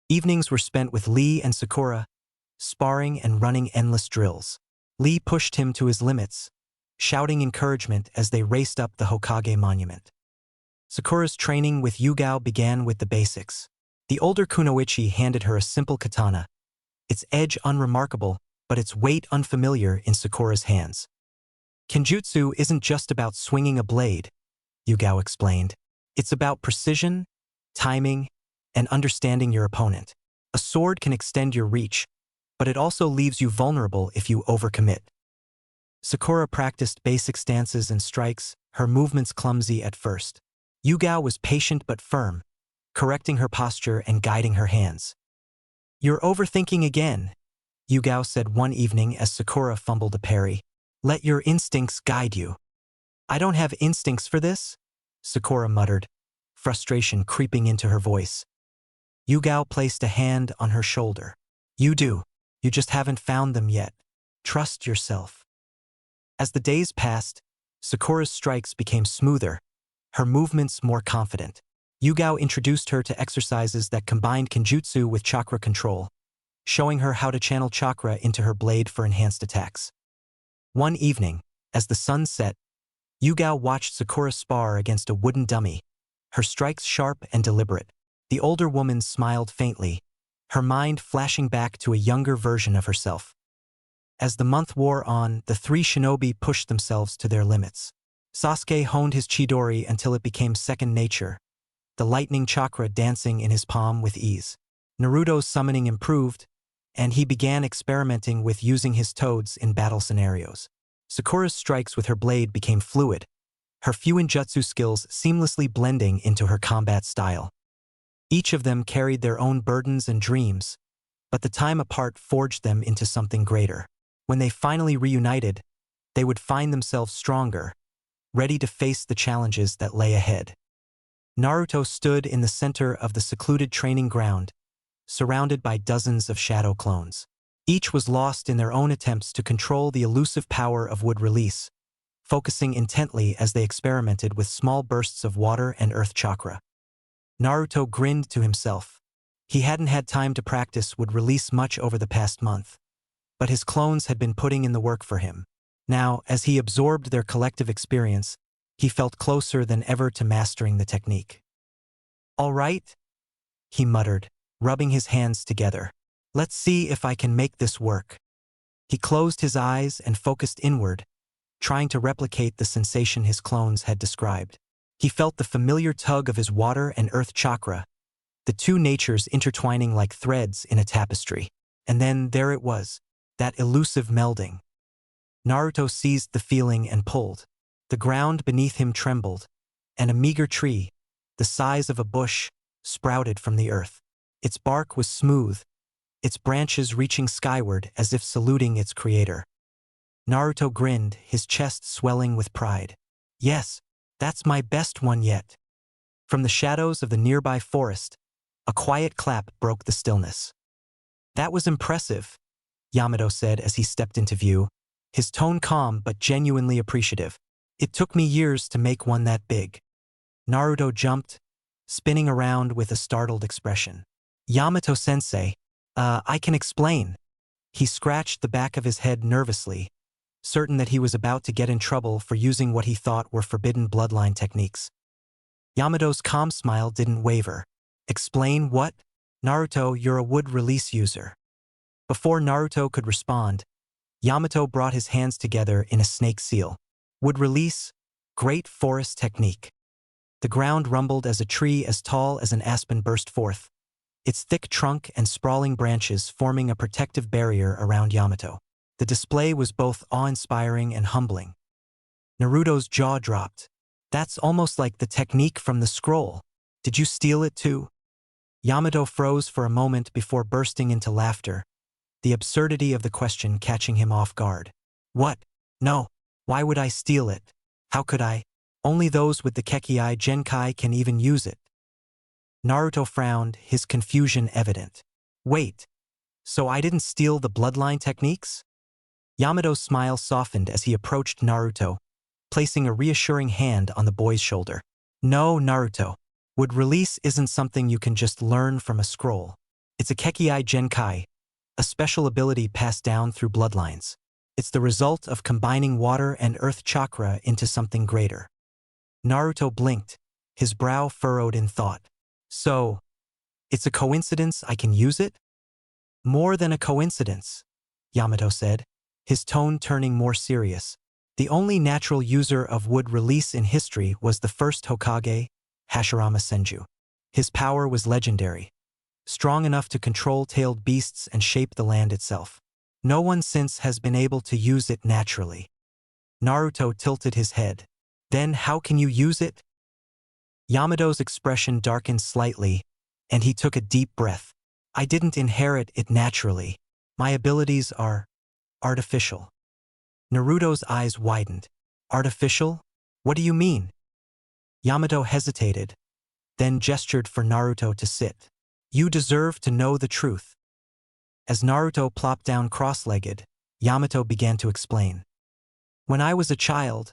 A: Evenings were spent with Lee and Sakura, sparring and running endless drills. Lee pushed him to his limits, shouting encouragement as they raced up the Hokage monument. Sakura's training with Yugao began with the basics. The older kunoichi handed her a simple katana, its edge unremarkable, but its weight unfamiliar in Sakura's hands. "Kenjutsu isn't just about swinging a blade," Yugao explained. "It's about precision, timing, and understanding your opponent. A sword can extend your reach, but it also leaves you vulnerable if you overcommit." Sakura practiced basic stances and strikes, her movements clumsy at first. Yugao was patient but firm, correcting her posture and guiding her hands. "You're overthinking again," Yugao said one evening as Sakura fumbled a parry. "Let your instincts guide you." "I don't have instincts for this," Sakura muttered, frustration creeping into her voice. Yugao placed a hand on her shoulder. "You do. You just haven't found them yet. Trust yourself." As the days passed, Sakura's strikes became smoother, her movements more confident. Yugao introduced her to exercises that combined kenjutsu with chakra control, showing her how to channel chakra into her blade for enhanced attacks. One evening, as the sun set, Yugao watched Sakura spar against a wooden dummy, her strikes sharp and deliberate. The older woman smiled faintly, her mind flashing back to a younger version of herself. As the month wore on, the three shinobi pushed themselves to their limits. Sasuke honed his chidori until it became second nature, the lightning chakra dancing in his palm with ease. Naruto's summoning improved, and he began experimenting with using his toads in battle scenarios. Sakura's strikes with her blade became fluid, her jutzu skills seamlessly blending into her combat style. Each of them carried their own burdens and dreams, but the time apart forged them into something greater. When they finally reunited, they would find themselves stronger, ready to face the challenges that lay ahead. Naruto stood in the center of the secluded training ground, surrounded by dozens of shadow clones. Each was lost in their own attempts to control the elusive power of wood release, focusing intently as they experimented with small bursts of water and earth chakra. Naruto grinned to himself. He hadn't had time to practice wood release much over the past month, but his clones had been putting in the work for him. Now, as he absorbed their collective experience, he felt closer than ever to mastering the technique. "All right," he muttered, rubbing his hands together. "Let's see if I can make this work." He closed his eyes and focused inward, trying to replicate the sensation his clones had described. He felt the familiar tug of his water and earth chakra, the two natures intertwining like threads in a tapestry. And then there it was, that elusive melding. Naruto seized the feeling and pulled. The ground beneath him trembled, and a meager tree, the size of a bush, sprouted from the earth. Its bark was smooth, its branches reaching skyward as if saluting its creator. Naruto grinned, his chest swelling with pride. "Yes, that's my best one yet." From the shadows of the nearby forest, a quiet clap broke the stillness. "That was impressive," Yamato said as he stepped into view, his tone calm but genuinely appreciative. "It took me years to make one that big." Naruto jumped, spinning around with a startled expression. "Yamato-sensei, I can explain." He scratched the back of his head nervously, certain that he was about to get in trouble for using what he thought were forbidden bloodline techniques. Yamato's calm smile didn't waver. "Explain what?" "Naruto, you're a wood release user." Before Naruto could respond, Yamato brought his hands together in a snake seal. "Wood release, great forest technique." The ground rumbled as a tree as tall as an aspen burst forth, its thick trunk and sprawling branches forming a protective barrier around Yamato. The display was both awe-inspiring and humbling. Naruto's jaw dropped. That's almost like the technique from the scroll. Did you steal it too? Yamato froze for a moment before bursting into laughter, the absurdity of the question catching him off guard. What? No. Why would I steal it? How could I? Only those with the Kekii Genkai can even use it. Naruto frowned, his confusion evident. Wait. So I didn't steal the bloodline techniques? Yamato's smile softened as he approached Naruto, placing a reassuring hand on the boy's shoulder. No, Naruto. Wood release isn't something you can just learn from a scroll. It's a Kekii Genkai, a special ability passed down through bloodlines. It's the result of combining water and earth chakra into something greater. Naruto blinked, his brow furrowed in thought. So, it's a coincidence I can use it? More than a coincidence, Yamato said, his tone turning more serious. The only natural user of wood release in history was the first Hokage, Hashirama Senju. His power was legendary, strong enough to control tailed beasts and shape the land itself. No one since has been able to use it naturally. Naruto tilted his head. Then how can you use it? Yamato's expression darkened slightly, and he took a deep breath. I didn't inherit it naturally. My abilities are artificial. Naruto's eyes widened. Artificial? What do you mean? Yamato hesitated, then gestured for Naruto to sit. You deserve to know the truth. As Naruto plopped down cross-legged, Yamato began to explain. When I was a child,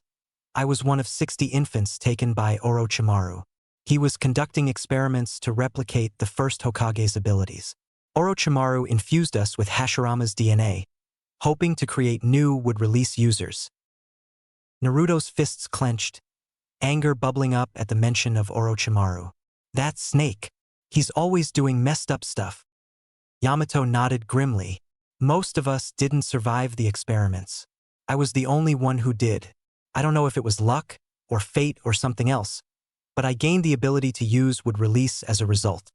A: I was one of 60 infants taken by Orochimaru. He was conducting experiments to replicate the first Hokage's abilities. Orochimaru infused us with Hashirama's DNA, hoping to create new wood-release users. Naruto's fists clenched, anger bubbling up at the mention of Orochimaru. That snake. He's always doing messed up stuff. Yamato nodded grimly. Most of us didn't survive the experiments. I was the only one who did. I don't know if it was luck, or fate, or something else, but I gained the ability to use wood release as a result.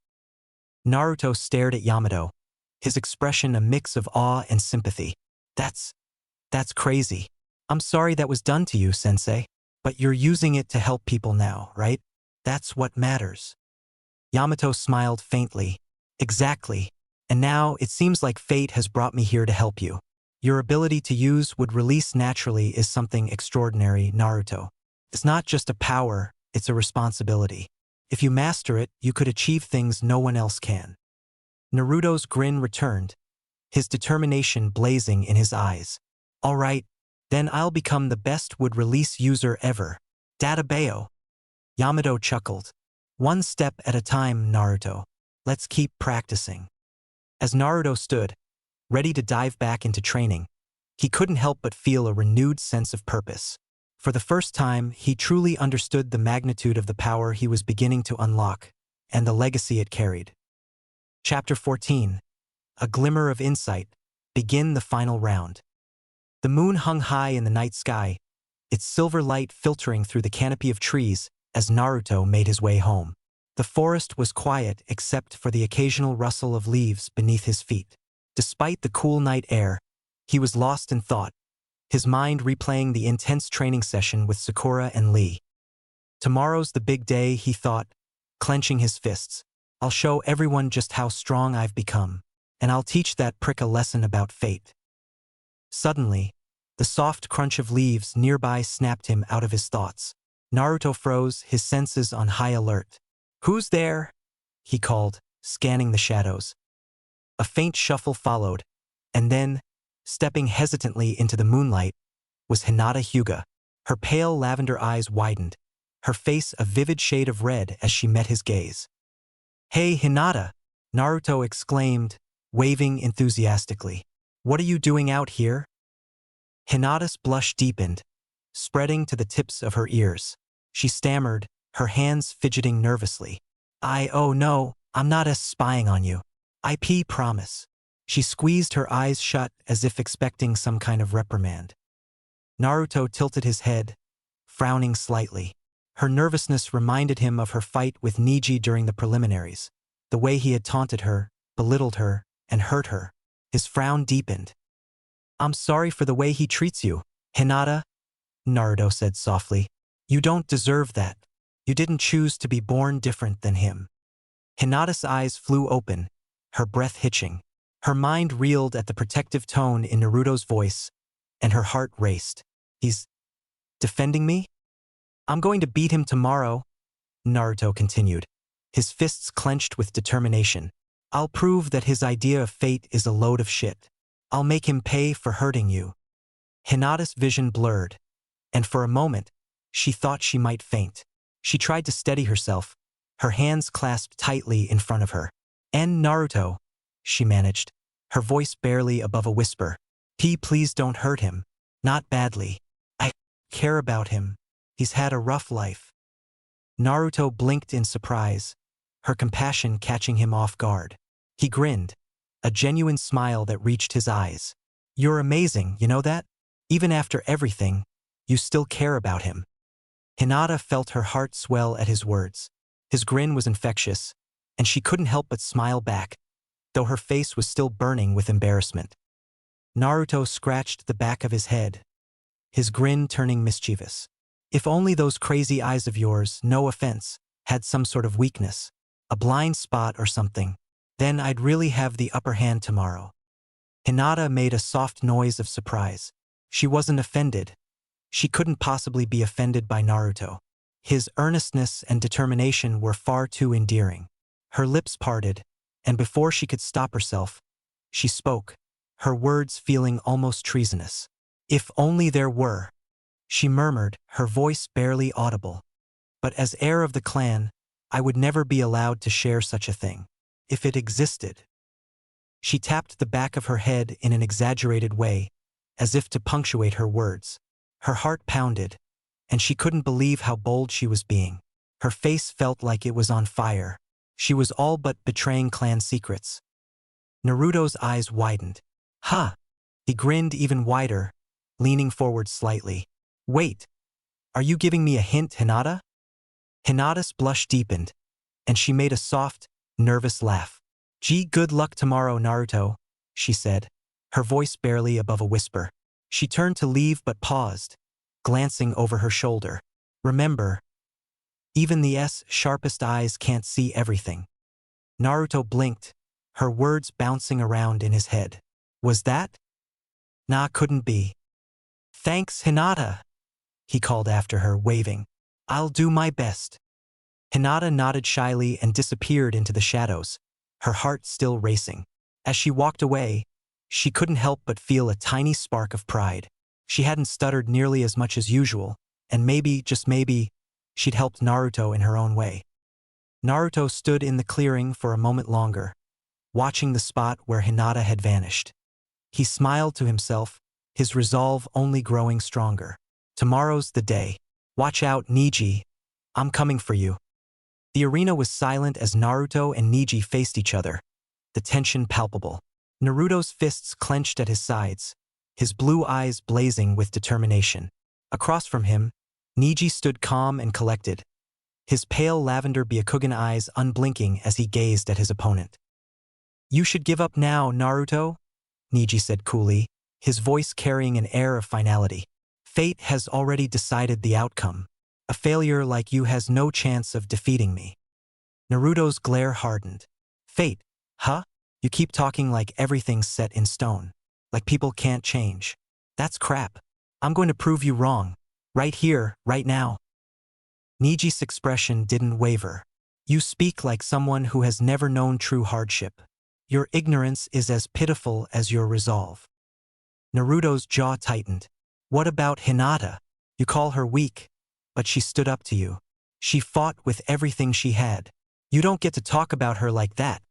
A: Naruto stared at Yamato, his expression a mix of awe and sympathy. That's crazy. I'm sorry that was done to you, sensei. But you're using it to help people now, right? That's what matters. Yamato smiled faintly. Exactly. And now it seems like fate has brought me here to help you. Your ability to use wood release naturally is something extraordinary, Naruto. It's not just a power, it's a responsibility. If you master it, you could achieve things no one else can. Naruto's grin returned, his determination blazing in his eyes. All right, then I'll become the best wood release user ever. Databeo. Yamato chuckled. One step at a time, Naruto. Let's keep practicing. As Naruto stood, ready to dive back into training, he couldn't help but feel a renewed sense of purpose. For the first time, he truly understood the magnitude of the power he was beginning to unlock, and the legacy it carried. Chapter 14. A Glimmer of Insight. Begin the final round. The moon hung high in the night sky, its silver light filtering through the canopy of trees as Naruto made his way home. The forest was quiet except for the occasional rustle of leaves beneath his feet. Despite the cool night air, he was lost in thought, his mind replaying the intense training session with Sakura and Lee. Tomorrow's the big day, he thought, clenching his fists. I'll show everyone just how strong I've become, and I'll teach that prick a lesson about fate. Suddenly, the soft crunch of leaves nearby snapped him out of his thoughts. Naruto froze, his senses on high alert. Who's there? He called, scanning the shadows. A faint shuffle followed, and then, stepping hesitantly into the moonlight, was Hinata Hyuga. Her pale lavender eyes widened, her face a vivid shade of red as she met his gaze. Hey, Hinata! Naruto exclaimed, waving enthusiastically. What are you doing out here? Hinata's blush deepened, spreading to the tips of her ears. She stammered, her hands fidgeting nervously. Oh no, I'm not spying on you. Promise. She squeezed her eyes shut as if expecting some kind of reprimand. Naruto tilted his head, frowning slightly. Her nervousness reminded him of her fight with Neji during the preliminaries, the way he had taunted her, belittled her, and hurt her. His frown deepened. I'm sorry for the way he treats you, Hinata, Naruto said softly. You don't deserve that. You didn't choose to be born different than him. Hinata's eyes flew open, her breath hitching. Her mind reeled at the protective tone in Naruto's voice, and her heart raced. He's defending me? I'm going to beat him tomorrow, Naruto continued, his fists clenched with determination. I'll prove that his idea of fate is a load of shit. I'll make him pay for hurting you. Hinata's vision blurred, and for a moment, she thought she might faint. She tried to steady herself, her hands clasped tightly in front of her. And Naruto, she managed, her voice barely above a whisper. Please don't hurt him. Not badly. I care about him. He's had a rough life. Naruto blinked in surprise, her compassion catching him off guard. He grinned, a genuine smile that reached his eyes. You're amazing, you know that? Even after everything, you still care about him. Hinata felt her heart swell at his words. His grin was infectious, and she couldn't help but smile back, though her face was still burning with embarrassment. Naruto scratched the back of his head, his grin turning mischievous. If only those crazy eyes of yours, no offense, had some sort of weakness, a blind spot or something, then I'd really have the upper hand tomorrow. Hinata made a soft noise of surprise. She wasn't offended. She couldn't possibly be offended by Naruto. His earnestness and determination were far too endearing. Her lips parted, and before she could stop herself, she spoke, her words feeling almost treasonous. If only there were, she murmured, her voice barely audible. But as heir of the clan, I would never be allowed to share such a thing. If it existed. She tapped the back of her head in an exaggerated way, as if to punctuate her words. Her heart pounded, and she couldn't believe how bold she was being. Her face felt like it was on fire. She was all but betraying clan secrets. Naruto's eyes widened. Ha! He grinned even wider, leaning forward slightly. Wait! Are you giving me a hint, Hinata? Hinata's blush deepened, and she made a soft, nervous laugh. Gee, good luck tomorrow, Naruto, she said, her voice barely above a whisper. She turned to leave but paused, glancing over her shoulder. Remember, even the sharpest eyes can't see everything. Naruto blinked, her words bouncing around in his head. Was that? Nah, couldn't be. Thanks, Hinata, he called after her, waving. I'll do my best. Hinata nodded shyly and disappeared into the shadows, her heart still racing. As she walked away, she couldn't help but feel a tiny spark of pride. She hadn't stuttered nearly as much as usual, and maybe, just maybe, she'd helped Naruto in her own way. Naruto stood in the clearing for a moment longer, watching the spot where Hinata had vanished. He smiled to himself, his resolve only growing stronger. Tomorrow's the day. Watch out, Neji. I'm coming for you. The arena was silent as Naruto and Neji faced each other, the tension palpable. Naruto's fists clenched at his sides, his blue eyes blazing with determination. Across from him, Neji stood calm and collected, his pale lavender Byakugan eyes unblinking as he gazed at his opponent. You should give up now, Naruto, Neji said coolly, his voice carrying an air of finality. Fate has already decided the outcome. A failure like you has no chance of defeating me. Naruto's glare hardened. Fate, huh? You keep talking like everything's set in stone. Like people can't change. That's crap. I'm going to prove you wrong. Right here, right now. Neji's expression didn't waver. You speak like someone who has never known true hardship. Your ignorance is as pitiful as your resolve. Naruto's jaw tightened. What about Hinata? You call her weak, but she stood up to you. She fought with everything she had. You don't get to talk about her like that.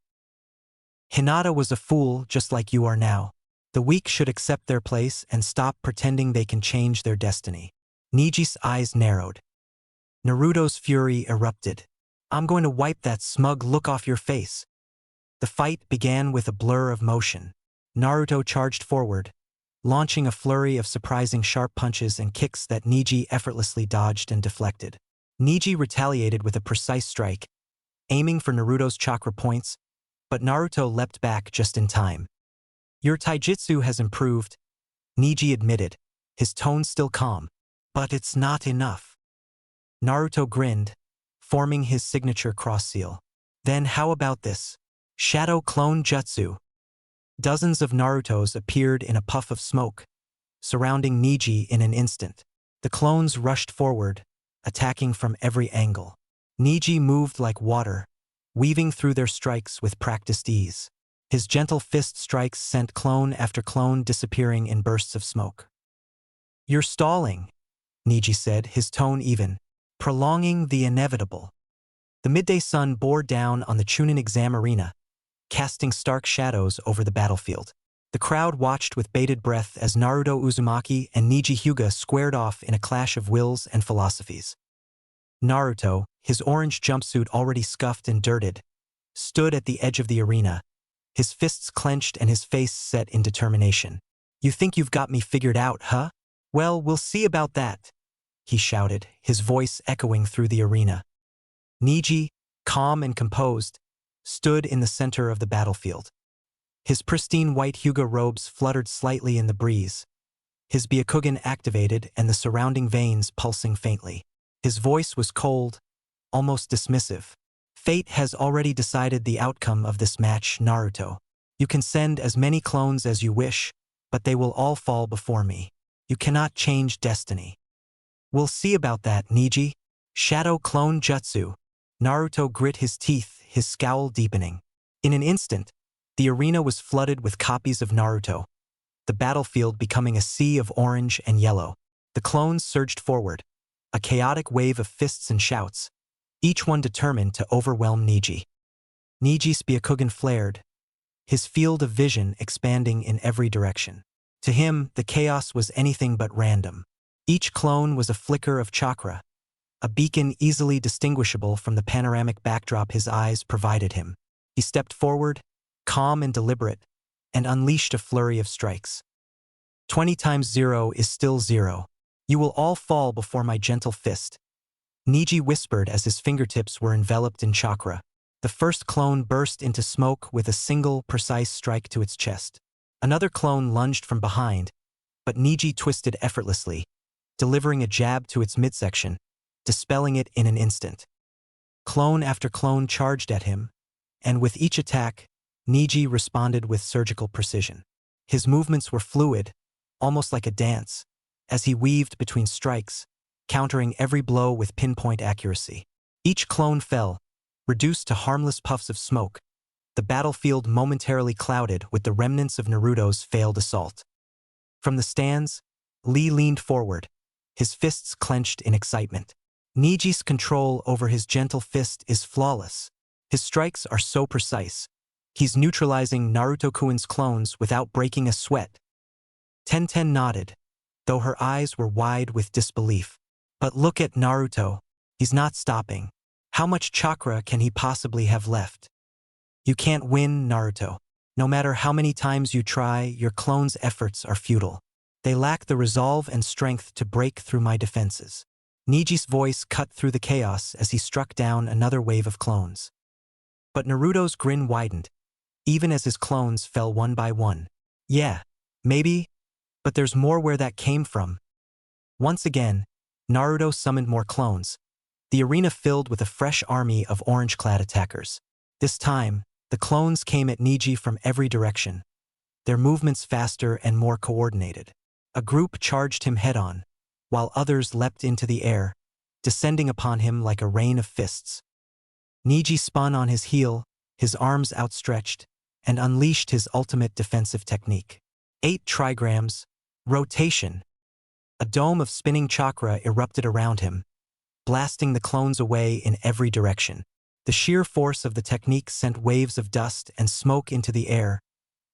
A: Hinata was a fool just like you are now. The weak should accept their place and stop pretending they can change their destiny. Neji's eyes narrowed. Naruto's fury erupted. I'm going to wipe that smug look off your face. The fight began with a blur of motion. Naruto charged forward, launching a flurry of surprising sharp punches and kicks that Neji effortlessly dodged and deflected. Neji retaliated with a precise strike, aiming for Naruto's chakra points, but Naruto leapt back just in time. Your taijutsu has improved, Neji admitted, his tone still calm. But it's not enough. Naruto grinned, forming his signature cross seal. Then how about this? Shadow clone jutsu. Dozens of Narutos appeared in a puff of smoke, surrounding Neji in an instant. The clones rushed forward, attacking from every angle. Neji moved like water, weaving through their strikes with practiced ease. His gentle fist strikes sent clone after clone disappearing in bursts of smoke. "You're stalling," Neji said, his tone even, prolonging the inevitable. The midday sun bore down on the Chunin exam arena, casting stark shadows over the battlefield. The crowd watched with bated breath as Naruto Uzumaki and Neji Hyuga squared off in a clash of wills and philosophies. Naruto, his orange jumpsuit already scuffed and dirted, stood at the edge of the arena, his fists clenched and his face set in determination. "You think you've got me figured out, huh? Well, we'll see about that," he shouted, his voice echoing through the arena. Neji, calm and composed, stood in the center of the battlefield. His pristine white Hyuga robes fluttered slightly in the breeze, his Byakugan activated and the surrounding veins pulsing faintly. His voice was cold, almost dismissive. "Fate has already decided the outcome of this match, Naruto. You can send as many clones as you wish, but they will all fall before me. You cannot change destiny." "We'll see about that, Neji." Shadow clone jutsu. Naruto grit his teeth, his scowl deepening. In an instant, the arena was flooded with copies of Naruto, the battlefield becoming a sea of orange and yellow. The clones surged forward, a chaotic wave of fists and shouts, each one determined to overwhelm Neji. Neji's Byakugan flared, his field of vision expanding in every direction. To him, the chaos was anything but random. Each clone was a flicker of chakra, a beacon easily distinguishable from the panoramic backdrop his eyes provided him. He stepped forward, calm and deliberate, and unleashed a flurry of strikes. 20 times 0 is still 0. You will all fall before my gentle fist," Neji whispered as his fingertips were enveloped in chakra. The first clone burst into smoke with a single, precise strike to its chest. Another clone lunged from behind, but Neji twisted effortlessly, delivering a jab to its midsection, dispelling it in an instant. Clone after clone charged at him, and with each attack, Neji responded with surgical precision. His movements were fluid, almost like a dance, as he weaved between strikes, countering every blow with pinpoint accuracy. Each clone fell, reduced to harmless puffs of smoke, the battlefield momentarily clouded with the remnants of Naruto's failed assault. From the stands, Lee leaned forward, his fists clenched in excitement. Neji's control over his gentle fist is flawless. His strikes are so precise. He's neutralizing Naruto-kun's clones without breaking a sweat. Tenten nodded, though her eyes were wide with disbelief. "But look at Naruto. He's not stopping. How much chakra can he possibly have left?" "You can't win, Naruto. No matter how many times you try, your clones' efforts are futile. They lack the resolve and strength to break through my defenses." Neji's voice cut through the chaos as he struck down another wave of clones. But Naruto's grin widened, even as his clones fell one by one. "Yeah, maybe, but there's more where that came from." Once again, Naruto summoned more clones, the arena filled with a fresh army of orange-clad attackers. This time, the clones came at Neji from every direction, their movements faster and more coordinated. A group charged him head-on, while others leapt into the air, descending upon him like a rain of fists. Neji spun on his heel, his arms outstretched, and unleashed his ultimate defensive technique. 8 trigrams, rotation. A dome of spinning chakra erupted around him, blasting the clones away in every direction. The sheer force of the technique sent waves of dust and smoke into the air,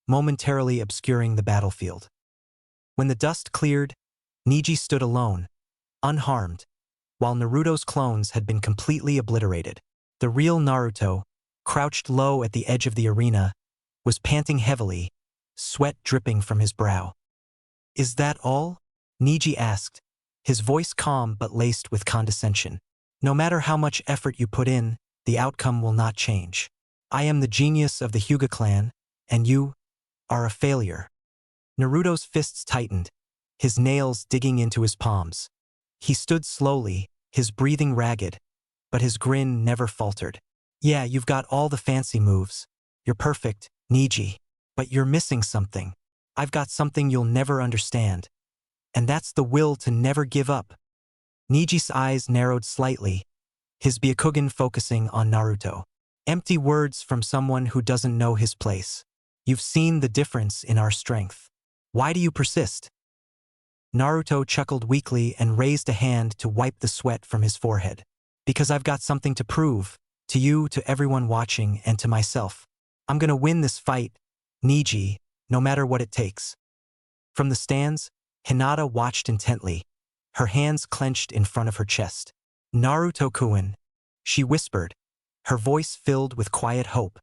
A: momentarily obscuring the battlefield. When the dust cleared, Neji stood alone, unharmed, while Naruto's clones had been completely obliterated. The real Naruto, crouched low at the edge of the arena, was panting heavily, sweat dripping from his brow. "Is that all?" Neji asked, his voice calm but laced with condescension. "No matter how much effort you put in, the outcome will not change. I am the genius of the Hyuga clan, and you are a failure." Naruto's fists tightened, his nails digging into his palms. He stood slowly, his breathing ragged, but his grin never faltered. Yeah, you've got all the fancy moves. You're perfect, Neji. But you're missing something. I've got something you'll never understand. And that's the will to never give up. Neji's eyes narrowed slightly, his Byakugan focusing on Naruto. Empty words from someone who doesn't know his place. You've seen the difference in our strength. Why do you persist? Naruto chuckled weakly and raised a hand to wipe the sweat from his forehead. Because I've got something to prove, to you, to everyone watching, and to myself. I'm gonna win this fight, Neji, no matter what it takes. From the stands, Hinata watched intently, her hands clenched in front of her chest. Naruto-kun, she whispered, her voice filled with quiet hope.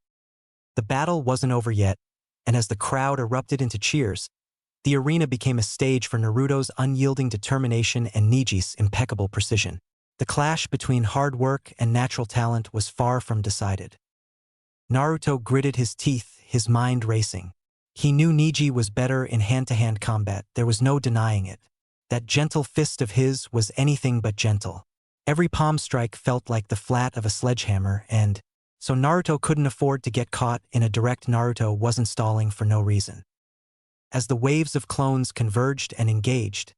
A: The battle wasn't over yet, and as the crowd erupted into cheers, the arena became a stage for Naruto's unyielding determination and Neji's impeccable precision. The clash between hard work and natural talent was far from decided. Naruto gritted his teeth, his mind racing. He knew Neji was better in hand-to-hand combat, there was no denying it. That gentle fist of his was anything but gentle. Every palm strike felt like the flat of a sledgehammer, and so Naruto couldn't afford to get caught in a direct. Naruto wasn't stalling for no reason. As the waves of clones converged and engaged,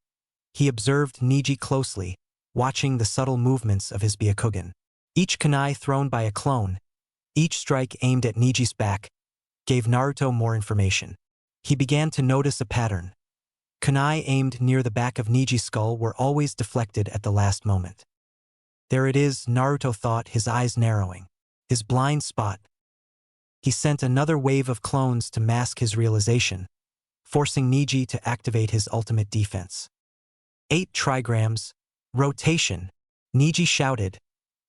A: he observed Neji closely, watching the subtle movements of his Byakugan. Each kunai thrown by a clone, each strike aimed at Neji's back, gave Naruto more information. He began to notice a pattern. Kunai aimed near the back of Neji's skull were always deflected at the last moment. There it is, Naruto thought, his eyes narrowing. His blind spot. He sent another wave of clones to mask his realization, forcing Neji to activate his ultimate defense. 8 trigrams. Rotation. Neji shouted,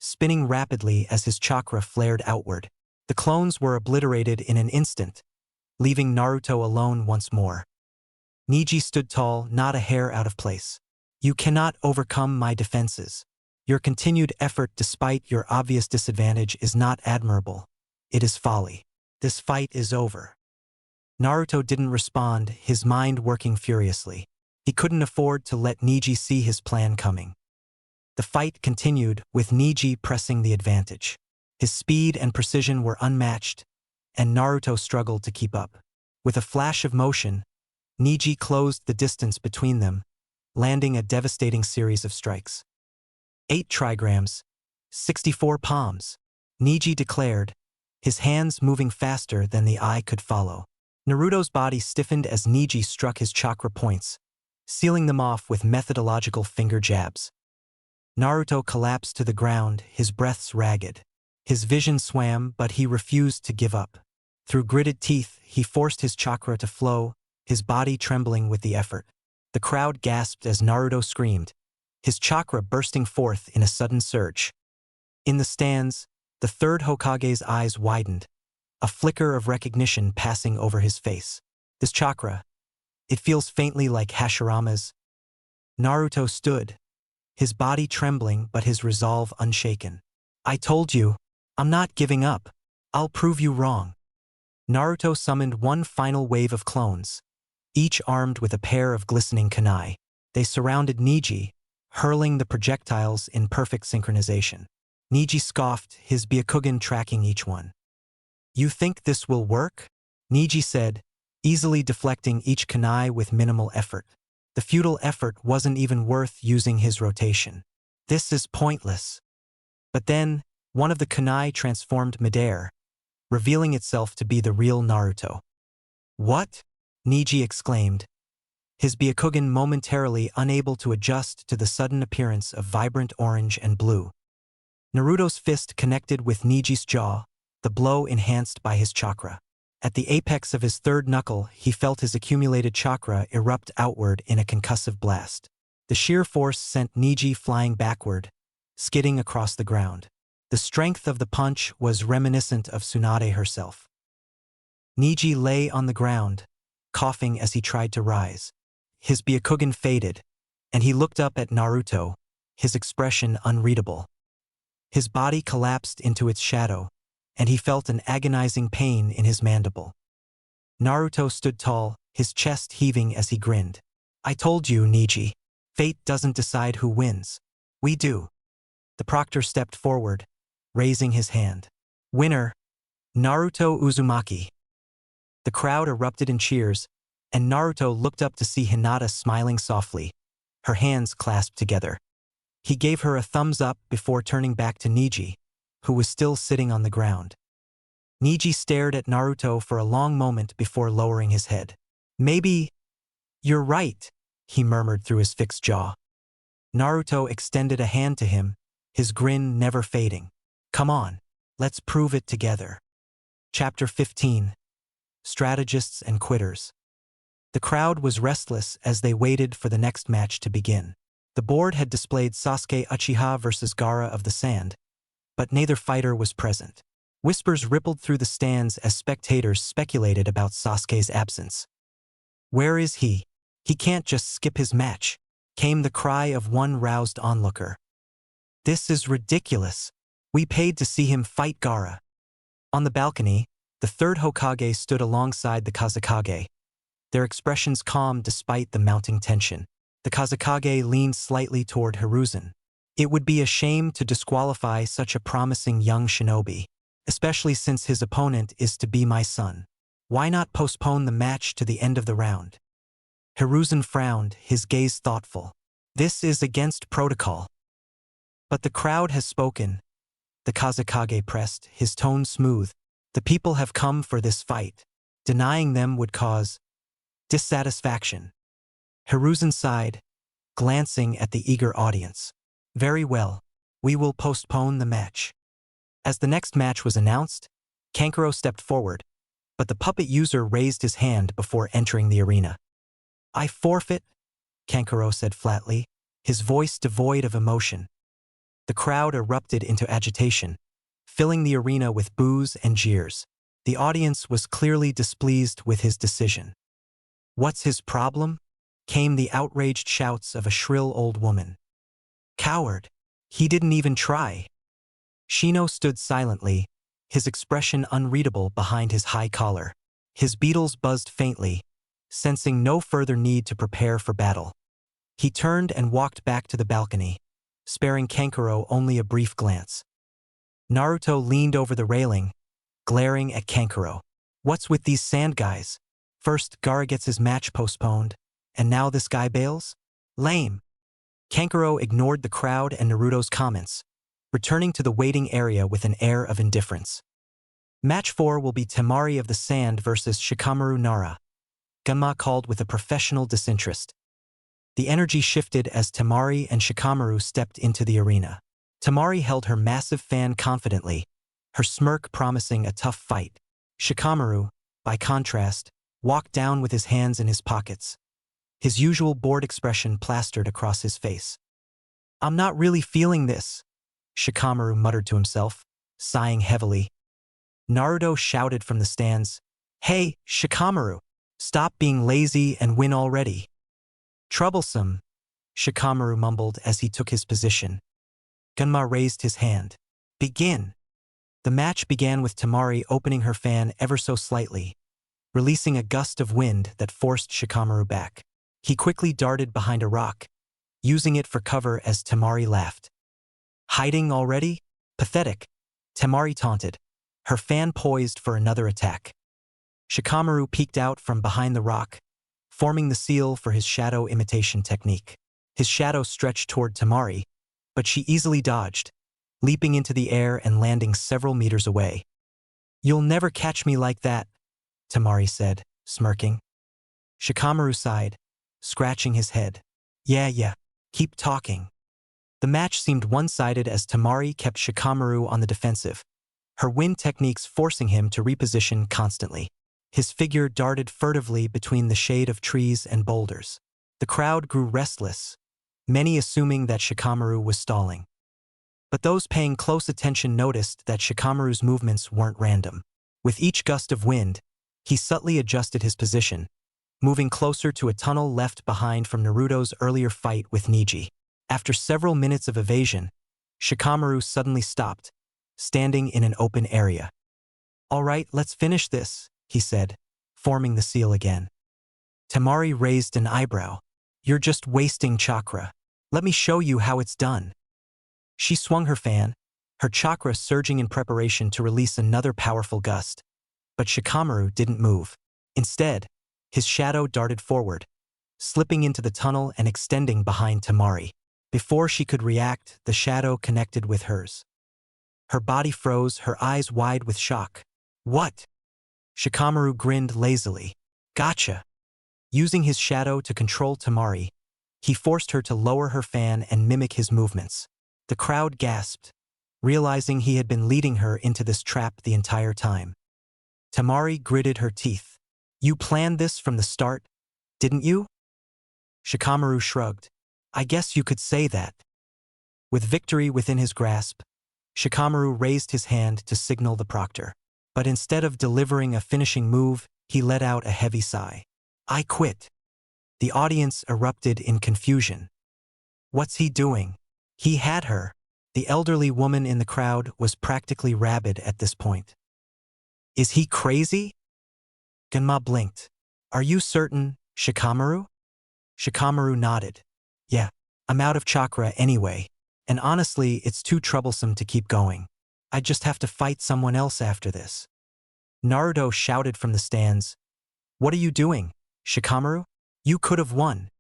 A: spinning rapidly as his chakra flared outward. The clones were obliterated in an instant, leaving Naruto alone once more. Neji stood tall, not a hair out of place. You cannot overcome my defenses. Your continued effort despite your obvious disadvantage is not admirable. It is folly. This fight is over. Naruto didn't respond, his mind working furiously. He couldn't afford to let Neji see his plan coming. The fight continued, with Neji pressing the advantage. His speed and precision were unmatched, and Naruto struggled to keep up. With a flash of motion, Neji closed the distance between them, landing a devastating series of strikes. 8 trigrams, 64 palms, Neji declared, his hands moving faster than the eye could follow. Naruto's body stiffened as Neji struck his chakra points, sealing them off with methodological finger jabs. Naruto collapsed to the ground, his breaths ragged. His vision swam, but he refused to give up. Through gritted teeth, he forced his chakra to flow, his body trembling with the effort. The crowd gasped as Naruto screamed, his chakra bursting forth in a sudden surge. In the stands, the third Hokage's eyes widened, a flicker of recognition passing over his face. This chakra, it feels faintly like Hashirama's. Naruto stood, his body trembling but his resolve unshaken. I told you, I'm not giving up. I'll prove you wrong. Naruto summoned one final wave of clones, each armed with a pair of glistening kunai. They surrounded Neji, hurling the projectiles in perfect synchronization. Neji scoffed, his Byakugan tracking each one. You think this will work? Neji said, easily deflecting each kunai with minimal effort. The futile effort wasn't even worth using his rotation. This is pointless. But then, one of the kunai transformed midair, revealing itself to be the real Naruto. What? Neji exclaimed, his Byakugan momentarily unable to adjust to the sudden appearance of vibrant orange and blue. Naruto's fist connected with Neji's jaw, the blow enhanced by his chakra. At the apex of his third knuckle, he felt his accumulated chakra erupt outward in a concussive blast. The sheer force sent Neji flying backward, skidding across the ground. The strength of the punch was reminiscent of Tsunade herself. Neji lay on the ground, coughing as he tried to rise. His Byakugan faded, and he looked up at Naruto, his expression unreadable. His body collapsed into its shadow, and he felt an agonizing pain in his mandible. Naruto stood tall, his chest heaving as he grinned. I told you, Neji. Fate doesn't decide who wins. We do. The proctor stepped forward, raising his hand. Winner, Naruto Uzumaki. The crowd erupted in cheers, and Naruto looked up to see Hinata smiling softly, her hands clasped together. He gave her a thumbs up before turning back to Neji, who was still sitting on the ground. Neji stared at Naruto for a long moment before lowering his head. Maybe you're right, he murmured through his fixed jaw. Naruto extended a hand to him, his grin never fading. Come on, let's prove it together. Chapter 15. Strategists and Quitters. The crowd was restless as they waited for the next match to begin. The board had displayed Sasuke Uchiha versus Gaara of the Sand, but neither fighter was present. Whispers rippled through the stands as spectators speculated about Sasuke's absence. Where is he? He can't just skip his match, came the cry of one roused onlooker. This is ridiculous. We paid to see him fight Gaara. On the balcony, the third Hokage stood alongside the Kazekage, their expressions calm despite the mounting tension. The Kazekage leaned slightly toward Hiruzen. It would be a shame to disqualify such a promising young shinobi, especially since his opponent is to be my son. Why not postpone the match to the end of the round? Hiruzen frowned, his gaze thoughtful. This is against protocol. But the crowd has spoken. The Kazekage pressed, his tone smooth. The people have come for this fight. Denying them would cause dissatisfaction. Hiruzen sighed, glancing at the eager audience. Very well, we will postpone the match. As the next match was announced, Kankuro stepped forward, but the puppet user raised his hand before entering the arena. I forfeit, Kankuro said flatly, his voice devoid of emotion. The crowd erupted into agitation, filling the arena with boos and jeers. The audience was clearly displeased with his decision. What's his problem? Came the outraged shouts of a shrill old woman. Coward! He didn't even try. Shino stood silently, his expression unreadable behind his high collar. His beetles buzzed faintly, sensing no further need to prepare for battle. He turned and walked back to the balcony, sparing Kankuro only a brief glance. Naruto leaned over the railing, glaring at Kankuro. What's with these sand guys? First Gaara gets his match postponed, and now this guy bails? Lame. Kankuro ignored the crowd and Naruto's comments, returning to the waiting area with an air of indifference. Match 4 will be Temari of the Sand versus Shikamaru Nara, Gunma called with a professional disinterest. The energy shifted as Temari and Shikamaru stepped into the arena. Temari held her massive fan confidently, her smirk promising a tough fight. Shikamaru, by contrast, walked down with his hands in his pockets, his usual bored expression plastered across his face. I'm not really feeling this, Shikamaru muttered to himself, sighing heavily. Naruto shouted from the stands, Hey, Shikamaru, stop being lazy and win already. Troublesome, Shikamaru mumbled as he took his position. Gunma raised his hand. Begin. The match began with Temari opening her fan ever so slightly, releasing a gust of wind that forced Shikamaru back. He quickly darted behind a rock, using it for cover as Temari laughed. Hiding already? Pathetic, Temari taunted, her fan poised for another attack. Shikamaru peeked out from behind the rock, forming the seal for his shadow imitation technique. His shadow stretched toward Temari, but she easily dodged, leaping into the air and landing several meters away. You'll never catch me like that, Temari said, smirking. Shikamaru sighed, scratching his head. Yeah, keep talking. The match seemed one-sided as Temari kept Shikamaru on the defensive, her wind techniques forcing him to reposition constantly. His figure darted furtively between the shade of trees and boulders. The crowd grew restless, many assuming that Shikamaru was stalling. But those paying close attention noticed that Shikamaru's movements weren't random. With each gust of wind, he subtly adjusted his position, moving closer to a tunnel left behind from Naruto's earlier fight with Neji. After several minutes of evasion, Shikamaru suddenly stopped, standing in an open area. All right, let's finish this, he said, forming the seal again. Temari raised an eyebrow. You're just wasting chakra. Let me show you how it's done. She swung her fan, her chakra surging in preparation to release another powerful gust. But Shikamaru didn't move. Instead, his shadow darted forward, slipping into the tunnel and extending behind Temari. Before she could react, the shadow connected with hers. Her body froze, her eyes wide with shock. What? Shikamaru grinned lazily. Gotcha. Using his shadow to control Temari, he forced her to lower her fan and mimic his movements. The crowd gasped, realizing he had been leading her into this trap the entire time. Temari gritted her teeth. You planned this from the start, didn't you? Shikamaru shrugged. I guess you could say that. With victory within his grasp, Shikamaru raised his hand to signal the proctor. But instead of delivering a finishing move, he let out a heavy sigh. I quit. The audience erupted in confusion. What's he doing? He had her. The elderly woman in the crowd was practically rabid at this point. Is he crazy? Genma blinked. Are you certain, Shikamaru? Shikamaru nodded. Yeah, I'm out of chakra anyway, and honestly, it's too troublesome to keep going. I just have to fight someone else after this. Naruto shouted from the stands. What are you doing, Shikamaru? You could have won.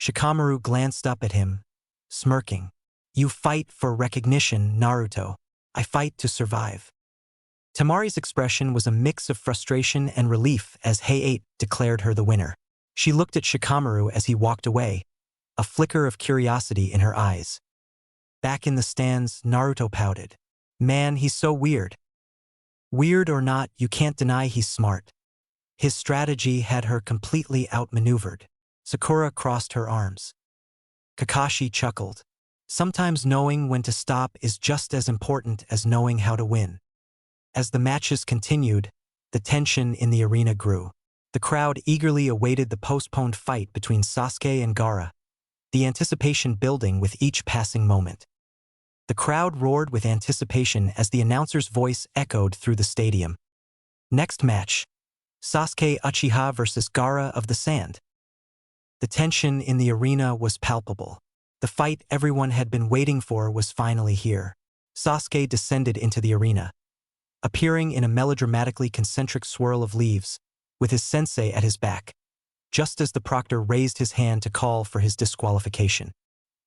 A: Shikamaru glanced up at him, smirking. You fight for recognition, Naruto. I fight to survive. Temari's expression was a mix of frustration and relief as Hey-8 declared her the winner. She looked at Shikamaru as he walked away, a flicker of curiosity in her eyes. Back in the stands, Naruto pouted. Man, he's so weird. Weird or not, you can't deny he's smart. His strategy had her completely outmaneuvered. Sakura crossed her arms. Kakashi chuckled. Sometimes knowing when to stop is just as important as knowing how to win. As the matches continued, the tension in the arena grew. The crowd eagerly awaited the postponed fight between Sasuke and Gaara, the anticipation building with each passing moment. The crowd roared with anticipation as the announcer's voice echoed through the stadium. Next match, Sasuke Uchiha versus Gaara of the Sand. The tension in the arena was palpable. The fight everyone had been waiting for was finally here. Sasuke descended into the arena, appearing in a melodramatically concentric swirl of leaves, with his sensei at his back, just as the proctor raised his hand to call for his disqualification.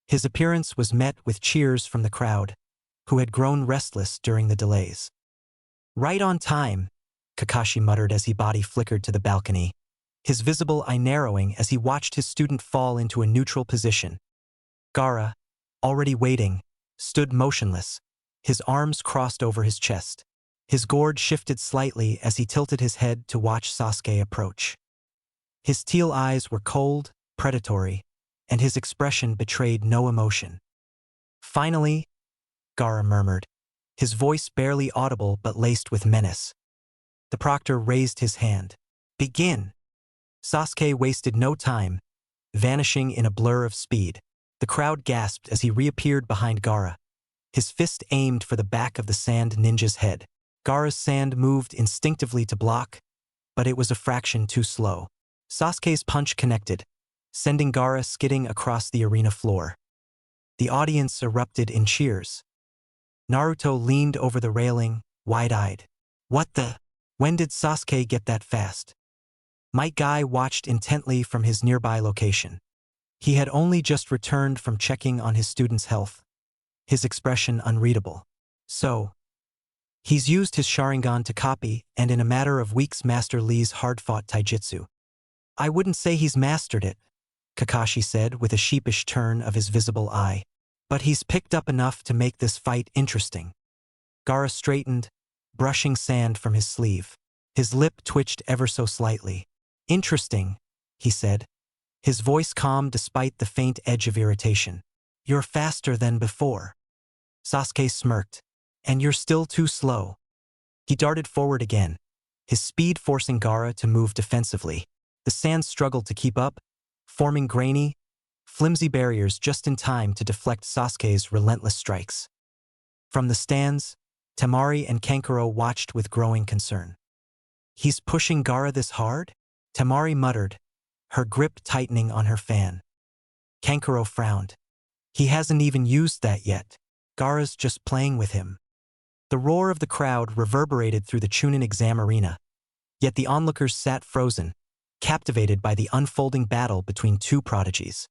A: His appearance was met with cheers from the crowd, who had grown restless during the delays. Right on time, Kakashi muttered as his body flickered to the balcony, his visible eye narrowing as he watched his student fall into a neutral position. Gaara, already waiting, stood motionless, his arms crossed over his chest. His gourd shifted slightly as he tilted his head to watch Sasuke approach. His teal eyes were cold, predatory, and his expression betrayed no emotion. Finally, Gaara murmured, his voice barely audible but laced with menace. The proctor raised his hand. Begin! Sasuke wasted no time, vanishing in a blur of speed. The crowd gasped as he reappeared behind Gaara, his fist aimed for the back of the sand ninja's head. Gaara's sand moved instinctively to block, but it was a fraction too slow. Sasuke's punch connected, sending Gaara skidding across the arena floor. The audience erupted in cheers. Naruto leaned over the railing, wide-eyed. What the? When did Sasuke get that fast? My guy watched intently from his nearby location. He had only just returned from checking on his student's health, his expression unreadable. So, he's used his Sharingan to copy and in a matter of weeks master Lee's hard-fought taijutsu. I wouldn't say he's mastered it, Kakashi said with a sheepish turn of his visible eye. But he's picked up enough to make this fight interesting. Gaara straightened, brushing sand from his sleeve. His lip twitched ever so slightly. Interesting, he said, his voice calm despite the faint edge of irritation. You're faster than before. Sasuke smirked. And you're still too slow. He darted forward again, his speed forcing Gaara to move defensively. The sand struggled to keep up, forming grainy, flimsy barriers just in time to deflect Sasuke's relentless strikes. From the stands, Temari and Kankuro watched with growing concern. He's pushing Gaara this hard? Temari muttered, her grip tightening on her fan. Kankuro frowned. He hasn't even used that yet. Gaara's just playing with him. The roar of the crowd reverberated through the Chunin exam arena, yet the onlookers sat frozen, captivated by the unfolding battle between two prodigies.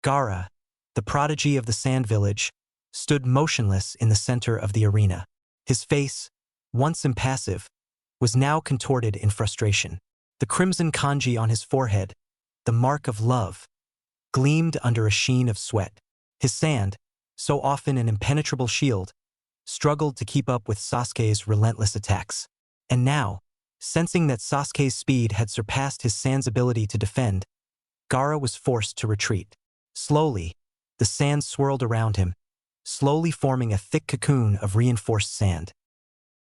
A: Gaara, the prodigy of the Sand Village, stood motionless in the center of the arena. His face, once impassive, was now contorted in frustration. The crimson kanji on his forehead, the mark of love, gleamed under a sheen of sweat. His sand, so often an impenetrable shield, struggled to keep up with Sasuke's relentless attacks. And now, sensing that Sasuke's speed had surpassed his sand's ability to defend, Gaara was forced to retreat. Slowly, the sand swirled around him, slowly forming a thick cocoon of reinforced sand.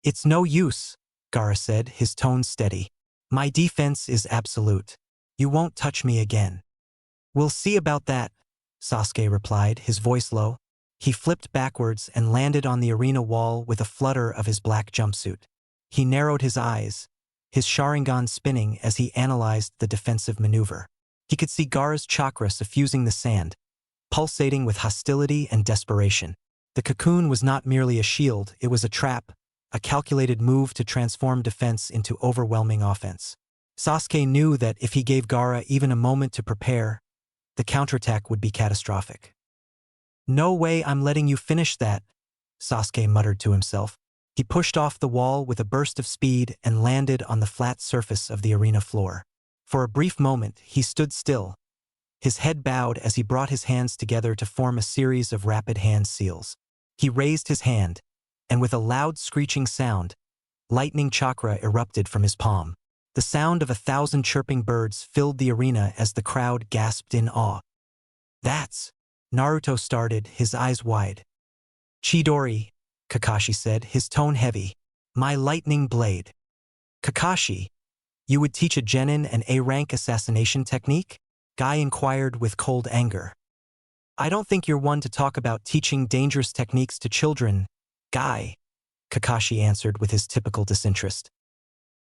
A: "It's no use," Gaara said, his tone steady. "My defense is absolute. You won't touch me again." "We'll see about that," Sasuke replied, his voice low. He flipped backwards and landed on the arena wall with a flutter of his black jumpsuit. He narrowed his eyes, his Sharingan spinning as he analyzed the defensive maneuver. He could see Gaara's chakra suffusing the sand, pulsating with hostility and desperation. The cocoon was not merely a shield, it was a trap, a calculated move to transform defense into overwhelming offense. Sasuke knew that if he gave Gaara even a moment to prepare, the counterattack would be catastrophic. "No way I'm letting you finish that," Sasuke muttered to himself. He pushed off the wall with a burst of speed and landed on the flat surface of the arena floor. For a brief moment, he stood still, his head bowed as he brought his hands together to form a series of rapid hand seals. He raised his hand, and with a loud screeching sound, lightning chakra erupted from his palm. The sound of 1,000 chirping birds filled the arena as the crowd gasped in awe. "That's..." Naruto started, his eyes wide. "Chidori," Kakashi said, his tone heavy. "My lightning blade." "Kakashi, you would teach a genin an A-rank assassination technique?" Guy inquired with cold anger. "I don't think you're one to talk about teaching dangerous techniques to children, Guy," Kakashi answered with his typical disinterest.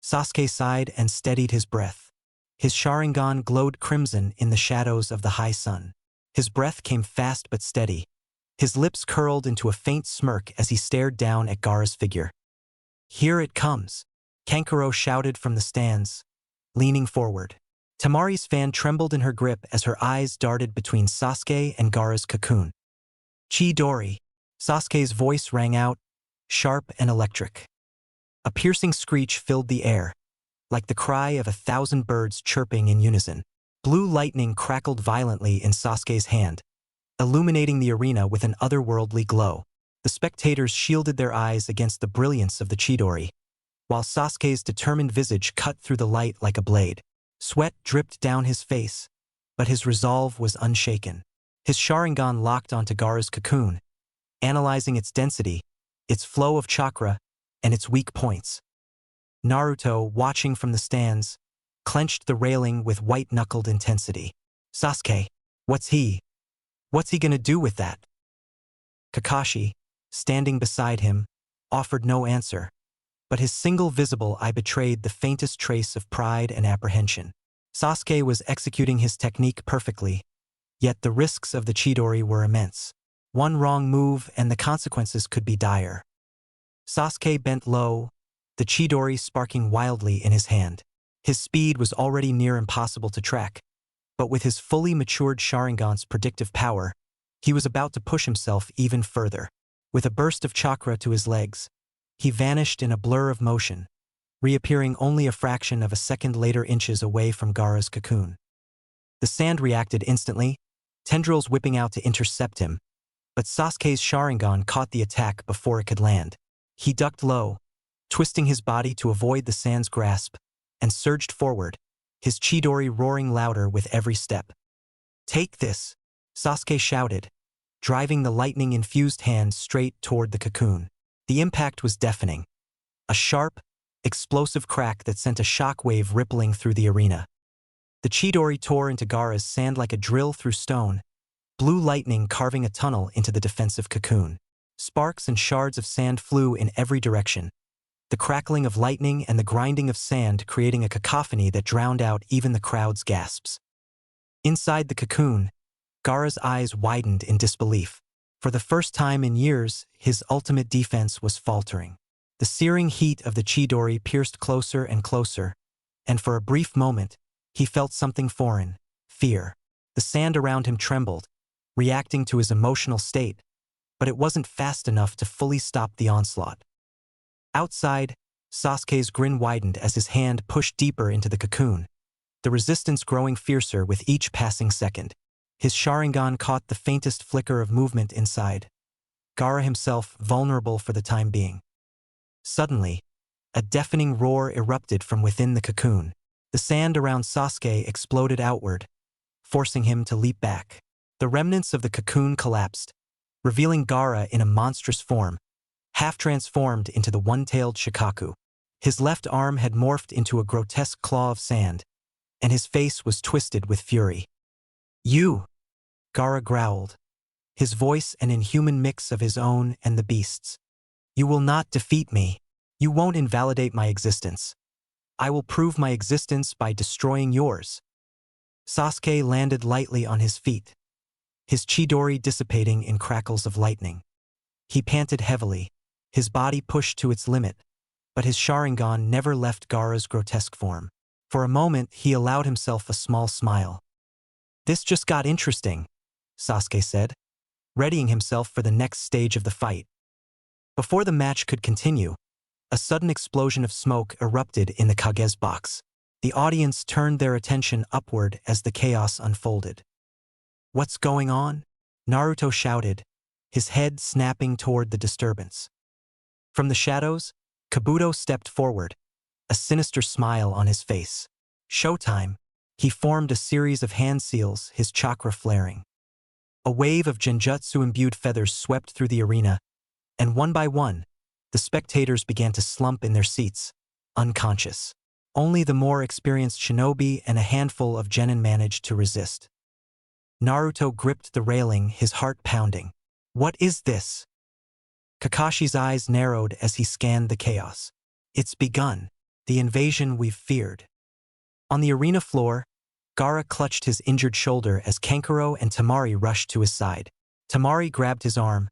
A: Sasuke sighed and steadied his breath. His Sharingan glowed crimson in the shadows of the high sun. His breath came fast but steady. His lips curled into a faint smirk as he stared down at Gaara's figure. "Here it comes," Kankuro shouted from the stands, leaning forward. Temari's fan trembled in her grip as her eyes darted between Sasuke and Gaara's cocoon. "Chidori," Sasuke's voice rang out, sharp and electric. A piercing screech filled the air, like the cry of 1,000 birds chirping in unison. Blue lightning crackled violently in Sasuke's hand, illuminating the arena with an otherworldly glow. The spectators shielded their eyes against the brilliance of the Chidori, while Sasuke's determined visage cut through the light like a blade. Sweat dripped down his face, but his resolve was unshaken. His Sharingan locked onto Gaara's cocoon, analyzing its density, its flow of chakra, and its weak points. Naruto, watching from the stands, clenched the railing with white-knuckled intensity. "Sasuke, what's he gonna do with that?" Kakashi, standing beside him, offered no answer, but his single visible eye betrayed the faintest trace of pride and apprehension. Sasuke was executing his technique perfectly, yet the risks of the Chidori were immense. One wrong move and the consequences could be dire. Sasuke bent low, the Chidori sparking wildly in his hand. His speed was already near impossible to track, but with his fully matured Sharingan's predictive power, he was about to push himself even further. With a burst of chakra to his legs, he vanished in a blur of motion, reappearing only a fraction of a second later inches away from Gaara's cocoon. The sand reacted instantly, tendrils whipping out to intercept him, but Sasuke's Sharingan caught the attack before it could land. He ducked low, twisting his body to avoid the sand's grasp, and surged forward, his Chidori roaring louder with every step. "Take this," Sasuke shouted, driving the lightning-infused hand straight toward the cocoon. The impact was deafening, a sharp, explosive crack that sent a shockwave rippling through the arena. The Chidori tore into Gaara's sand like a drill through stone, blue lightning carving a tunnel into the defensive cocoon. Sparks and shards of sand flew in every direction, the crackling of lightning and the grinding of sand creating a cacophony that drowned out even the crowd's gasps. Inside the cocoon, Gaara's eyes widened in disbelief. For the first time in years, his ultimate defense was faltering. The searing heat of the Chidori pierced closer and closer, and for a brief moment, he felt something foreign, fear. The sand around him trembled, reacting to his emotional state, but it wasn't fast enough to fully stop the onslaught. Outside, Sasuke's grin widened as his hand pushed deeper into the cocoon, the resistance growing fiercer with each passing second. His Sharingan caught the faintest flicker of movement inside, Gaara himself vulnerable for the time being. Suddenly, a deafening roar erupted from within the cocoon. The sand around Sasuke exploded outward, forcing him to leap back. The remnants of the cocoon collapsed, revealing Gaara in a monstrous form, half transformed into the one-tailed Shikaku. His left arm had morphed into a grotesque claw of sand, and his face was twisted with fury. "You!" Gaara growled, his voice an inhuman mix of his own and the beast's. "You will not defeat me. You won't invalidate my existence. I will prove my existence by destroying yours." Sasuke landed lightly on his feet, his Chidori dissipating in crackles of lightning. He panted heavily, his body pushed to its limit, but his Sharingan never left Gaara's grotesque form. For a moment, he allowed himself a small smile. "This just got interesting," Sasuke said, readying himself for the next stage of the fight. Before the match could continue, a sudden explosion of smoke erupted in the Kage's box. The audience turned their attention upward as the chaos unfolded. "What's going on?" Naruto shouted, his head snapping toward the disturbance. From the shadows, Kabuto stepped forward, a sinister smile on his face. "Showtime." He formed a series of hand seals, his chakra flaring. A wave of genjutsu-imbued feathers swept through the arena, and one by one, the spectators began to slump in their seats, unconscious. Only the more experienced shinobi and a handful of genin managed to resist. Naruto gripped the railing, his heart pounding. "What is this?" Kakashi's eyes narrowed as he scanned the chaos. "It's begun. The invasion we've feared." On the arena floor, Gaara clutched his injured shoulder as Kankuro and Temari rushed to his side. Temari grabbed his arm,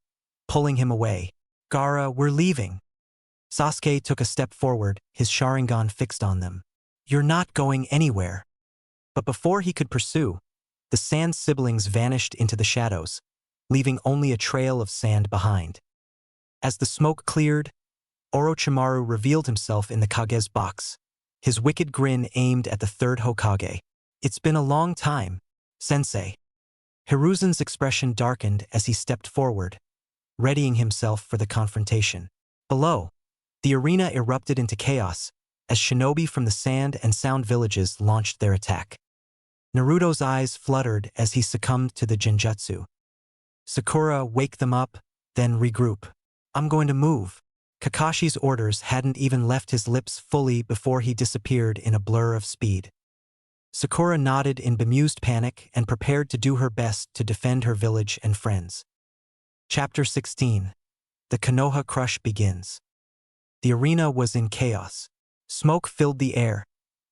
A: pulling him away. "Gaara, we're leaving." Sasuke took a step forward, his Sharingan fixed on them. "You're not going anywhere." But before he could pursue, the sand siblings vanished into the shadows, leaving only a trail of sand behind. As the smoke cleared, Orochimaru revealed himself in the Kage's box, his wicked grin aimed at the third Hokage. "It's been a long time, Sensei." Hiruzen's expression darkened as he stepped forward, readying himself for the confrontation. Below, the arena erupted into chaos as shinobi from the sand and sound villages launched their attack. Naruto's eyes fluttered as he succumbed to the genjutsu. "Sakura, wake them up, then regroup. I'm going to move." Kakashi's orders hadn't even left his lips fully before he disappeared in a blur of speed. Sakura nodded in bemused panic and prepared to do her best to defend her village and friends. Chapter 16. The Konoha Crush begins. The arena was in chaos. Smoke filled the air,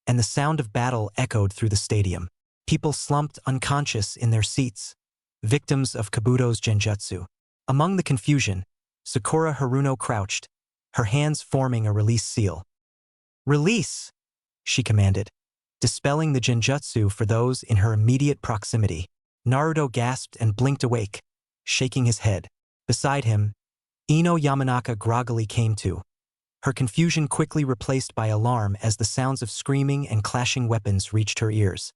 A: and the sound of battle echoed through the stadium. People slumped unconscious in their seats, victims of Kabuto's genjutsu. Among the confusion, Sakura Haruno crouched, her hands forming a release seal. "Release!" she commanded, dispelling the genjutsu for those in her immediate proximity. Naruto gasped and blinked awake, shaking his head. Beside him, Ino Yamanaka groggily came to, her confusion quickly replaced by alarm as the sounds of screaming and clashing weapons reached her ears.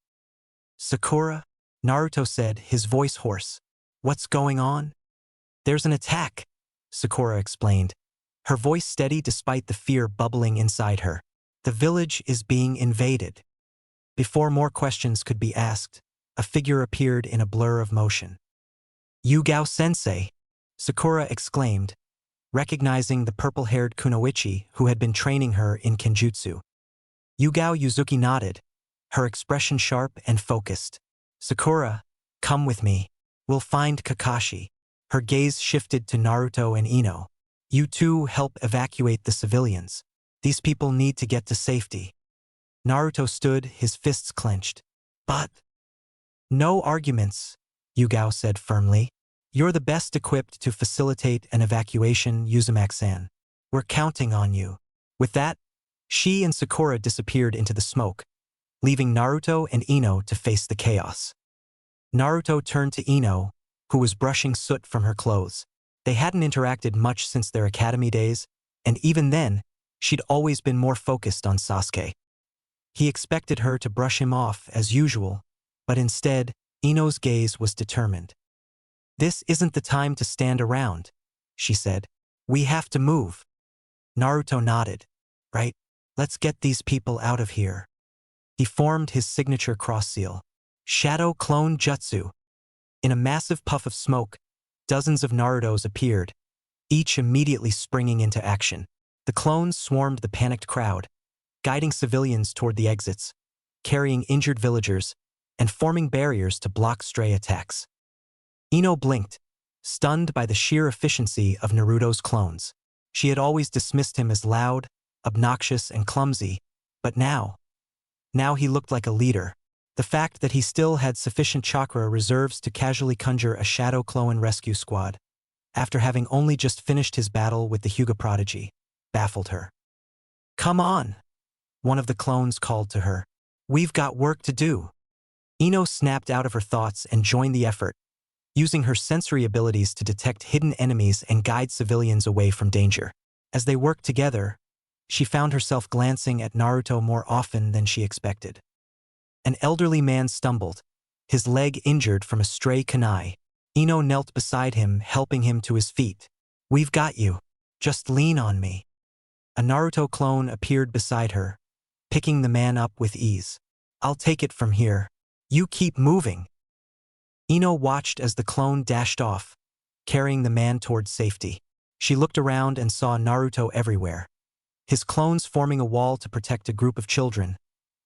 A: "Sakura?" Naruto said, his voice hoarse. "What's going on?" "There's an attack," Sakura explained, her voice steady despite the fear bubbling inside her. "The village is being invaded." Before more questions could be asked, a figure appeared in a blur of motion. "Yugao-sensei!" Sakura exclaimed, recognizing the purple-haired kunoichi who had been training her in kenjutsu. Yugao Yuzuki nodded, her expression sharp and focused. "Sakura, come with me. We'll find Kakashi." Her gaze shifted to Naruto and Ino. "You two help evacuate the civilians. These people need to get to safety." Naruto stood, his fists clenched. "But..." "No arguments," Yugao said firmly. You're the best equipped to facilitate an evacuation, Uzumaki-san. We're counting on you. With that, she and Sakura disappeared into the smoke, leaving Naruto and Ino to face the chaos. Naruto turned to Ino, who was brushing soot from her clothes. They hadn't interacted much since their academy days, and even then, she'd always been more focused on Sasuke. He expected her to brush him off as usual, but instead, Ino's gaze was determined. "This isn't the time to stand around," she said. "We have to move." Naruto nodded. "Right, let's get these people out of here." He formed his signature cross seal, Shadow Clone Jutsu. In a massive puff of smoke, dozens of Narutos appeared, each immediately springing into action. The clones swarmed the panicked crowd, guiding civilians toward the exits, carrying injured villagers, and forming barriers to block stray attacks. Ino blinked, stunned by the sheer efficiency of Naruto's clones. She had always dismissed him as loud, obnoxious, and clumsy, but now he looked like a leader. The fact that he still had sufficient chakra reserves to casually conjure a shadow clone rescue squad, after having only just finished his battle with the Hyuga prodigy, baffled her. "Come on," one of the clones called to her. "We've got work to do." Ino snapped out of her thoughts and joined the effort, using her sensory abilities to detect hidden enemies and guide civilians away from danger. As they worked together, she found herself glancing at Naruto more often than she expected. An elderly man stumbled, his leg injured from a stray kunai. Ino knelt beside him, helping him to his feet. "We've got you. Just lean on me." A Naruto clone appeared beside her, picking the man up with ease. "I'll take it from here. You keep moving." Ino watched as the clone dashed off, carrying the man toward safety. She looked around and saw Naruto everywhere, his clones forming a wall to protect a group of children,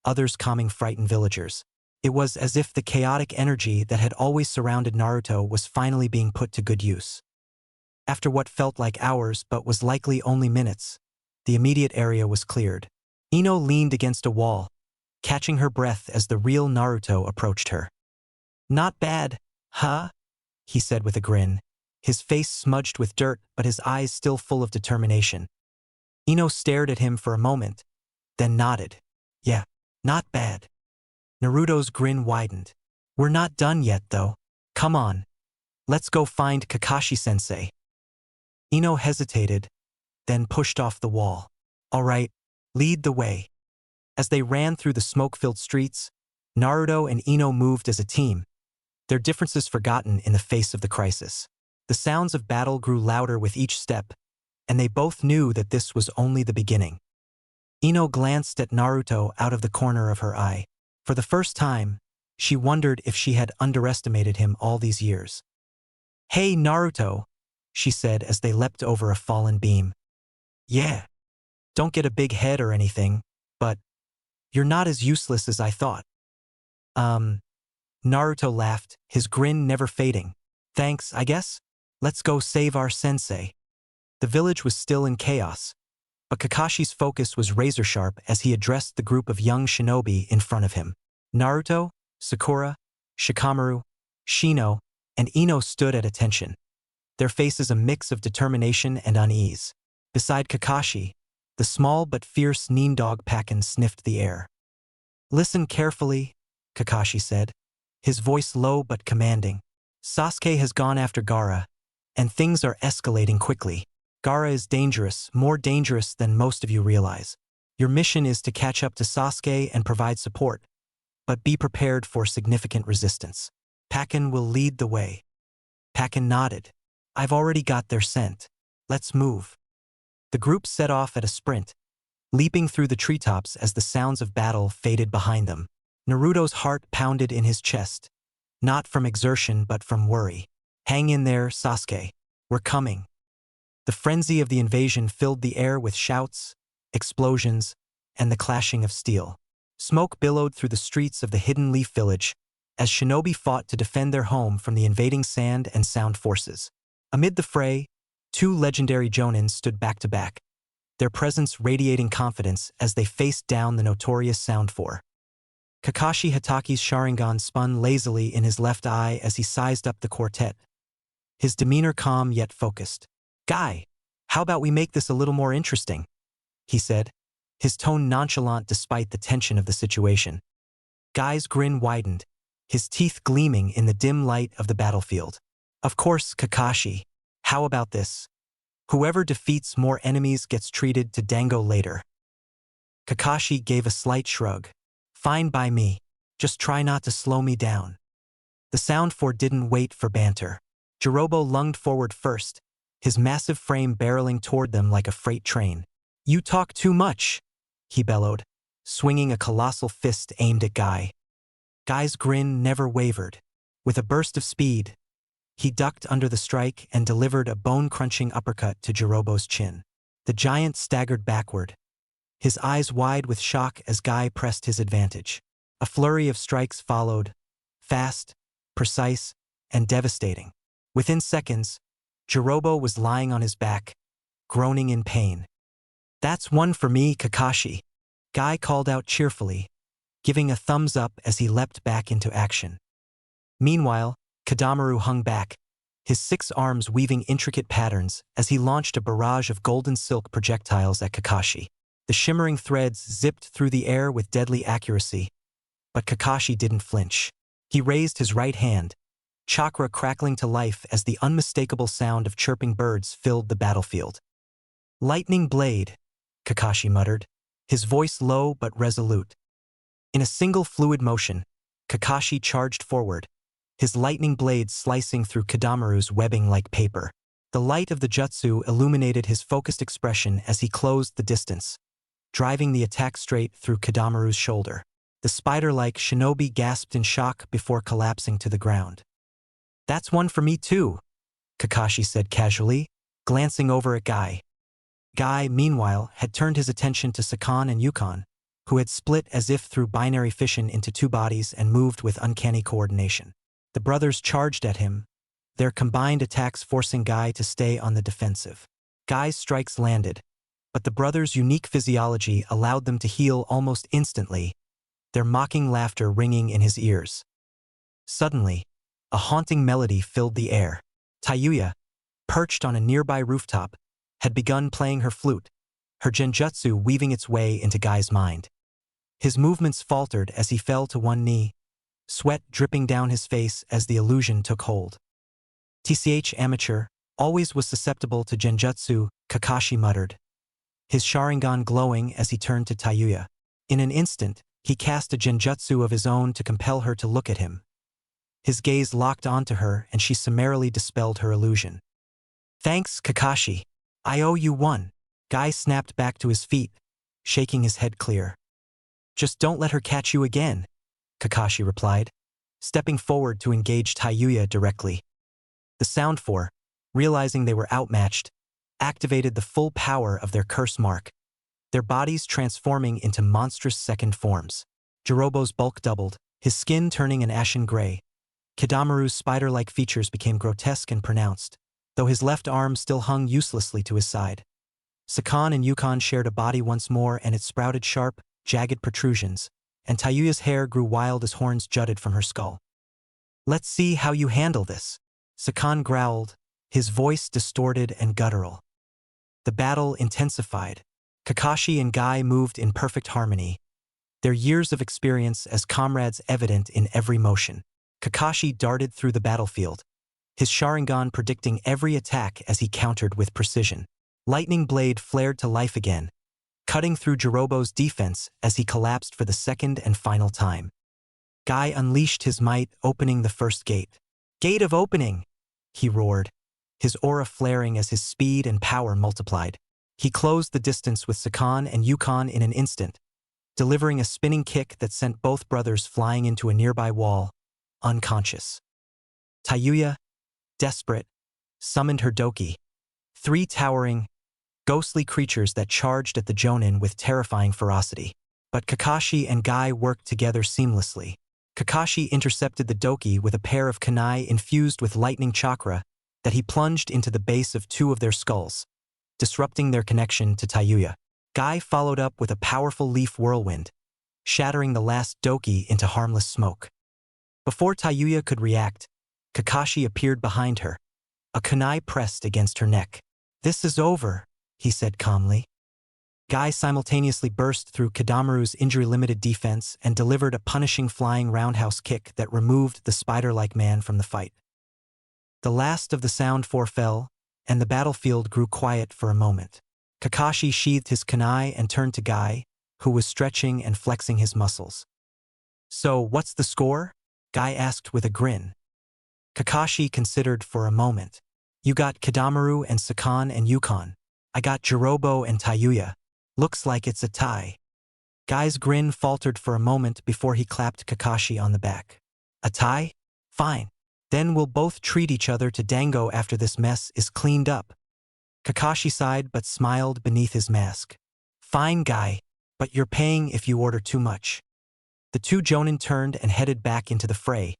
A: others calming frightened villagers. It was as if the chaotic energy that had always surrounded Naruto was finally being put to good use. After what felt like hours but was likely only minutes, the immediate area was cleared. Ino leaned against a wall, catching her breath as the real Naruto approached her. "Not bad, huh?" he said with a grin, his face smudged with dirt but his eyes still full of determination. Ino stared at him for a moment, then nodded. "Yeah, not bad." Naruto's grin widened. "We're not done yet, though. Come on. Let's go find Kakashi-sensei." Ino hesitated, then pushed off the wall. "All right, lead the way." As they ran through the smoke-filled streets, Naruto and Ino moved as a team, their differences forgotten in the face of the crisis. The sounds of battle grew louder with each step, and they both knew that this was only the beginning. Ino glanced at Naruto out of the corner of her eye. For the first time, she wondered if she had underestimated him all these years. "Hey, Naruto," she said as they leapt over a fallen beam. "Yeah. Don't get a big head or anything, but you're not as useless as I thought." Naruto laughed, his grin never fading. "Thanks, I guess? Let's go save our sensei." The village was still in chaos, but Kakashi's focus was razor-sharp as he addressed the group of young shinobi in front of him. Naruto, Sakura, Shikamaru, Shino, and Ino stood at attention, their faces a mix of determination and unease. Beside Kakashi, the small but fierce Nindog Pakken sniffed the air. "Listen carefully," Kakashi said, his voice low but commanding. "Sasuke has gone after Gaara, and things are escalating quickly. Gaara is dangerous, more dangerous than most of you realize. Your mission is to catch up to Sasuke and provide support, but be prepared for significant resistance. Pakken will lead the way." Pakken nodded. "I've already got their scent. Let's move." The group set off at a sprint, leaping through the treetops as the sounds of battle faded behind them. Naruto's heart pounded in his chest, not from exertion but from worry. "Hang in there, Sasuke. We're coming." The frenzy of the invasion filled the air with shouts, explosions, and the clashing of steel. Smoke billowed through the streets of the Hidden Leaf Village as shinobi fought to defend their home from the invading sand and sound forces. Amid the fray, two legendary Jonin stood back to back, their presence radiating confidence as they faced down the notorious Sound Four. Kakashi Hataki's Sharingan spun lazily in his left eye as he sized up the quartet, his demeanor calm yet focused. "Guy, how about we make this a little more interesting?" he said, his tone nonchalant despite the tension of the situation. Guy's grin widened, his teeth gleaming in the dim light of the battlefield. "Of course, Kakashi. How about this? Whoever defeats more enemies gets treated to dango later." Kakashi gave a slight shrug. "Fine by me. Just try not to slow me down." The Sound Four didn't wait for banter. Jirobo lunged forward first, his massive frame barreling toward them like a freight train. "You talk too much," he bellowed, swinging a colossal fist aimed at Guy. Guy's grin never wavered. With a burst of speed, he ducked under the strike and delivered a bone-crunching uppercut to Jirobo's chin. The giant staggered backward, his eyes wide with shock as Guy pressed his advantage. A flurry of strikes followed, fast, precise, and devastating. Within seconds, Jirobo was lying on his back, groaning in pain. "That's one for me, Kakashi," Guy called out cheerfully, giving a thumbs up as he leapt back into action. Meanwhile, Kadamaru hung back, his 6 arms weaving intricate patterns as he launched a barrage of golden silk projectiles at Kakashi. The shimmering threads zipped through the air with deadly accuracy, but Kakashi didn't flinch. He raised his right hand, chakra crackling to life as the unmistakable sound of chirping birds filled the battlefield. "Lightning blade," Kakashi muttered, his voice low but resolute. In a single fluid motion, Kakashi charged forward, his lightning blade slicing through Kadamaru's webbing like paper. The light of the jutsu illuminated his focused expression as he closed the distance, driving the attack straight through Kadamaru's shoulder. The spider-like shinobi gasped in shock before collapsing to the ground. "That's one for me too," Kakashi said casually, glancing over at Guy. Guy, meanwhile, had turned his attention to Sakan and Yukon, who had split as if through binary fission into 2 bodies and moved with uncanny coordination. The brothers charged at him, their combined attacks forcing Guy to stay on the defensive. Guy's strikes landed, but the brothers' unique physiology allowed them to heal almost instantly, their mocking laughter ringing in his ears. Suddenly, a haunting melody filled the air. Tayuya, perched on a nearby rooftop, had begun playing her flute, her genjutsu weaving its way into Guy's mind. His movements faltered as he fell to one knee, sweat dripping down his face as the illusion took hold. "TCH amateur, always was susceptible to genjutsu," Kakashi muttered, his Sharingan glowing as he turned to Tayuya. In an instant, he cast a genjutsu of his own to compel her to look at him. His gaze locked onto her and she summarily dispelled her illusion. "Thanks, Kakashi. I owe you one." Guy snapped back to his feet, shaking his head clear. "Just don't let her catch you again," Kakashi replied, stepping forward to engage Tayuya directly. The Sound Four, realizing they were outmatched, activated the full power of their curse mark, their bodies transforming into monstrous second forms. Jirobo's bulk doubled, his skin turning an ashen gray. Kidamaru's spider-like features became grotesque and pronounced, though his left arm still hung uselessly to his side. Sakan and Yukon shared a body once more and it sprouted sharp, jagged protrusions, and Tayuya's hair grew wild as horns jutted from her skull. "Let's see how you handle this," Sakan growled, his voice distorted and guttural. The battle intensified. Kakashi and Guy moved in perfect harmony, their years of experience as comrades evident in every motion. Kakashi darted through the battlefield, his Sharingan predicting every attack as he countered with precision. Lightning blade flared to life again, cutting through Jirobo's defense as he collapsed for the second and final time. Guy unleashed his might, opening the first gate. "Gate of opening!" he roared, his aura flaring as his speed and power multiplied. He closed the distance with Sakan and Yukon in an instant, delivering a spinning kick that sent both brothers flying into a nearby wall, unconscious. Tayuya, desperate, summoned her doki, 3 towering, ghostly creatures that charged at the Jonin with terrifying ferocity. But Kakashi and Guy worked together seamlessly. Kakashi intercepted the doki with a pair of kunai infused with lightning chakra that he plunged into the base of 2 of their skulls, disrupting their connection to Tayuya. Guy followed up with a powerful leaf whirlwind, shattering the last doki into harmless smoke. Before Tayuya could react, Kakashi appeared behind her, a kunai pressed against her neck. "This is over," he said calmly. Guy simultaneously burst through Kidamaru's injury-limited defense and delivered a punishing flying roundhouse kick that removed the spider-like man from the fight. The last of the sound four fell, and the battlefield grew quiet for a moment. Kakashi sheathed his kunai and turned to Guy, who was stretching and flexing his muscles. "So, what's the score?" Guy asked with a grin. Kakashi considered for a moment. "You got Kidamaru and Sakan and Yukon. I got Jirobo and Tayuya. Looks like it's a tie." Guy's grin faltered for a moment before he clapped Kakashi on the back. "A tie? Fine. Then we'll both treat each other to dango after this mess is cleaned up." Kakashi sighed but smiled beneath his mask. "Fine, Guy, but you're paying if you order too much." The two jonin turned and headed back into the fray,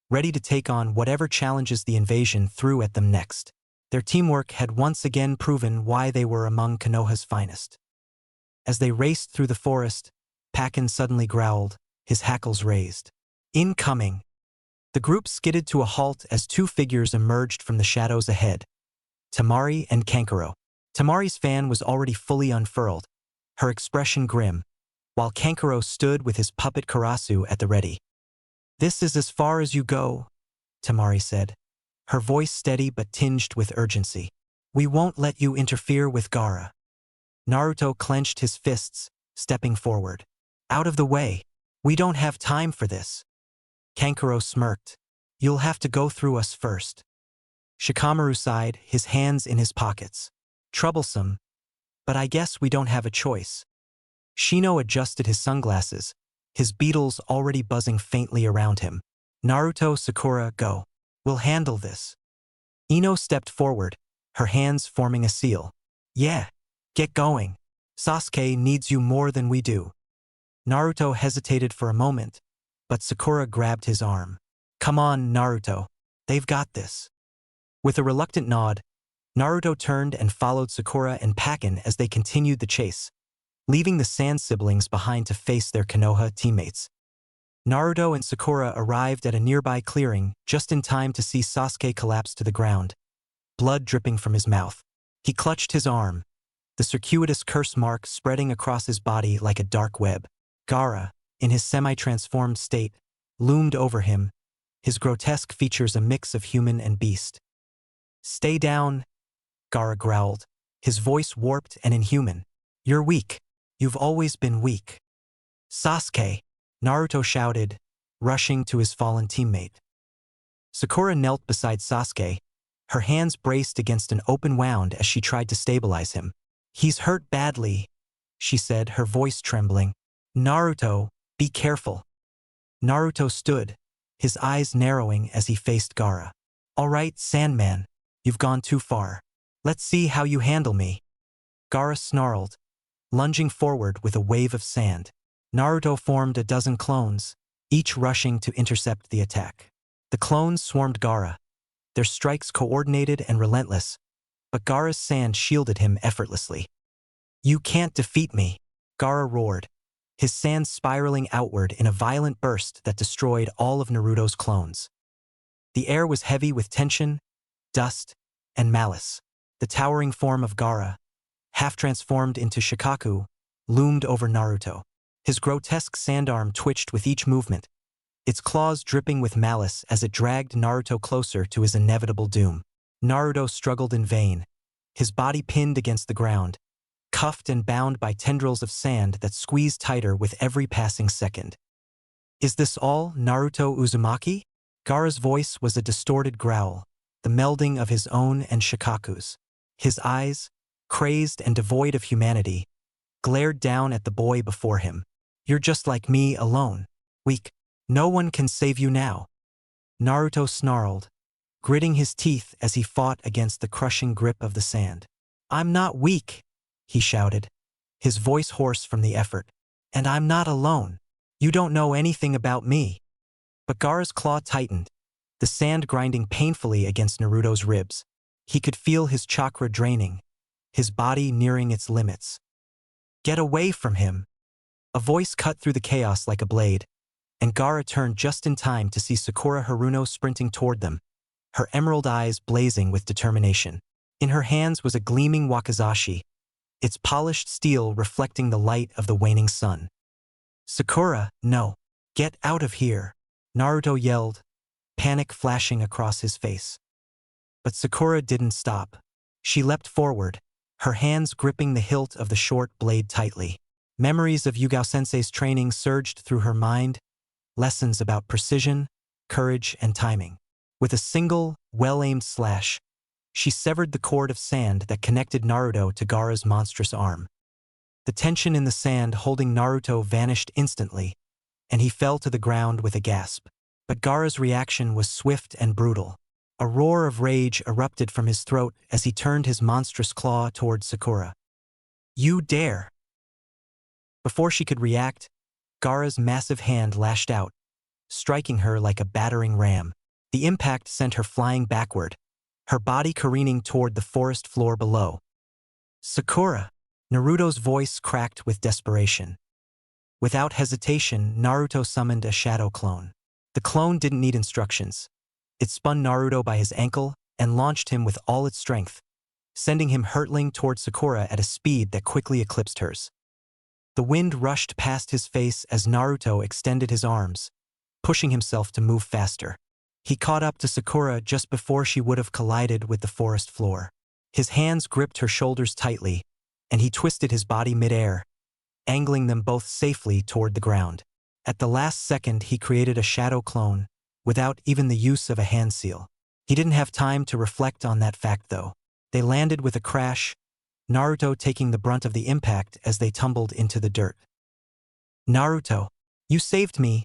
A: ready to take on whatever challenges the invasion threw at them next. Their teamwork had once again proven why they were among Konoha's finest. As they raced through the forest, Pakken suddenly growled, his hackles raised. "Incoming!" The group skidded to a halt as two figures emerged from the shadows ahead. Temari and Kankuro. Temari's fan was already fully unfurled, her expression grim, while Kankuro stood with his puppet Karasu at the ready. "This is as far as you go," Temari said, her voice steady but tinged with urgency. "We won't let you interfere with Gaara." Naruto clenched his fists, stepping forward. "Out of the way. We don't have time for this." Kankuro smirked. "You'll have to go through us first." Shikamaru sighed, his hands in his pockets. "Troublesome, but I guess we don't have a choice." Shino adjusted his sunglasses, his beetles already buzzing faintly around him. "Naruto, Sakura, go. We'll handle this." Ino stepped forward, her hands forming a seal. "Yeah. Get going. Sasuke needs you more than we do." Naruto hesitated for a moment, but Sakura grabbed his arm. "Come on, Naruto. They've got this." With a reluctant nod, Naruto turned and followed Sakura and Pakken as they continued the chase, leaving the Sand siblings behind to face their Konoha teammates. Naruto and Sakura arrived at a nearby clearing just in time to see Sasuke collapse to the ground, blood dripping from his mouth. He clutched his arm, the circuitous curse mark spreading across his body like a dark web. Gaara, in his semi-transformed state, loomed over him, his grotesque features a mix of human and beast. "Stay down," Gaara growled, his voice warped and inhuman. "You're weak. You've always been weak." "Sasuke!" Naruto shouted, rushing to his fallen teammate. Sakura knelt beside Sasuke, her hands braced against an open wound as she tried to stabilize him. "He's hurt badly," she said, her voice trembling. "Naruto, be careful." Naruto stood, his eyes narrowing as he faced Gaara. "All right, Sandman, you've gone too far. Let's see how you handle me." Gaara snarled, lunging forward with a wave of sand. Naruto formed a dozen clones, each rushing to intercept the attack. The clones swarmed Gaara, their strikes coordinated and relentless, but Gaara's sand shielded him effortlessly. "You can't defeat me," Gaara roared, his sand spiraling outward in a violent burst that destroyed all of Naruto's clones. The air was heavy with tension, dust, and malice. The towering form of Gaara, half transformed into Shikaku, loomed over Naruto. His grotesque sandarm twitched with each movement, its claws dripping with malice as it dragged Naruto closer to his inevitable doom. Naruto struggled in vain, his body pinned against the ground, cuffed and bound by tendrils of sand that squeezed tighter with every passing second. "Is this all, Naruto Uzumaki?" Gaara's voice was a distorted growl, the melding of his own and Shikaku's. His eyes, crazed and devoid of humanity, glared down at the boy before him. "You're just like me, alone. Weak. No one can save you now." Naruto snarled, gritting his teeth as he fought against the crushing grip of the sand. "I'm not weak," he shouted, his voice hoarse from the effort. "And I'm not alone. You don't know anything about me." But Gaara's claw tightened, the sand grinding painfully against Naruto's ribs. He could feel his chakra draining, his body nearing its limits. "Get away from him!" A voice cut through the chaos like a blade, and Gaara turned just in time to see Sakura Haruno sprinting toward them, her emerald eyes blazing with determination. In her hands was a gleaming wakizashi, its polished steel reflecting the light of the waning sun. "Sakura, no. Get out of here," Naruto yelled, panic flashing across his face. But Sakura didn't stop. She leapt forward, her hands gripping the hilt of the short blade tightly. Memories of Yugao-sensei's training surged through her mind, lessons about precision, courage, and timing. With a single, well-aimed slash, she severed the cord of sand that connected Naruto to Gaara's monstrous arm. The tension in the sand holding Naruto vanished instantly, and he fell to the ground with a gasp. But Gaara's reaction was swift and brutal. A roar of rage erupted from his throat as he turned his monstrous claw toward Sakura. "You dare!" Before she could react, Gaara's massive hand lashed out, striking her like a battering ram. The impact sent her flying backward, her body careening toward the forest floor below. "Sakura!" Naruto's voice cracked with desperation. Without hesitation, Naruto summoned a shadow clone. The clone didn't need instructions. It spun Naruto by his ankle and launched him with all its strength, sending him hurtling toward Sakura at a speed that quickly eclipsed hers. The wind rushed past his face as Naruto extended his arms, pushing himself to move faster. He caught up to Sakura just before she would have collided with the forest floor. His hands gripped her shoulders tightly, and he twisted his body mid-air, angling them both safely toward the ground. At the last second, he created a shadow clone, without even the use of a hand seal. He didn't have time to reflect on that fact, though. They landed with a crash, Naruto taking the brunt of the impact as they tumbled into the dirt. "Naruto, you saved me,"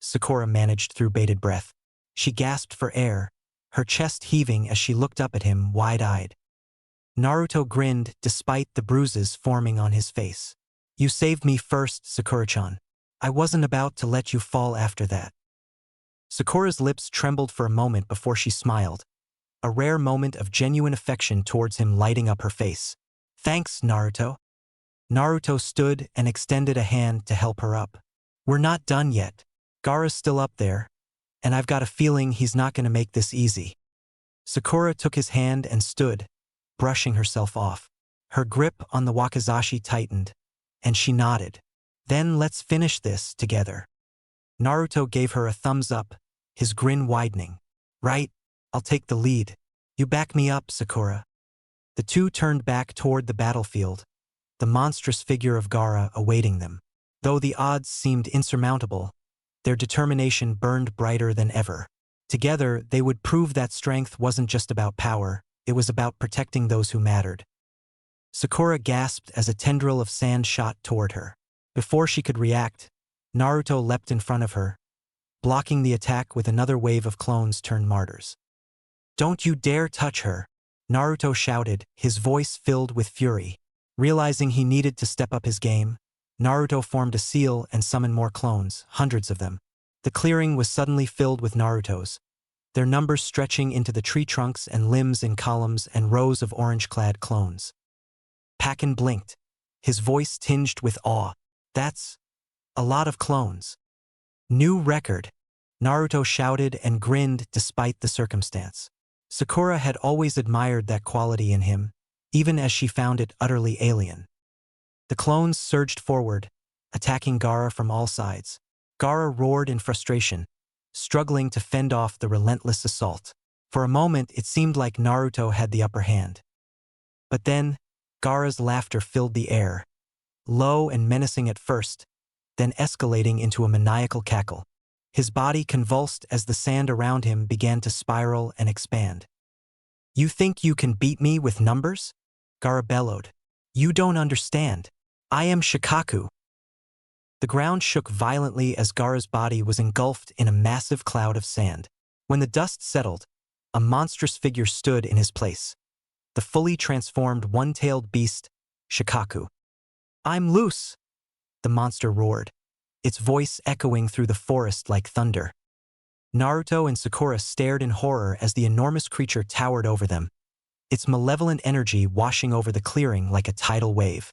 A: Sakura managed through bated breath. She gasped for air, her chest heaving as she looked up at him wide-eyed. Naruto grinned despite the bruises forming on his face. "You saved me first, Sakura-chan. I wasn't about to let you fall after that." Sakura's lips trembled for a moment before she smiled, a rare moment of genuine affection towards him lighting up her face. "Thanks, Naruto." Naruto stood and extended a hand to help her up. "We're not done yet. Gaara's still up there, and I've got a feeling he's not going to make this easy." Sakura took his hand and stood, brushing herself off. Her grip on the wakizashi tightened, and she nodded. "Then let's finish this together." Naruto gave her a thumbs up, his grin widening. "Right, I'll take the lead. You back me up, Sakura." The two turned back toward the battlefield, the monstrous figure of Gaara awaiting them. Though the odds seemed insurmountable, their determination burned brighter than ever. Together, they would prove that strength wasn't just about power, it was about protecting those who mattered. Sakura gasped as a tendril of sand shot toward her. Before she could react, Naruto leapt in front of her, blocking the attack with another wave of clones turned martyrs. "Don't you dare touch her," Naruto shouted, his voice filled with fury. Realizing he needed to step up his game, Naruto formed a seal and summoned more clones, hundreds of them. The clearing was suddenly filled with Narutos, their numbers stretching into the tree trunks and limbs in columns and rows of orange-clad clones. Pakken blinked, his voice tinged with awe. "That's a lot of clones." "New record," Naruto shouted and grinned despite the circumstance. Sakura had always admired that quality in him, even as she found it utterly alien. The clones surged forward, attacking Gaara from all sides. Gaara roared in frustration, struggling to fend off the relentless assault. For a moment, it seemed like Naruto had the upper hand. But then, Gaara's laughter filled the air, low and menacing at first, then escalating into a maniacal cackle. His body convulsed as the sand around him began to spiral and expand. "You think you can beat me with numbers?" Gaara bellowed. "You don't understand. I am Shikaku." The ground shook violently as Gaara's body was engulfed in a massive cloud of sand. When the dust settled, a monstrous figure stood in his place. The fully transformed one-tailed beast, Shikaku. "I'm loose," the monster roared, its voice echoing through the forest like thunder. Naruto and Sakura stared in horror as the enormous creature towered over them, its malevolent energy washing over the clearing like a tidal wave.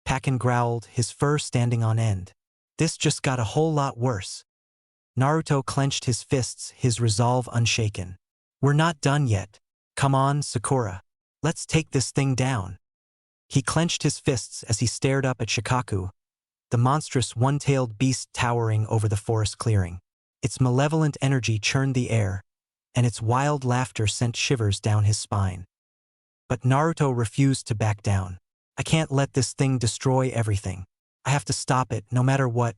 A: Pakken growled, his fur standing on end. "This just got a whole lot worse." Naruto clenched his fists, his resolve unshaken. We're not done yet. Come on, Sakura. Let's take this thing down. He clenched his fists as he stared up at Shikaku, the monstrous one-tailed beast towering over the forest clearing. Its malevolent energy churned the air, and its wild laughter sent shivers down his spine. But Naruto refused to back down. I can't let this thing destroy everything. I have to stop it, no matter what.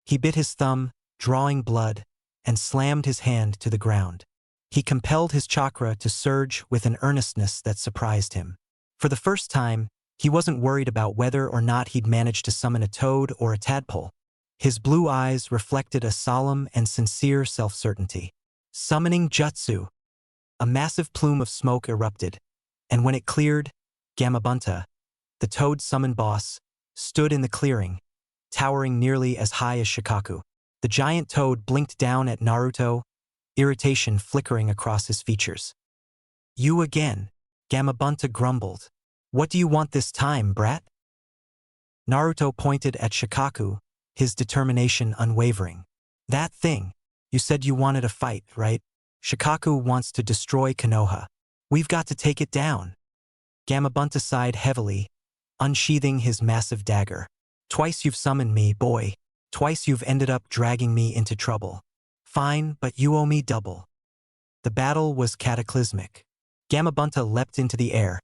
A: He bit his thumb, drawing blood, and slammed his hand to the ground. He compelled his chakra to surge with an earnestness that surprised him. For the first time, he wasn't worried about whether or not he'd managed to summon a toad or a tadpole. His blue eyes reflected a solemn and sincere self-certainty. Summoning jutzu. A massive plume of smoke erupted, and when it cleared, Gamabunta, the toad summon boss, stood in the clearing, towering nearly as high as Shikaku. The giant toad blinked down at Naruto, irritation flickering across his features. You again, Gamabunta grumbled. What do you want this time, brat? Naruto pointed at Shikaku, his determination unwavering. That thing. You said you wanted a fight, right? Shikaku wants to destroy Konoha. We've got to take it down. Gamabunta sighed heavily, unsheathing his massive dagger. Twice you've summoned me, boy. Twice you've ended up dragging me into trouble. Fine, but you owe me double. The battle was cataclysmic. Gamabunta leapt into the air,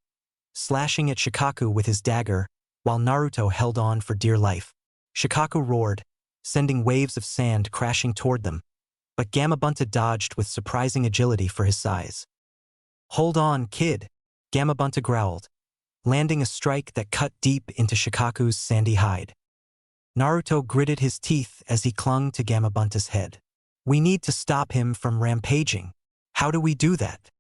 A: slashing at Shikaku with his dagger, while Naruto held on for dear life. Shikaku roared, sending waves of sand crashing toward them, but Gamabunta dodged with surprising agility for his size. Hold on, kid, Gamabunta growled, landing a strike that cut deep into Shikaku's sandy hide. Naruto gritted his teeth as he clung to Gamabunta's head. We need to stop him from rampaging. How do we do that?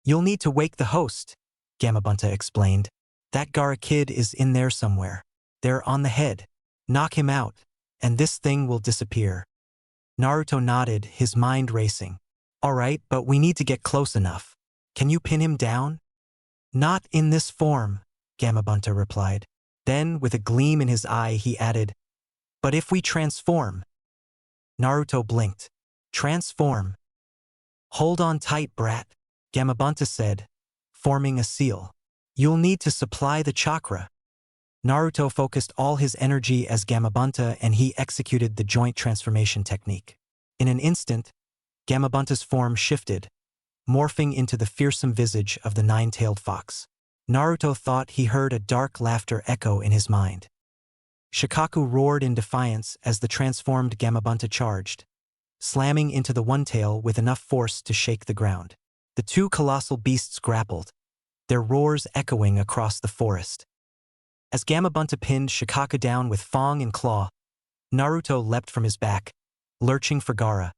A: You'll need to wake the host, Gamabunta explained. That Gaara kid is in there somewhere. They're on the head. Knock him out, and this thing will disappear. Naruto nodded, his mind racing. All right, but we need to get close enough. Can you pin him down? Not in this form, Gamabunta replied. Then, with a gleam in his eye, he added, but if we transform? Naruto blinked. Transform? Hold on tight, brat, Gamabunta said, forming a seal. You'll need to supply the chakra. Naruto focused all his energy as Gamabunta and he executed the joint transformation technique. In an instant, Gamabunta's form shifted, morphing into the fearsome visage of the nine-tailed fox. Naruto thought he heard a dark laughter echo in his mind. Shikaku roared in defiance as the transformed Gamabunta charged, slamming into the one-tail with enough force to shake the ground. The two colossal beasts grappled, their roars echoing across the forest. As Gamabunta pinned Shikaku down with fang and claw, Naruto leapt from his back, lurching for Gaara,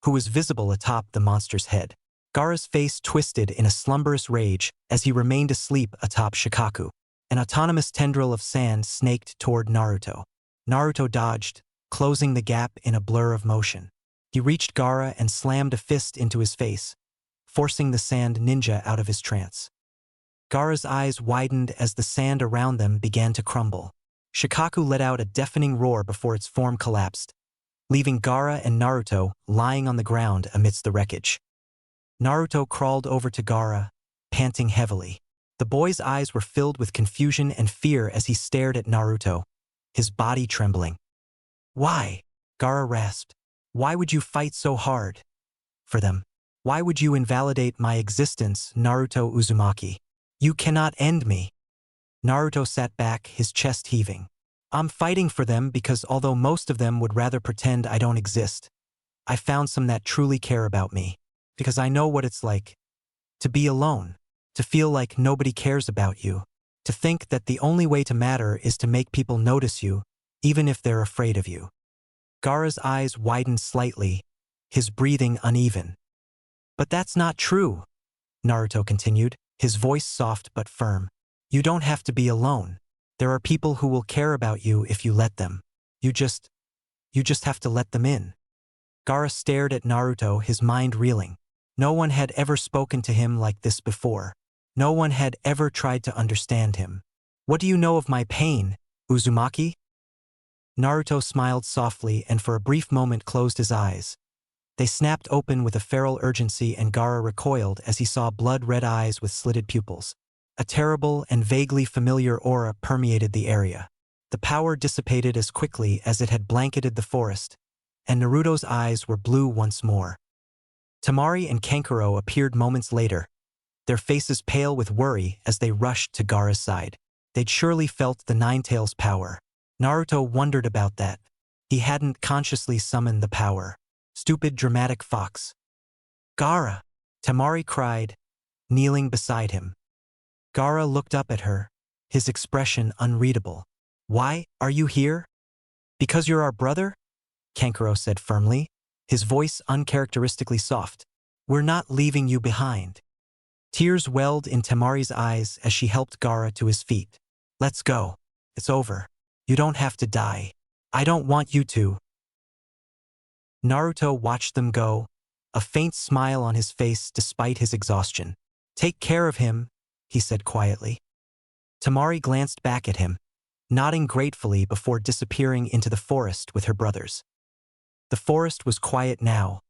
A: who was visible atop the monster's head. Gaara's face twisted in a slumberous rage as he remained asleep atop Shikaku. An autonomous tendril of sand snaked toward Naruto. Naruto dodged, closing the gap in a blur of motion. He reached Gaara and slammed a fist into his face, forcing the sand ninja out of his trance. Gaara's eyes widened as the sand around them began to crumble. Shikaku let out a deafening roar before its form collapsed, leaving Gaara and Naruto lying on the ground amidst the wreckage. Naruto crawled over to Gaara, panting heavily. The boy's eyes were filled with confusion and fear as he stared at Naruto, his body trembling. Why? Gaara rasped. Why would you fight so hard? For them. Why would you invalidate my existence, Naruto Uzumaki? You cannot end me. Naruto sat back, his chest heaving. I'm fighting for them because although most of them would rather pretend I don't exist, I found some that truly care about me. Because I know what it's like to be alone, to feel like nobody cares about you, to think that the only way to matter is to make people notice you, even if they're afraid of you. Gaara's eyes widened slightly, his breathing uneven. But that's not true, Naruto continued, his voice soft but firm. You don't have to be alone. There are people who will care about you if you let them. You just have to let them in. Gaara stared at Naruto, his mind reeling. No one had ever spoken to him like this before. No one had ever tried to understand him. What do you know of my pain, Uzumaki? Naruto smiled softly and for a brief moment closed his eyes, They snapped open with a feral urgency, and Gaara recoiled as he saw blood-red eyes with slitted pupils. A terrible and vaguely familiar aura permeated the area. The power dissipated as quickly as it had blanketed the forest, and Naruto's eyes were blue once more. Temari and Kankuro appeared moments later, their faces pale with worry as they rushed to Gaara's side. They'd surely felt the Nine-Tails' power. Naruto wondered about that. He hadn't consciously summoned the power. Stupid dramatic fox. Gaara! Temari cried, kneeling beside him. Gaara looked up at her, his expression unreadable. Why are you here? Because you're our brother? Kankuro said firmly, his voice uncharacteristically soft. We're not leaving you behind. Tears welled in Temari's eyes as she helped Gaara to his feet. Let's go. It's over. You don't have to die. I don't want you to. Naruto watched them go, a faint smile on his face despite his exhaustion. Take care of him, he said quietly. Temari glanced back at him, nodding gratefully before disappearing into the forest with her brothers. The forest was quiet now,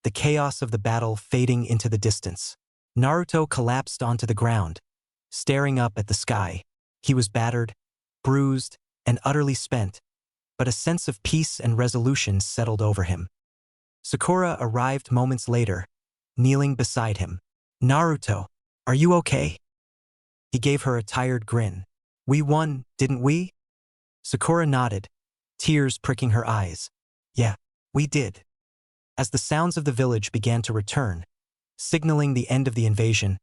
A: the chaos of the battle fading into the distance. Naruto collapsed onto the ground, staring up at the sky. He was battered, bruised, and utterly spent, but a sense of peace and resolution settled over him. Sakura arrived moments later, kneeling beside him. Naruto, are you okay? He gave her a tired grin. We won, didn't we? Sakura nodded, tears pricking her eyes. Yeah, we did. As the sounds of the village began to return, signaling the end of the invasion,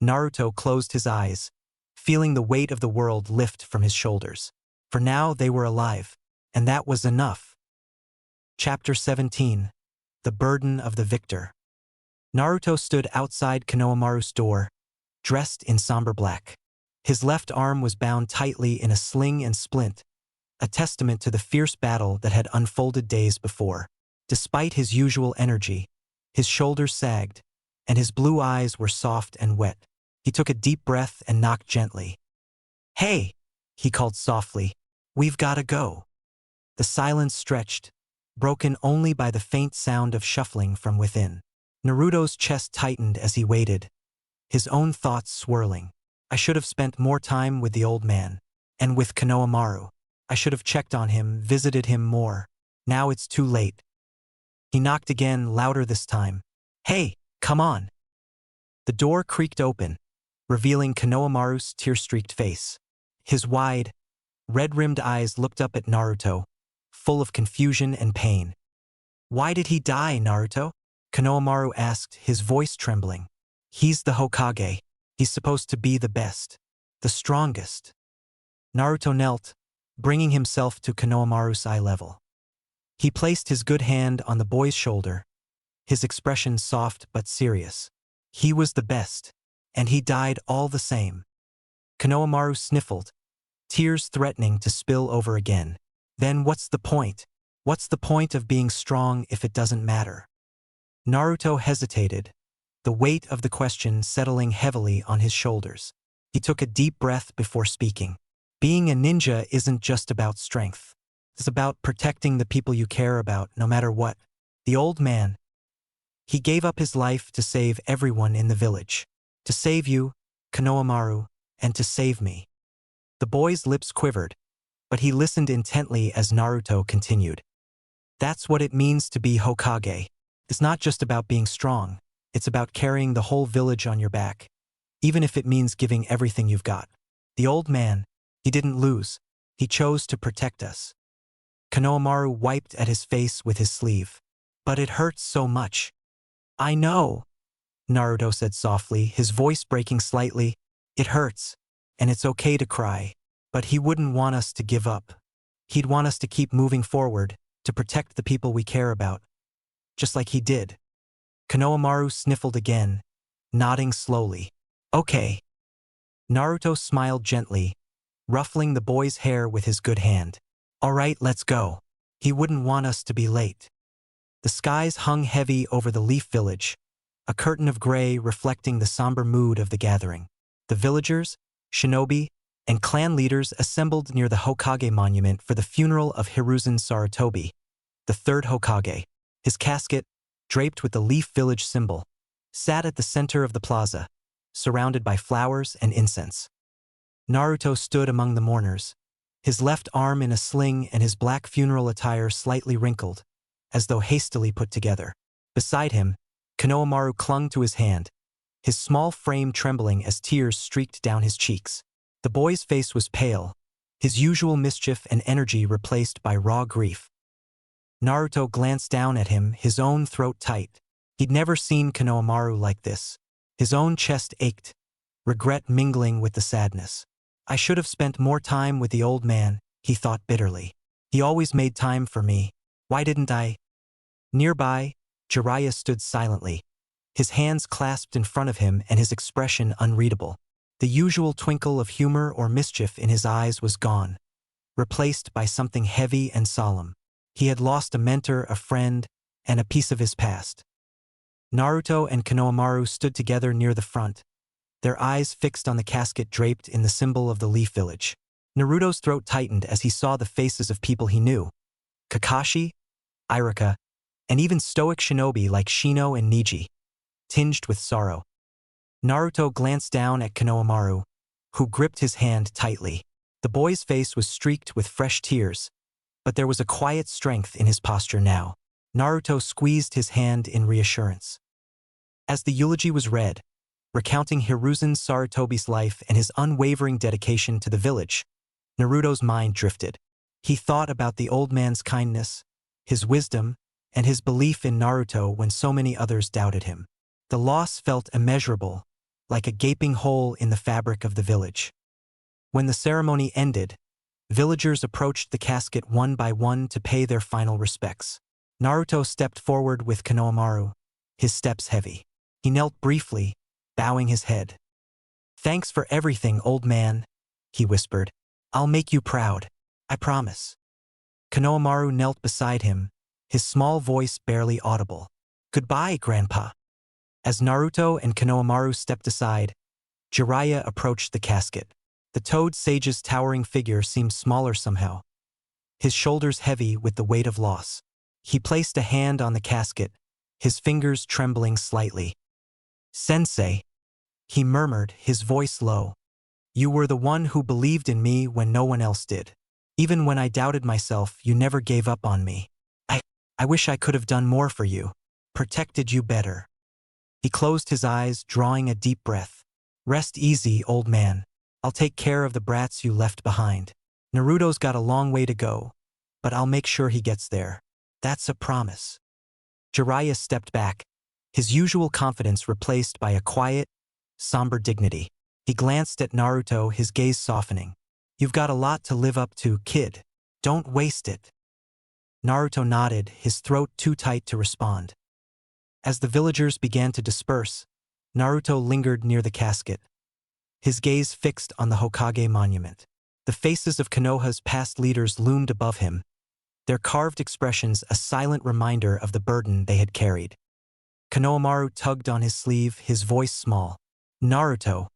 A: Naruto closed his eyes, feeling the weight of the world lift from his shoulders. For now they were alive, and that was enough. Chapter 17. The Burden of the Victor. Naruto stood outside Konohamaru's door, dressed in somber black. His left arm was bound tightly in a sling and splint, a testament to the fierce battle that had unfolded days before. Despite his usual energy, his shoulders sagged, and his blue eyes were soft and wet. He took a deep breath and knocked gently. Hey, he called softly, we've gotta go. The silence stretched, broken only by the faint sound of shuffling from within. Naruto's chest tightened as he waited, his own thoughts swirling. I should have spent more time with the old man, and with Konohamaru. I should have checked on him, visited him more. Now it's too late. He knocked again, louder this time. Hey, come on. The door creaked open, revealing Konohamaru's tear-streaked face. His wide, red-rimmed eyes looked up at Naruto, full of confusion and pain. Why did he die, Naruto? Konohamaru asked, his voice trembling. He's the Hokage. He's supposed to be the best, the strongest. Naruto knelt, bringing himself to Konohamaru's eye level. He placed his good hand on the boy's shoulder, his expression soft but serious. He was the best, and he died all the same. Konohamaru sniffled, tears threatening to spill over again. Then what's the point? What's the point of being strong if it doesn't matter? Naruto hesitated, the weight of the question settling heavily on his shoulders. He took a deep breath before speaking. Being a ninja isn't just about strength. It's about protecting the people you care about, no matter what. The old man. He gave up his life to save everyone in the village. To save you, Konohamaru, and to save me. The boy's lips quivered, but he listened intently as Naruto continued. That's what it means to be Hokage. It's not just about being strong. It's about carrying the whole village on your back, even if it means giving everything you've got. The old man, he didn't lose. He chose to protect us. Konohamaru wiped at his face with his sleeve. But it hurts so much. I know, Naruto said softly, his voice breaking slightly. It hurts, and it's okay to cry. But he wouldn't want us to give up. He'd want us to keep moving forward, to protect the people we care about. Just like he did. Konohamaru sniffled again, nodding slowly. Okay. Naruto smiled gently, ruffling the boy's hair with his good hand. All right, let's go. He wouldn't want us to be late. The skies hung heavy over the leaf village, a curtain of gray reflecting the somber mood of the gathering. The villagers, shinobi, and clan leaders assembled near the Hokage monument for the funeral of Hiruzen Sarutobi, the third Hokage. His casket, draped with the Leaf Village symbol, sat at the center of the plaza, surrounded by flowers and incense. Naruto stood among the mourners, his left arm in a sling and his black funeral attire slightly wrinkled, as though hastily put together. Beside him, Konohamaru clung to his hand, his small frame trembling as tears streaked down his cheeks. The boy's face was pale, his usual mischief and energy replaced by raw grief. Naruto glanced down at him, his own throat tight. He'd never seen Konohamaru like this. His own chest ached, regret mingling with the sadness. I should have spent more time with the old man, he thought bitterly. He always made time for me. Why didn't I? Nearby, Jiraiya stood silently, his hands clasped in front of him and his expression unreadable. The usual twinkle of humor or mischief in his eyes was gone, replaced by something heavy and solemn. He had lost a mentor, a friend, and a piece of his past. Naruto and Konohamaru stood together near the front, their eyes fixed on the casket draped in the symbol of the Leaf Village. Naruto's throat tightened as he saw the faces of people he knew: Kakashi, Iruka, and even stoic shinobi like Shino and Neji, tinged with sorrow. Naruto glanced down at Konohamaru, who gripped his hand tightly. The boy's face was streaked with fresh tears, but there was a quiet strength in his posture now. Naruto squeezed his hand in reassurance. As the eulogy was read, recounting Hiruzen Sarutobi's life and his unwavering dedication to the village, Naruto's mind drifted. He thought about the old man's kindness, his wisdom, and his belief in Naruto when so many others doubted him. The loss felt immeasurable, like a gaping hole in the fabric of the village. When the ceremony ended, villagers approached the casket one by one to pay their final respects. Naruto stepped forward with Konohamaru, his steps heavy. He knelt briefly, bowing his head. "Thanks for everything, old man," he whispered. "I'll make you proud, I promise." Konohamaru knelt beside him, his small voice barely audible. "Goodbye, Grandpa." As Naruto and Konohamaru stepped aside, Jiraiya approached the casket. The Toad Sage's towering figure seemed smaller somehow, his shoulders heavy with the weight of loss. He placed a hand on the casket, his fingers trembling slightly. "Sensei," he murmured, his voice low. "You were the one who believed in me when no one else did. Even when I doubted myself, you never gave up on me. I wish I could have done more for you, protected you better." He closed his eyes, drawing a deep breath. "Rest easy, old man. I'll take care of the brats you left behind. Naruto's got a long way to go, but I'll make sure he gets there. That's a promise." Jiraiya stepped back, his usual confidence replaced by a quiet, somber dignity. He glanced at Naruto, his gaze softening. "You've got a lot to live up to, kid. Don't waste it." Naruto nodded, his throat too tight to respond. As the villagers began to disperse, Naruto lingered near the casket, his gaze fixed on the Hokage monument. The faces of Konoha's past leaders loomed above him, their carved expressions a silent reminder of the burden they had carried. Konohamaru tugged on his sleeve, his voice small. "Naruto,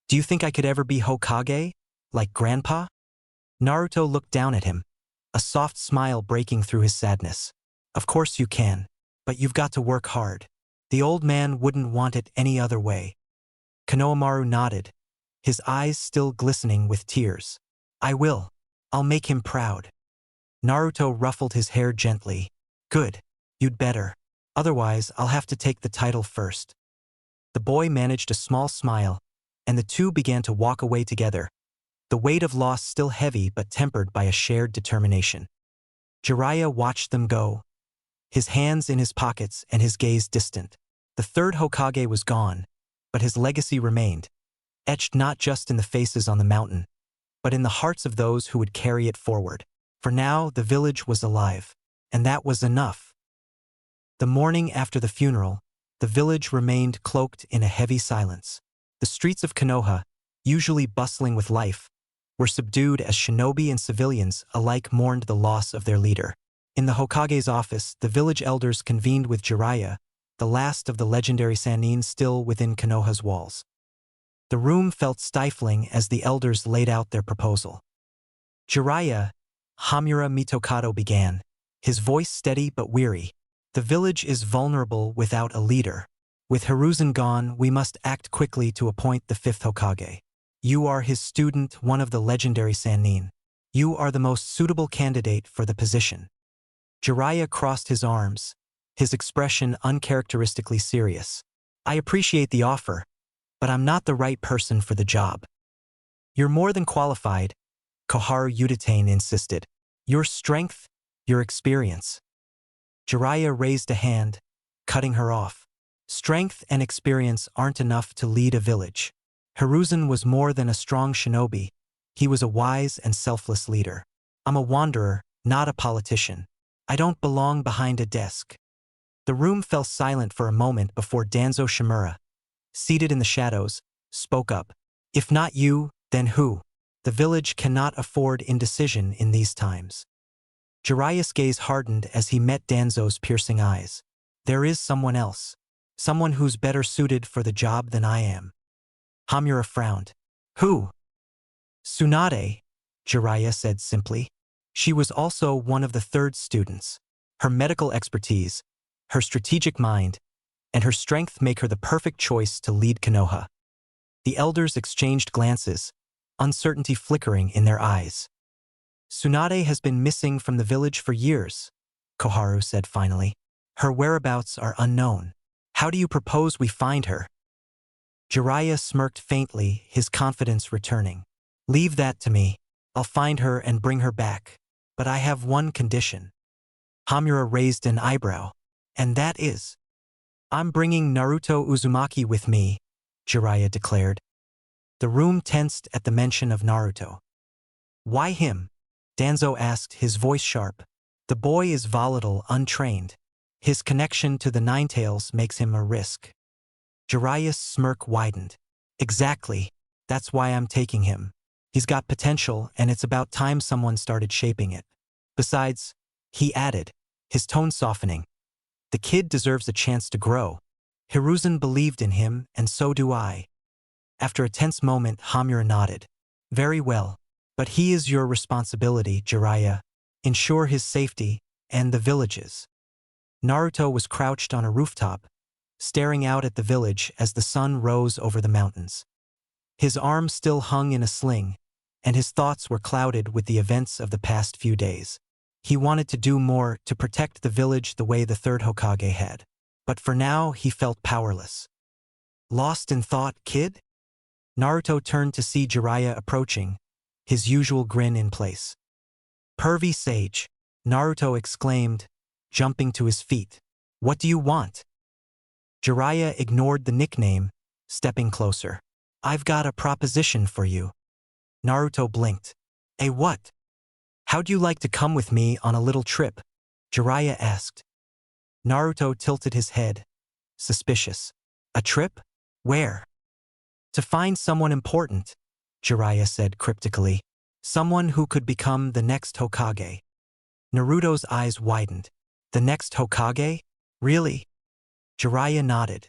A: do you think I could ever be Hokage, like Grandpa?" Naruto looked down at him, a soft smile breaking through his sadness. "Of course you can, but you've got to work hard. The old man wouldn't want it any other way." Konohamaru nodded, his eyes still glistening with tears. "I will. I'll make him proud." Naruto ruffled his hair gently. "Good. You'd better. Otherwise, I'll have to take the title first." The boy managed a small smile, and the two began to walk away together, the weight of loss still heavy but tempered by a shared determination. Jiraiya watched them go, his hands in his pockets and his gaze distant. The third Hokage was gone, but his legacy remained, etched not just in the faces on the mountain, but in the hearts of those who would carry it forward. For now, the village was alive, and that was enough. The morning after the funeral, the village remained cloaked in a heavy silence. The streets of Konoha, usually bustling with life, were subdued as shinobi and civilians alike mourned the loss of their leader. In the Hokage's office, the village elders convened with Jiraiya, the last of the legendary Sanin still within Konoha's walls. The room felt stifling as the elders laid out their proposal. "Jiraiya," Hamura Mitokado began, his voice steady but weary, The village is vulnerable without a leader. With Hiruzen gone, we must act quickly to appoint the fifth Hokage. You are his student, one of the legendary Sanin. You are the most suitable candidate for the position. Jiraiya crossed his arms, his expression uncharacteristically serious. I appreciate the offer, but I'm not the right person for the job. You're more than qualified, Koharu Udatane insisted. Your strength, your experience. Jiraiya raised a hand, cutting her off. Strength and experience aren't enough to lead a village. Hiruzen was more than a strong shinobi. He was a wise and selfless leader. I'm a wanderer, not a politician. I don't belong behind a desk. The room fell silent for a moment before Danzo Shimura, seated in the shadows, spoke up. If not you, then who? The village cannot afford indecision in these times. Jiraiya's gaze hardened as he met Danzo's piercing eyes. There is someone else. Someone who's better suited for the job than I am. Hamura frowned. Who? Tsunade, Jiraiya said simply. She was also one of the third students. Her medical expertise, her strategic mind, and her strength make her the perfect choice to lead Konoha. The elders exchanged glances, uncertainty flickering in their eyes. Tsunade has been missing from the village for years, Koharu said finally. Her whereabouts are unknown. How do you propose we find her? Jiraiya smirked faintly, his confidence returning. Leave that to me. I'll find her and bring her back. But I have one condition. Hamura raised an eyebrow. And that is? I'm bringing Naruto Uzumaki with me, Jiraiya declared. The room tensed at the mention of Naruto. Why him? Danzo asked, his voice sharp. The boy is volatile, untrained. His connection to the Ninetales makes him a risk. Jiraiya's smirk widened. Exactly. That's why I'm taking him. He's got potential, and it's about time someone started shaping it. Besides, he added, his tone softening. The kid deserves a chance to grow. Hiruzen believed in him, and so do I. After a tense moment, Hamura nodded. Very well. But he is your responsibility, Jiraiya. Ensure his safety, and the village's. Naruto was crouched on a rooftop, staring out at the village as the sun rose over the mountains. His arm still hung in a sling, and his thoughts were clouded with the events of the past few days. He wanted to do more to protect the village the way the third Hokage had. But for now, he felt powerless. Lost in thought, kid? Naruto turned to see Jiraiya approaching, his usual grin in place. Pervy sage, Naruto exclaimed, jumping to his feet. What do you want? Jiraiya ignored the nickname, stepping closer. I've got a proposition for you. Naruto blinked. A what? How'd you like to come with me on a little trip? Jiraiya asked. Naruto tilted his head, suspicious. A trip? Where? To find someone important, Jiraiya said cryptically. Someone who could become the next Hokage. Naruto's eyes widened. The next Hokage? Really? Jiraiya nodded.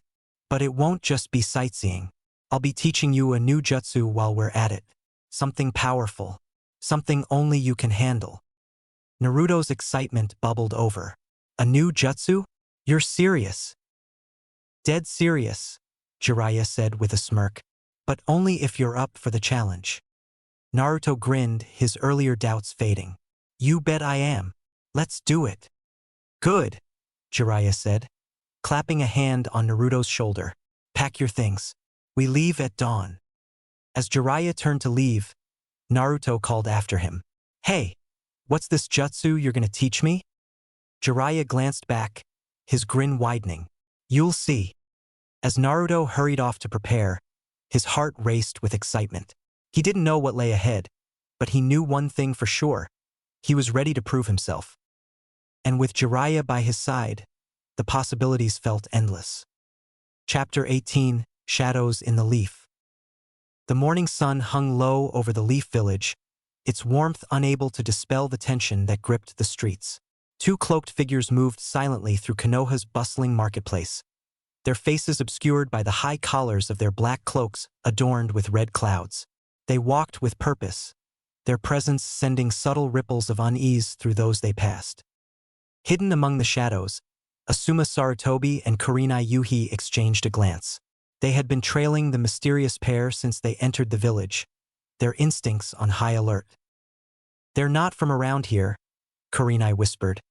A: But it won't just be sightseeing. I'll be teaching you a new jutsu while we're at it. Something powerful. Something only you can handle. Naruto's excitement bubbled over. A new jutsu? You're serious. Dead serious, Jiraiya said with a smirk. But only if you're up for the challenge. Naruto grinned, his earlier doubts fading. You bet I am. Let's do it. Good, Jiraiya said, clapping a hand on Naruto's shoulder. Pack your things. We leave at dawn. As Jiraiya turned to leave, Naruto called after him. Hey, what's this jutsu you're gonna teach me? Jiraiya glanced back, his grin widening. You'll see. As Naruto hurried off to prepare, his heart raced with excitement. He didn't know what lay ahead, but he knew one thing for sure. He was ready to prove himself. And with Jiraiya by his side, the possibilities felt endless. Chapter 18, Shadows in the Leaf. The morning sun hung low over the Leaf Village, its warmth unable to dispel the tension that gripped the streets. Two cloaked figures moved silently through Konoha's bustling marketplace, their faces obscured by the high collars of their black cloaks adorned with red clouds. They walked with purpose, their presence sending subtle ripples of unease through those they passed. Hidden among the shadows, Asuma Sarutobi and Kurenai Yuhi exchanged a glance. They had been trailing the mysterious pair since they entered the village, their instincts on high alert. "They're not from around here," Kurenai whispered,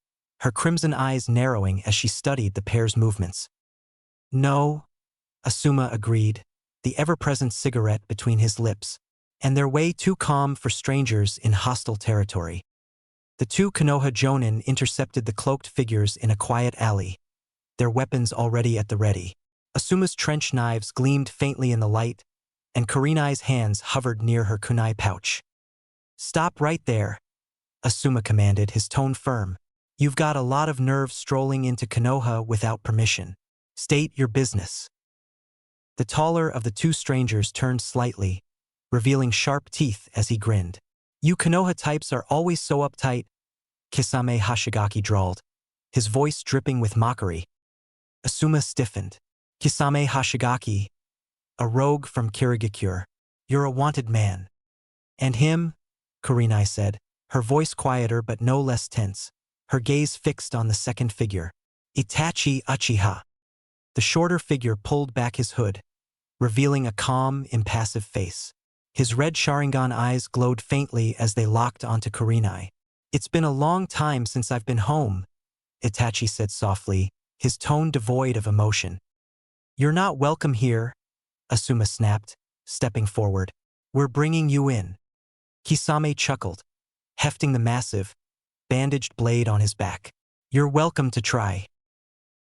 A: her crimson eyes narrowing as she studied the pair's movements. "No," Asuma agreed, the ever-present cigarette between his lips, "and they're way too calm for strangers in hostile territory." The two Konoha Jonin intercepted the cloaked figures in a quiet alley, their weapons already at the ready. Asuma's trench knives gleamed faintly in the light, and Kurenai's hands hovered near her kunai pouch. "Stop right there," Asuma commanded, his tone firm. "You've got a lot of nerve strolling into Konoha without permission. State your business." The taller of the two strangers turned slightly, revealing sharp teeth as he grinned. "You Konoha types are always so uptight," Kisame Hashigaki drawled, his voice dripping with mockery. Asuma stiffened. "Kisame Hashigaki, a rogue from Kirigakure. You're a wanted man." "And him?" Kurenai said, her voice quieter but no less tense, her gaze fixed on the second figure. "Itachi Uchiha." The shorter figure pulled back his hood, revealing a calm, impassive face. His red Sharingan eyes glowed faintly as they locked onto Kurenai. "It's been a long time since I've been home," Itachi said softly, his tone devoid of emotion. "You're not welcome here," Asuma snapped, stepping forward. "We're bringing you in." Kisame chuckled, hefting the massive, bandaged blade on his back. "You're welcome to try."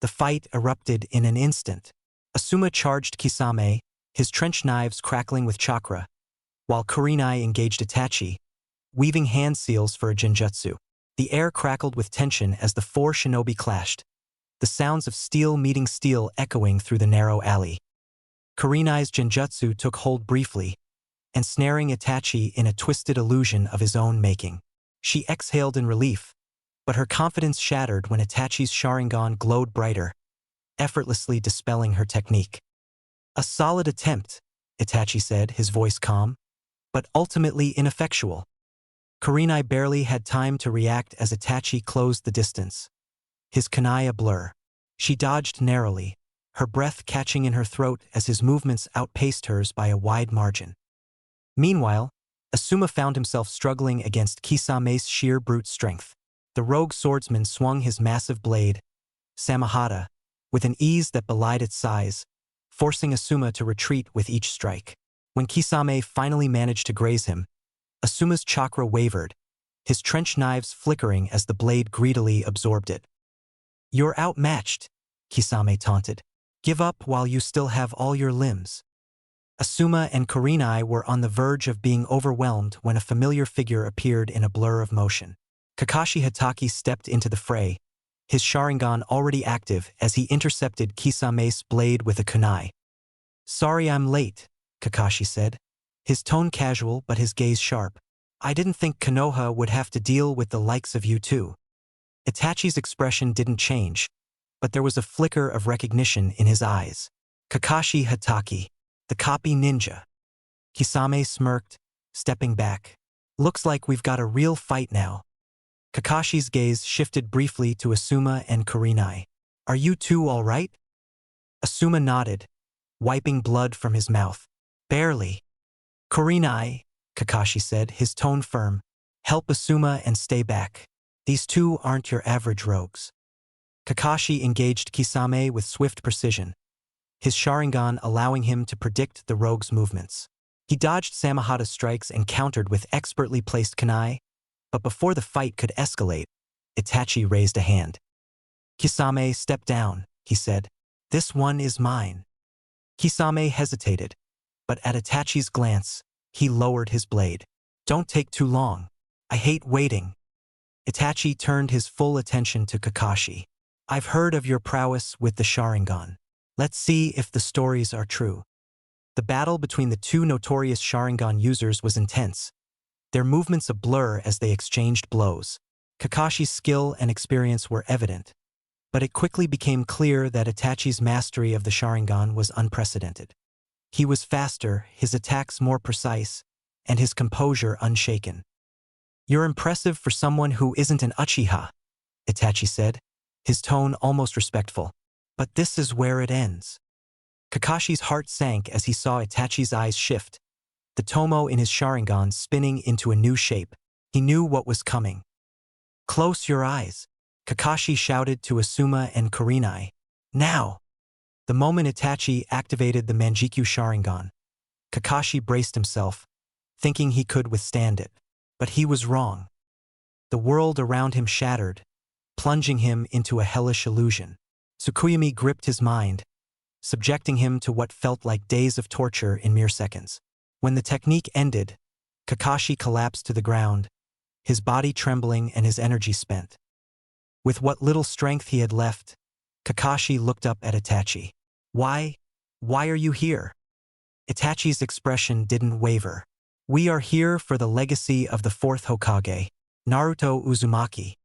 A: The fight erupted in an instant. Asuma charged Kisame, his trench knives crackling with chakra, while Kurenai engaged Itachi, weaving hand seals for a genjutsu. The air crackled with tension as the four shinobi clashed, the sounds of steel meeting steel echoing through the narrow alley. Kurenai's genjutsu took hold briefly, ensnaring Itachi in a twisted illusion of his own making. She exhaled in relief, but her confidence shattered when Itachi's Sharingan glowed brighter, effortlessly dispelling her technique. "A solid attempt," Itachi said, his voice calm, "but ultimately ineffectual." Kurenai barely had time to react as Itachi closed the distance, his kunai a blur. She dodged narrowly, her breath catching in her throat as his movements outpaced hers by a wide margin. Meanwhile, Asuma found himself struggling against Kisame's sheer brute strength. The rogue swordsman swung his massive blade, Samahata, with an ease that belied its size, forcing Asuma to retreat with each strike. When Kisame finally managed to graze him, Asuma's chakra wavered, his trench knives flickering as the blade greedily absorbed it. "You're outmatched," Kisame taunted. "Give up while you still have all your limbs." Asuma and Kurenai were on the verge of being overwhelmed when a familiar figure appeared in a blur of motion. Kakashi Hatake stepped into the fray, his Sharingan already active as he intercepted Kisame's blade with a kunai. "Sorry I'm late," Kakashi said, his tone casual but his gaze sharp. "I didn't think Konoha would have to deal with the likes of you two." Itachi's expression didn't change, but there was a flicker of recognition in his eyes. "Kakashi Hatake, the copy ninja." Kisame smirked, stepping back. "Looks like we've got a real fight now." Kakashi's gaze shifted briefly to Asuma and Kurenai. "Are you two all right?" Asuma nodded, wiping blood from his mouth. "Barely." "Kurenai," Kakashi said, his tone firm, "help Asuma and stay back. These two aren't your average rogues." Kakashi engaged Kisame with swift precision, his Sharingan allowing him to predict the rogue's movements. He dodged Samahata's strikes and countered with expertly placed kunai, but before the fight could escalate, Itachi raised a hand. "Kisame, step down," he said. "This one is mine." Kisame hesitated, but at Itachi's glance, he lowered his blade. "Don't take too long. I hate waiting." Itachi turned his full attention to Kakashi. "I've heard of your prowess with the Sharingan. Let's see if the stories are true." The battle between the two notorious Sharingan users was intense, their movements a blur as they exchanged blows. Kakashi's skill and experience were evident, but it quickly became clear that Itachi's mastery of the Sharingan was unprecedented. He was faster, his attacks more precise, and his composure unshaken. "You're impressive for someone who isn't an Uchiha," Itachi said, his tone almost respectful. But this is where it ends. Kakashi's heart sank as he saw Itachi's eyes shift, the tomo in his Sharingan spinning into a new shape. He knew what was coming. "Close your eyes," Kakashi shouted to Asuma and Kurenai. "Now!" The moment Itachi activated the Manjikyu Sharingan, Kakashi braced himself, thinking he could withstand it. But he was wrong. The world around him shattered, plunging him into a hellish illusion. Tsukuyomi gripped his mind, subjecting him to what felt like days of torture in mere seconds. When the technique ended, Kakashi collapsed to the ground, his body trembling and his energy spent. With what little strength he had left, Kakashi looked up at Itachi. Why are you here?" Itachi's expression didn't waver. "We are here for the legacy of the fourth Hokage, Naruto Uzumaki."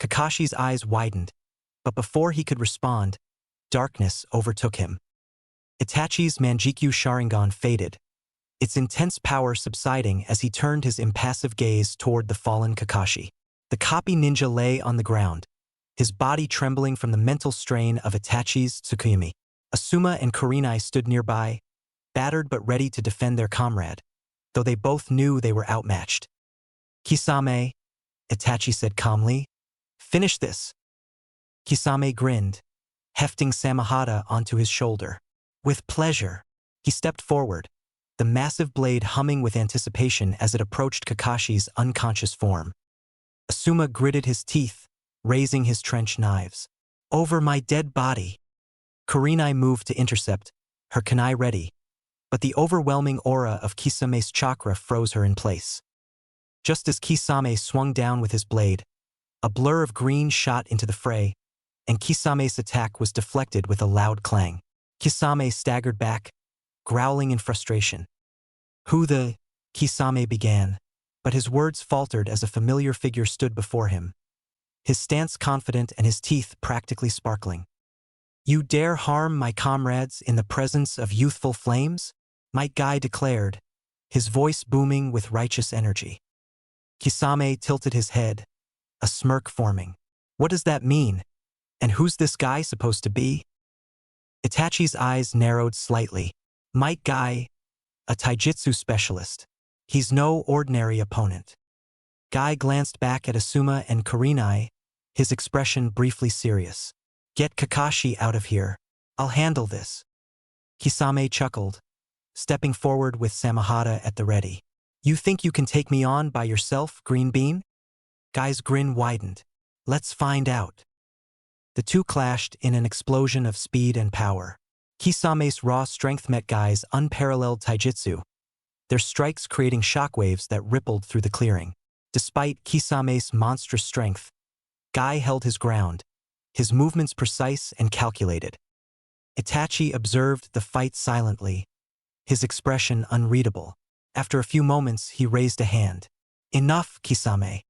A: Kakashi's eyes widened, but before he could respond, darkness overtook him. Itachi's Manjikyu Sharingan faded, its intense power subsiding as he turned his impassive gaze toward the fallen Kakashi. The copy ninja lay on the ground, his body trembling from the mental strain of Itachi's Tsukuyomi. Asuma and Kurenai stood nearby, battered but ready to defend their comrade, though they both knew they were outmatched. "Kisame," Itachi said calmly, "finish this." Kisame grinned, hefting Samehada onto his shoulder. With pleasure, he stepped forward, the massive blade humming with anticipation as it approached Kakashi's unconscious form. Asuma gritted his teeth, raising his trench knives. "Over my dead body." Kurenai moved to intercept, her kunai ready, but the overwhelming aura of Kisame's chakra froze her in place. Just as Kisame swung down with his blade, a blur of green shot into the fray, and Kisame's attack was deflected with a loud clang. Kisame staggered back, growling in frustration. "Who the—" Kisame began, but his words faltered as a familiar figure stood before him, his stance confident and his teeth practically sparkling. "You dare harm my comrades in the presence of youthful flames?" Might Guy declared, his voice booming with righteous energy. Kisame tilted his head, a smirk forming. "What does that mean? And who's this guy supposed to be?" Itachi's eyes narrowed slightly. "Might Guy, a taijutsu specialist. He's no ordinary opponent." Guy glanced back at Asuma and Kurenai, his expression briefly serious. "Get Kakashi out of here. I'll handle this." Kisame chuckled, stepping forward with Samehada at the ready. "You think you can take me on by yourself, Green Bean?" Guy's grin widened. "Let's find out." The two clashed in an explosion of speed and power. Kisame's raw strength met Guy's unparalleled taijutsu, their strikes creating shockwaves that rippled through the clearing. Despite Kisame's monstrous strength, Guy held his ground, his movements precise and calculated. Itachi observed the fight silently, his expression unreadable. After a few moments, he raised a hand. "Enough, Kisame."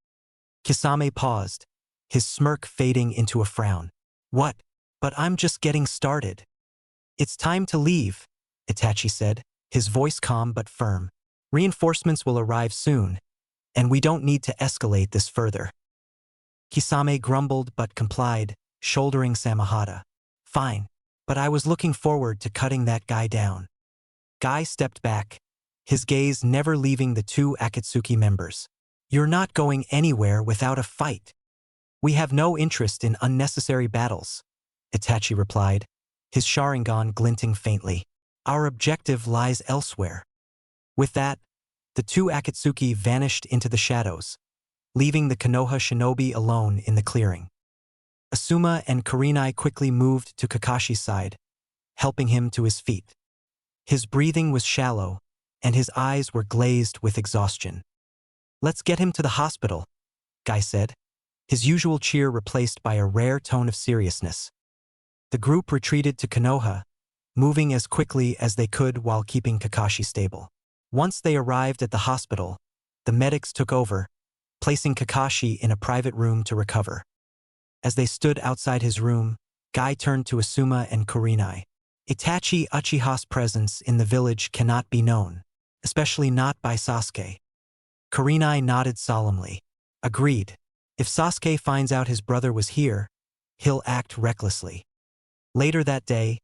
A: Kisame paused, his smirk fading into a frown. "What? But I'm just getting started." "It's time to leave," Itachi said, his voice calm but firm. "Reinforcements will arrive soon, and we don't need to escalate this further." Kisame grumbled but complied, shouldering Samehada. "Fine, but I was looking forward to cutting that guy down." Guy stepped back, his gaze never leaving the two Akatsuki members. "You're not going anywhere without a fight." "We have no interest in unnecessary battles," Itachi replied, his Sharingan glinting faintly. "Our objective lies elsewhere." With that, the two Akatsuki vanished into the shadows, leaving the Konoha shinobi alone in the clearing. Asuma and Kurenai quickly moved to Kakashi's side, helping him to his feet. His breathing was shallow, and his eyes were glazed with exhaustion. "Let's get him to the hospital," Guy said, his usual cheer replaced by a rare tone of seriousness. The group retreated to Konoha, moving as quickly as they could while keeping Kakashi stable. Once they arrived at the hospital, the medics took over, placing Kakashi in a private room to recover. As they stood outside his room, Guy turned to Asuma and Kurenai. "Itachi Uchiha's presence in the village cannot be known, especially not by Sasuke." Kurenai nodded solemnly. "Agreed. If Sasuke finds out his brother was here, he'll act recklessly. Later that day,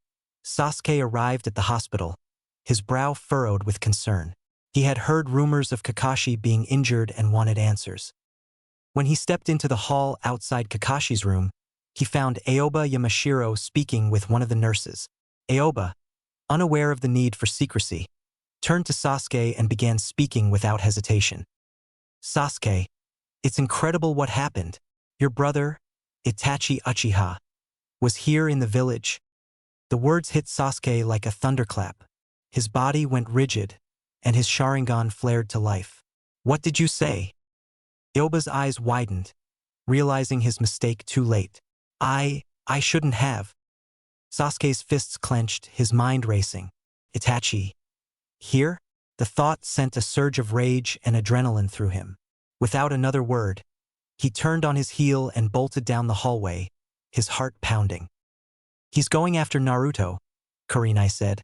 A: Sasuke arrived at the hospital, his brow furrowed with concern. He had heard rumors of Kakashi being injured and wanted answers. When he stepped into the hall outside Kakashi's room, he found Aoba Yamashiro speaking with one of the nurses. Aoba, unaware of the need for secrecy, turned to Sasuke and began speaking without hesitation. Sasuke, it's incredible what happened. Your brother, Itachi Uchiha, was here in the village. The words hit Sasuke like a thunderclap. His body went rigid, and his Sharingan flared to life. What did you say? Aoba's eyes widened, realizing his mistake too late. I shouldn't have. Sasuke's fists clenched, his mind racing. Itachi. Here? The thought sent a surge of rage and adrenaline through him. Without another word, he turned on his heel and bolted down the hallway, his heart pounding. He's going after Naruto, Kurenai said,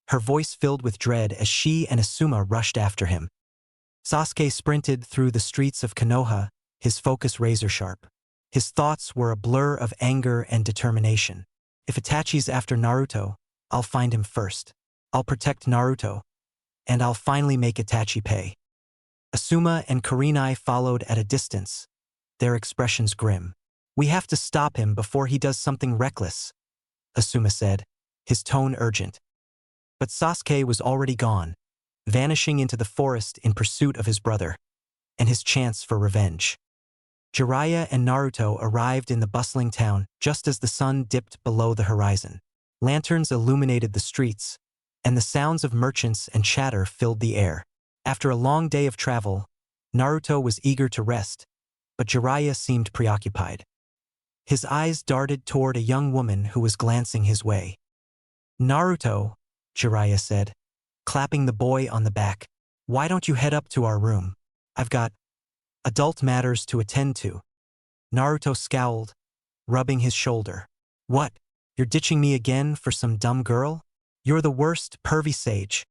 A: her voice filled with dread as she and Asuma rushed after him. Sasuke sprinted through the streets of Konoha, his focus razor-sharp. His thoughts were a blur of anger and determination. If Itachi's after Naruto, I'll find him first. I'll protect Naruto, and I'll finally make Itachi pay. Asuma and Kurenai followed at a distance, their expressions grim. We have to stop him before he does something reckless, Asuma said, his tone urgent. But Sasuke was already gone, vanishing into the forest in pursuit of his brother, and his chance for revenge. Jiraiya and Naruto arrived in the bustling town just as the sun dipped below the horizon. Lanterns illuminated the streets, and the sounds of merchants and chatter filled the air. After a long day of travel, Naruto was eager to rest, but Jiraiya seemed preoccupied. His eyes darted toward a young woman who was glancing his way. Naruto, Jiraiya said, clapping the boy on the back. Why don't you head up to our room? I've got adult matters to attend to. Naruto scowled, rubbing his shoulder. What? You're ditching me again for some dumb girl? You're the worst pervy sage.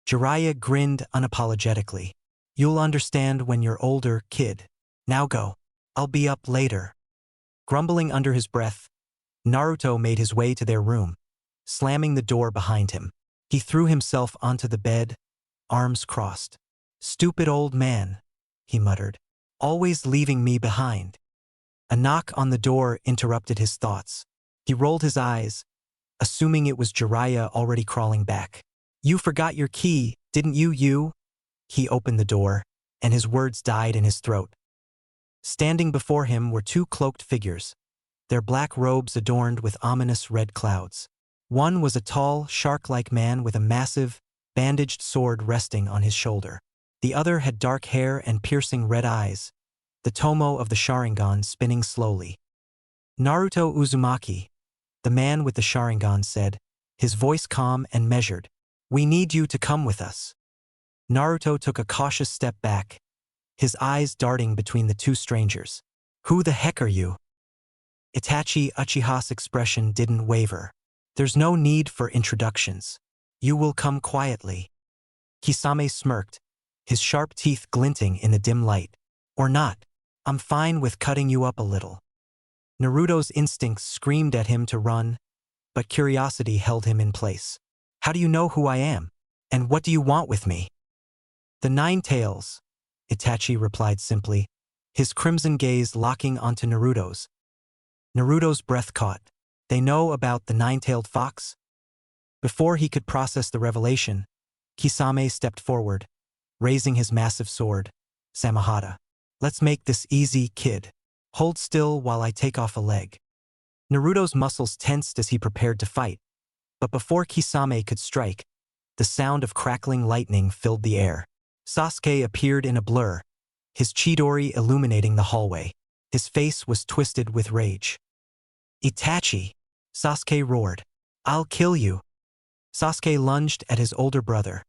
A: Jiraiya grinned unapologetically. You'll understand when you're older, kid. Now go. I'll be up later. Grumbling under his breath, Naruto made his way to their room, slamming the door behind him. He threw himself onto the bed, arms crossed. Stupid old man, he muttered. Always leaving me behind. A knock on the door interrupted his thoughts. He rolled his eyes, assuming it was Jiraiya already crawling back. You forgot your key, didn't you? He opened the door, and his words died in his throat. Standing before him were two cloaked figures, their black robes adorned with ominous red clouds. One was a tall, shark-like man with a massive, bandaged sword resting on his shoulder. The other had dark hair and piercing red eyes, the tomo of the Sharingan spinning slowly. Naruto Uzumaki, the man with the Sharingan said, his voice calm and measured. We need you to come with us. Naruto took a cautious step back, his eyes darting between the two strangers. Who the heck are you? Itachi Uchiha's expression didn't waver. There's no need for introductions. You will come quietly. Kisame smirked, his sharp teeth glinting in the dim light. Or not. I'm fine with cutting you up a little. Naruto's instincts screamed at him to run, but curiosity held him in place. How do you know who I am? And what do you want with me? The Nine Tails, Itachi replied simply, his crimson gaze locking onto Naruto's. Naruto's breath caught. They know about the nine-tailed fox? Before he could process the revelation, Kisame stepped forward, raising his massive sword. Samahata. Let's make this easy, kid. Hold still while I take off a leg. Naruto's muscles tensed as he prepared to fight, but before Kisame could strike, the sound of crackling lightning filled the air. Sasuke appeared in a blur, his Chidori illuminating the hallway. His face was twisted with rage. Itachi, Sasuke roared. I'll kill you. Sasuke lunged at his older brother.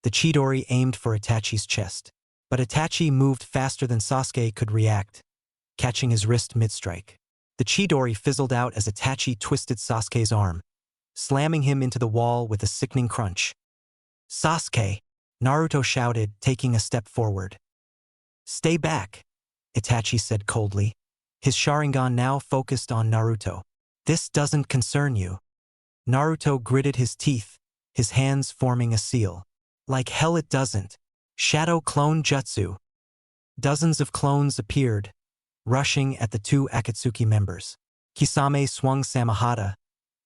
A: The Chidori aimed for Itachi's chest, but Itachi moved faster than Sasuke could react, catching his wrist mid-strike. The Chidori fizzled out as Itachi twisted Sasuke's arm, slamming him into the wall with a sickening crunch. Sasuke, Naruto shouted, taking a step forward. Stay back, Itachi said coldly. his Sharingan now focused on Naruto. This doesn't concern you. Naruto gritted his teeth, his hands forming a seal. Like hell it doesn't. Shadow clone jutsu. Dozens of clones appeared, rushing at the two Akatsuki members. Kisame swung Samahata,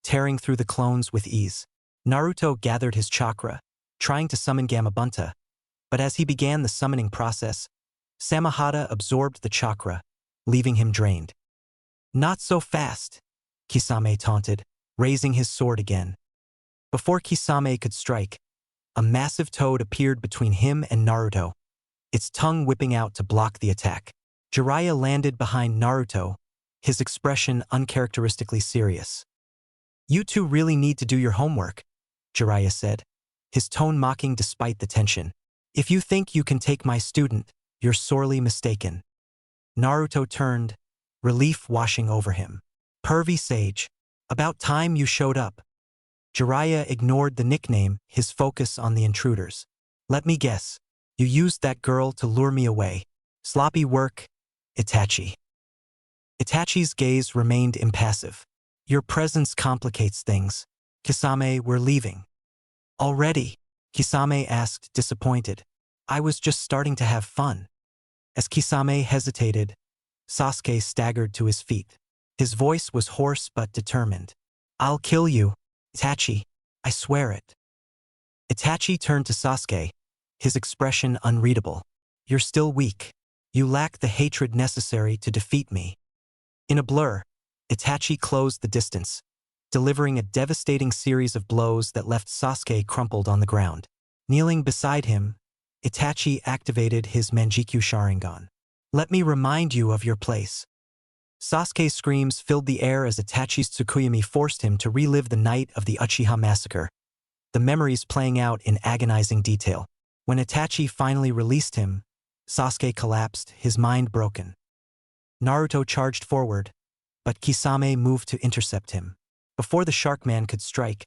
A: tearing through the clones with ease. Naruto gathered his chakra, trying to summon Gamabunta, but as he began the summoning process, Samahata absorbed the chakra, leaving him drained. Not so fast, Kisame taunted, raising his sword again. Before Kisame could strike, a massive toad appeared between him and Naruto, its tongue whipping out to block the attack. Jiraiya landed behind Naruto, his expression uncharacteristically serious. You two really need to do your homework, Jiraiya said, his tone mocking despite the tension. If you think you can take my student, you're sorely mistaken. Naruto turned, relief washing over him. Pervy sage, about time you showed up. Jiraiya ignored the nickname, his focus on the intruders. Let me guess, you used that girl to lure me away. Sloppy work, Itachi. Itachi's gaze remained impassive. Your presence complicates things. Kisame, we're leaving. Already? Kisame asked, disappointed. I was just starting to have fun. As Kisame hesitated, Sasuke staggered to his feet. His voice was hoarse but determined. I'll kill you, Itachi. I swear it. Itachi turned to Sasuke, his expression unreadable. You're still weak. You lack the hatred necessary to defeat me. In a blur, Itachi closed the distance, delivering a devastating series of blows that left Sasuke crumpled on the ground. Kneeling beside him, Itachi activated his Manjikyu Sharingan. Let me remind you of your place. Sasuke's screams filled the air as Itachi's Tsukuyomi forced him to relive the night of the Uchiha massacre, the memories playing out in agonizing detail. When Itachi finally released him, Sasuke collapsed, his mind broken. Naruto charged forward, but Kisame moved to intercept him. Before the Sharkman could strike,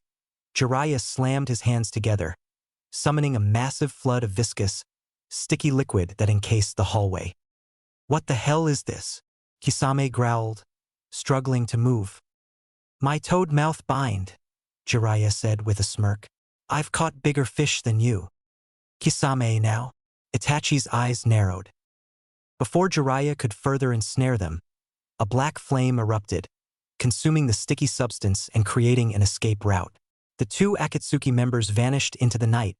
A: Jiraiya slammed his hands together, summoning a massive flood of viscous, sticky liquid that encased the hallway. What the hell is this? Kisame growled, struggling to move. My toad mouth bind, Jiraiya said with a smirk. I've caught bigger fish than you. Kisame now? Itachi's eyes narrowed. Before Jiraiya could further ensnare them, a black flame erupted, consuming the sticky substance and creating an escape route. The two Akatsuki members vanished into the night,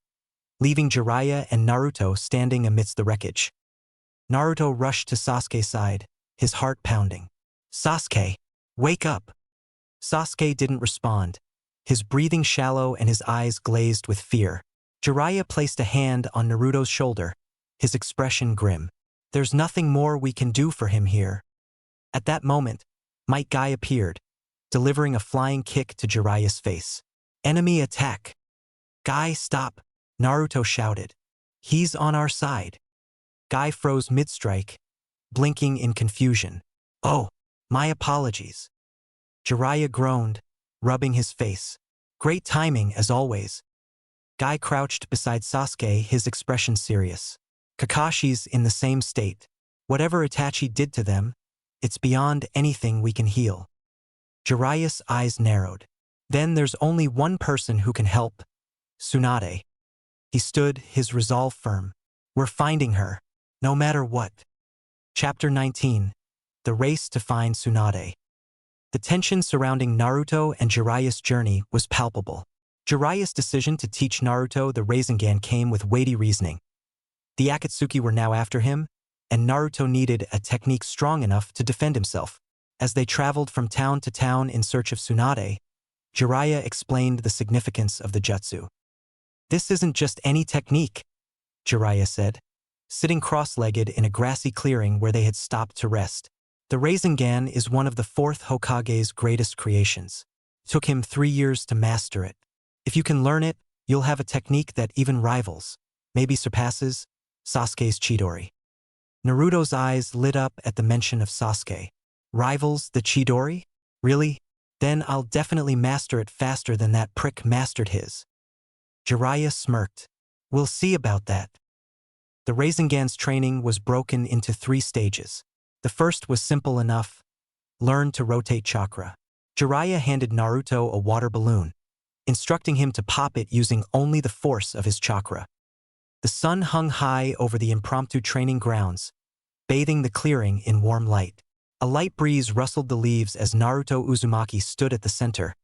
A: leaving Jiraiya and Naruto standing amidst the wreckage. Naruto rushed to Sasuke's side, his heart pounding. Sasuke, wake up! Sasuke didn't respond, his breathing shallow and his eyes glazed with fear. Jiraiya placed a hand on Naruto's shoulder, his expression grim. There's nothing more we can do for him here. At that moment, Might Guy appeared, delivering a flying kick to Jiraiya's face. Enemy attack! Guy, stop! Naruto shouted. He's on our side. Guy froze mid-strike, blinking in confusion. Oh, my apologies. Jiraiya groaned, rubbing his face. Great timing, as always. Guy crouched beside Sasuke, his expression serious. Kakashi's in the same state. Whatever Itachi did to them, it's beyond anything we can heal. Jiraiya's eyes narrowed. Then there's only one person who can help. Tsunade. He stood, his resolve firm. We're finding her, no matter what. Chapter 19. The Race to Find Tsunade. The tension surrounding Naruto and Jiraiya's journey was palpable. Jiraiya's decision to teach Naruto the Rasengan came with weighty reasoning. The Akatsuki were now after him, and Naruto needed a technique strong enough to defend himself. As they traveled from town to town in search of Tsunade, Jiraiya explained the significance of the jutsu. This isn't just any technique, Jiraiya said, sitting cross-legged in a grassy clearing where they had stopped to rest. The Rasengan is one of the fourth Hokage's greatest creations. It took him 3 years to master it. If you can learn it, you'll have a technique that even rivals, maybe surpasses, Sasuke's Chidori. Naruto's eyes lit up at the mention of Sasuke. Rivals the Chidori? Really? Then I'll definitely master it faster than that prick mastered his. Jiraiya smirked. We'll see about that. The Rasengan's training was broken into 3 stages. The first was simple enough: learn to rotate chakra. Jiraiya handed Naruto a water balloon, instructing him to pop it using only the force of his chakra. The sun hung high over the impromptu training grounds, bathing the clearing in warm light. A light breeze rustled the leaves as Naruto Uzumaki stood at the center,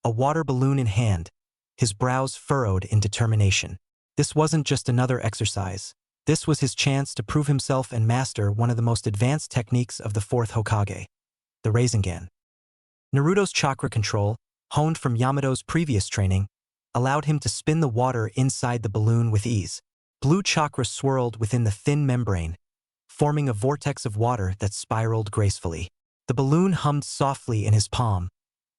A: a water balloon in hand, his brows furrowed in determination. This wasn't just another exercise. This was his chance to prove himself and master one of the most advanced techniques of the fourth Hokage, the Rasengan. Naruto's chakra control, honed from Yamato's previous training, allowed him to spin the water inside the balloon with ease. Blue chakra swirled within the thin membrane, forming a vortex of water that spiraled gracefully. The balloon hummed softly in his palm,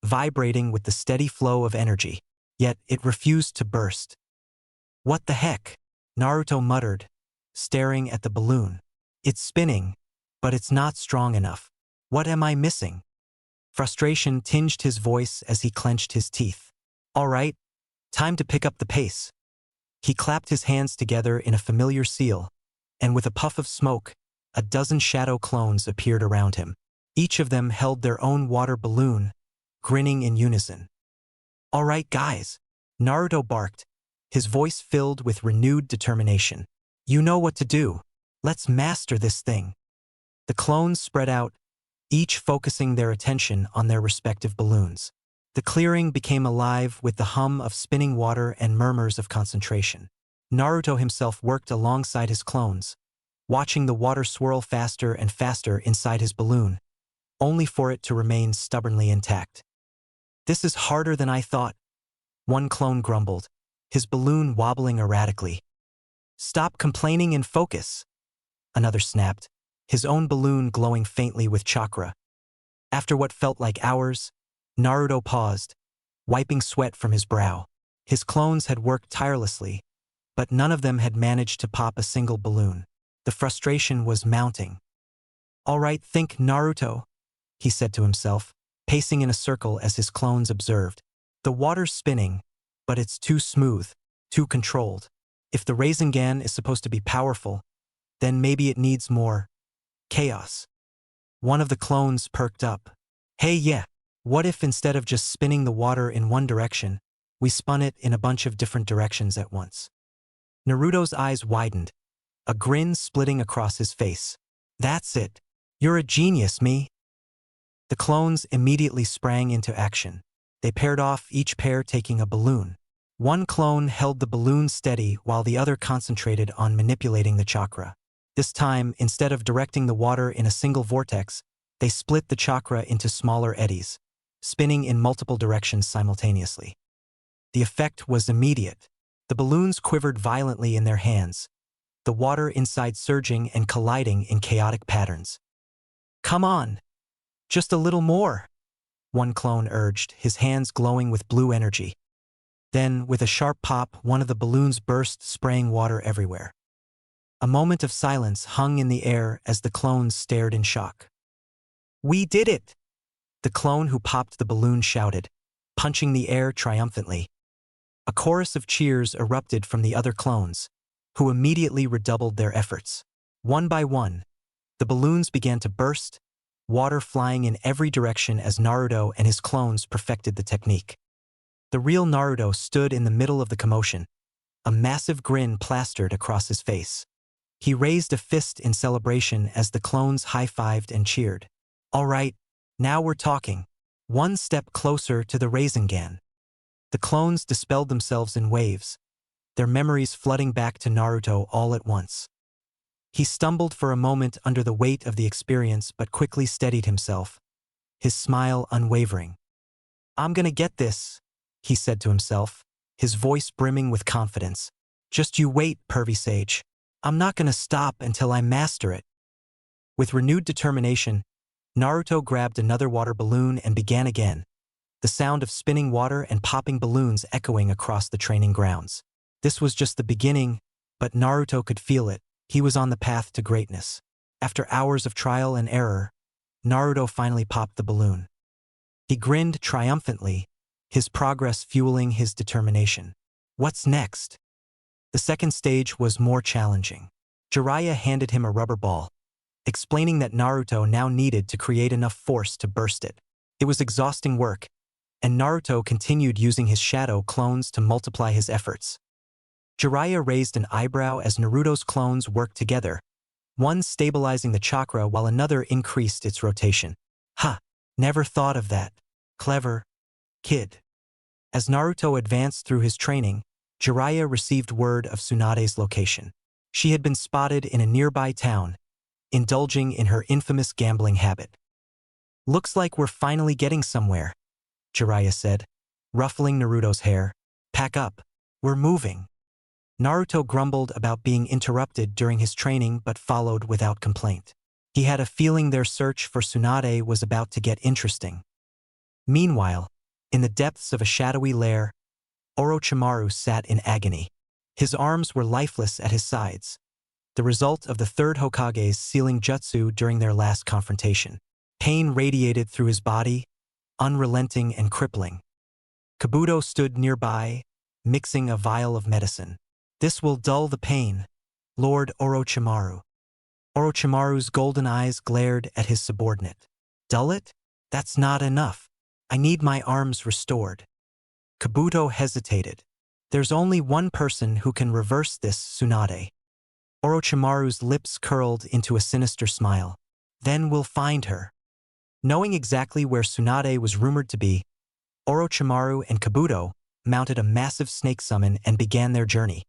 A: vibrating with the steady flow of energy, yet it refused to burst. "What the heck?" Naruto muttered, staring at the balloon. "It's spinning, but it's not strong enough. What am I missing?" Frustration tinged his voice as he clenched his teeth. "All right, time to pick up the pace." He clapped his hands together in a familiar seal, and with a puff of smoke, a dozen shadow clones appeared around him. Each of them held their own water balloon, grinning in unison. "All right, guys," Naruto barked, his voice filled with renewed determination. "You know what to do. Let's master this thing." The clones spread out, each focusing their attention on their respective balloons. The clearing became alive with the hum of spinning water and murmurs of concentration. Naruto himself worked alongside his clones, watching the water swirl faster and faster inside his balloon, only for it to remain stubbornly intact. "This is harder than I thought," one clone grumbled, his balloon wobbling erratically. "Stop complaining and focus," another snapped, his own balloon glowing faintly with chakra. After what felt like hours, Naruto paused, wiping sweat from his brow. His clones had worked tirelessly, but none of them had managed to pop a single balloon. The frustration was mounting. "All right, think, Naruto," he said to himself, pacing in a circle as his clones observed. "The water's spinning, but it's too smooth, too controlled. If the Rasengan is supposed to be powerful, then maybe it needs more chaos." One of the clones perked up. "Hey, yeah, what if instead of just spinning the water in one direction, we spun it in a bunch of different directions at once?" Naruto's eyes widened, a grin splitting across his face. "That's it. You're a genius, me." The clones immediately sprang into action. They paired off, each pair taking a balloon. One clone held the balloon steady while the other concentrated on manipulating the chakra. This time, instead of directing the water in a single vortex, they split the chakra into smaller eddies, spinning in multiple directions simultaneously. The effect was immediate. The balloons quivered violently in their hands, the water inside surging and colliding in chaotic patterns. "Come on, just a little more," one clone urged, his hands glowing with blue energy. Then, with a sharp pop, one of the balloons burst, spraying water everywhere. A moment of silence hung in the air as the clones stared in shock. "We did it!" the clone who popped the balloon shouted, punching the air triumphantly. A chorus of cheers erupted from the other clones, who immediately redoubled their efforts. One by one, the balloons began to burst, water flying in every direction as Naruto and his clones perfected the technique. The real Naruto stood in the middle of the commotion, a massive grin plastered across his face. He raised a fist in celebration as the clones high-fived and cheered. "All right, now we're talking. One step closer to the Rasengan." The clones dispelled themselves in waves, their memories flooding back to Naruto all at once. He stumbled for a moment under the weight of the experience but quickly steadied himself, his smile unwavering. "I'm gonna get this," he said to himself, his voice brimming with confidence. "Just you wait, pervy sage. I'm not gonna stop until I master it." With renewed determination, Naruto grabbed another water balloon and began again, the sound of spinning water and popping balloons echoing across the training grounds. This was just the beginning, but Naruto could feel it. He was on the path to greatness. After hours of trial and error, Naruto finally popped the balloon. He grinned triumphantly, his progress fueling his determination. What's next? The second stage was more challenging. Jiraiya handed him a rubber ball, explaining that Naruto now needed to create enough force to burst it. It was exhausting work, and Naruto continued using his shadow clones to multiply his efforts. Jiraiya raised an eyebrow as Naruto's clones worked together, one stabilizing the chakra while another increased its rotation. Ha! Never thought of that. Clever kid. As Naruto advanced through his training, Jiraiya received word of Tsunade's location. She had been spotted in a nearby town, indulging in her infamous gambling habit. Looks like we're finally getting somewhere, Jiraiya said, ruffling Naruto's hair. Pack up. We're moving. Naruto grumbled about being interrupted during his training but followed without complaint. He had a feeling their search for Tsunade was about to get interesting. Meanwhile, in the depths of a shadowy lair, Orochimaru sat in agony. His arms were lifeless at his sides, the result of the third Hokage's sealing jutsu during their last confrontation. Pain radiated through his body, unrelenting and crippling. Kabuto stood nearby, mixing a vial of medicine. This will dull the pain, Lord Orochimaru. Orochimaru's golden eyes glared at his subordinate. Dull it? That's not enough. I need my arms restored. Kabuto hesitated. There's only one person who can reverse this, Tsunade. Orochimaru's lips curled into a sinister smile. Then we'll find her. Knowing exactly where Tsunade was rumored to be, Orochimaru and Kabuto mounted a massive snake summon and began their journey.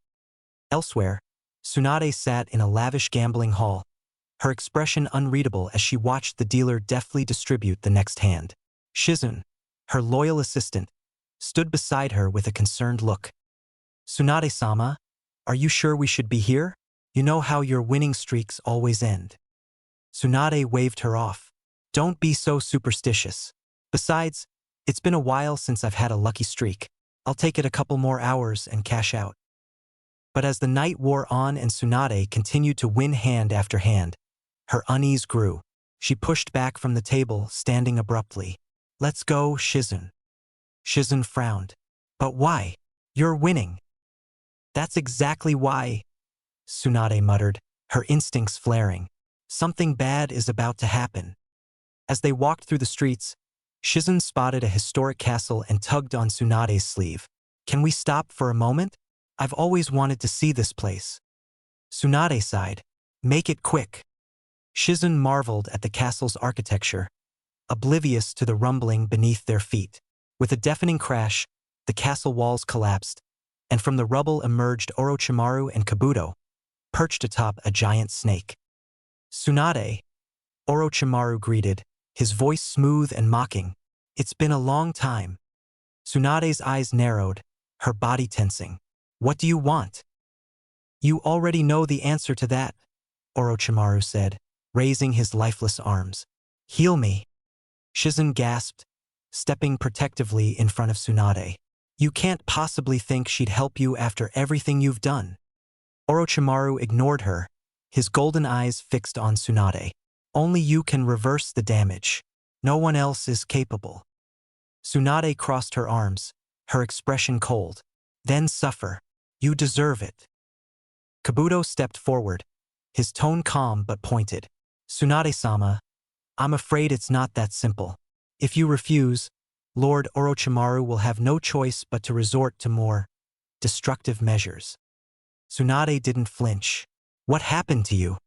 A: Elsewhere, Tsunade sat in a lavish gambling hall, her expression unreadable as she watched the dealer deftly distribute the next hand. Shizun, her loyal assistant, stood beside her with a concerned look. Tsunade-sama, are you sure we should be here? You know how your winning streaks always end. Tsunade waved her off. Don't be so superstitious. Besides, it's been a while since I've had a lucky streak. I'll take it a couple more hours and cash out. But as the night wore on and Tsunade continued to win hand after hand, her unease grew. She pushed back from the table, standing abruptly. Let's go, Shizun. Shizun frowned. But why? You're winning. That's exactly why, Tsunade muttered, her instincts flaring. Something bad is about to happen. As they walked through the streets, Shizun spotted a historic castle and tugged on Tsunade's sleeve. Can we stop for a moment? I've always wanted to see this place. Tsunade sighed. Make it quick. Shizun marveled at the castle's architecture, oblivious to the rumbling beneath their feet. With a deafening crash, the castle walls collapsed, and from the rubble emerged Orochimaru and Kabuto, perched atop a giant snake. Tsunade, Orochimaru greeted, his voice smooth and mocking. It's been a long time. Tsunade's eyes narrowed, her body tensing. What do you want? You already know the answer to that, Orochimaru said, raising his lifeless arms. Heal me. Shizun gasped, stepping protectively in front of Tsunade. You can't possibly think she'd help you after everything you've done. Orochimaru ignored her, his golden eyes fixed on Tsunade. Only you can reverse the damage. No one else is capable. Tsunade crossed her arms, her expression cold. Then suffer. You deserve it. Kabuto stepped forward, his tone calm but pointed. Tsunade-sama, I'm afraid it's not that simple. If you refuse, Lord Orochimaru will have no choice but to resort to more destructive measures. Tsunade didn't flinch. What happened to you?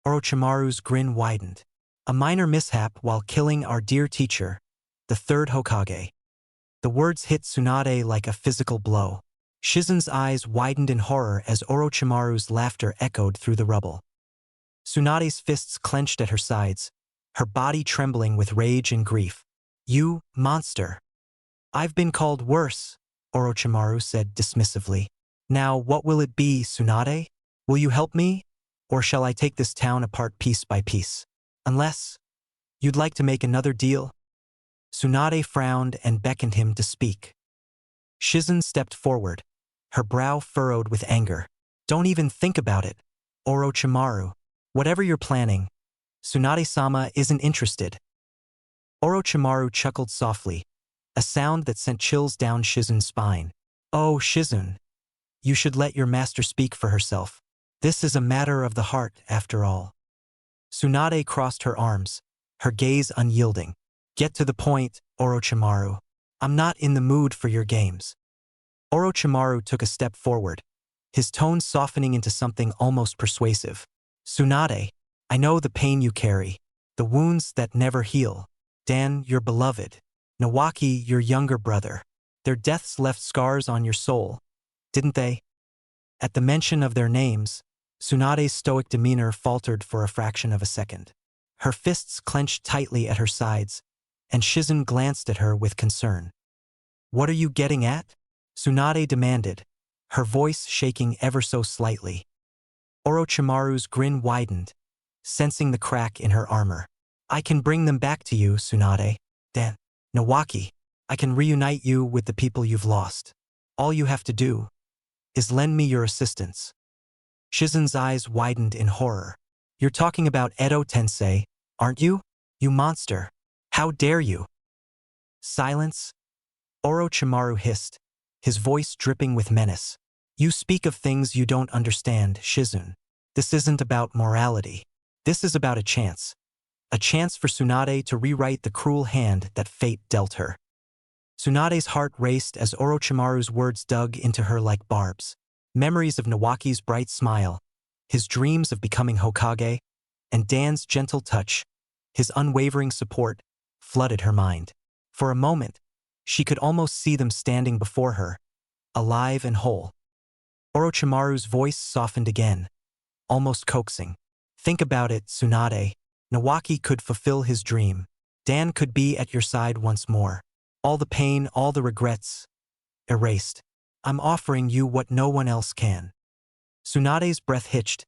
A: Orochimaru's grin widened. A minor mishap while killing our dear teacher, the third Hokage. The words hit Tsunade like a physical blow. Shizun's eyes widened in horror as Orochimaru's laughter echoed through the rubble. Tsunade's fists clenched at her sides, her body trembling with rage and grief. You, monster. I've been called worse, Orochimaru said dismissively. Now what will it be, Tsunade? Will you help me? Or shall I take this town apart piece by piece? Unless you'd like to make another deal? Tsunade frowned and beckoned him to speak. Shizun stepped forward, her brow furrowed with anger. Don't even think about it, Orochimaru. Whatever you're planning, Tsunade-sama isn't interested. Orochimaru chuckled softly, a sound that sent chills down Shizun's spine. Oh, Shizun, you should let your master speak for herself. This is a matter of the heart, after all. Tsunade crossed her arms, her gaze unyielding. Get to the point, Orochimaru. I'm not in the mood for your games. Orochimaru took a step forward, his tone softening into something almost persuasive. Tsunade, I know the pain you carry, the wounds that never heal. Dan, your beloved. Nawaki, your younger brother. Their deaths left scars on your soul, didn't they? At the mention of their names, Tsunade's stoic demeanor faltered for a fraction of a second. Her fists clenched tightly at her sides, and Shizun glanced at her with concern. What are you getting at? Tsunade demanded, her voice shaking ever so slightly. Orochimaru's grin widened, sensing the crack in her armor. I can bring them back to you, Tsunade. Dan, Nawaki, I can reunite you with the people you've lost. All you have to do is lend me your assistance. Shizun's eyes widened in horror. You're talking about Edo Tensei, aren't you? You monster. How dare you? Silence. Orochimaru hissed, his voice dripping with menace. You speak of things you don't understand, Shizun. This isn't about morality. This is about a chance. A chance for Tsunade to rewrite the cruel hand that fate dealt her. Tsunade's heart raced as Orochimaru's words dug into her like barbs. Memories of Nawaki's bright smile, his dreams of becoming Hokage, and Dan's gentle touch, his unwavering support, flooded her mind. For a moment, she could almost see them standing before her, alive and whole. Orochimaru's voice softened again, almost coaxing. Think about it, Tsunade. Nawaki could fulfill his dream. Dan could be at your side once more. All the pain, all the regrets, erased. I'm offering you what no one else can. Tsunade's breath hitched,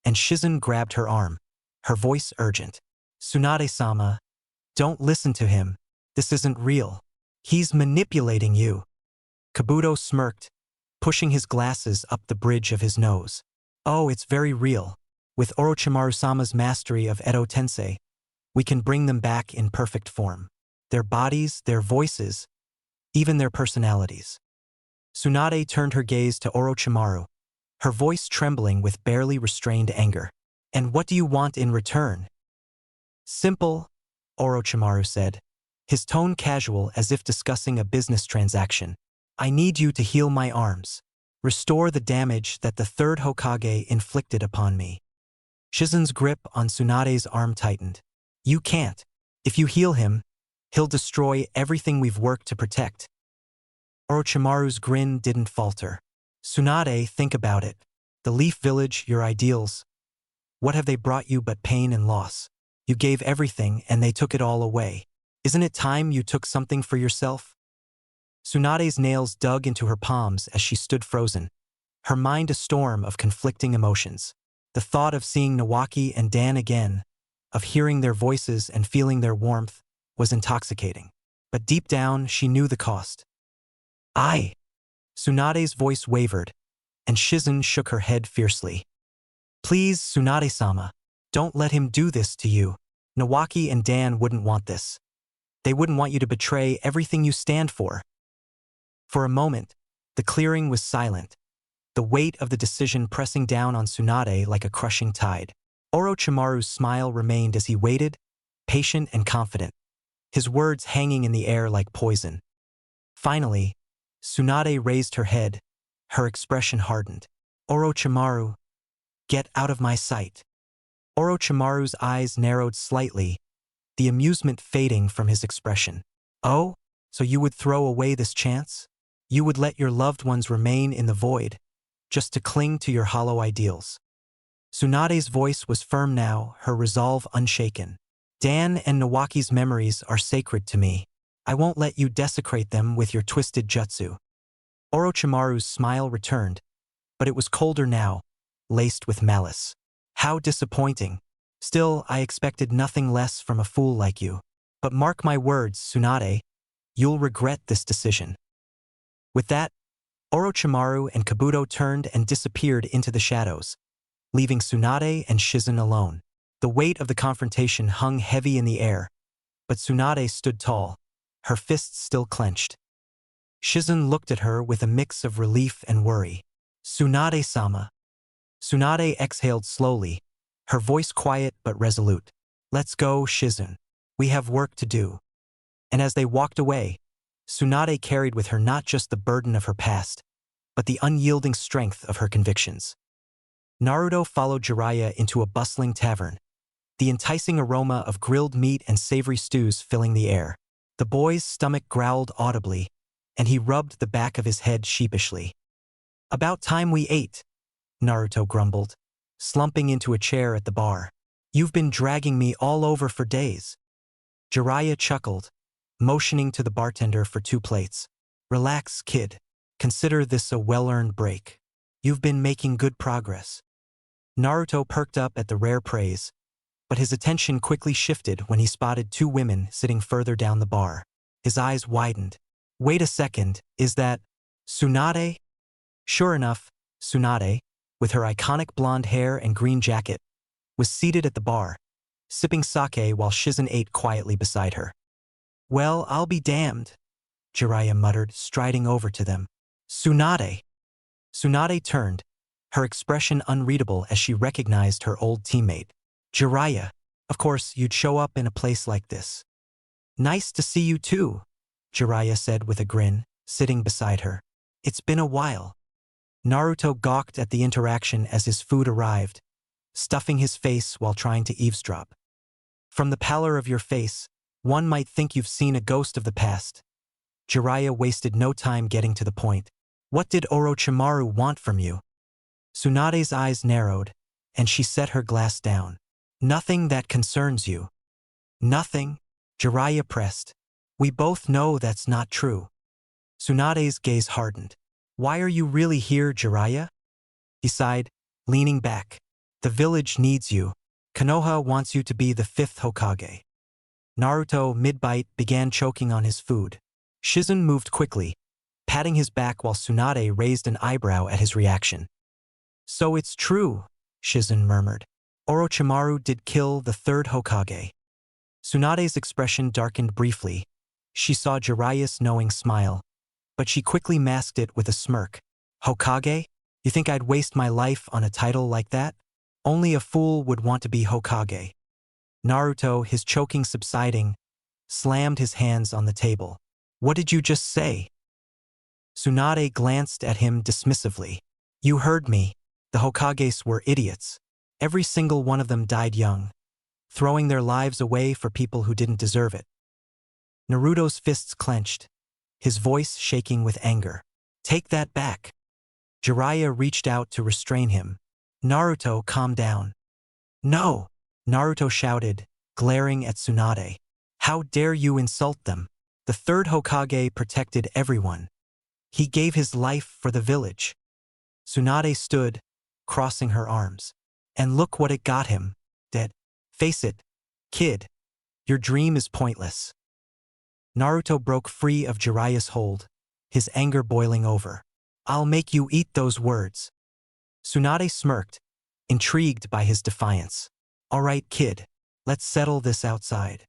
A: and Shizun grabbed her arm, her voice urgent. Tsunade-sama, don't listen to him. This isn't real. He's manipulating you. Kabuto smirked, pushing his glasses up the bridge of his nose. Oh, it's very real. With Orochimaru-sama's mastery of Edo Tensei, we can bring them back in perfect form. Their bodies, their voices, even their personalities. Tsunade turned her gaze to Orochimaru, her voice trembling with barely restrained anger. And what do you want in return? Simple, Orochimaru said, his tone casual as if discussing a business transaction. I need you to heal my arms. Restore the damage that the third Hokage inflicted upon me. Shizun's grip on Tsunade's arm tightened. You can't. If you heal him, he'll destroy everything we've worked to protect. Orochimaru's grin didn't falter. Tsunade, think about it. The Leaf Village, your ideals. What have they brought you but pain and loss? You gave everything and they took it all away. Isn't it time you took something for yourself? Tsunade's nails dug into her palms as she stood frozen, her mind a storm of conflicting emotions. The thought of seeing Nawaki and Dan again, of hearing their voices and feeling their warmth, was intoxicating. But deep down, she knew the cost. Tsunade's voice wavered, and Shizun shook her head fiercely. Please, Tsunade-sama, don't let him do this to you. Nawaki and Dan wouldn't want this. They wouldn't want you to betray everything you stand for. For a moment, the clearing was silent, the weight of the decision pressing down on Tsunade like a crushing tide. Orochimaru's smile remained as he waited, patient and confident, his words hanging in the air like poison. Finally, Tsunade raised her head, her expression hardened. Orochimaru, get out of my sight. Orochimaru's eyes narrowed slightly, the amusement fading from his expression. Oh, so you would throw away this chance? You would let your loved ones remain in the void, just to cling to your hollow ideals. Tsunade's voice was firm now, her resolve unshaken. Dan and Nawaki's memories are sacred to me. I won't let you desecrate them with your twisted jutsu. Orochimaru's smile returned, but it was colder now, laced with malice. How disappointing. Still, I expected nothing less from a fool like you. But mark my words, Tsunade, you'll regret this decision. With that, Orochimaru and Kabuto turned and disappeared into the shadows, leaving Tsunade and Shizun alone. The weight of the confrontation hung heavy in the air, but Tsunade stood tall, her fists still clenched. Shizun looked at her with a mix of relief and worry. Tsunade-sama. Tsunade exhaled slowly, her voice quiet but resolute. "Let's go, Shizun. We have work to do." And as they walked away, Tsunade carried with her not just the burden of her past, but the unyielding strength of her convictions. Naruto followed Jiraiya into a bustling tavern, the enticing aroma of grilled meat and savory stews filling the air. The boy's stomach growled audibly, and he rubbed the back of his head sheepishly. "About time we ate," Naruto grumbled, slumping into a chair at the bar. "You've been dragging me all over for days." Jiraiya chuckled, motioning to the bartender for 2 plates. "Relax, kid. Consider this a well-earned break. You've been making good progress." Naruto perked up at the rare praise, but his attention quickly shifted when he spotted 2 women sitting further down the bar. His eyes widened. "Wait a second, is that Tsunade?" Sure enough, Tsunade, with her iconic blonde hair and green jacket, was seated at the bar, sipping sake while Shizun ate quietly beside her. "Well, I'll be damned," Jiraiya muttered, striding over to them. "Tsunade." Tsunade turned, her expression unreadable as she recognized her old teammate. "Jiraiya, of course you'd show up in a place like this." "Nice to see you too," Jiraiya said with a grin, sitting beside her. "It's been a while." Naruto gawked at the interaction as his food arrived, stuffing his face while trying to eavesdrop. "From the pallor of your face, one might think you've seen a ghost of the past." Jiraiya wasted no time getting to the point. "What did Orochimaru want from you?" Tsunade's eyes narrowed, and she set her glass down. "Nothing that concerns you." "Nothing?" Jiraiya pressed. "We both know that's not true." Tsunade's gaze hardened. "Why are you really here, Jiraiya?" He sighed, leaning back. "The village needs you. Konoha wants you to be the 5th Hokage." Naruto, mid-bite, began choking on his food. Shizun moved quickly, patting his back while Tsunade raised an eyebrow at his reaction. "So it's true," Shizun murmured. "Orochimaru did kill the 3rd Hokage." Tsunade's expression darkened briefly. She saw Jiraiya's knowing smile, but she quickly masked it with a smirk. "Hokage? You think I'd waste my life on a title like that? Only a fool would want to be Hokage." Naruto, his choking subsiding, slammed his hands on the table. "What did you just say?" Tsunade glanced at him dismissively. "You heard me. The Hokages were idiots. Every single one of them died young, throwing their lives away for people who didn't deserve it." Naruto's fists clenched, his voice shaking with anger. "Take that back." Jiraiya reached out to restrain him. "Naruto, calm down." "No!" Naruto shouted, glaring at Tsunade. "How dare you insult them? The 3rd Hokage protected everyone. He gave his life for the village." Tsunade stood, crossing her arms. "And look what it got him. Dead. Face it, kid. Your dream is pointless." Naruto broke free of Jiraiya's hold, his anger boiling over. "I'll make you eat those words." Tsunade smirked, intrigued by his defiance. "All right, kid. Let's settle this outside."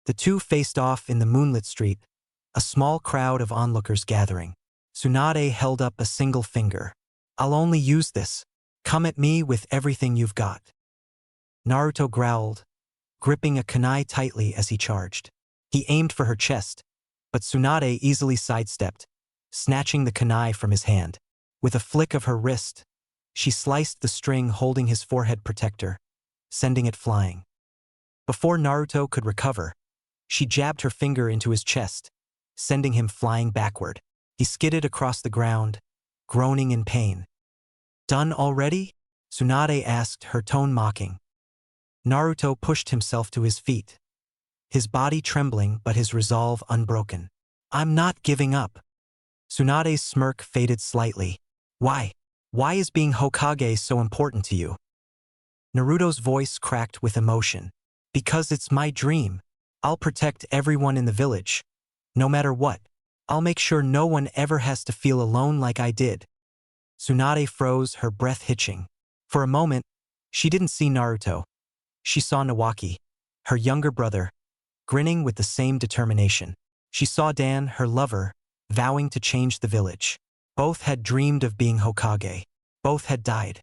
A: The two faced off in the moonlit street, a small crowd of onlookers gathering. Tsunade held up a single finger. "I'll only use this. Come at me with everything you've got." Naruto growled, gripping a kunai tightly as he charged. He aimed for her chest, but Tsunade easily sidestepped, snatching the kunai from his hand. With a flick of her wrist, she sliced the string holding his forehead protector, sending it flying. Before Naruto could recover, she jabbed her finger into his chest, sending him flying backward. He skidded across the ground, groaning in pain. "Done already?" Tsunade asked, her tone mocking. Naruto pushed himself to his feet, his body trembling but his resolve unbroken. "I'm not giving up." Tsunade's smirk faded slightly. "Why? Why is being Hokage so important to you?" Naruto's voice cracked with emotion. "Because it's my dream. I'll protect everyone in the village. No matter what. I'll make sure no one ever has to feel alone like I did." Tsunade froze, her breath hitching. For a moment, she didn't see Naruto. She saw Nawaki, her younger brother, grinning with the same determination. She saw Dan, her lover, vowing to change the village. Both had dreamed of being Hokage. Both had died.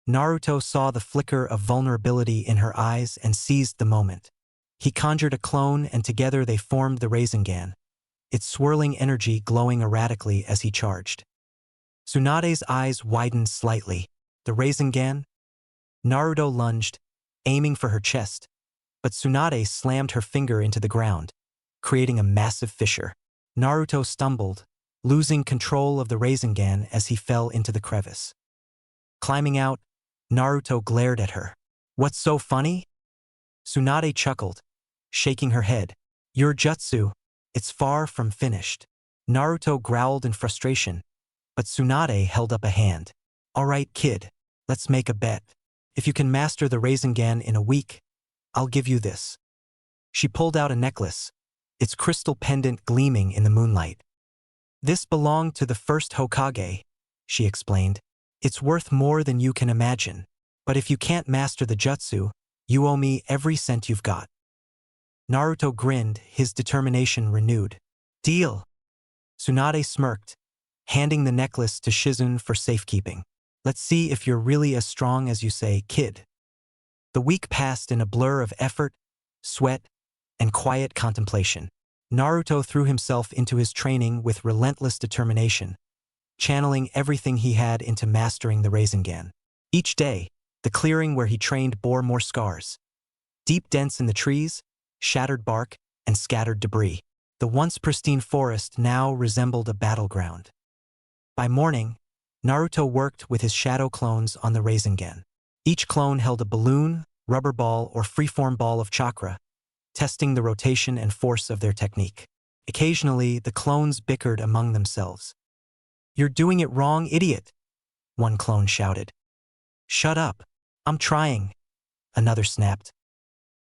A: Naruto saw the flicker of vulnerability in her eyes and seized the moment. He conjured a clone and together they formed the Rasengan, its swirling energy glowing erratically as he charged. Tsunade's eyes widened slightly. The Rasengan? Naruto lunged, aiming for her chest, but Tsunade slammed her finger into the ground, creating a massive fissure. Naruto stumbled, losing control of the Rasengan as he fell into the crevice. Climbing out, Naruto glared at her. "What's so funny?" Tsunade chuckled, shaking her head. "Your jutsu, it's far from finished." Naruto growled in frustration, but Tsunade held up a hand. "All right, kid, let's make a bet. If you can master the Rasengan in a week, I'll give you this." She pulled out a necklace, its crystal pendant gleaming in the moonlight. "This belonged to the first Hokage," she explained. "It's worth more than you can imagine. But if you can't master the jutsu, you owe me every cent you've got." Naruto grinned, his determination renewed. "Deal." Tsunade smirked, handing the necklace to Shizune for safekeeping. "Let's see if you're really as strong as you say, kid." The week passed in a blur of effort, sweat, and quiet contemplation. Naruto threw himself into his training with relentless determination, channeling everything he had into mastering the Rasengan. Each day, the clearing where he trained bore more scars. Deep dents in the trees, shattered bark, and scattered debris. The once pristine forest now resembled a battleground. By morning, Naruto worked with his shadow clones on the Rasengan. Each clone held a balloon, rubber ball, or freeform ball of chakra, testing the rotation and force of their technique. Occasionally, the clones bickered among themselves. "You're doing it wrong, idiot," one clone shouted. "Shut up. I'm trying," another snapped.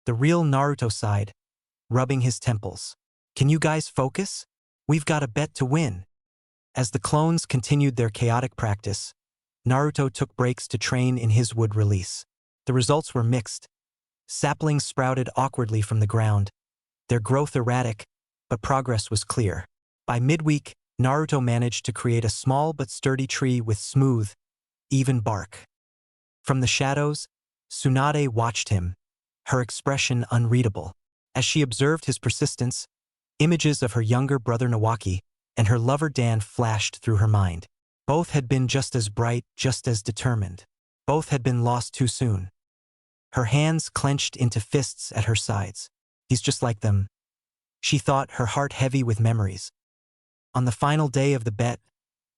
A: The real Naruto sighed, rubbing his temples. "Can you guys focus? We've got a bet to win." As the clones continued their chaotic practice, Naruto took breaks to train in his wood release. The results were mixed. Saplings sprouted awkwardly from the ground, their growth erratic, but progress was clear. By midweek, Naruto managed to create a small but sturdy tree with smooth, even bark. From the shadows, Tsunade watched him, her expression unreadable. As she observed his persistence, images of her younger brother Nawaki and her lover Dan flashed through her mind. Both had been just as bright, just as determined. Both had been lost too soon. Her hands clenched into fists at her sides. "He's just like them," she thought, her heart heavy with memories. On the final day of the bet,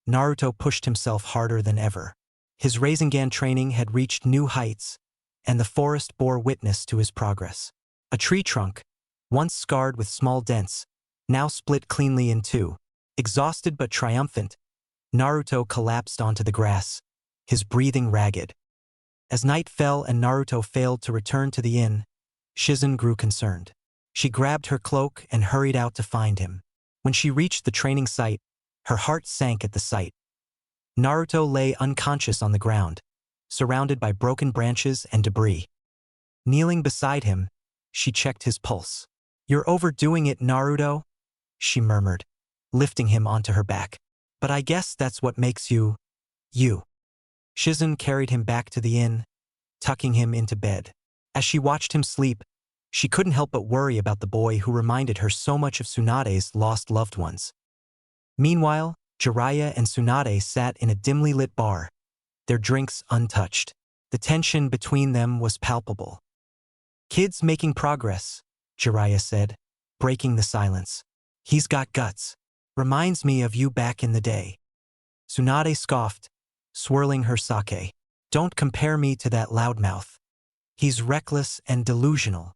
A: Naruto pushed himself harder than ever. His Rasengan training had reached new heights, and the forest bore witness to his progress. A tree trunk, once scarred with small dents, now split cleanly in two. Exhausted but triumphant, Naruto collapsed onto the grass, his breathing ragged. As night fell and Naruto failed to return to the inn, Shizune grew concerned. She grabbed her cloak and hurried out to find him. When she reached the training site, her heart sank at the sight. Naruto lay unconscious on the ground, surrounded by broken branches and debris. Kneeling beside him, she checked his pulse. "You're overdoing it, Naruto," she murmured, lifting him onto her back. "But I guess that's what makes you, you." Shizune carried him back to the inn, tucking him into bed. As she watched him sleep, she couldn't help but worry about the boy who reminded her so much of Tsunade's lost loved ones. Meanwhile, Jiraiya and Tsunade sat in a dimly lit bar, their drinks untouched. The tension between them was palpable. "Kid's making progress," Jiraiya said, breaking the silence. "He's got guts. Reminds me of you back in the day." Tsunade scoffed, swirling her sake. "Don't compare me to that loudmouth. He's reckless and delusional."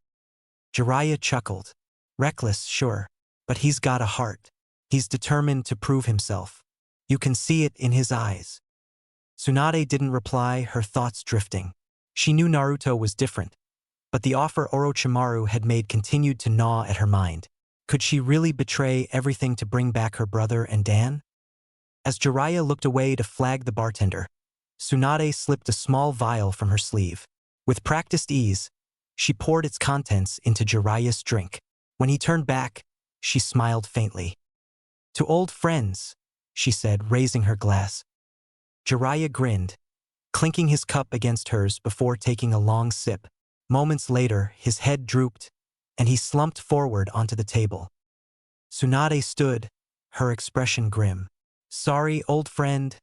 A: Jiraiya chuckled. "Reckless, sure, but he's got a heart. He's determined to prove himself. You can see it in his eyes." Tsunade didn't reply, her thoughts drifting. She knew Naruto was different, but the offer Orochimaru had made continued to gnaw at her mind. Could she really betray everything to bring back her brother and Dan? As Jiraiya looked away to flag the bartender, Tsunade slipped a small vial from her sleeve. With practiced ease, she poured its contents into Jiraiya's drink. When he turned back, she smiled faintly. "To old friends," she said, raising her glass. Jiraiya grinned, clinking his cup against hers before taking a long sip. Moments later, his head drooped, and he slumped forward onto the table. Tsunade stood, her expression grim. "Sorry, old friend,"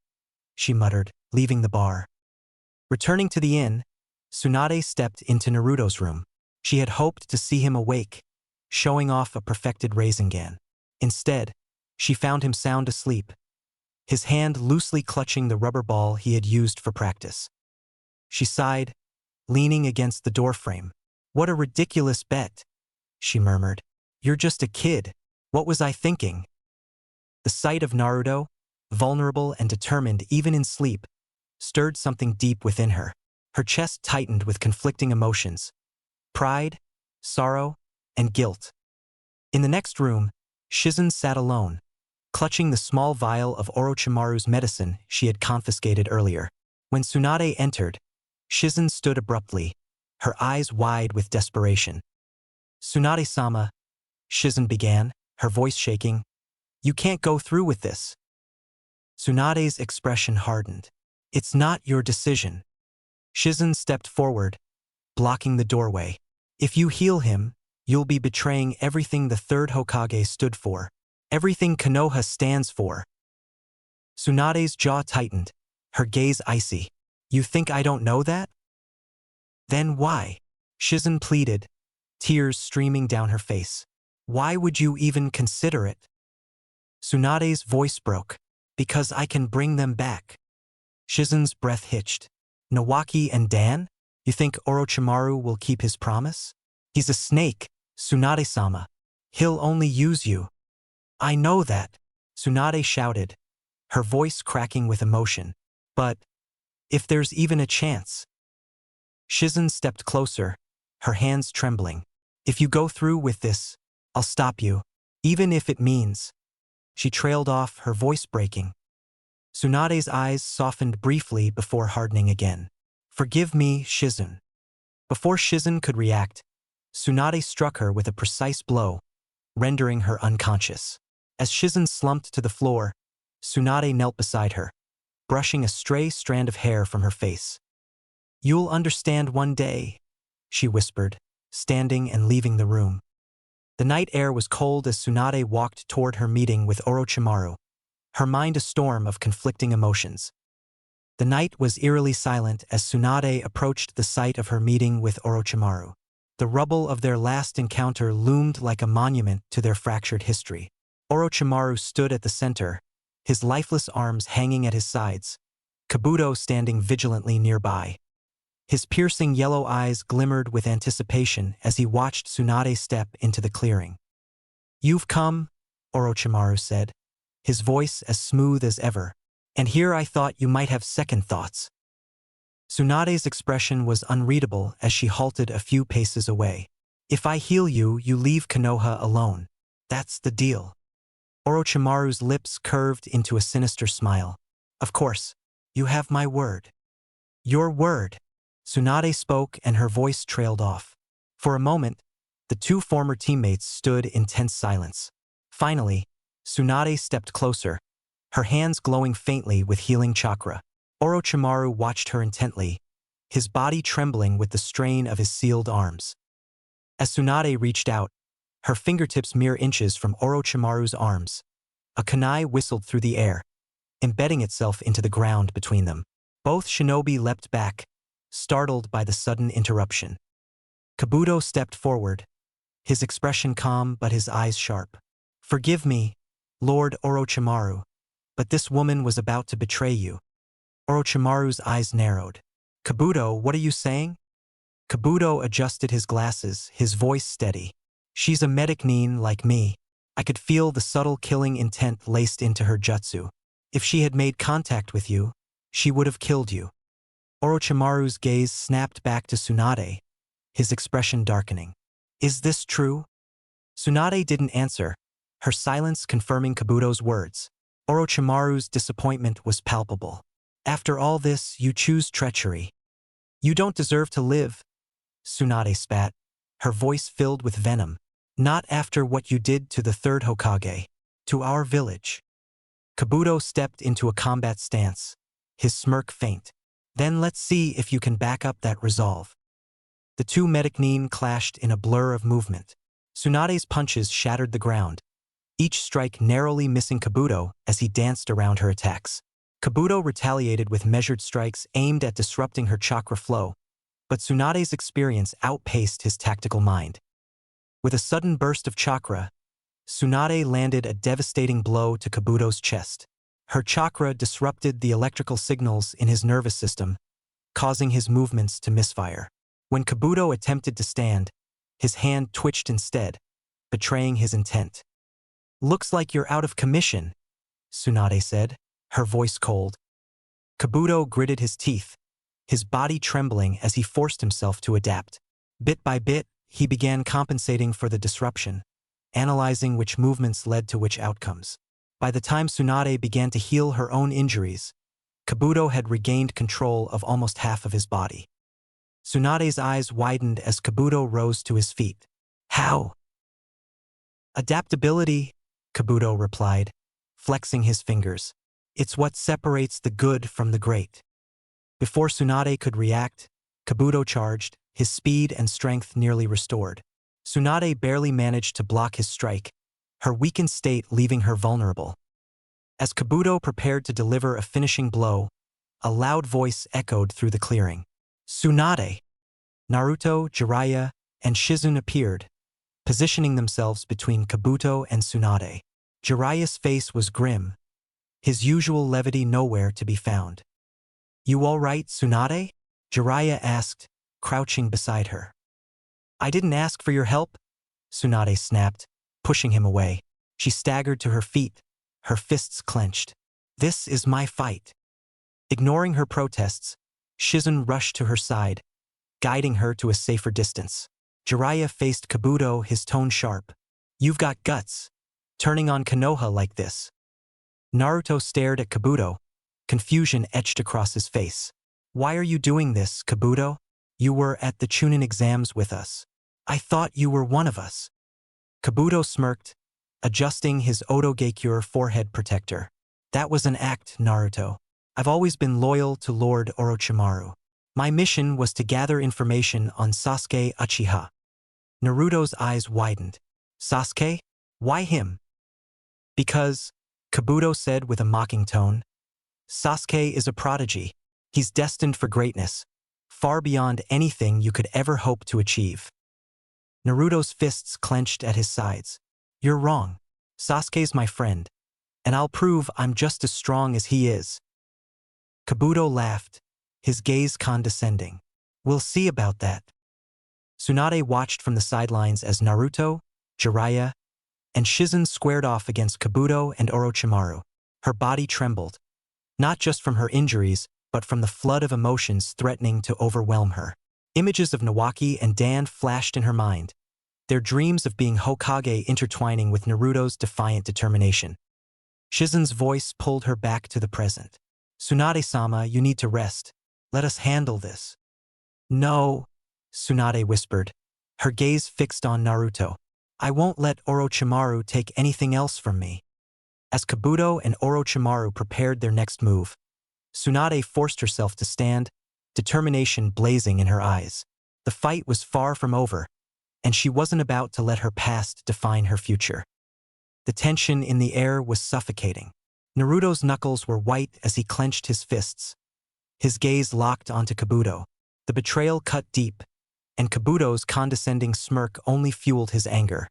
A: she muttered, leaving the bar. Returning to the inn, Tsunade stepped into Naruto's room. She had hoped to see him awake, showing off a perfected Rasengan. Instead, she found him sound asleep, his hand loosely clutching the rubber ball he had used for practice. She sighed, leaning against the doorframe. "What a ridiculous bet," she murmured. "You're just a kid. What was I thinking?" The sight of Naruto, vulnerable and determined even in sleep, stirred something deep within her. Her chest tightened with conflicting emotions: pride, sorrow, and guilt. In the next room, Shizen sat alone, clutching the small vial of Orochimaru's medicine she had confiscated earlier. When Tsunade entered, Shizen stood abruptly, her eyes wide with desperation. "Tsunade-sama," Shizen began, her voice shaking, "you can't go through with this." Tsunade's expression hardened. "It's not your decision." Shizen stepped forward, blocking the doorway. "If you heal him, you'll be betraying everything the third Hokage stood for, everything Konoha stands for." Tsunade's jaw tightened, her gaze icy. "You think I don't know that? Then why?" Shizen pleaded, tears streaming down her face. "Why would you even consider it?" Tsunade's voice broke. "Because I can bring them back." Shizen's breath hitched. "Nawaki and Dan? You think Orochimaru will keep his promise? He's a snake, Tsunade-sama. He'll only use you." "I know that," Tsunade shouted, her voice cracking with emotion. "But if there's even a chance." Shizen stepped closer, her hands trembling. "If you go through with this, I'll stop you, even if it means—" She trailed off, her voice breaking. Tsunade's eyes softened briefly before hardening again. "Forgive me, Shizen." Before Shizen could react, Tsunade struck her with a precise blow, rendering her unconscious. As Shizen slumped to the floor, Tsunade knelt beside her, brushing a stray strand of hair from her face. "You'll understand one day," she whispered, standing and leaving the room. The night air was cold as Tsunade walked toward her meeting with Orochimaru, her mind a storm of conflicting emotions. The night was eerily silent as Tsunade approached the site of her meeting with Orochimaru. The rubble of their last encounter loomed like a monument to their fractured history. Orochimaru stood at the center, his lifeless arms hanging at his sides, Kabuto standing vigilantly nearby. His piercing yellow eyes glimmered with anticipation as he watched Tsunade step into the clearing. "You've come," Orochimaru said, his voice as smooth as ever. "And here I thought you might have second thoughts." Tsunade's expression was unreadable as she halted a few paces away. "If I heal you, you leave Konoha alone. That's the deal." Orochimaru's lips curved into a sinister smile. "Of course, you have my word." "Your word." Tsunade spoke and her voice trailed off. For a moment, the two former teammates stood in tense silence. Finally, Tsunade stepped closer, her hands glowing faintly with healing chakra. Orochimaru watched her intently, his body trembling with the strain of his sealed arms. As Tsunade reached out, her fingertips mere inches from Orochimaru's arms, a kunai whistled through the air, embedding itself into the ground between them. Both shinobi leapt back, startled by the sudden interruption. Kabuto stepped forward, his expression calm but his eyes sharp. "Forgive me, Lord Orochimaru, but this woman was about to betray you." Orochimaru's eyes narrowed. "Kabuto, what are you saying?" Kabuto adjusted his glasses, his voice steady. "She's a medic nin like me. I could feel the subtle killing intent laced into her jutsu. If she had made contact with you, she would have killed you." Orochimaru's gaze snapped back to Tsunade, his expression darkening. "Is this true?" Tsunade didn't answer, her silence confirming Kabuto's words. Orochimaru's disappointment was palpable. "After all this, you choose treachery. You don't deserve to live." Tsunade spat, her voice filled with venom. "Not after what you did to the third Hokage, to our village." Kabuto stepped into a combat stance, his smirk faint. Then let's see if you can back up that resolve. The two medicnine clashed in a blur of movement. Tsunade's punches shattered the ground, each strike narrowly missing Kabuto as he danced around her attacks. Kabuto retaliated with measured strikes aimed at disrupting her chakra flow, but Tsunade's experience outpaced his tactical mind. With a sudden burst of chakra, Tsunade landed a devastating blow to Kabuto's chest. Her chakra disrupted the electrical signals in his nervous system, causing his movements to misfire. When Kabuto attempted to stand, his hand twitched instead, betraying his intent. "Looks like you're out of commission," Tsunade said, her voice cold. Kabuto gritted his teeth, his body trembling as he forced himself to adapt. Bit by bit, he began compensating for the disruption, analyzing which movements led to which outcomes. By the time Tsunade began to heal her own injuries, Kabuto had regained control of almost half of his body. Tsunade's eyes widened as Kabuto rose to his feet. "How?" "Adaptability," Kabuto replied, flexing his fingers. "It's what separates the good from the great." Before Tsunade could react, Kabuto charged, his speed and strength nearly restored. Tsunade barely managed to block his strike, her weakened state leaving her vulnerable. As Kabuto prepared to deliver a finishing blow, a loud voice echoed through the clearing. "Tsunade!" Naruto, Jiraiya, and Shizun appeared, positioning themselves between Kabuto and Tsunade. Jiraiya's face was grim, his usual levity nowhere to be found. "You all right, Tsunade?" Jiraiya asked, crouching beside her. "I didn't ask for your help," Tsunade snapped, pushing him away. She staggered to her feet, her fists clenched. "This is my fight." Ignoring her protests, Shizun rushed to her side, guiding her to a safer distance. Jiraiya faced Kabuto, his tone sharp. "You've got guts, turning on Konoha like this." Naruto stared at Kabuto, confusion etched across his face. "Why are you doing this, Kabuto? You were at the Chunin exams with us. I thought you were one of us." Kabuto smirked, adjusting his Otogekure forehead protector. "That was an act, Naruto. I've always been loyal to Lord Orochimaru. My mission was to gather information on Sasuke Uchiha." Naruto's eyes widened. "Sasuke? Why him?" "Because," Kabuto said with a mocking tone, "Sasuke is a prodigy. He's destined for greatness, far beyond anything you could ever hope to achieve." Naruto's fists clenched at his sides. "You're wrong. Sasuke's my friend, and I'll prove I'm just as strong as he is." Kabuto laughed, his gaze condescending. "We'll see about that." Tsunade watched from the sidelines as Naruto, Jiraiya, and Shizun squared off against Kabuto and Orochimaru. Her body trembled, not just from her injuries, but from the flood of emotions threatening to overwhelm her. Images of Nawaki and Dan flashed in her mind, their dreams of being Hokage intertwining with Naruto's defiant determination. Shizun's voice pulled her back to the present. "Tsunade-sama, you need to rest. Let us handle this." "No," Tsunade whispered, her gaze fixed on Naruto. "I won't let Orochimaru take anything else from me." As Kabuto and Orochimaru prepared their next move, Tsunade forced herself to stand, determination blazing in her eyes. The fight was far from over, and she wasn't about to let her past define her future. The tension in the air was suffocating. Naruto's knuckles were white as he clenched his fists. His gaze locked onto Kabuto. The betrayal cut deep, and Kabuto's condescending smirk only fueled his anger.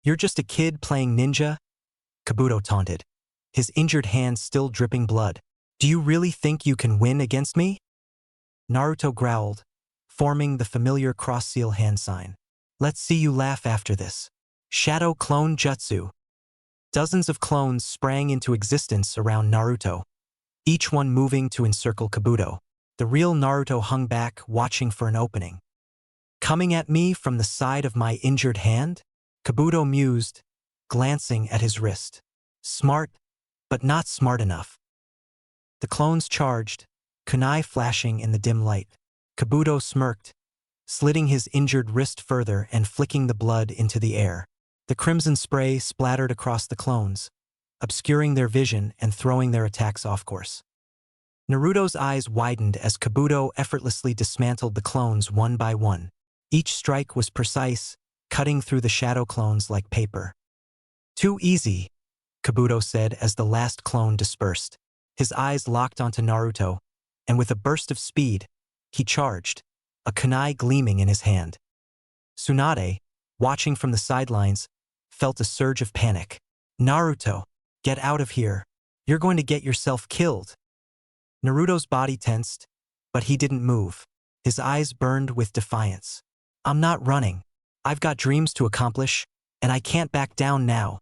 A: "You're just a kid playing ninja?" Kabuto taunted, his injured hand still dripping blood. "Do you really think you can win against me?" Naruto growled, forming the familiar cross-seal hand sign. "Let's see you laugh after this." Shadow Clone Jutsu. Dozens of clones sprang into existence around Naruto, each one moving to encircle Kabuto. The real Naruto hung back, watching for an opening. "Coming at me from the side of my injured hand?" Kabuto mused, glancing at his wrist. "Smart, but not smart enough." The clones charged, kunai flashing in the dim light. Kabuto smirked, slitting his injured wrist further and flicking the blood into the air. The crimson spray splattered across the clones, obscuring their vision and throwing their attacks off course. Naruto's eyes widened as Kabuto effortlessly dismantled the clones one by one. Each strike was precise, cutting through the shadow clones like paper. "Too easy," Kabuto said as the last clone dispersed. His eyes locked onto Naruto, and with a burst of speed, he charged, a kunai gleaming in his hand. Tsunade, watching from the sidelines, felt a surge of panic. "Naruto, get out of here. You're going to get yourself killed." Naruto's body tensed, but he didn't move. His eyes burned with defiance. "I'm not running. I've got dreams to accomplish, and I can't back down now."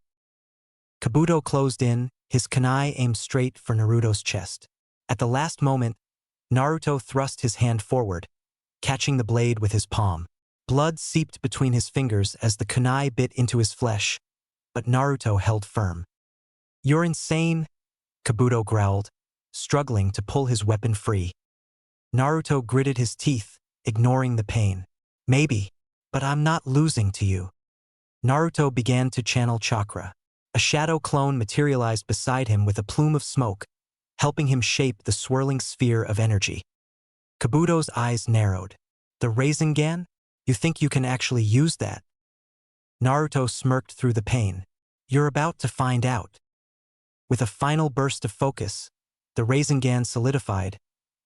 A: Kabuto closed in, his kunai aimed straight for Naruto's chest. At the last moment, Naruto thrust his hand forward, catching the blade with his palm. Blood seeped between his fingers as the kunai bit into his flesh, but Naruto held firm. "You're insane," Kabuto growled, struggling to pull his weapon free. Naruto gritted his teeth, ignoring the pain. "Maybe, but I'm not losing to you." Naruto began to channel chakra. A shadow clone materialized beside him with a plume of smoke, helping him shape the swirling sphere of energy. Kabuto's eyes narrowed. "The Rasengan? You think you can actually use that?" Naruto smirked through the pain. "You're about to find out." With a final burst of focus, the Rasengan solidified,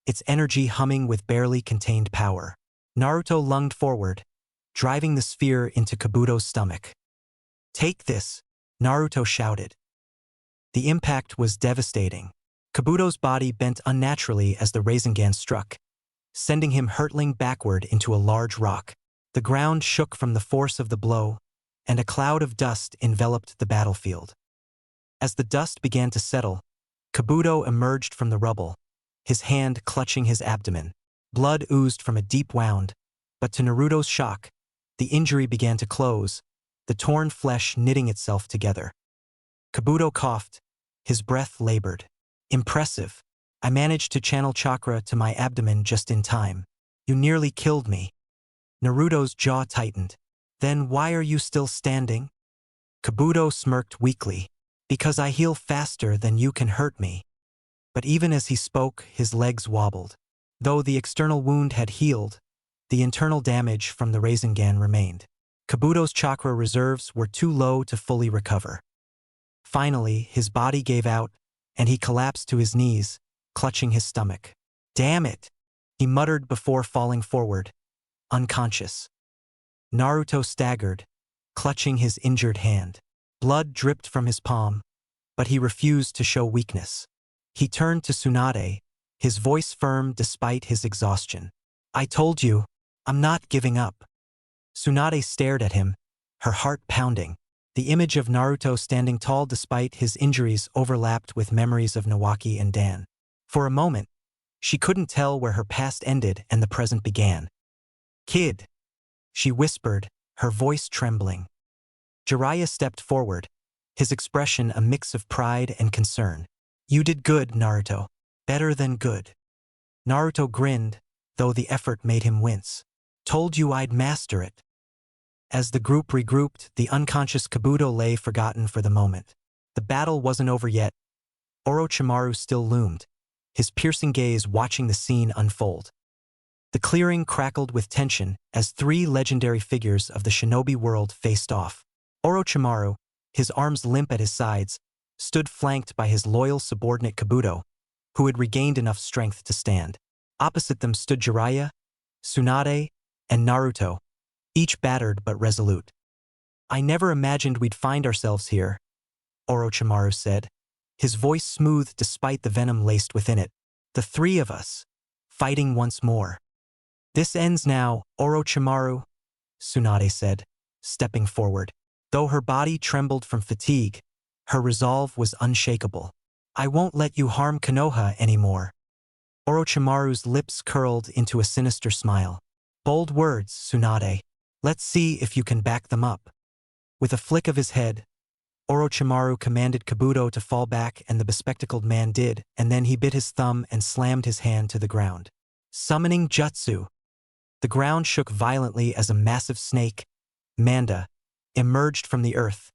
A: its energy humming with barely contained power. Naruto lunged forward, driving the sphere into Kabuto's stomach. "Take this," Naruto shouted. The impact was devastating. Kabuto's body bent unnaturally as the Rasengan struck, sending him hurtling backward into a large rock. The ground shook from the force of the blow, and a cloud of dust enveloped the battlefield. As the dust began to settle, Kabuto emerged from the rubble, his hand clutching his abdomen. Blood oozed from a deep wound, but to Naruto's shock, the injury began to close, the torn flesh knitting itself together. Kabuto coughed, his breath labored. "Impressive. I managed to channel chakra to my abdomen just in time. You nearly killed me." Naruto's jaw tightened. "Then why are you still standing?" Kabuto smirked weakly. "Because I heal faster than you can hurt me." But even as he spoke, his legs wobbled. Though the external wound had healed, the internal damage from the Rasengan remained. Kabuto's chakra reserves were too low to fully recover. Finally, his body gave out, and he collapsed to his knees, clutching his stomach. "Damn it," he muttered before falling forward, unconscious. Naruto staggered, clutching his injured hand. Blood dripped from his palm, but he refused to show weakness. He turned to Tsunade, his voice firm despite his exhaustion. "I told you, I'm not giving up." Tsunade stared at him, her heart pounding. The image of Naruto standing tall despite his injuries overlapped with memories of Nawaki and Dan. For a moment, she couldn't tell where her past ended and the present began. "Kid," she whispered, her voice trembling. Jiraiya stepped forward, his expression a mix of pride and concern. "You did good, Naruto. Better than good." Naruto grinned, though the effort made him wince. "Told you I'd master it." As the group regrouped, the unconscious Kabuto lay forgotten for the moment. The battle wasn't over yet. Orochimaru still loomed, his piercing gaze watching the scene unfold. The clearing crackled with tension as three legendary figures of the shinobi world faced off. Orochimaru, his arms limp at his sides, stood flanked by his loyal subordinate Kabuto, who had regained enough strength to stand. Opposite them stood Jiraiya, Tsunade, and Naruto, each battered but resolute. "I never imagined we'd find ourselves here," Orochimaru said, his voice smooth despite the venom laced within it. "The three of us, fighting once more." "This ends now, Orochimaru," Tsunade said, stepping forward. Though her body trembled from fatigue, her resolve was unshakable. "I won't let you harm Konoha anymore." Orochimaru's lips curled into a sinister smile. "Bold words, Tsunade. Let's see if you can back them up." With a flick of his head, Orochimaru commanded Kabuto to fall back, and the bespectacled man did, and then he bit his thumb and slammed his hand to the ground. "Summoning jutzu." The ground shook violently as a massive snake, Manda, emerged from the earth,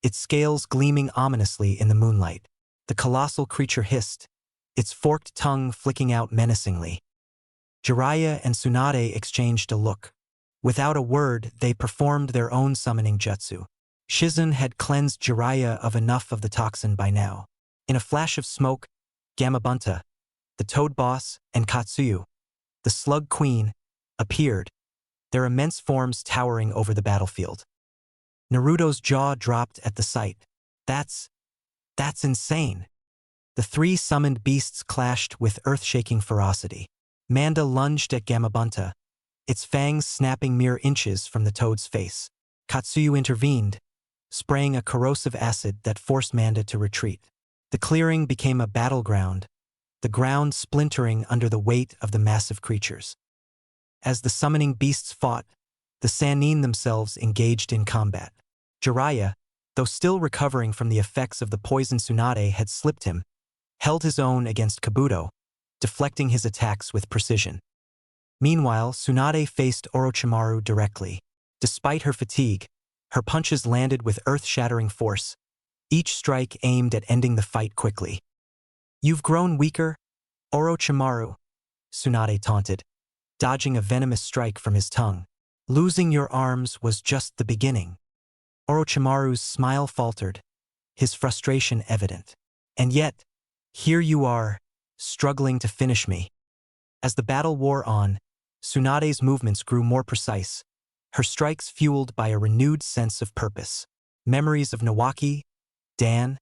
A: its scales gleaming ominously in the moonlight. The colossal creature hissed, its forked tongue flicking out menacingly. Jiraiya and Tsunade exchanged a look. Without a word, they performed their own summoning jutsu. Shizen had cleansed Jiraiya of enough of the toxin by now. In a flash of smoke, Gamabunta, the Toad Boss, and Katsuyu, the Slug Queen, appeared, their immense forms towering over the battlefield. Naruto's jaw dropped at the sight. That's insane. The three summoned beasts clashed with earth-shaking ferocity. Manda lunged at Gamabunta, its fangs snapping mere inches from the toad's face. Katsuyu intervened, spraying a corrosive acid that forced Manda to retreat. The clearing became a battleground, the ground splintering under the weight of the massive creatures. As the summoning beasts fought, the Sanin themselves engaged in combat. Jiraiya, though still recovering from the effects of the poison Tsunade had slipped him, held his own against Kabuto, deflecting his attacks with precision. Meanwhile, Tsunade faced Orochimaru directly. Despite her fatigue, her punches landed with earth-shattering force, each strike aimed at ending the fight quickly. "You've grown weaker, Orochimaru," Tsunade taunted, dodging a venomous strike from his tongue. "Losing your arms was just the beginning." Orochimaru's smile faltered, his frustration evident. "And yet, here you are, struggling to finish me." As the battle wore on, Tsunade's movements grew more precise, her strikes fueled by a renewed sense of purpose. Memories of Nawaki, Dan,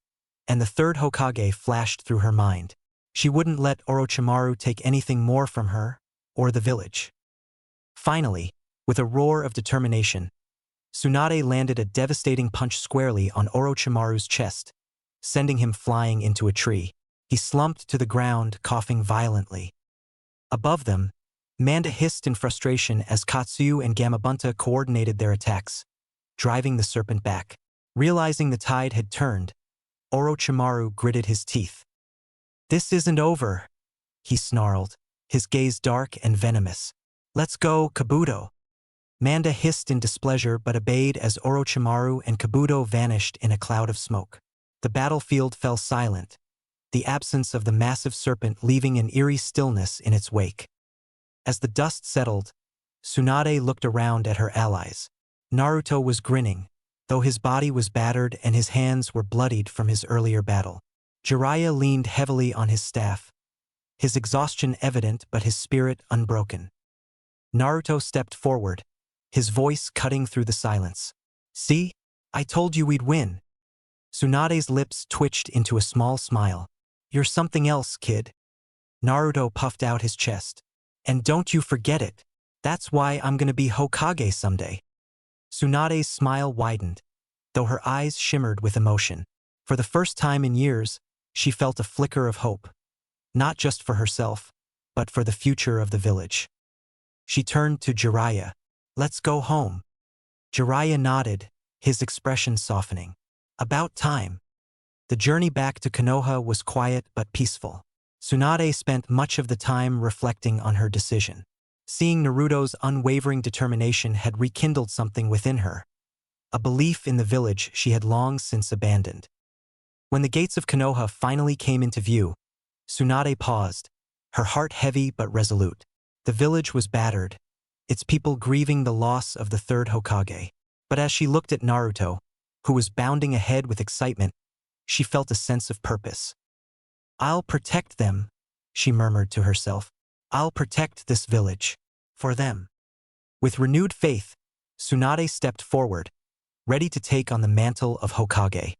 A: and the third Hokage flashed through her mind. She wouldn't let Orochimaru take anything more from her or the village. Finally, with a roar of determination, Tsunade landed a devastating punch squarely on Orochimaru's chest, sending him flying into a tree. He slumped to the ground, coughing violently. Above them, Manda hissed in frustration as Katsuyu and Gamabunta coordinated their attacks, driving the serpent back. Realizing the tide had turned, Orochimaru gritted his teeth. "This isn't over," he snarled, his gaze dark and venomous. "Let's go, Kabuto." Manda hissed in displeasure but obeyed as Orochimaru and Kabuto vanished in a cloud of smoke. The battlefield fell silent, the absence of the massive serpent leaving an eerie stillness in its wake. As the dust settled, Tsunade looked around at her allies. Naruto was grinning, though his body was battered and his hands were bloodied from his earlier battle. Jiraiya leaned heavily on his staff, his exhaustion evident but his spirit unbroken. Naruto stepped forward, his voice cutting through the silence. "See? I told you we'd win." Tsunade's lips twitched into a small smile. "You're something else, kid." Naruto puffed out his chest. "And don't you forget it. That's why I'm gonna be Hokage someday." Tsunade's smile widened, though her eyes shimmered with emotion. For the first time in years, she felt a flicker of hope, not just for herself, but for the future of the village. She turned to Jiraiya. "Let's go home." Jiraiya nodded, his expression softening. About time. The journey back to Konoha was quiet but peaceful. Tsunade spent much of the time reflecting on her decision. Seeing Naruto's unwavering determination had rekindled something within her, a belief in the village she had long since abandoned. When the gates of Konoha finally came into view, Tsunade paused, her heart heavy but resolute. The village was battered, its people grieving the loss of the third Hokage. But as she looked at Naruto, who was bounding ahead with excitement, she felt a sense of purpose. "I'll protect them," she murmured to herself. "I'll protect this village. For them." With renewed faith, Tsunade stepped forward, ready to take on the mantle of Hokage.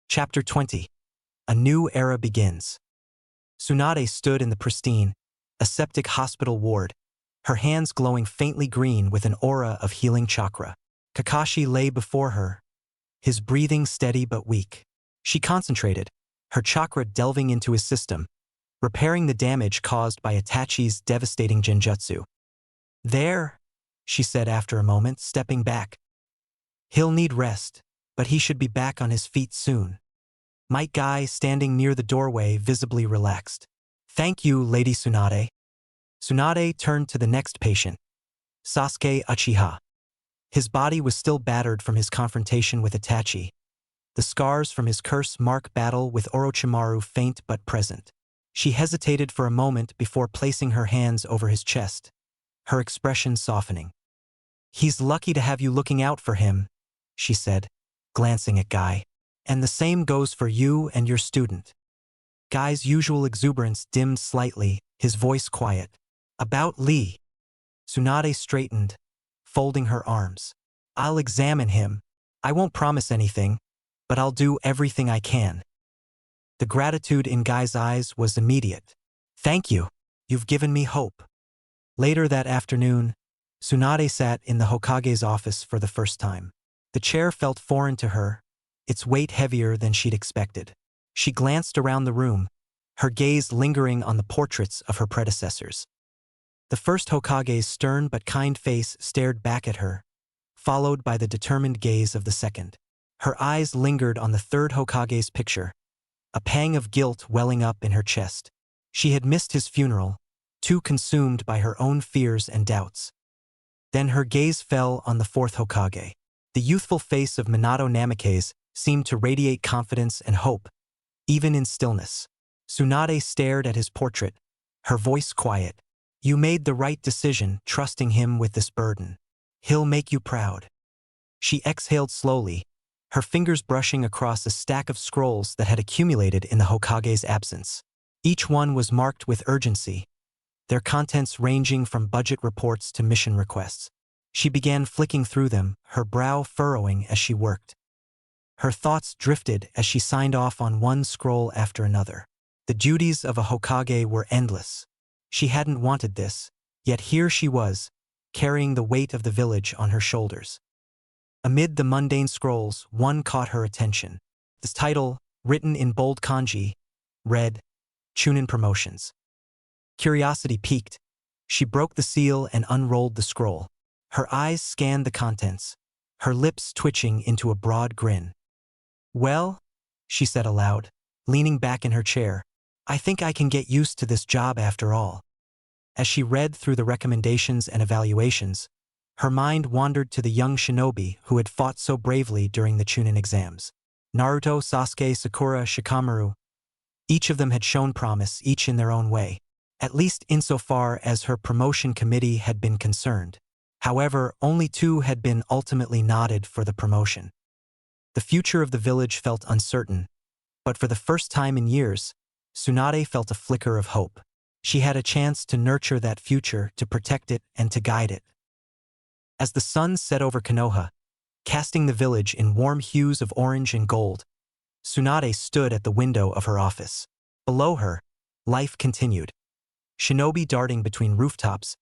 A: Chapter 20. A new era begins. Tsunade stood in the pristine, aseptic hospital ward, her hands glowing faintly green with an aura of healing chakra. Kakashi lay before her, his breathing steady but weak. She concentrated, her chakra delving into his system, repairing the damage caused by Itachi's devastating genjutsu. "There," she said after a moment, stepping back. "He'll need rest, but he should be back on his feet soon." Might Guy, standing near the doorway, visibly relaxed. "Thank you, Lady Tsunade." Tsunade turned to the next patient, Sasuke Uchiha. His body was still battered from his confrontation with Itachi, the scars from his curse mark battle with Orochimaru faint but present. She hesitated for a moment before placing her hands over his chest, her expression softening. "He's lucky to have you looking out for him," she said, glancing at Guy. "And the same goes for you and your student." Guy's usual exuberance dimmed slightly, his voice quiet. "About Lee." Tsunade straightened, folding her arms. "I'll examine him. I won't promise anything, but I'll do everything I can." The gratitude in Guy's eyes was immediate. "Thank you. You've given me hope." Later that afternoon, Tsunade sat in the Hokage's office for the first time. The chair felt foreign to her, its weight heavier than she'd expected. She glanced around the room, her gaze lingering on the portraits of her predecessors. The first Hokage's stern but kind face stared back at her, followed by the determined gaze of the second. Her eyes lingered on the third Hokage's picture, a pang of guilt welling up in her chest. She had missed his funeral, too consumed by her own fears and doubts. Then her gaze fell on the fourth Hokage. The youthful face of Minato Namikaze seemed to radiate confidence and hope, even in stillness. Tsunade stared at his portrait, her voice quiet. "You made the right decision trusting him with this burden. He'll make you proud." She exhaled slowly, her fingers brushing across a stack of scrolls that had accumulated in the Hokage's absence. Each one was marked with urgency, their contents ranging from budget reports to mission requests. She began flicking through them, her brow furrowing as she worked. Her thoughts drifted as she signed off on one scroll after another. The duties of a Hokage were endless. She hadn't wanted this, yet here she was, carrying the weight of the village on her shoulders. Amid the mundane scrolls, one caught her attention. The title, written in bold kanji, read, Chunin Promotions. Curiosity piqued. She broke the seal and unrolled the scroll. Her eyes scanned the contents, her lips twitching into a broad grin. "Well," she said aloud, leaning back in her chair, "I think I can get used to this job after all." As she read through the recommendations and evaluations, her mind wandered to the young shinobi who had fought so bravely during the Chunin exams. Naruto, Sasuke, Sakura, Shikamaru. Each of them had shown promise, each in their own way, at least insofar as her promotion committee had been concerned. However, only two had been ultimately nodded for the promotion. The future of the village felt uncertain, but for the first time in years, Tsunade felt a flicker of hope. She had a chance to nurture that future, to protect it, and to guide it. As the sun set over Konoha, casting the village in warm hues of orange and gold, Tsunade stood at the window of her office. Below her, life continued. Shinobi darting between rooftops,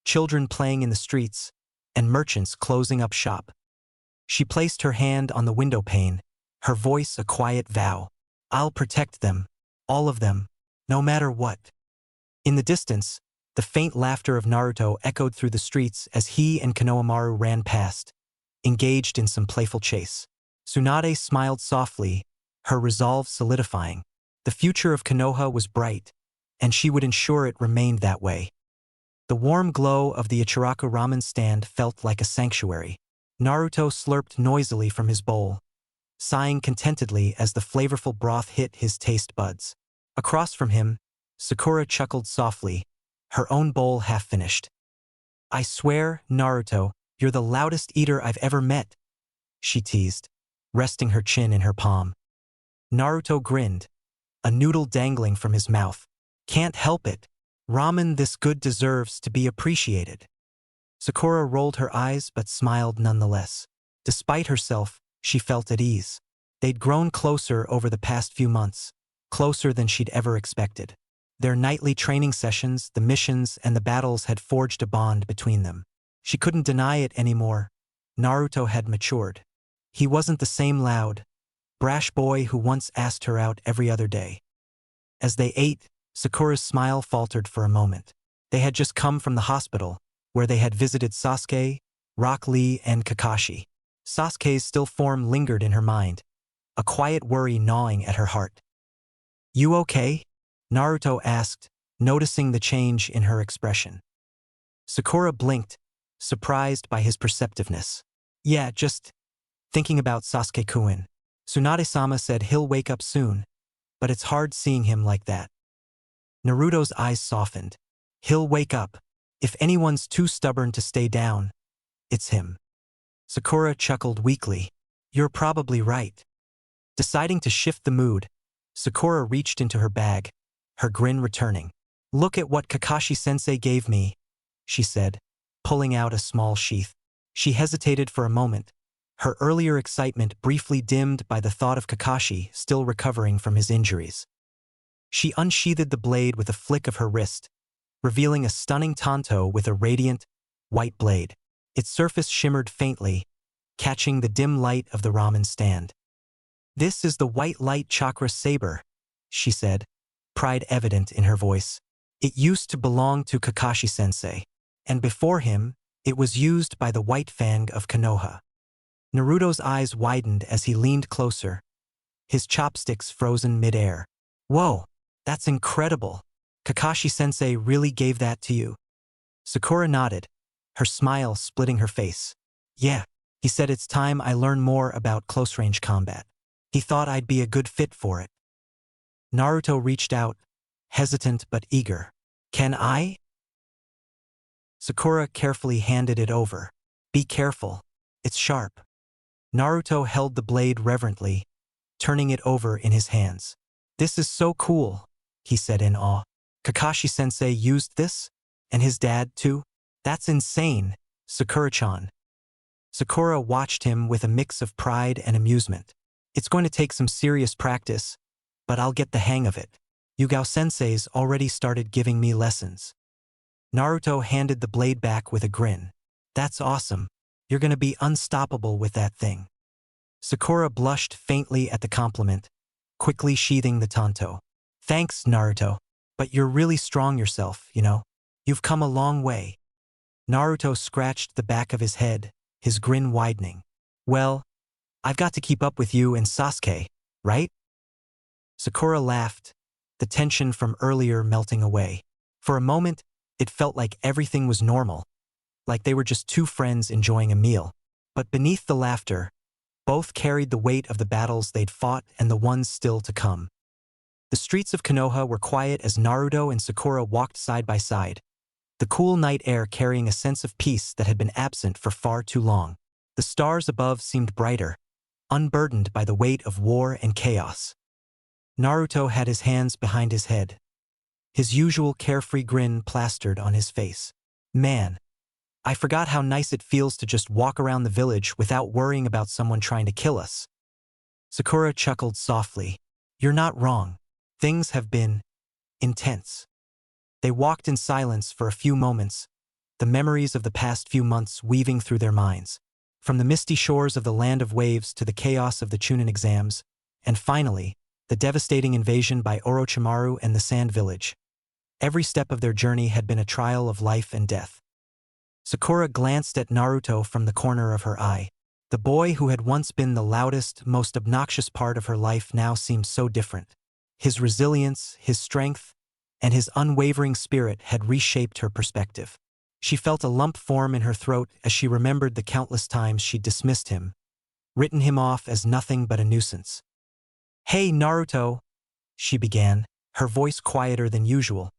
A: children playing in the streets, and merchants closing up shop. She placed her hand on the window pane, her voice a quiet vow. "I'll protect them, all of them, no matter what." In the distance, the faint laughter of Naruto echoed through the streets as he and Konohamaru ran past, engaged in some playful chase. Tsunade smiled softly, her resolve solidifying. The future of Konoha was bright, and she would ensure it remained that way. The warm glow of the Ichiraku ramen stand felt like a sanctuary. Naruto slurped noisily from his bowl, sighing contentedly as the flavorful broth hit his taste buds. Across from him, Sakura chuckled softly, her own bowl half-finished. "I swear, Naruto, you're the loudest eater I've ever met," she teased, resting her chin in her palm. Naruto grinned, a noodle dangling from his mouth. "Can't help it. Ramen this good deserves to be appreciated." Sakura rolled her eyes but smiled nonetheless. Despite herself, she felt at ease. They'd grown closer over the past few months, closer than she'd ever expected. Their nightly training sessions, the missions, and the battles had forged a bond between them. She couldn't deny it anymore. Naruto had matured. He wasn't the same loud, brash boy who once asked her out every other day. As they ate, Sakura's smile faltered for a moment. They had just come from the hospital, where they had visited Sasuke, Rock Lee, and Kakashi. Sasuke's still form lingered in her mind, a quiet worry gnawing at her heart. "You okay?" Naruto asked, noticing the change in her expression. Sakura blinked, surprised by his perceptiveness. "Yeah, just thinking about Sasuke-kun. Tsunade-sama said he'll wake up soon, but it's hard seeing him like that." Naruto's eyes softened. He'll wake up. If anyone's too stubborn to stay down, it's him. Sakura chuckled weakly. You're probably right. Deciding to shift the mood, Sakura reached into her bag, her grin returning. Look at what Kakashi-sensei gave me, she said, pulling out a small sheath. She hesitated for a moment, her earlier excitement briefly dimmed by the thought of Kakashi still recovering from his injuries. She unsheathed the blade with a flick of her wrist, revealing a stunning tanto with a radiant, white blade. Its surface shimmered faintly, catching the dim light of the ramen stand. This is the white light chakra saber, she said, pride evident in her voice. It used to belong to Kakashi-sensei, and before him, it was used by the White Fang of Konoha. Naruto's eyes widened as he leaned closer, his chopsticks frozen mid-air. Whoa, that's incredible. Kakashi-sensei really gave that to you? Sakura nodded, her smile splitting her face. Yeah, he said it's time I learn more about close-range combat. He thought I'd be a good fit for it. Naruto reached out, hesitant but eager. Can I? Sakura carefully handed it over. Be careful, it's sharp. Naruto held the blade reverently, turning it over in his hands. This is so cool, he said in awe. Kakashi-sensei used this? And his dad too? That's insane, Sakura-chan. Sakura watched him with a mix of pride and amusement. It's going to take some serious practice, but I'll get the hang of it. Yugao-sensei's already started giving me lessons. Naruto handed the blade back with a grin. That's awesome. You're gonna be unstoppable with that thing. Sakura blushed faintly at the compliment, quickly sheathing the tanto. Thanks, Naruto. But you're really strong yourself, you know. You've come a long way. Naruto scratched the back of his head, his grin widening. Well, I've got to keep up with you and Sasuke, right? Sakura laughed, the tension from earlier melting away. For a moment, it felt like everything was normal, like they were just two friends enjoying a meal. But beneath the laughter, both carried the weight of the battles they'd fought and the ones still to come. The streets of Konoha were quiet as Naruto and Sakura walked side by side, the cool night air carrying a sense of peace that had been absent for far too long. The stars above seemed brighter, unburdened by the weight of war and chaos. Naruto had his hands behind his head, his usual carefree grin plastered on his face. Man, I forgot how nice it feels to just walk around the village without worrying about someone trying to kill us. Sakura chuckled softly. You're not wrong. Things have been intense. They walked in silence for a few moments, the memories of the past few months weaving through their minds. From the misty shores of the Land of Waves to the chaos of the Chunin exams, and finally, the devastating invasion by Orochimaru and the Sand Village. Every step of their journey had been a trial of life and death. Sakura glanced at Naruto from the corner of her eye. The boy who had once been the loudest, most obnoxious part of her life now seemed so different. His resilience, his strength, and his unwavering spirit had reshaped her perspective. She felt a lump form in her throat as she remembered the countless times she'd dismissed him, written him off as nothing but a nuisance. Hey, Naruto, she began, her voice quieter than usual.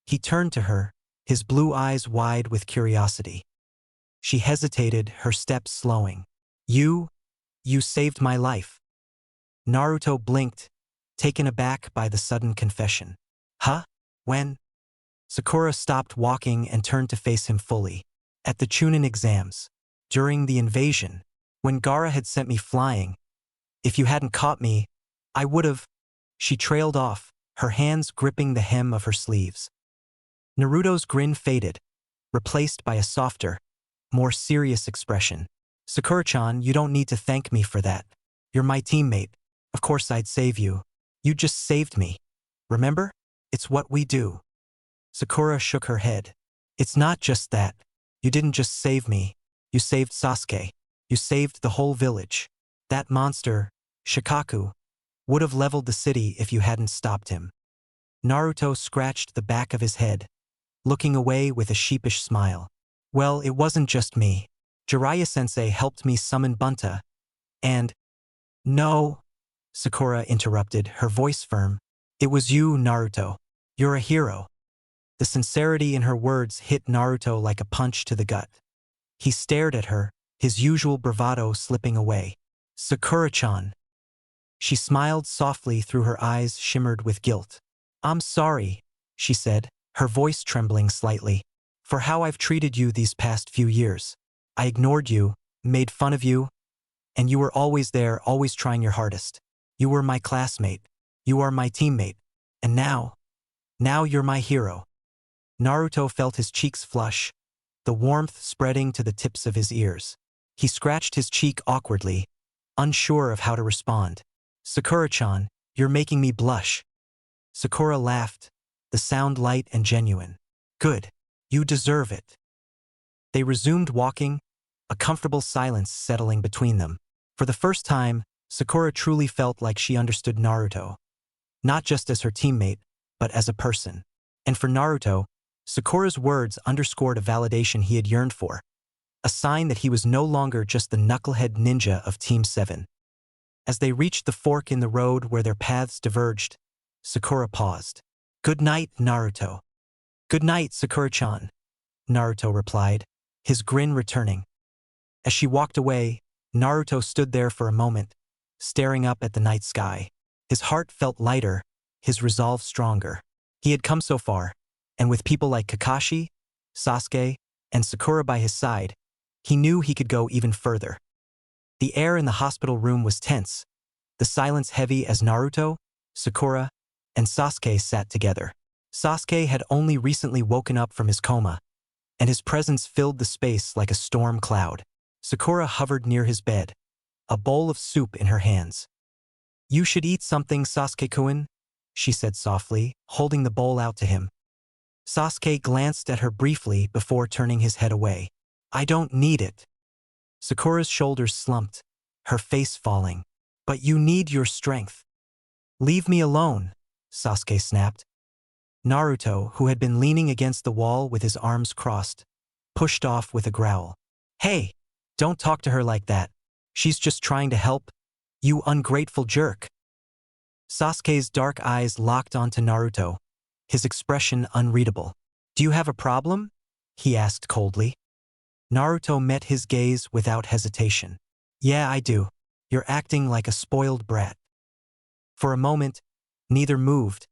A: He turned to her, his blue eyes wide with curiosity. She hesitated, her steps slowing. You saved my life. Naruto blinked, taken aback by the sudden confession. Huh? When? Sakura stopped walking and turned to face him fully. At the Chunin exams. During the invasion. When Gaara had sent me flying. If you hadn't caught me, I would've. She trailed off, her hands gripping the hem of her sleeves. Naruto's grin faded, replaced by a softer, more serious expression. Sakura-chan, you don't need to thank me for that. You're my teammate. Of course I'd save you. You just saved me. Remember? It's what we do. Sakura shook her head. It's not just that. You didn't just save me. You saved Sasuke. You saved the whole village. That monster, Shikaku, would have leveled the city if you hadn't stopped him. Naruto scratched the back of his head, looking away with a sheepish smile. Well, it wasn't just me. Jiraiya-sensei helped me summon Bunta. And… No, Sakura interrupted, her voice firm. It was you, Naruto. You're a hero. The sincerity in her words hit Naruto like a punch to the gut. He stared at her, his usual bravado slipping away. Sakura-chan. She smiled softly through her eyes shimmered with guilt. I'm sorry, she said, her voice trembling slightly, for how I've treated you these past few years. I ignored you, made fun of you, and you were always there, always trying your hardest. You were my classmate. You are my teammate. And now you're my hero. Naruto felt his cheeks flush, the warmth spreading to the tips of his ears. He scratched his cheek awkwardly, unsure of how to respond. Sakura-chan, you're making me blush. Sakura laughed, the sound light and genuine. Good. You deserve it. They resumed walking, a comfortable silence settling between them. For the first time, Sakura truly felt like she understood Naruto. Not just as her teammate, but as a person. And for Naruto, Sakura's words underscored a validation he had yearned for. A sign that he was no longer just the knucklehead ninja of Team 7. As they reached the fork in the road where their paths diverged, Sakura paused. Good night, Naruto. Good night, Sakura-chan, Naruto replied, his grin returning. As she walked away, Naruto stood there for a moment, staring up at the night sky. His heart felt lighter, his resolve stronger. He had come so far, and with people like Kakashi, Sasuke, and Sakura by his side, he knew he could go even further. The air in the hospital room was tense, the silence heavy as Naruto, Sakura, and Sasuke sat together. Sasuke had only recently woken up from his coma, and his presence filled the space like a storm cloud. Sakura hovered near his bed, a bowl of soup in her hands. You should eat something, Sasuke-kun, she said softly, holding the bowl out to him. Sasuke glanced at her briefly before turning his head away. I don't need it. Sakura's shoulders slumped, her face falling. But you need your strength. Leave me alone, Sasuke snapped. Naruto, who had been leaning against the wall with his arms crossed, pushed off with a growl. Hey, don't talk to her like that. She's just trying to help. You ungrateful jerk. Sasuke's dark eyes locked onto Naruto, his expression unreadable. Do you have a problem? He asked coldly. Naruto met his gaze without hesitation. Yeah, I do. You're acting like a spoiled brat. For a moment, neither moved,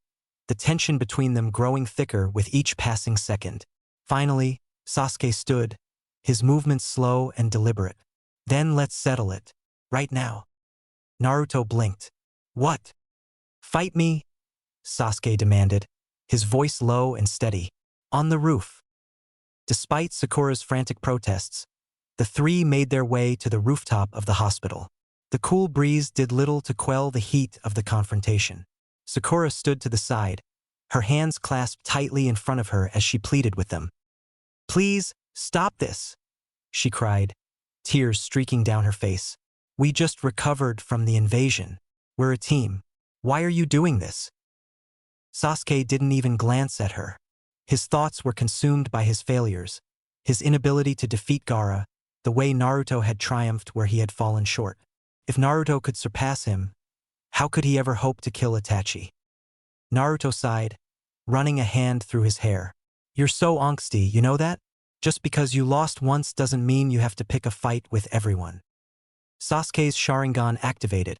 A: the tension between them growing thicker with each passing second. Finally, Sasuke stood, his movements slow and deliberate. Then let's settle it. Right now. Naruto blinked. What? Fight me? Sasuke demanded, his voice low and steady. On the roof. Despite Sakura's frantic protests, the three made their way to the rooftop of the hospital. The cool breeze did little to quell the heat of the confrontation. Sakura stood to the side, her hands clasped tightly in front of her as she pleaded with them. Please, stop this, she cried, tears streaking down her face. We just recovered from the invasion. We're a team. Why are you doing this? Sasuke didn't even glance at her. His thoughts were consumed by his failures, his inability to defeat Gaara, the way Naruto had triumphed where he had fallen short. If Naruto could surpass him, how could he ever hope to kill Itachi? Naruto sighed, running a hand through his hair. You're so angsty, you know that? Just because you lost once doesn't mean you have to pick a fight with everyone. Sasuke's Sharingan activated,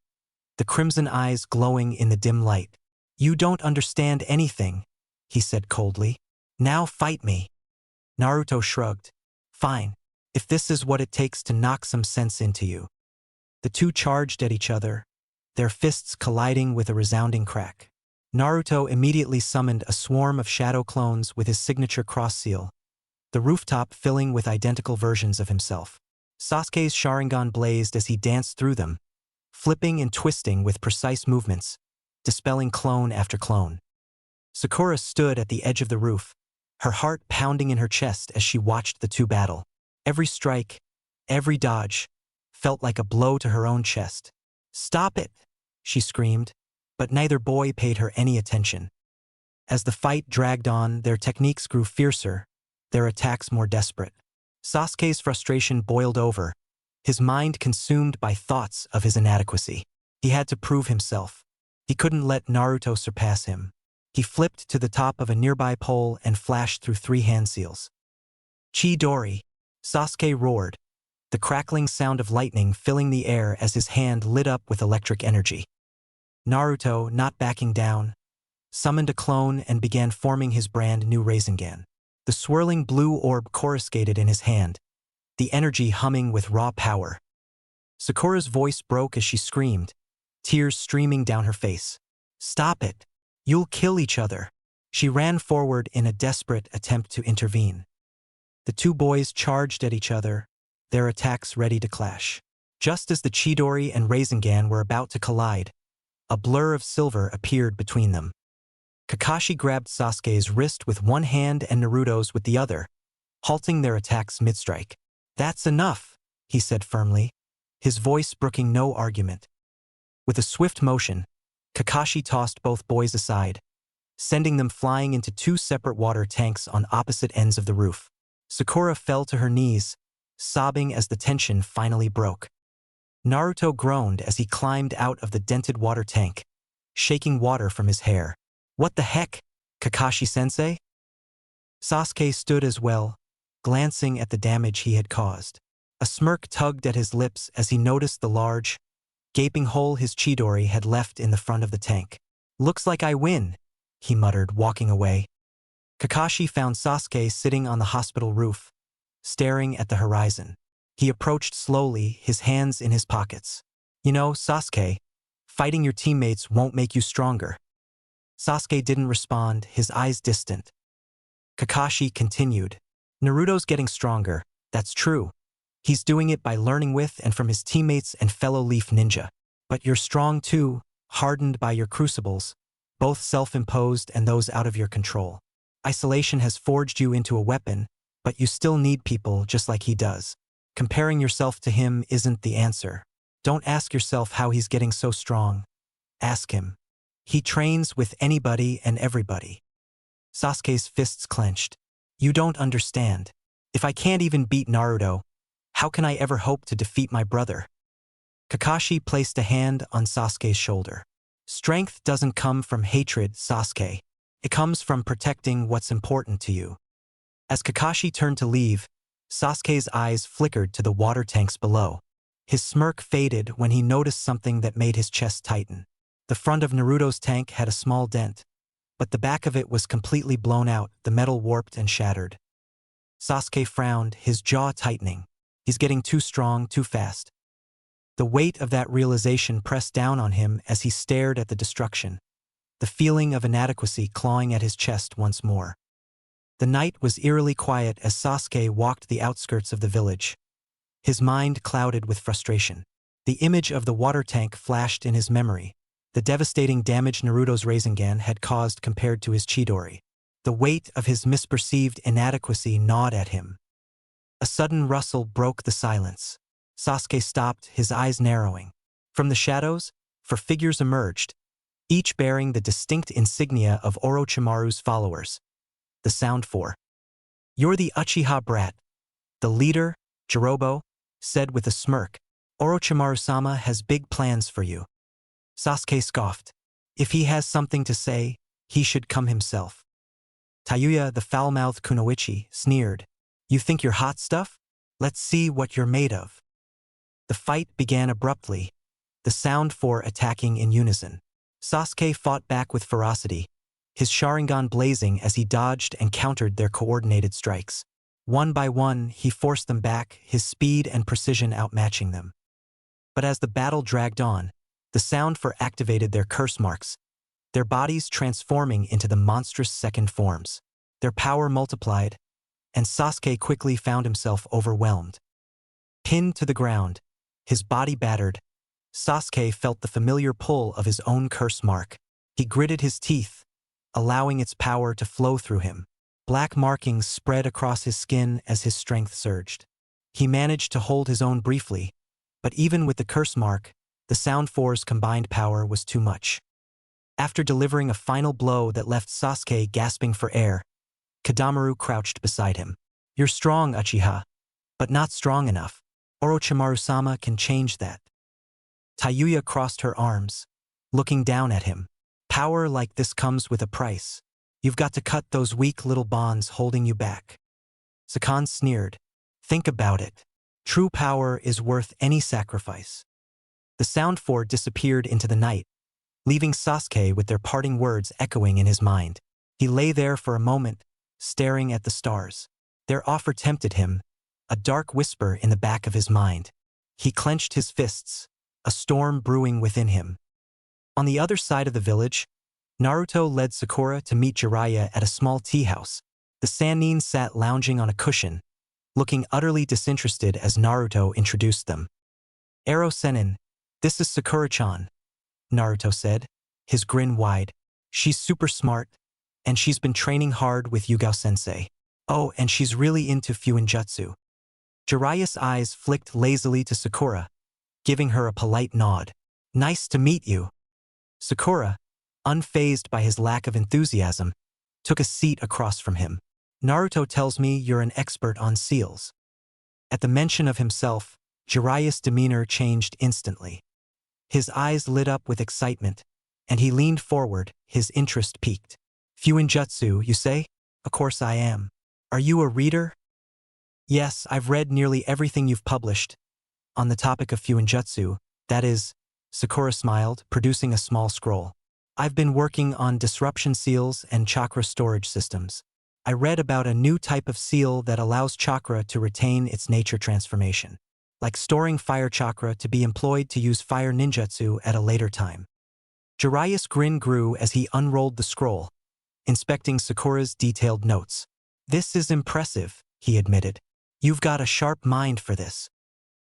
A: the crimson eyes glowing in the dim light. You don't understand anything, he said coldly. Now fight me. Naruto shrugged. Fine, if this is what it takes to knock some sense into you. The two charged at each other, their fists colliding with a resounding crack. Naruto immediately summoned a swarm of shadow clones with his signature cross seal, the rooftop filling with identical versions of himself. Sasuke's Sharingan blazed as he danced through them, flipping and twisting with precise movements, dispelling clone after clone. Sakura stood at the edge of the roof, her heart pounding in her chest as she watched the two battle. Every strike, every dodge, felt like a blow to her own chest. Stop it, she screamed, but neither boy paid her any attention. As the fight dragged on, their techniques grew fiercer, their attacks more desperate. Sasuke's frustration boiled over, his mind consumed by thoughts of his inadequacy. He had to prove himself. He couldn't let Naruto surpass him. He flipped to the top of a nearby pole and flashed through 3 hand seals. Chidori! Sasuke roared, the crackling sound of lightning filling the air as his hand lit up with electric energy. Naruto, not backing down, summoned a clone and began forming his brand new Rasengan. The swirling blue orb coruscated in his hand, the energy humming with raw power. Sakura's voice broke as she screamed, tears streaming down her face. "Stop it! You'll kill each other!" She ran forward in a desperate attempt to intervene. The 2 boys charged at each other, their attacks ready to clash. Just as the Chidori and Rasengan were about to collide, a blur of silver appeared between them. Kakashi grabbed Sasuke's wrist with one hand and Naruto's with the other, halting their attacks mid-strike. "That's enough," he said firmly, his voice brooking no argument. With a swift motion, Kakashi tossed both boys aside, sending them flying into 2 separate water tanks on opposite ends of the roof. Sakura fell to her knees, sobbing as the tension finally broke. Naruto groaned as he climbed out of the dented water tank, shaking water from his hair. "What the heck, Kakashi-sensei?" Sasuke stood as well, glancing at the damage he had caused. A smirk tugged at his lips as he noticed the large, gaping hole his Chidori had left in the front of the tank. "Looks like I win," he muttered, walking away. Kakashi found Sasuke sitting on the hospital roof, staring at the horizon. He approached slowly, his hands in his pockets. "You know, Sasuke, fighting your teammates won't make you stronger." Sasuke didn't respond, his eyes distant. Kakashi continued. "Naruto's getting stronger, that's true. He's doing it by learning with and from his teammates and fellow Leaf Ninja. But you're strong too, hardened by your crucibles, both self-imposed and those out of your control. Isolation has forged you into a weapon, but you still need people just like he does. Comparing yourself to him isn't the answer. Don't ask yourself how he's getting so strong. Ask him. He trains with anybody and everybody." Sasuke's fists clenched. "You don't understand. If I can't even beat Naruto, how can I ever hope to defeat my brother?" Kakashi placed a hand on Sasuke's shoulder. "Strength doesn't come from hatred, Sasuke. It comes from protecting what's important to you." As Kakashi turned to leave, Sasuke's eyes flickered to the water tanks below. His smirk faded when he noticed something that made his chest tighten. The front of Naruto's tank had a small dent, but the back of it was completely blown out, the metal warped and shattered. Sasuke frowned, his jaw tightening. He's getting too strong, too fast. The weight of that realization pressed down on him as he stared at the destruction, the feeling of inadequacy clawing at his chest once more. The night was eerily quiet as Sasuke walked the outskirts of the village, his mind clouded with frustration. The image of the water tank flashed in his memory, the devastating damage Naruto's Rasengan had caused compared to his Chidori. The weight of his misperceived inadequacy gnawed at him. A sudden rustle broke the silence. Sasuke stopped, his eyes narrowing. From the shadows, 4 figures emerged, each bearing the distinct insignia of Orochimaru's followers. The Sound 4. "You're the Uchiha brat. The leader, Jirobo, said with a smirk. Orochimaru-sama has big plans for you." Sasuke scoffed. If he has something to say, he should come himself. Tayuya, the foul-mouthed kunoichi, sneered. "You think you're hot stuff? Let's see what you're made of." The fight began abruptly, the Sound 4 attacking in unison. Sasuke fought back with ferocity, his Sharingan blazing as he dodged and countered their coordinated strikes. One by one, he forced them back, his speed and precision outmatching them. But as the battle dragged on, the Sound 4 activated their curse marks, their bodies transforming into the monstrous second forms. Their power multiplied, and Sasuke quickly found himself overwhelmed. Pinned to the ground, his body battered, Sasuke felt the familiar pull of his own curse mark. He gritted his teeth, allowing its power to flow through him. Black markings spread across his skin as his strength surged. He managed to hold his own briefly, but even with the curse mark, the Sound 4's combined power was too much. After delivering a final blow that left Sasuke gasping for air, Kadamaru crouched beside him. "You're strong, Uchiha, but not strong enough. Orochimaru-sama can change that." Tayuya crossed her arms, looking down at him. Power like this comes with a price. You've got to cut those weak little bonds holding you back. Sakan sneered. Think about it. True power is worth any sacrifice. The sound fort disappeared into the night, leaving Sasuke with their parting words echoing in his mind. He lay there for a moment, staring at the stars. Their offer tempted him, a dark whisper in the back of his mind. He clenched his fists, a storm brewing within him. On the other side of the village, Naruto led Sakura to meet Jiraiya at a small tea house. The Sanin sat lounging on a cushion, looking utterly disinterested as Naruto introduced them. "Ero Senin, this is Sakura-chan," Naruto said, his grin wide. "She's super smart, and she's been training hard with Yugao-sensei. Oh, and she's really into jutzu." Jiraiya's eyes flicked lazily to Sakura, giving her a polite nod. "Nice to meet you." Sakura, unfazed by his lack of enthusiasm, took a seat across from him. "Naruto tells me you're an expert on seals." At the mention of himself, Jiraiya's demeanor changed instantly. His eyes lit up with excitement, and he leaned forward, his interest piqued. "Jutsu, you say? Of course I am. Are you a reader?" "Yes, I've read nearly everything you've published. On the topic of jutsu, that is," Sakura smiled, producing a small scroll. "I've been working on disruption seals and chakra storage systems. I read about a new type of seal that allows chakra to retain its nature transformation, like storing fire chakra to be employed to use fire ninjutsu at a later time." Jiraiya's grin grew as he unrolled the scroll, inspecting Sakura's detailed notes. "This is impressive," he admitted. "You've got a sharp mind for this."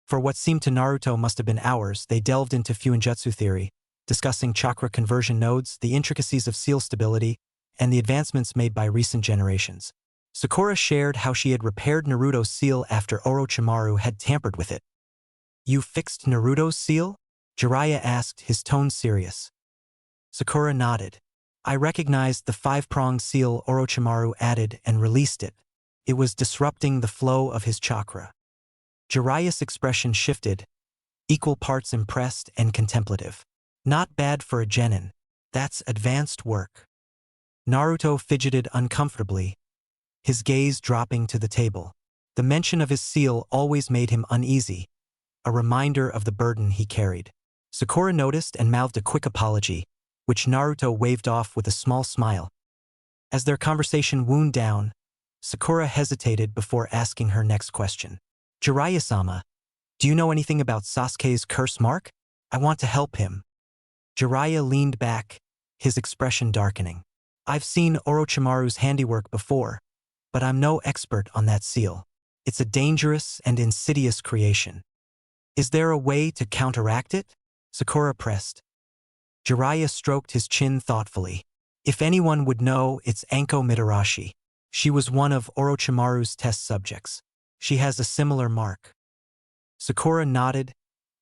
A: For what seemed to Naruto must have been hours, they delved into jutsu theory, discussing chakra conversion nodes, the intricacies of seal stability, and the advancements made by recent generations. Sakura shared how she had repaired Naruto's seal after Orochimaru had tampered with it. "You fixed Naruto's seal?" Jiraiya asked, his tone serious. Sakura nodded. "I recognized the 5-pronged seal Orochimaru added and released it. It was disrupting the flow of his chakra." Jiraiya's expression shifted, equal parts impressed and contemplative. "Not bad for a genin. That's advanced work." Naruto fidgeted uncomfortably, his gaze dropping to the table. The mention of his seal always made him uneasy, a reminder of the burden he carried. Sakura noticed and mouthed a quick apology, which Naruto waved off with a small smile. As their conversation wound down, Sakura hesitated before asking her next question. "Jiraiya-sama, do you know anything about Sasuke's curse mark? I want to help him." Jiraiya leaned back, his expression darkening. "I've seen Orochimaru's handiwork before, but I'm no expert on that seal. It's a dangerous and insidious creation. Is there a way to counteract it?" Sakura pressed. Jiraiya stroked his chin thoughtfully. "If anyone would know, it's Anko Mitarashi. She was one of Orochimaru's test subjects. She has a similar mark." Sakura nodded,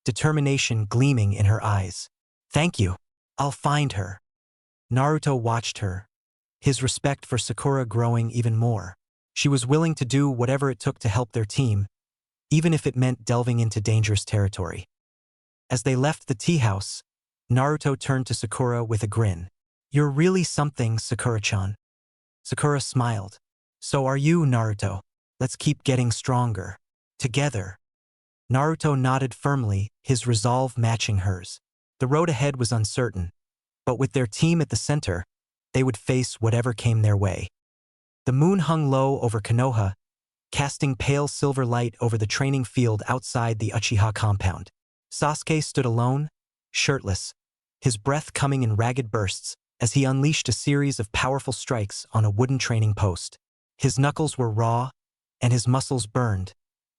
A: determination gleaming in her eyes. "Thank you. I'll find her." Naruto watched her, his respect for Sakura growing even more. She was willing to do whatever it took to help their team, even if it meant delving into dangerous territory. As they left the tea house, Naruto turned to Sakura with a grin. "You're really something, Sakura-chan." Sakura smiled. "So are you, Naruto. Let's keep getting stronger. Together." Naruto nodded firmly, his resolve matching hers. The road ahead was uncertain, but with their team at the center, they would face whatever came their way. The moon hung low over Konoha, casting pale silver light over the training field outside the Uchiha compound. Sasuke stood alone, shirtless, his breath coming in ragged bursts as he unleashed a series of powerful strikes on a wooden training post. His knuckles were raw, and his muscles burned,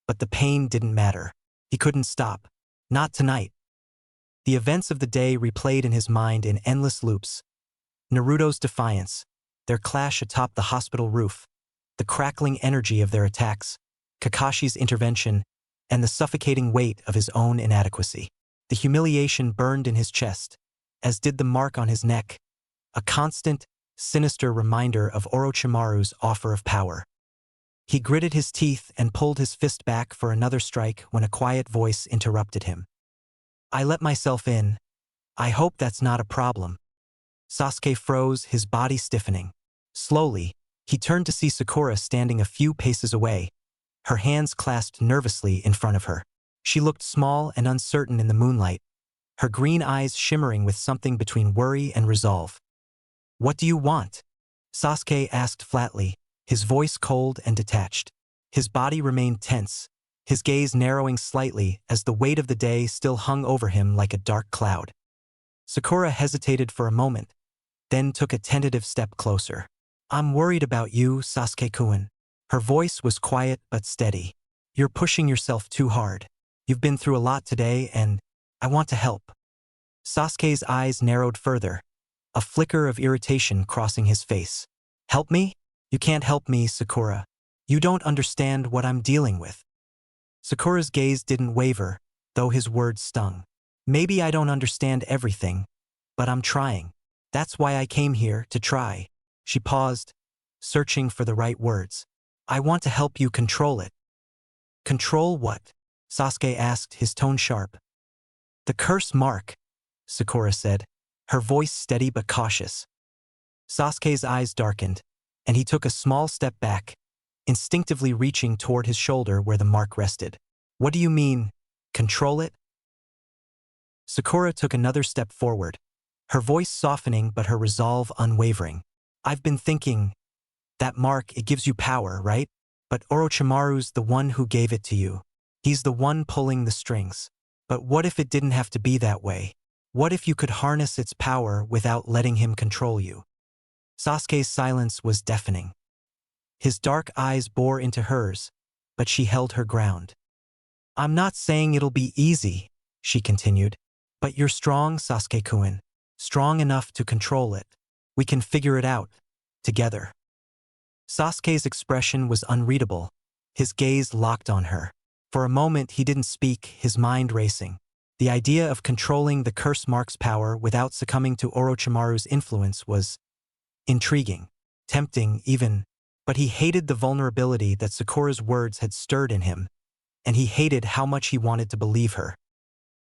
A: but the pain didn't matter. He couldn't stop. Not tonight. The events of the day replayed in his mind in endless loops. Naruto's defiance, their clash atop the hospital roof, the crackling energy of their attacks, Kakashi's intervention, and the suffocating weight of his own inadequacy. The humiliation burned in his chest, as did the mark on his neck, a constant, sinister reminder of Orochimaru's offer of power. He gritted his teeth and pulled his fist back for another strike when a quiet voice interrupted him. "I let myself in. I hope that's not a problem. Sasuke froze, his body stiffening. Slowly, he turned to see Sakura standing a few paces away, her hands clasped nervously in front of her. She looked small and uncertain in the moonlight, her green eyes shimmering with something between worry and resolve. What do you want? Sasuke asked flatly, his voice cold and detached. His body remained tense, his gaze narrowing slightly as the weight of the day still hung over him like a dark cloud. Sakura hesitated for a moment, then took a tentative step closer. I'm worried about you, Sasuke-kun. Her voice was quiet but steady. You're pushing yourself too hard. You've been through a lot today and I want to help. Sasuke's eyes narrowed further, a flicker of irritation crossing his face. Help me? You can't help me, Sakura. You don't understand what I'm dealing with. Sakura's gaze didn't waver, though his words stung. Maybe I don't understand everything, but I'm trying. That's why I came here, to try. She paused, searching for the right words. I want to help you control it. Control what? Sasuke asked, his tone sharp. The curse mark, Sakura said, her voice steady but cautious. Sasuke's eyes darkened, and he took a small step back, instinctively reaching toward his shoulder where the mark rested. What do you mean, control it? Sakura took another step forward, her voice softening but her resolve unwavering. I've been thinking, that mark, it gives you power, right? But Orochimaru's the one who gave it to you. He's the one pulling the strings. But what if it didn't have to be that way? What if you could harness its power without letting him control you? Sasuke's silence was deafening. His dark eyes bore into hers, but she held her ground. I'm not saying it'll be easy, she continued, but you're strong, Sasuke-kun, strong enough to control it. We can figure it out, together. Sasuke's expression was unreadable, his gaze locked on her. For a moment he didn't speak, his mind racing. The idea of controlling the curse mark's power without succumbing to Orochimaru's influence was intriguing, tempting even, but he hated the vulnerability that Sakura's words had stirred in him, and he hated how much he wanted to believe her.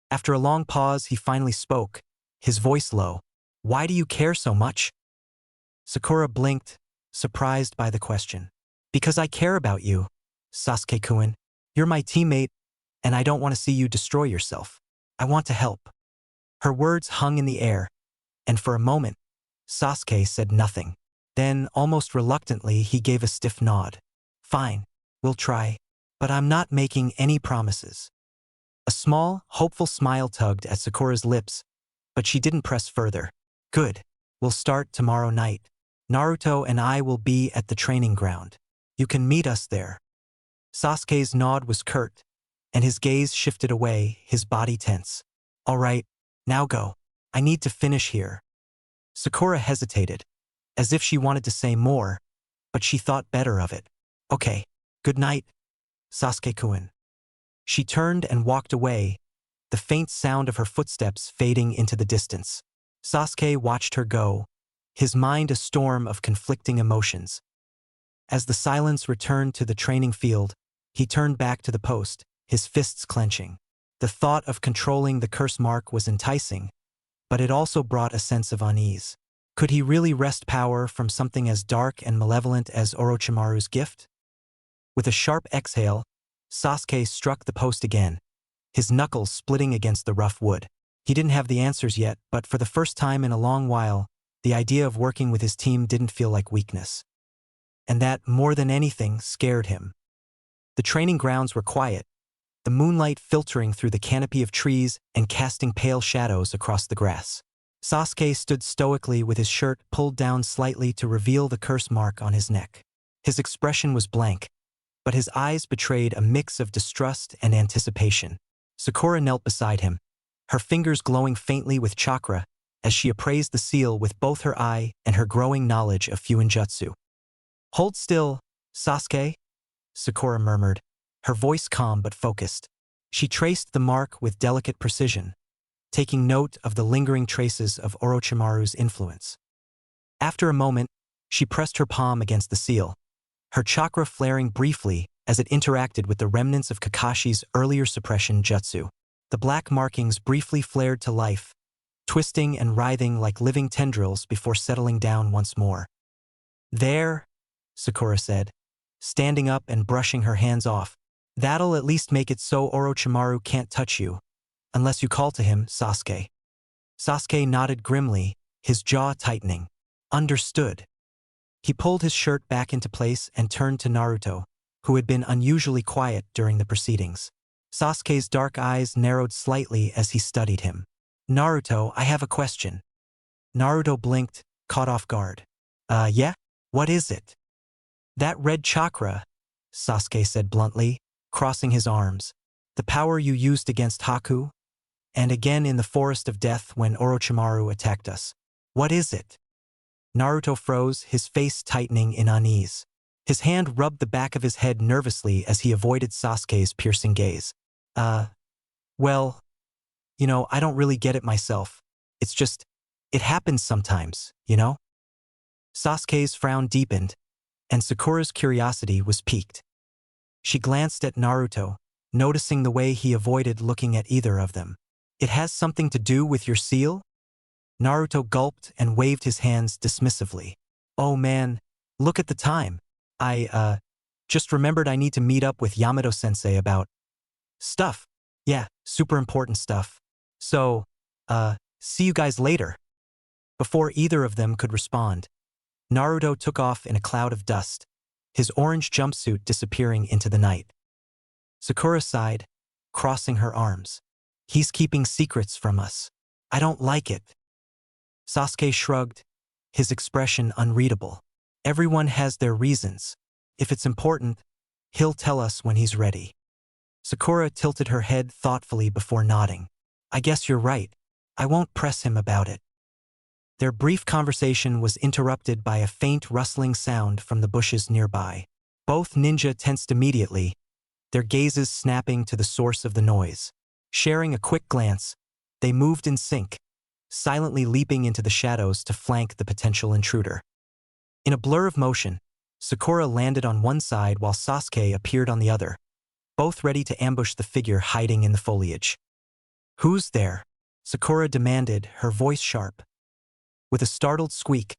A: After a long pause, he finally spoke, his voice low. Why do you care so much? Sakura blinked, surprised by the question. Because I care about you, Sasuke-kun. You're my teammate, and I don't want to see you destroy yourself. I want to help. Her words hung in the air, and for a moment, Sasuke said nothing. Then, almost reluctantly, he gave a stiff nod. Fine, we'll try, but I'm not making any promises. A small, hopeful smile tugged at Sakura's lips, but she didn't press further. Good, we'll start tomorrow night. Naruto and I will be at the training ground. You can meet us there. Sasuke's nod was curt, and his gaze shifted away, his body tense. All right, now go. I need to finish here. Sakura hesitated, as if she wanted to say more, but she thought better of it. Okay, good night, Sasuke-kun. She turned and walked away, the faint sound of her footsteps fading into the distance. Sasuke watched her go, his mind a storm of conflicting emotions. As the silence returned to the training field, he turned back to the post, his fists clenching. The thought of controlling the curse mark was enticing, but it also brought a sense of unease. Could he really wrest power from something as dark and malevolent as Orochimaru's gift? With a sharp exhale, Sasuke struck the post again, his knuckles splitting against the rough wood. He didn't have the answers yet, but for the first time in a long while, the idea of working with his team didn't feel like weakness. And that, more than anything, scared him. The training grounds were quiet, the moonlight filtering through the canopy of trees and casting pale shadows across the grass. Sasuke stood stoically with his shirt pulled down slightly to reveal the curse mark on his neck. His expression was blank, but his eyes betrayed a mix of distrust and anticipation. Sakura knelt beside him, her fingers glowing faintly with chakra as she appraised the seal with both her eye and her growing knowledge of jutzu. Hold still, Sasuke, Sakura murmured, her voice calm but focused. She traced the mark with delicate precision, taking note of the lingering traces of Orochimaru's influence. After a moment, she pressed her palm against the seal, her chakra flaring briefly as it interacted with the remnants of Kakashi's earlier suppression jutsu. The black markings briefly flared to life, twisting and writhing like living tendrils before settling down once more. "There," Sakura said, standing up and brushing her hands off. "That'll at least make it so Orochimaru can't touch you, unless you call to him, Sasuke." Sasuke nodded grimly, his jaw tightening. "Understood." He pulled his shirt back into place and turned to Naruto, who had been unusually quiet during the proceedings. Sasuke's dark eyes narrowed slightly as he studied him. "Naruto, I have a question." Naruto blinked, caught off guard. Yeah? What is it?" "That red chakra," Sasuke said bluntly, crossing his arms. "The power you used against Haku, and again in the Forest of Death when Orochimaru attacked us. What is it?" Naruto froze, his face tightening in unease. His hand rubbed the back of his head nervously as he avoided Sasuke's piercing gaze. Well, I don't really get it myself. It's just, it happens sometimes, you know?" Sasuke's frown deepened, and Sakura's curiosity was piqued. She glanced at Naruto, noticing the way he avoided looking at either of them. "It has something to do with your seal?" Naruto gulped and waved his hands dismissively. "Oh man, look at the time. I just remembered I need to meet up with Yamato-sensei about stuff. Yeah, super important stuff. So, see you guys later." Before either of them could respond, Naruto took off in a cloud of dust, his orange jumpsuit disappearing into the night. Sakura sighed, crossing her arms. "He's keeping secrets from us. I don't like it." Sasuke shrugged, his expression unreadable. "Everyone has their reasons. If it's important, he'll tell us when he's ready." Sakura tilted her head thoughtfully before nodding. "I guess you're right. I won't press him about it." Their brief conversation was interrupted by a faint rustling sound from the bushes nearby. Both ninja tensed immediately, their gazes snapping to the source of the noise. Sharing a quick glance, they moved in sync, silently leaping into the shadows to flank the potential intruder. In a blur of motion, Sakura landed on one side while Sasuke appeared on the other, both ready to ambush the figure hiding in the foliage. "Who's there?" Sakura demanded, her voice sharp. With a startled squeak,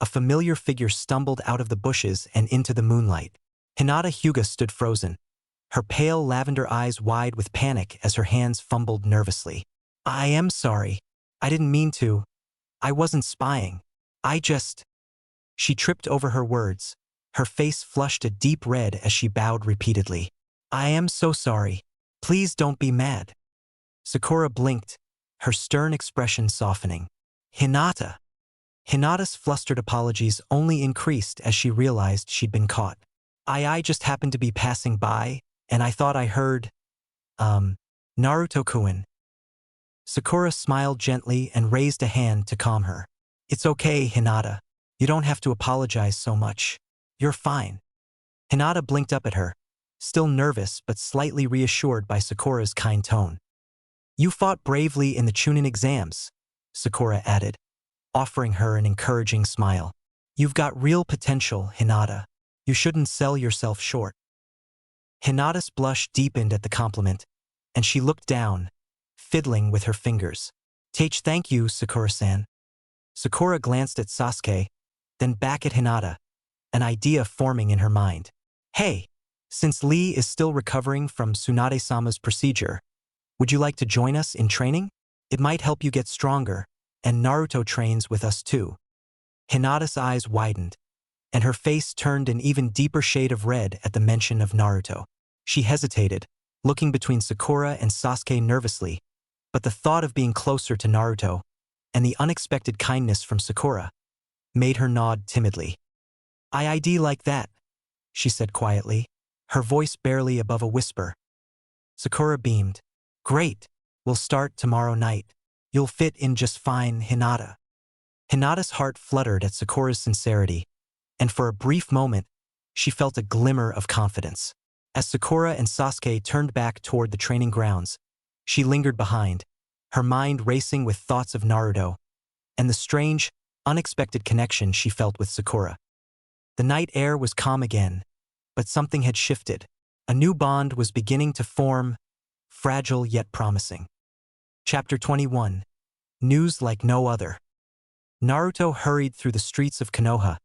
A: a familiar figure stumbled out of the bushes and into the moonlight. Hinata Hyuga stood frozen, her pale lavender eyes wide with panic as her hands fumbled nervously. "I am sorry. I didn't mean to. I wasn't spying. I just—" She tripped over her words, her face flushed a deep red as she bowed repeatedly. "I am so sorry. Please don't be mad." Sakura blinked, her stern expression softening. "Hinata." Hinata's flustered apologies only increased as she realized she'd been caught. I just happened to be passing by, and I thought I heard, Naruto-kun." Sakura smiled gently and raised a hand to calm her. "It's okay, Hinata. You don't have to apologize so much. You're fine." Hinata blinked up at her, still nervous but slightly reassured by Sakura's kind tone. "You fought bravely in the Chunin exams," Sakura added, offering her an encouraging smile. "You've got real potential, Hinata. You shouldn't sell yourself short." Hinata's blush deepened at the compliment, and she looked down, fiddling with her fingers. Thank you, Sakura-san." Sakura glanced at Sasuke, then back at Hinata, an idea forming in her mind. "Hey, since Lee is still recovering from Tsunade-sama's procedure, would you like to join us in training? It might help you get stronger, and Naruto trains with us too." Hinata's eyes widened, and her face turned an even deeper shade of red at the mention of Naruto. She hesitated, looking between Sakura and Sasuke nervously, but the thought of being closer to Naruto, and the unexpected kindness from Sakura, made her nod timidly. "I'd like that," she said quietly, her voice barely above a whisper. Sakura beamed. "Great, we'll start tomorrow night. You'll fit in just fine, Hinata." Hinata's heart fluttered at Sakura's sincerity, and for a brief moment, she felt a glimmer of confidence. As Sakura and Sasuke turned back toward the training grounds, she lingered behind, her mind racing with thoughts of Naruto, and the strange, unexpected connection she felt with Sakura. The night air was calm again, but something had shifted. A new bond was beginning to form, fragile yet promising. Chapter 21. News like no other. Naruto hurried through the streets of Konoha,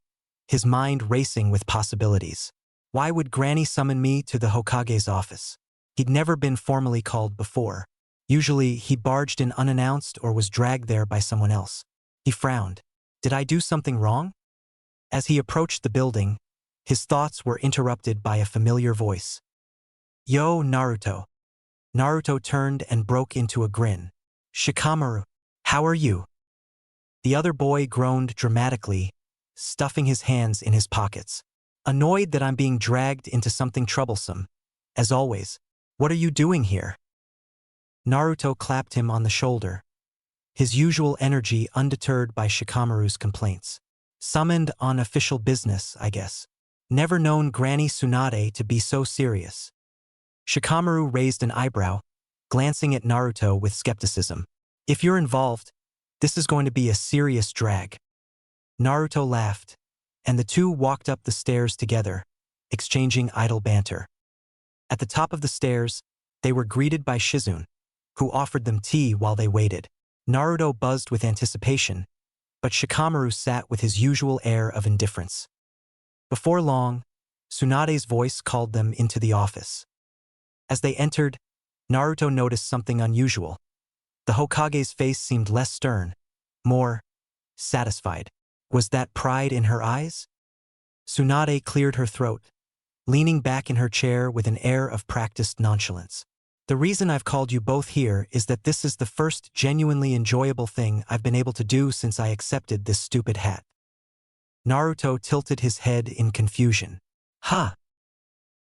A: his mind racing with possibilities. Why would Granny summon me to the Hokage's office? He'd never been formally called before. Usually, he barged in unannounced or was dragged there by someone else. He frowned. Did I do something wrong? As he approached the building, his thoughts were interrupted by a familiar voice. Yo, Naruto. Naruto turned and broke into a grin. Shikamaru, how are you? The other boy groaned dramatically, stuffing his hands in his pockets. Annoyed that I'm being dragged into something troublesome. As always, what are you doing here? Naruto clapped him on the shoulder, his usual energy undeterred by Shikamaru's complaints. Summoned on official business, I guess. Never known Granny Tsunade to be so serious. Shikamaru raised an eyebrow, glancing at Naruto with skepticism. If you're involved, this is going to be a serious drag. Naruto laughed, and the two walked up the stairs together, exchanging idle banter. At the top of the stairs, they were greeted by Shizune, who offered them tea while they waited. Naruto buzzed with anticipation, but Shikamaru sat with his usual air of indifference. Before long, Tsunade's voice called them into the office. As they entered, Naruto noticed something unusual. The Hokage's face seemed less stern, more satisfied. Was that pride in her eyes? Tsunade cleared her throat, leaning back in her chair with an air of practiced nonchalance. The reason I've called you both here is that this is the first genuinely enjoyable thing I've been able to do since I accepted this stupid hat. Naruto tilted his head in confusion. Huh.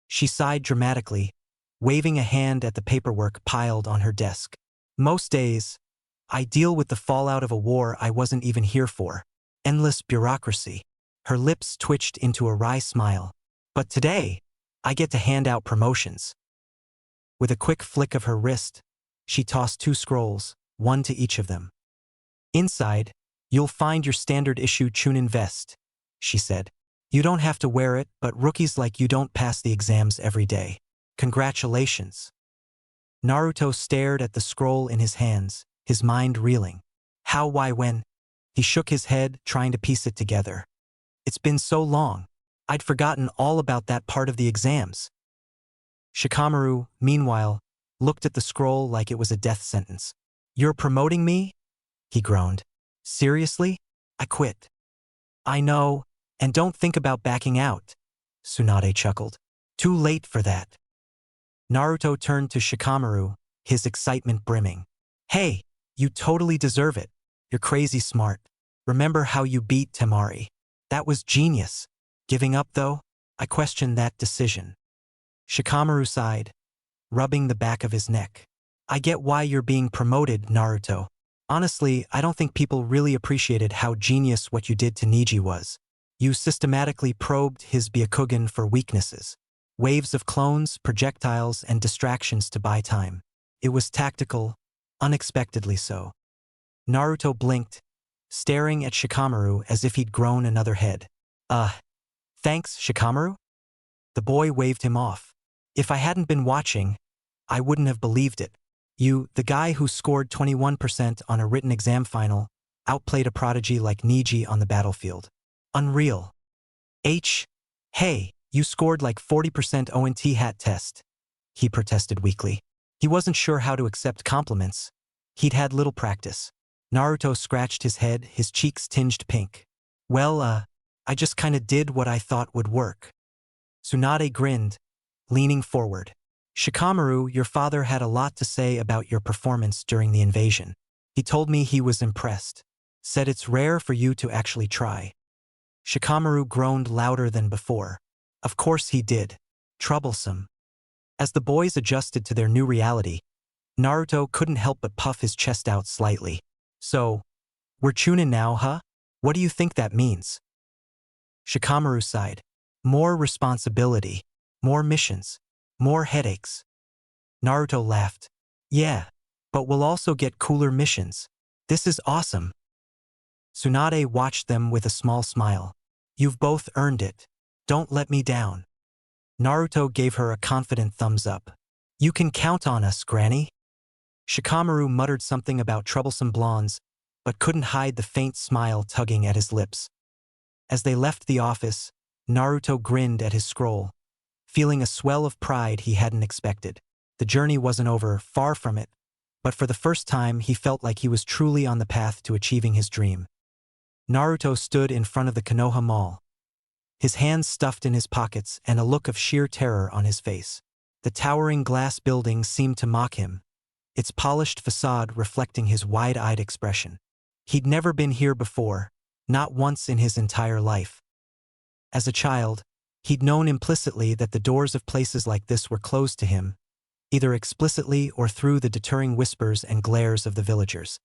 A: She sighed dramatically, waving a hand at the paperwork piled on her desk. Most days, I deal with the fallout of a war I wasn't even here for. Endless bureaucracy. Her lips twitched into a wry smile. But today, I get to hand out promotions. With a quick flick of her wrist, she tossed 2 scrolls, one to each of them. Inside, you'll find your standard issue Chunin vest, she said. You don't have to wear it, but rookies like you don't pass the exams every day. Congratulations. Naruto stared at the scroll in his hands, his mind reeling. How, why, when? He shook his head, trying to piece it together. It's been so long. I'd forgotten all about that part of the exams. Shikamaru, meanwhile, looked at the scroll like it was a death sentence. You're promoting me? He groaned. Seriously? I quit. I know, and don't think about backing out. Tsunade chuckled. Too late for that. Naruto turned to Shikamaru, his excitement brimming. Hey, you totally deserve it. You're crazy smart. Remember how you beat Temari? That was genius. Giving up, though? I question that decision. Shikamaru sighed, rubbing the back of his neck. I get why you're being promoted, Naruto. Honestly, I don't think people really appreciated how genius what you did to Neji was. You systematically probed his Byakugan for weaknesses. Waves of clones, projectiles, and distractions to buy time. It was tactical, unexpectedly so. Naruto blinked, staring at Shikamaru as if he'd grown another head. Thanks, Shikamaru? The boy waved him off. If I hadn't been watching, I wouldn't have believed it. You, the guy who scored 21% on a written exam final, outplayed a prodigy like Neji on the battlefield. Unreal. Hey, you scored like 40% ONT hat test, he protested weakly. He wasn't sure how to accept compliments. He'd had little practice. Naruto scratched his head, his cheeks tinged pink. Well, I just kinda did what I thought would work. Tsunade grinned, leaning forward. Shikamaru, your father had a lot to say about your performance during the invasion. He told me he was impressed. Said it's rare for you to actually try. Shikamaru groaned louder than before. Of course he did. Troublesome. As the boys adjusted to their new reality, Naruto couldn't help but puff his chest out slightly. So, we're Chunin now, huh? What do you think that means? Shikamaru sighed. More responsibility, more missions, more headaches. Naruto laughed. Yeah, but we'll also get cooler missions. This is awesome. Tsunade watched them with a small smile. You've both earned it. Don't let me down. Naruto gave her a confident thumbs up. You can count on us, Granny. Shikamaru muttered something about troublesome blondes, but couldn't hide the faint smile tugging at his lips. As they left the office, Naruto grinned at his scroll, feeling a swell of pride he hadn't expected. The journey wasn't over, far from it, but for the first time he felt like he was truly on the path to achieving his dream. Naruto stood in front of the Konoha Mall, his hands stuffed in his pockets and a look of sheer terror on his face. The towering glass building seemed to mock him, its polished facade reflecting his wide-eyed expression. He'd never been here before, not once in his entire life. As a child, he'd known implicitly that the doors of places like this were closed to him, either explicitly or through the deterring whispers and glares of the villagers.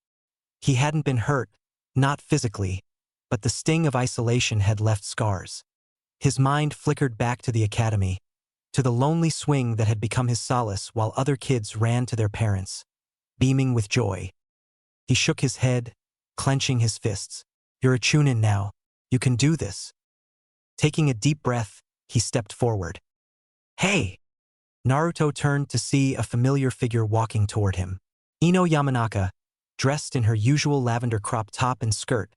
A: He hadn't been hurt, not physically, but the sting of isolation had left scars. His mind flickered back to the academy, to the lonely swing that had become his solace while other kids ran to their parents, beaming with joy. He shook his head, clenching his fists. "You're a Chunin now. You can do this." Taking a deep breath, he stepped forward. "Hey!" Naruto turned to see a familiar figure walking toward him. Ino Yamanaka, dressed in her usual lavender crop top and skirt,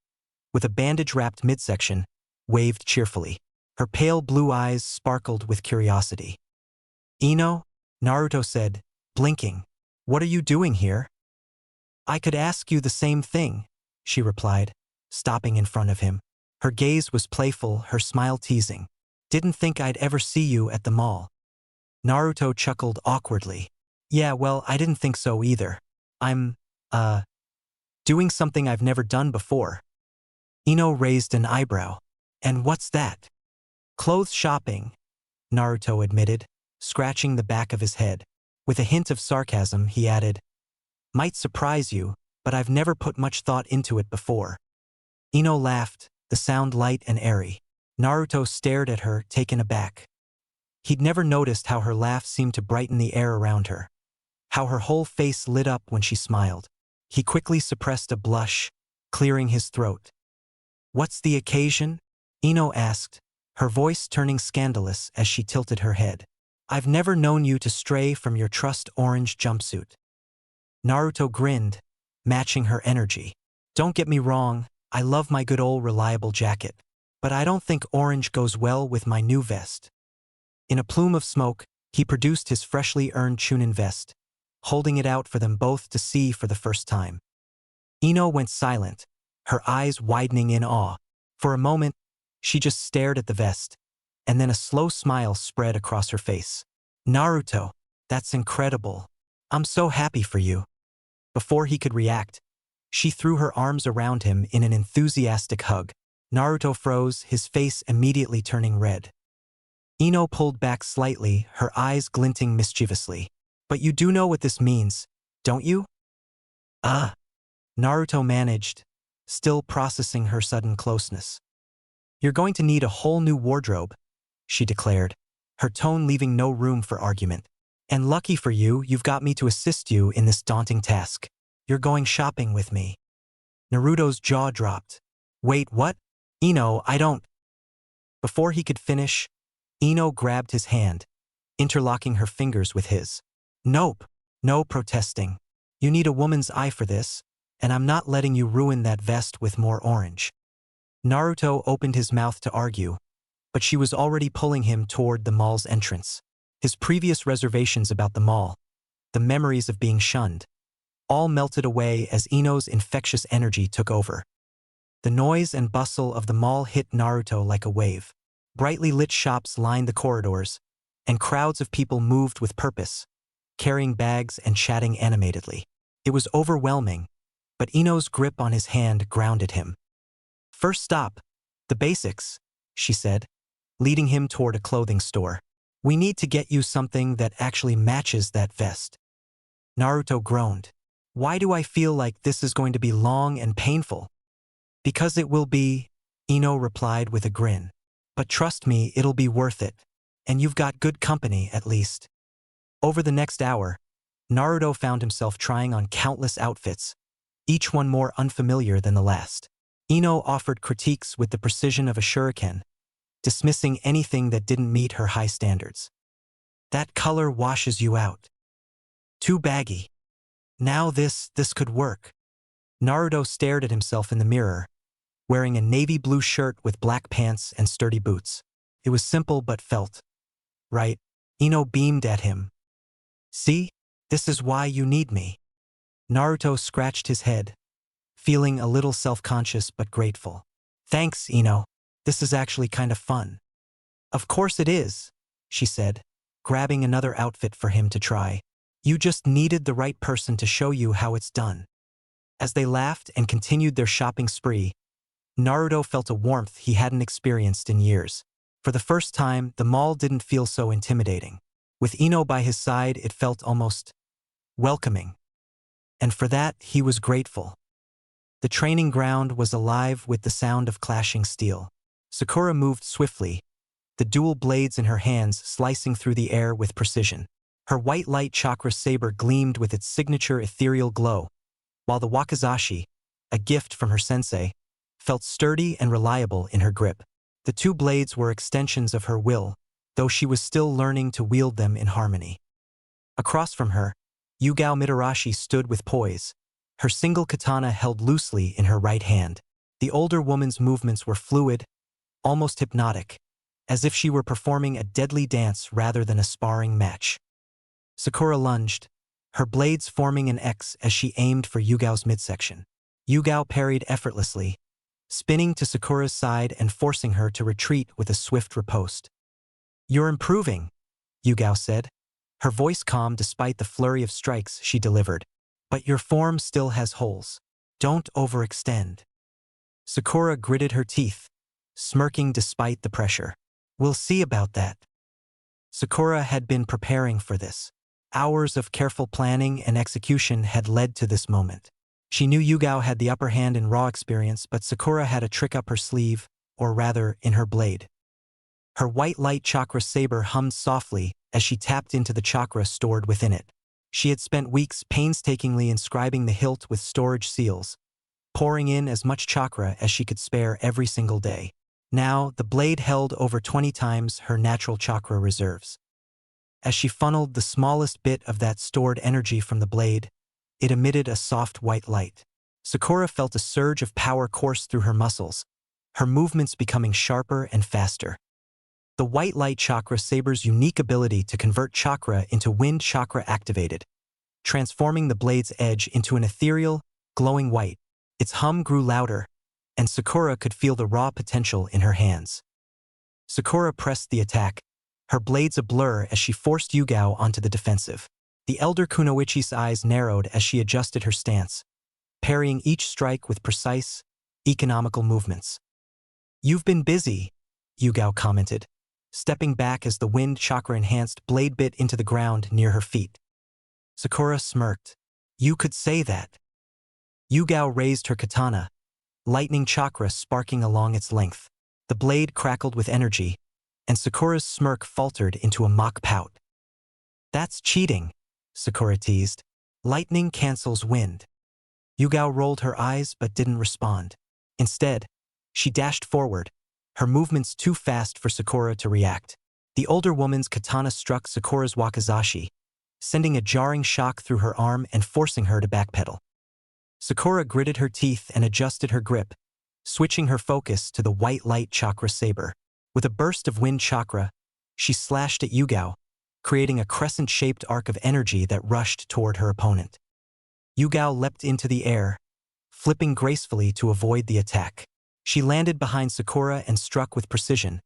A: with a bandage-wrapped midsection, waved cheerfully. Her pale blue eyes sparkled with curiosity. "Ino?" Naruto said, blinking. "What are you doing here?" "I could ask you the same thing," she replied, stopping in front of him. Her gaze was playful, her smile teasing. "Didn't think I'd ever see you at the mall." Naruto chuckled awkwardly. "Yeah, well, I didn't think so either. I'm, doing something I've never done before." Ino raised an eyebrow. "And what's that?" "Clothes shopping," Naruto admitted, scratching the back of his head. With a hint of sarcasm, he added, "Might surprise you, but I've never put much thought into it before." Ino laughed, the sound light and airy. Naruto stared at her, taken aback. He'd never noticed how her laugh seemed to brighten the air around her, how her whole face lit up when she smiled. He quickly suppressed a blush, clearing his throat. "What's the occasion?" Ino asked, her voice turning scandalous as she tilted her head. "I've never known you to stray from your trust orange jumpsuit." Naruto grinned, matching her energy. "Don't get me wrong, I love my good old reliable jacket, but I don't think orange goes well with my new vest." In a plume of smoke, he produced his freshly earned Chunin vest, holding it out for them both to see for the first time. Ino went silent, her eyes widening in awe. For a moment, she just stared at the vest, and then a slow smile spread across her face. "Naruto, that's incredible. I'm so happy for you." Before he could react, she threw her arms around him in an enthusiastic hug. Naruto froze, his face immediately turning red. Ino pulled back slightly, her eyes glinting mischievously. "But you do know what this means, don't you?" Naruto managed, still processing her sudden closeness. "You're going to need a whole new wardrobe," she declared, her tone leaving no room for argument. "And lucky for you, you've got me to assist you in this daunting task. You're going shopping with me." Naruto's jaw dropped. "Wait, what? Ino, I don't—" Before he could finish, Ino grabbed his hand, interlocking her fingers with his. "Nope, no protesting. You need a woman's eye for this, and I'm not letting you ruin that vest with more orange." Naruto opened his mouth to argue, but she was already pulling him toward the mall's entrance. His previous reservations about the mall, the memories of being shunned, all melted away as Ino's infectious energy took over. The noise and bustle of the mall hit Naruto like a wave. Brightly lit shops lined the corridors, and crowds of people moved with purpose, carrying bags and chatting animatedly. It was overwhelming, but Ino's grip on his hand grounded him. "First stop, the basics," she said, leading him toward a clothing store. "We need to get you something that actually matches that vest." Naruto groaned. "Why do I feel like this is going to be long and painful?" "Because it will be," Ino replied with a grin. "But trust me, it'll be worth it. And you've got good company, at least." Over the next hour, Naruto found himself trying on countless outfits, each one more unfamiliar than the last. Ino offered critiques with the precision of a shuriken, dismissing anything that didn't meet her high standards. "That color washes you out. Too baggy. Now this could work." Naruto stared at himself in the mirror, wearing a navy blue shirt with black pants and sturdy boots. It was simple but felt right. Ino beamed at him. See? This is why you need me. Naruto scratched his head, feeling a little self-conscious but grateful. Thanks, Ino. This is actually kind of fun. Of course it is, she said, grabbing another outfit for him to try. You just needed the right person to show you how it's done. As they laughed and continued their shopping spree, Naruto felt a warmth he hadn't experienced in years. For the first time, the mall didn't feel so intimidating. With Ino by his side, it felt almost welcoming. And for that, he was grateful. The training ground was alive with the sound of clashing steel. Sakura moved swiftly, the dual blades in her hands slicing through the air with precision. Her white light chakra saber gleamed with its signature ethereal glow, while the wakizashi, a gift from her sensei, felt sturdy and reliable in her grip. The two blades were extensions of her will, though she was still learning to wield them in harmony. Across from her, Yugao Mitarashi stood with poise, her single katana held loosely in her right hand. The older woman's movements were fluid, almost hypnotic, as if she were performing a deadly dance rather than a sparring match. Sakura lunged, her blades forming an X as she aimed for Yugao's midsection. Yugao parried effortlessly, spinning to Sakura's side and forcing her to retreat with a swift riposte. You're improving, Yugao said, her voice calm despite the flurry of strikes she delivered. But your form still has holes. Don't overextend. Sakura gritted her teeth, smirking despite the pressure. We'll see about that. Sakura had been preparing for this. Hours of careful planning and execution had led to this moment. She knew Yugao had the upper hand in raw experience, but Sakura had a trick up her sleeve, or rather, in her blade. Her white light chakra saber hummed softly as she tapped into the chakra stored within it. She had spent weeks painstakingly inscribing the hilt with storage seals, pouring in as much chakra as she could spare every single day. Now, the blade held over 20 times her natural chakra reserves. As she funneled the smallest bit of that stored energy from the blade, it emitted a soft white light. Sakura felt a surge of power course through her muscles, her movements becoming sharper and faster. The white light chakra saber's unique ability to convert chakra into wind chakra activated, transforming the blade's edge into an ethereal, glowing white. Its hum grew louder, and Sakura could feel the raw potential in her hands. Sakura pressed the attack, her blades a blur as she forced Yugao onto the defensive. The elder Kunoichi's eyes narrowed as she adjusted her stance, parrying each strike with precise, economical movements. You've been busy, Yugao commented, stepping back as the wind chakra-enhanced blade bit into the ground near her feet. Sakura smirked. You could say that. Yugao raised her katana, lightning chakra sparking along its length. The blade crackled with energy, and Sakura's smirk faltered into a mock pout. That's cheating, Sakura teased. Lightning cancels wind. Yugao rolled her eyes but didn't respond. Instead, she dashed forward, her movements too fast for Sakura to react. The older woman's katana struck Sakura's wakizashi, sending a jarring shock through her arm and forcing her to backpedal. Sakura gritted her teeth and adjusted her grip, switching her focus to the white light chakra saber. With a burst of wind chakra, she slashed at Yugao, creating a crescent-shaped arc of energy that rushed toward her opponent. Yugao leapt into the air, flipping gracefully to avoid the attack. She landed behind Sakura and struck with precision,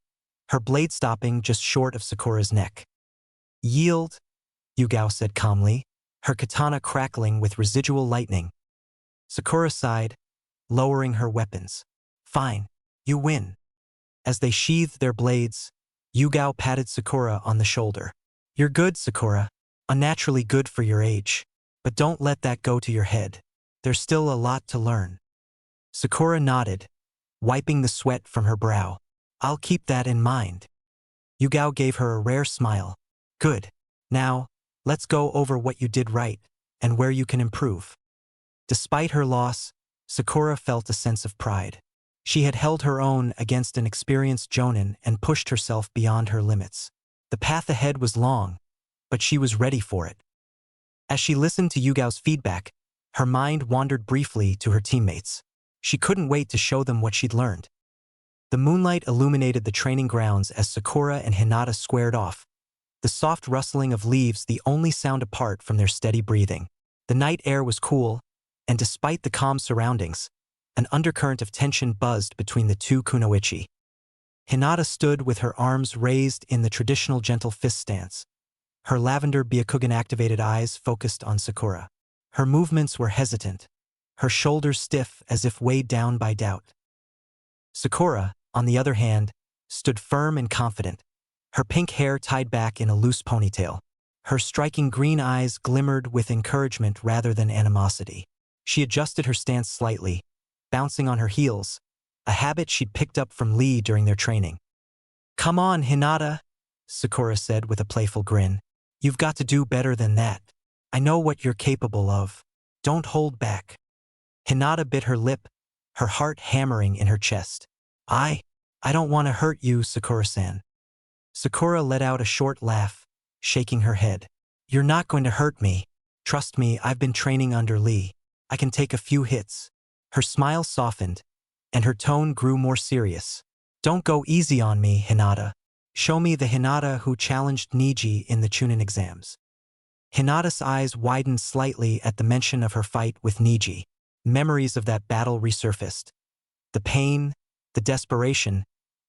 A: her blade stopping just short of Sakura's neck. Yield, Yugao said calmly, her katana crackling with residual lightning. Sakura sighed, lowering her weapons. Fine, you win. As they sheathed their blades, Yugao patted Sakura on the shoulder. You're good, Sakura, unnaturally good for your age. But don't let that go to your head. There's still a lot to learn. Sakura nodded, wiping the sweat from her brow. I'll keep that in mind. Yugao gave her a rare smile. Good. Now, let's go over what you did right, and where you can improve. Despite her loss, Sakura felt a sense of pride. She had held her own against an experienced jonin and pushed herself beyond her limits. The path ahead was long, but she was ready for it. As she listened to Yugao's feedback, Her mind wandered briefly to her teammates. She couldn't wait to show them what she'd learned. The moonlight illuminated the training grounds as Sakura and Hinata squared off, the soft rustling of leaves the only sound apart from their steady breathing. The night air was cool, and despite the calm surroundings, an undercurrent of tension buzzed between the two kunoichi. Hinata stood with her arms raised in the traditional gentle fist stance. Her lavender Byakugan-activated eyes focused on Sakura. Her movements were hesitant, her shoulders stiff as if weighed down by doubt. Sakura, on the other hand, stood firm and confident, her pink hair tied back in a loose ponytail. Her striking green eyes glimmered with encouragement rather than animosity. She adjusted her stance slightly, bouncing on her heels, a habit she'd picked up from Lee during their training. "Come on, Hinata," Sakura said with a playful grin. "You've got to do better than that. I know what you're capable of. Don't hold back." Hinata bit her lip, her heart hammering in her chest. I don't want to hurt you, Sakura-san." Sakura let out a short laugh, shaking her head. "You're not going to hurt me. Trust me, I've been training under Lee. I can take a few hits." Her smile softened, and her tone grew more serious. "Don't go easy on me, Hinata. Show me the Hinata who challenged Neji in the Chunin exams." Hinata's eyes widened slightly at the mention of her fight with Neji. Memories of that battle resurfaced. The pain, the desperation,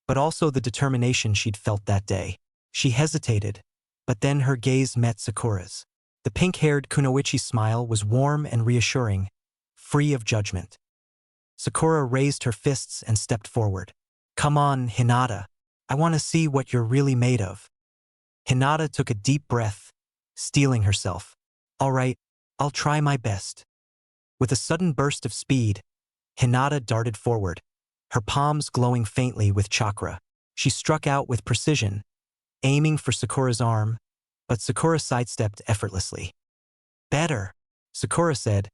A: but also the determination she'd felt that day. She hesitated, but then her gaze met Sakura's. The pink-haired kunoichi smile was warm and reassuring, free of judgment. Sakura raised her fists and stepped forward. "Come on, Hinata. I want to see what you're really made of." Hinata took a deep breath, steeling herself. "All right, I'll try my best." With a sudden burst of speed, Hinata darted forward, her palms glowing faintly with chakra. She struck out with precision, aiming for Sakura's arm, but Sakura sidestepped effortlessly. "Better," Sakura said,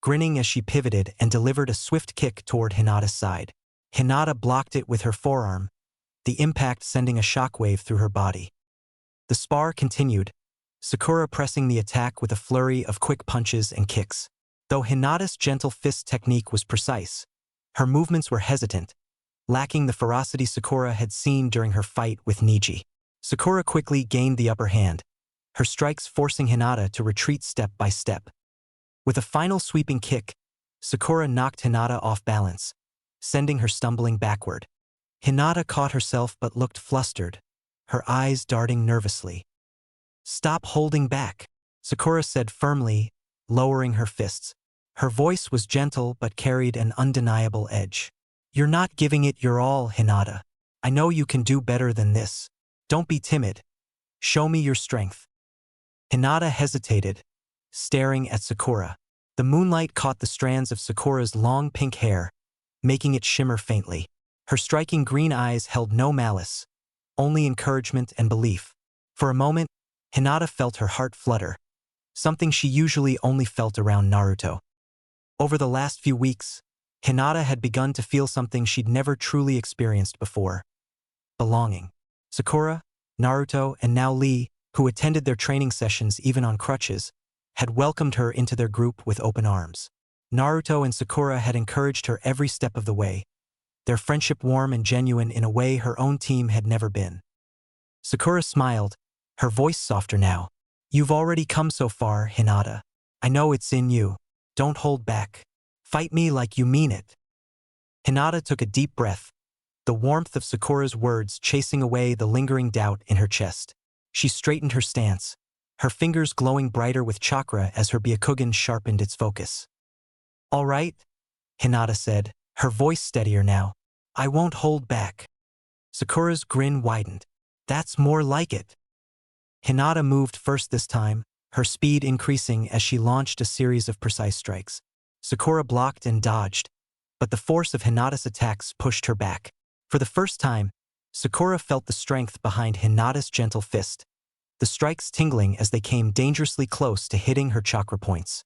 A: grinning as she pivoted and delivered a swift kick toward Hinata's side. Hinata blocked it with her forearm, the impact sending a shockwave through her body. The spar continued, Sakura pressing the attack with a flurry of quick punches and kicks. Though Hinata's gentle fist technique was precise, her movements were hesitant, lacking the ferocity Sakura had seen during her fight with Neji. Sakura quickly gained the upper hand, her strikes forcing Hinata to retreat step by step. With a final sweeping kick, Sakura knocked Hinata off balance, sending her stumbling backward. Hinata caught herself but looked flustered, her eyes darting nervously. "Stop holding back," Sakura said firmly, lowering her fists. Her voice was gentle but carried an undeniable edge. "You're not giving it your all, Hinata. I know you can do better than this. Don't be timid. Show me your strength." Hinata hesitated, staring at Sakura. The moonlight caught the strands of Sakura's long pink hair, making it shimmer faintly. Her striking green eyes held no malice, only encouragement and belief. For a moment, Hinata felt her heart flutter, something she usually only felt around Naruto. Over the last few weeks, Hinata had begun to feel something she'd never truly experienced before: belonging. Sakura, Naruto, and now Lee, who attended their training sessions even on crutches, had welcomed her into their group with open arms. Naruto and Sakura had encouraged her every step of the way, their friendship warm and genuine in a way her own team had never been. Sakura smiled, her voice softer now. "You've already come so far, Hinata. I know it's in you. Don't hold back. Fight me like you mean it." Hinata took a deep breath, the warmth of Sakura's words chasing away the lingering doubt in her chest. She straightened her stance, her fingers glowing brighter with chakra as her Byakugan sharpened its focus. "All right," Hinata said, her voice steadier now. "I won't hold back." Sakura's grin widened. "That's more like it." Hinata moved first this time, her speed increasing as she launched a series of precise strikes. Sakura blocked and dodged, but the force of Hinata's attacks pushed her back. For the first time, Sakura felt the strength behind Hinata's gentle fist, the strikes tingling as they came dangerously close to hitting her chakra points.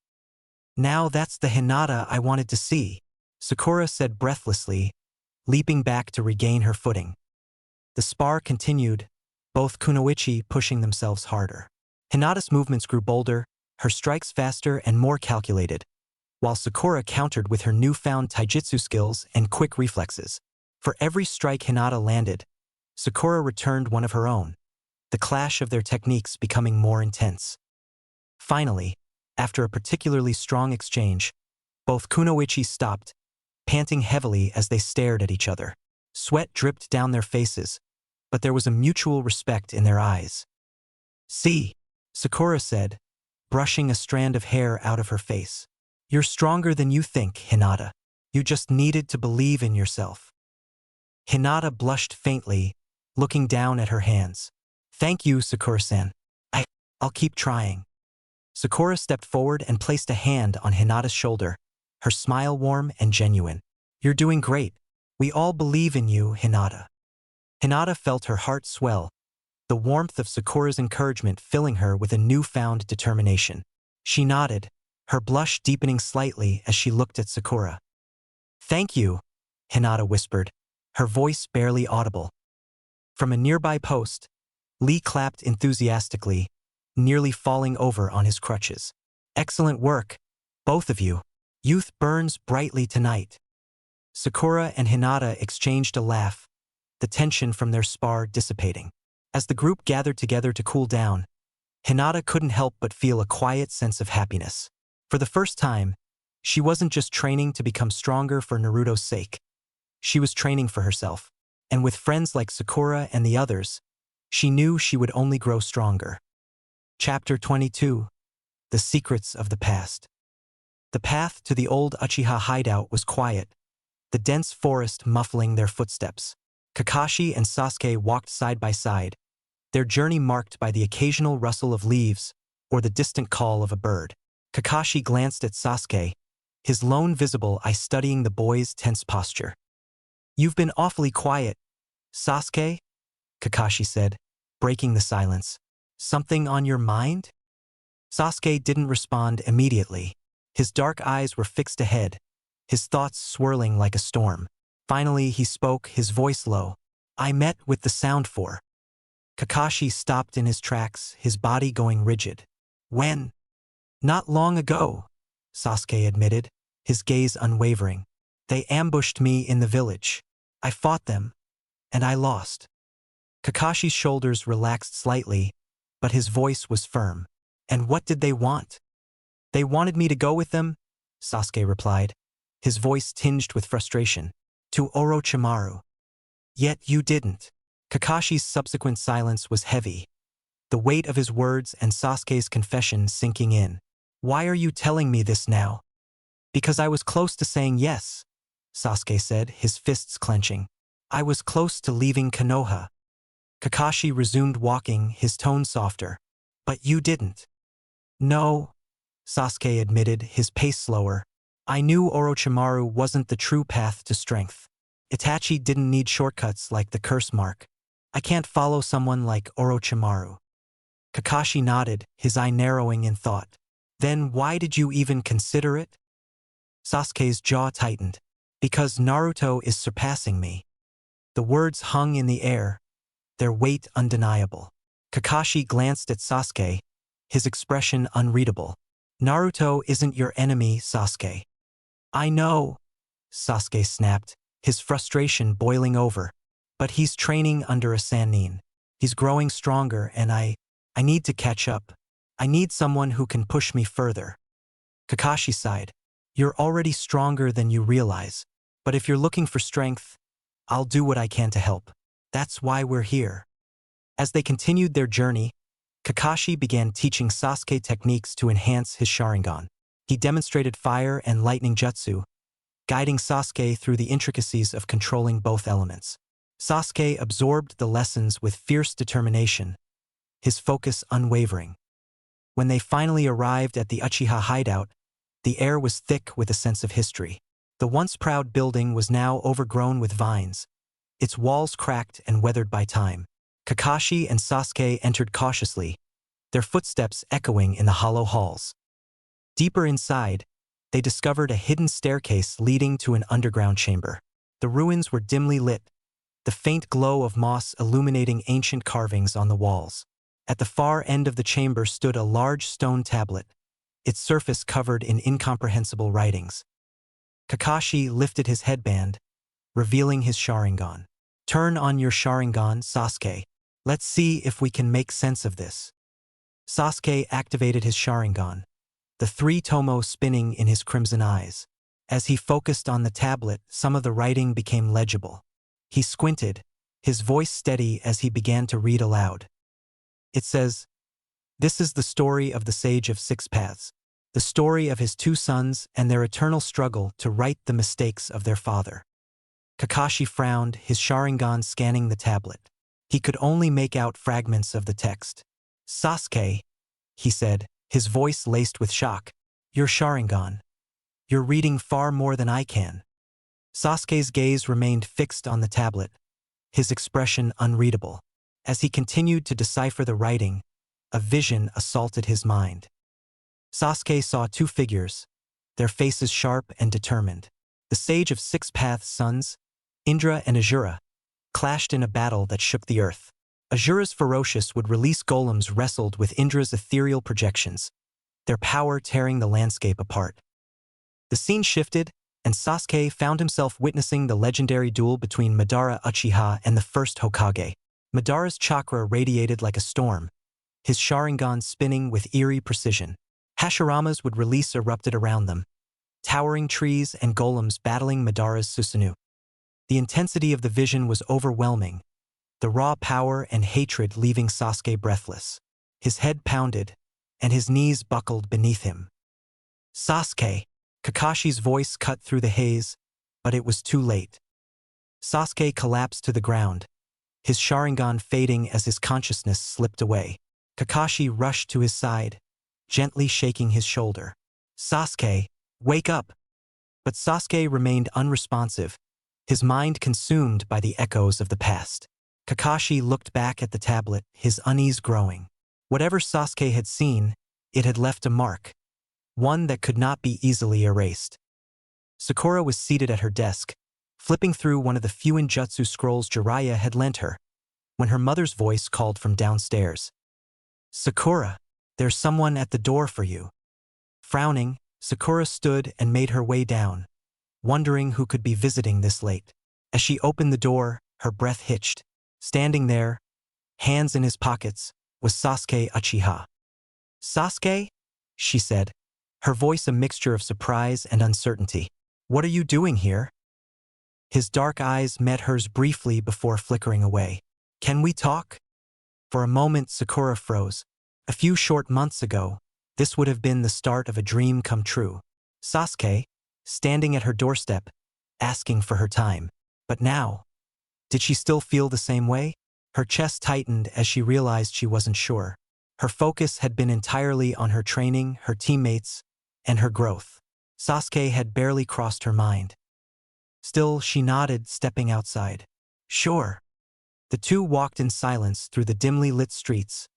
A: "Now that's the Hinata I wanted to see," Sakura said breathlessly, leaping back to regain her footing. The spar continued, both kunoichi pushing themselves harder. Hinata's movements grew bolder, her strikes faster and more calculated, while Sakura countered with her newfound taijutsu skills and quick reflexes. For every strike Hinata landed, Sakura returned one of her own, the clash of their techniques becoming more intense. Finally, after a particularly strong exchange, both kunoichi stopped, panting heavily as they stared at each other. Sweat dripped down their faces, but there was a mutual respect in their eyes. "See," Sakura said, brushing a strand of hair out of her face. "You're stronger than you think, Hinata. You just needed to believe in yourself." Hinata blushed faintly, looking down at her hands. "Thank you, Sakura-san. I'll keep trying." Sakura stepped forward and placed a hand on Hinata's shoulder, her smile warm and genuine. "You're doing great. We all believe in you, Hinata." Hinata felt her heart swell, the warmth of Sakura's encouragement filling her with a newfound determination. She nodded, her blush deepening slightly as she looked at Sakura. "Thank you," Hinata whispered, her voice barely audible. From a nearby post, Lee clapped enthusiastically, nearly falling over on his crutches. "Excellent work, both of you. Youth burns brightly tonight." Sakura and Hinata exchanged a laugh, the tension from their spar dissipating. As the group gathered together to cool down, Hinata couldn't help but feel a quiet sense of happiness. For the first time, she wasn't just training to become stronger for Naruto's sake. She was training for herself, and with friends like Sakura and the others, she knew she would only grow stronger. Chapter 22. The Secrets of the Past. The path to the old Uchiha hideout was quiet, the dense forest muffling their footsteps. Kakashi and Sasuke walked side by side, their journey marked by the occasional rustle of leaves or the distant call of a bird. Kakashi glanced at Sasuke, his lone visible eye studying the boy's tense posture. "You've been awfully quiet, Sasuke," Kakashi said, breaking the silence. "Something on your mind?" Sasuke didn't respond immediately. His dark eyes were fixed ahead, his thoughts swirling like a storm. Finally, he spoke, his voice low. "I met with the Sound Four." Kakashi stopped in his tracks, his body going rigid. "When?" "Not long ago," Sasuke admitted, his gaze unwavering. "They ambushed me in the village. I fought them, and I lost." Kakashi's shoulders relaxed slightly, but his voice was firm. "And what did they want?" "They wanted me to go with them," Sasuke replied, his voice tinged with frustration. "To Orochimaru. Yet you didn't." Kakashi's subsequent silence was heavy, the weight of his words and Sasuke's confession sinking in. "Why are you telling me this now?" "Because I was close to saying yes," Sasuke said, his fists clenching. "I was close to leaving Konoha." Kakashi resumed walking, his tone softer. "But you didn't." "No," Sasuke admitted, his pace slower. "I knew Orochimaru wasn't the true path to strength. Itachi didn't need shortcuts like the curse mark. I can't follow someone like Orochimaru." Kakashi nodded, his eye narrowing in thought. "Then why did you even consider it?" Sasuke's jaw tightened. "Because Naruto is surpassing me." The words hung in the air, their weight undeniable. Kakashi glanced at Sasuke, his expression unreadable. "Naruto isn't your enemy, Sasuke." "I know," Sasuke snapped, his frustration boiling over. "But he's training under a Sanin. He's growing stronger and I need to catch up. I need someone who can push me further." Kakashi sighed. "You're already stronger than you realize. But if you're looking for strength, I'll do what I can to help. That's why we're here." As they continued their journey, Kakashi began teaching Sasuke techniques to enhance his Sharingan. He demonstrated fire and lightning jutsu, guiding Sasuke through the intricacies of controlling both elements. Sasuke absorbed the lessons with fierce determination, his focus unwavering. When they finally arrived at the Uchiha hideout, the air was thick with a sense of history. The once proud building was now overgrown with vines, its walls cracked and weathered by time. Kakashi and Sasuke entered cautiously, their footsteps echoing in the hollow halls. Deeper inside, they discovered a hidden staircase leading to an underground chamber. The ruins were dimly lit, the faint glow of moss illuminating ancient carvings on the walls. At the far end of the chamber stood a large stone tablet, its surface covered in incomprehensible writings. Kakashi lifted his headband, revealing his Sharingan. "Turn on your Sharingan, Sasuke. Let's see if we can make sense of this." Sasuke activated his Sharingan, the three tomo spinning in his crimson eyes. As he focused on the tablet, some of the writing became legible. He squinted, his voice steady as he began to read aloud. It says, "This is the story of the Sage of Six Paths, the story of his two sons and their eternal struggle to right the mistakes of their father." Kakashi frowned, his Sharingan scanning the tablet. He could only make out fragments of the text. "Sasuke," he said, his voice laced with shock. "Your Sharingan. You're reading far more than I can." Sasuke's gaze remained fixed on the tablet, his expression unreadable. As he continued to decipher the writing, a vision assaulted his mind. Sasuke saw two figures, their faces sharp and determined. The Sage of Six Paths sons, Indra and Azura, clashed in a battle that shook the earth. Azura's ferocious would release golems wrestled with Indra's ethereal projections, their power tearing the landscape apart. The scene shifted, and Sasuke found himself witnessing the legendary duel between Madara Uchiha and the first Hokage. Madara's chakra radiated like a storm, his Sharingan spinning with eerie precision. Hashiramas would release erupted around them, towering trees and golems battling Madara's Susanoo. The intensity of the vision was overwhelming, the raw power and hatred leaving Sasuke breathless. His head pounded, and his knees buckled beneath him. "Sasuke!" Kakashi's voice cut through the haze, but it was too late. Sasuke collapsed to the ground, his Sharingan fading as his consciousness slipped away. Kakashi rushed to his side, gently shaking his shoulder. "Sasuke, wake up!" But Sasuke remained unresponsive, his mind consumed by the echoes of the past. Kakashi looked back at the tablet, his unease growing. Whatever Sasuke had seen, it had left a mark, one that could not be easily erased. Sakura was seated at her desk, flipping through one of the few jutzu scrolls Jiraiya had lent her, when her mother's voice called from downstairs. "Sakura, there's someone at the door for you." Frowning, Sakura stood and made her way down, wondering who could be visiting this late. As she opened the door, her breath hitched. Standing there, hands in his pockets, was Sasuke Uchiha. "Sasuke?" she said, her voice a mixture of surprise and uncertainty. "What are you doing here?" His dark eyes met hers briefly before flickering away. "Can we talk?" For a moment, Sakura froze. A few short months ago, this would have been the start of a dream come true. Sasuke, standing at her doorstep, asking for her time. But now, did she still feel the same way? Her chest tightened as she realized she wasn't sure. Her focus had been entirely on her training, her teammates, and her growth. Sasuke had barely crossed her mind. Still, she nodded, stepping outside. "Sure." The two walked in silence through the dimly lit streets,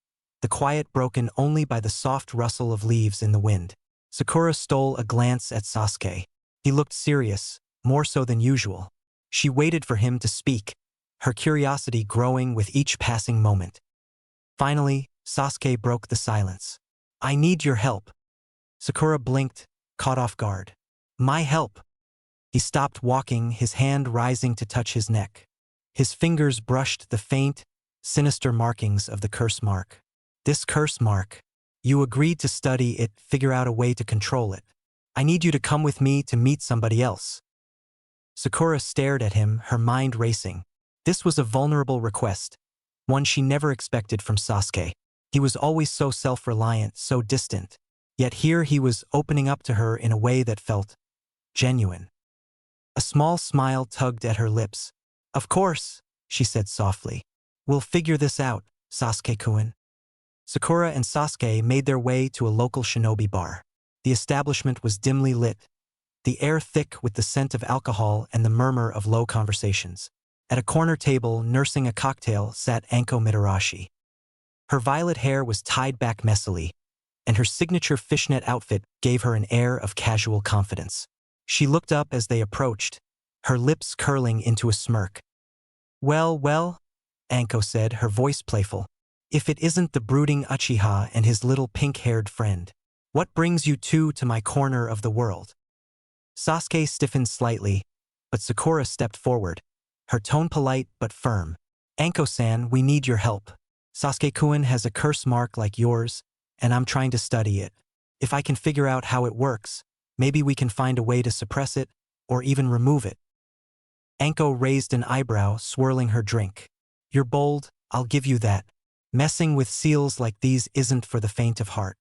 A: the quiet broken only by the soft rustle of leaves in the wind. Sakura stole a glance at Sasuke. He looked serious, more so than usual. She waited for him to speak, her curiosity growing with each passing moment. Finally, Sasuke broke the silence. "I need your help." Sakura blinked, caught off guard. "My help?" He stopped walking, his hand rising to touch his neck. His fingers brushed the faint, sinister markings of the curse mark. "This curse mark. You agreed to study it, figure out a way to control it. I need you to come with me to meet somebody else." Sakura stared at him, her mind racing. This was a vulnerable request, one she never expected from Sasuke. He was always so self-reliant, so distant. Yet here he was opening up to her in a way that felt genuine. A small smile tugged at her lips. "Of course," she said softly. "We'll figure this out, Sasuke-kun." Sakura and Sasuke made their way to a local shinobi bar. The establishment was dimly lit, the air thick with the scent of alcohol and the murmur of low conversations. At a corner table, nursing a cocktail, sat Anko Mitarashi. Her violet hair was tied back messily, and her signature fishnet outfit gave her an air of casual confidence. She looked up as they approached, her lips curling into a smirk. "Well, well," Anko said, her voice playful. "If it isn't the brooding Uchiha and his little pink-haired friend. What brings you two to my corner of the world? Sasuke stiffened slightly, but Sakura stepped forward, her tone polite but firm. Anko-san, we need your help. Sasuke-kun has a curse mark like yours, and I'm trying to study it. If I can figure out how it works, maybe we can find a way to suppress it, or even remove it. Anko raised an eyebrow, swirling her drink. You're bold, I'll give you that. Messing with seals like these isn't for the faint of heart.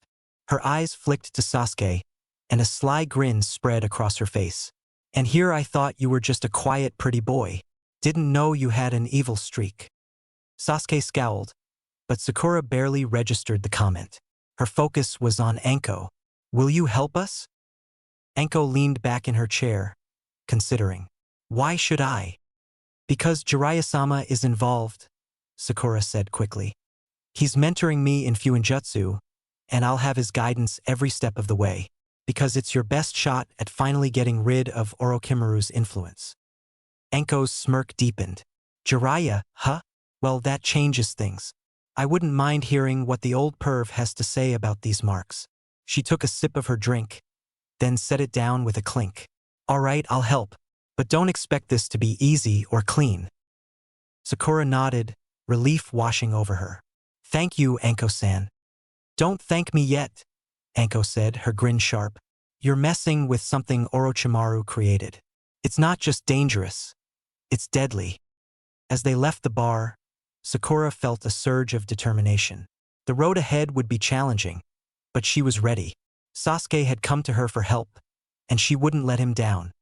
A: Her eyes flicked to Sasuke, and a sly grin spread across her face. And here I thought you were just a quiet, pretty boy. Didn't know you had an evil streak. Sasuke scowled, but Sakura barely registered the comment. Her focus was on Anko. Will you help us? Anko leaned back in her chair, considering. Why should I? Because Jiraiya-sama is involved, Sakura said quickly. He's mentoring me in Fuinjutsu, and I'll have his guidance every step of the way, because it's your best shot at finally getting rid of Orochimaru's influence. Anko's smirk deepened. Jiraiya, huh? Well, that changes things. I wouldn't mind hearing what the old perv has to say about these marks. She took a sip of her drink, then set it down with a clink. All right, I'll help, but don't expect this to be easy or clean. Sakura nodded, relief washing over her. Thank you, Anko-san. Don't thank me yet, Anko said, her grin sharp. You're messing with something Orochimaru created. It's not just dangerous, it's deadly. As they left the bar, Sakura felt a surge of determination. The road ahead would be challenging, but she was ready. Sasuke had come to her for help, and she wouldn't let him down.